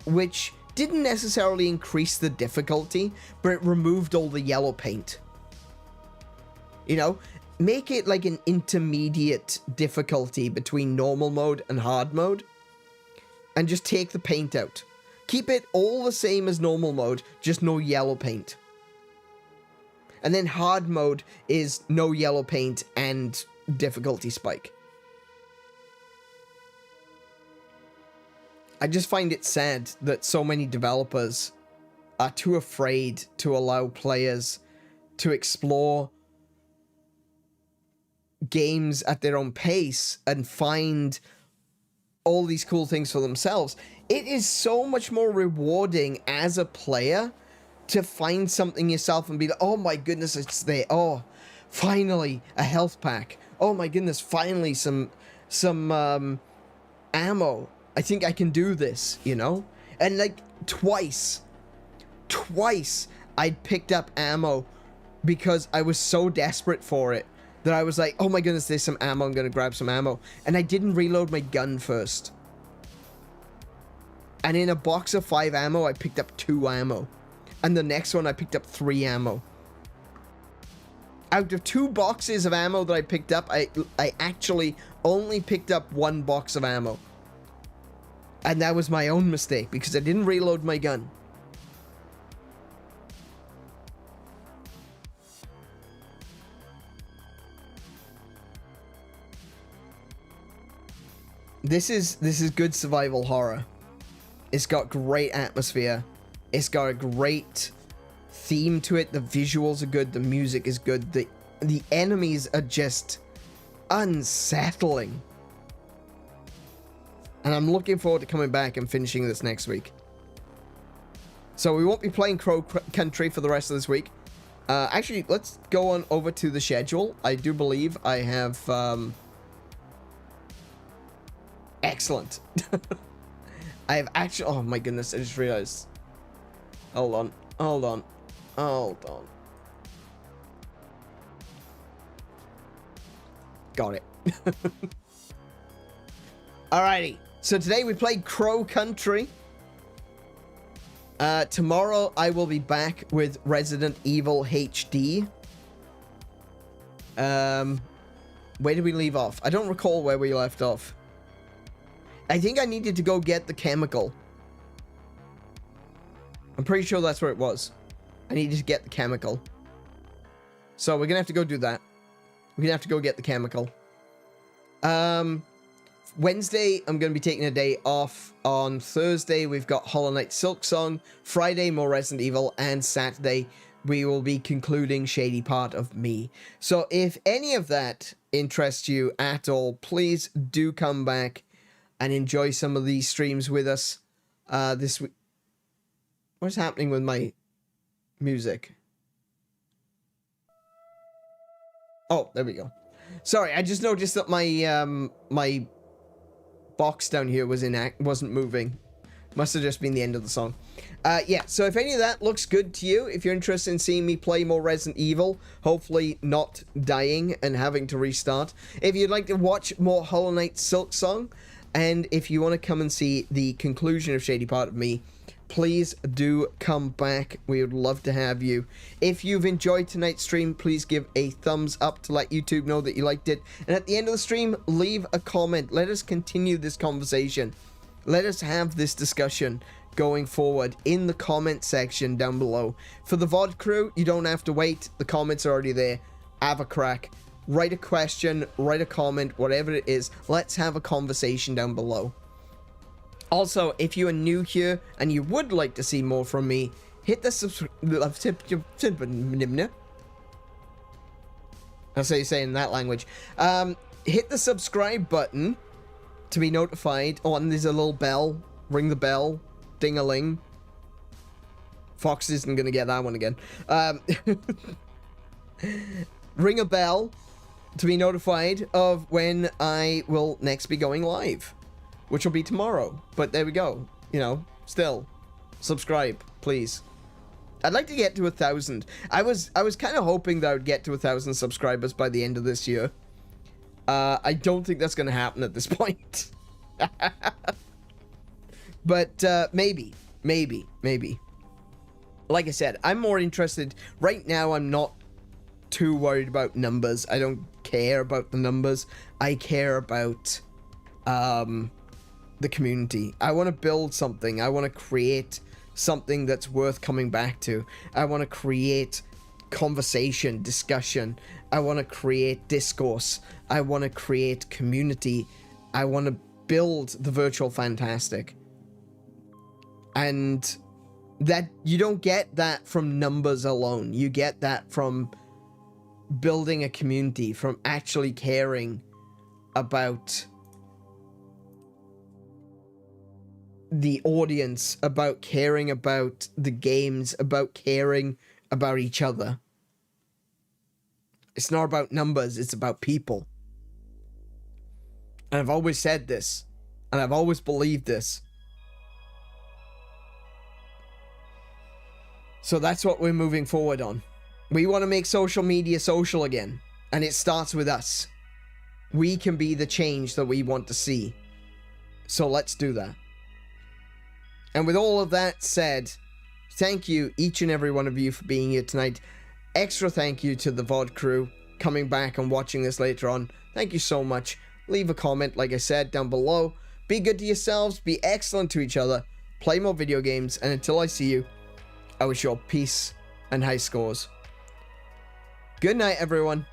Speaker 1: which didn't necessarily increase the difficulty, but it removed all the yellow paint. You know, make it like an intermediate difficulty between normal mode and hard mode, and just take the paint out. Keep it all the same as normal mode, just no yellow paint. And then hard mode is no yellow paint and difficulty spike. I just find it sad that so many developers are too afraid to allow players to explore games at their own pace and find all these cool things for themselves. It is so much more rewarding as a player to find something yourself and be like, oh my goodness, it's there. Oh, finally a health pack. Oh my goodness, finally some ammo. I think I can do this, you know? And like twice I'd picked up ammo because I was so desperate for it that I was like, oh my goodness, there's some ammo, I'm gonna grab some ammo. And I didn't reload my gun first. And in a box of 5 ammo, I picked up 2 ammo. And the next one, I picked up 3 ammo. Out of 2 boxes of ammo that I picked up, I actually only picked up 1 box of ammo. And that was my own mistake, because I didn't reload my gun. This is good survival horror. It's got great atmosphere. It's got a great theme to it. The visuals are good. The music is good. The enemies are just unsettling. And I'm looking forward to coming back and finishing this next week. So we won't be playing Crow Country for the rest of this week. Actually, let's go on over to the schedule. I do believe I have... Excellent. I have actually... Oh my goodness, I just realized. Hold on. Hold on. Hold on. Got it. Alrighty. So today we played Crow Country. Tomorrow I will be back with Resident Evil HD. Where did we leave off? I don't recall where we left off. I think I needed to go get the chemical. I'm pretty sure that's where it was. I needed to get the chemical. So we're gonna have to go do that. We're gonna have to go get the chemical. Wednesday, I'm gonna be taking a day off. On Thursday, we've got Hollow Knight Silksong. Friday, more Resident Evil. And Saturday, we will be concluding Shady Part of Me. So if any of that interests you at all, please do come back and enjoy some of these streams with us this week. What's happening with my music? Oh, there we go. Sorry, I just noticed that my my box down here wasn't moving. Must have just been the end of the song. Yeah, so if any of that looks good to you, if you're interested in seeing me play more Resident Evil, hopefully not dying and having to restart. If you'd like to watch more Hollow Knight Silksong, and if you want to come and see the conclusion of Shady Part of Me, please do come back. We would love to have you. If you've enjoyed tonight's stream, please give a thumbs up to let YouTube know that you liked it. And at the end of the stream, leave a comment. Let us continue this conversation. Let us have this discussion going forward in the comment section down below. For the VOD crew, you don't have to wait. The comments are already there. Have a crack. Write a question, write a comment, whatever it is. Let's have a conversation down below. Also, if you are new here and you would like to see more from me, hit the That's how you say in that language. Hit the subscribe button to be notified. Oh, and there's a little bell. Ring the bell. Ding-a-ling. Fox isn't going to get that one again. Ring a bell to be notified of when I will next be going live, which will be tomorrow. But there we go. You know, still, subscribe, please. I'd like to get to 1,000. I was kind of hoping that I would get to 1,000 subscribers by the end of this year. I don't think that's going to happen at this point. But maybe. Like I said, I'm more interested. Right now, I'm not too worried about numbers. I don't care about the numbers. I care about the community. I want to build something. I want to create something that's worth coming back to. I want to create conversation, discussion. I want to create discourse. I want to create community. I want to build the virtual fantastic. And that you don't get that from numbers alone. You get that from building a community, from actually caring about the audience, about caring about the games, about caring about each other. It's not about numbers, it's about people. And I've always said this, and I've always believed this. So that's what we're moving forward on. We want to make social media social again, and it starts with us. We can be the change that we want to see. So let's do that. And with all of that said, thank you, each and every one of you, for being here tonight. Extra thank you to the VOD crew coming back and watching this later on. Thank you so much. Leave a comment, like I said, down below. Be good to yourselves, be excellent to each other, play more video games, and until I see you, I wish you all peace and high scores. Good night, everyone.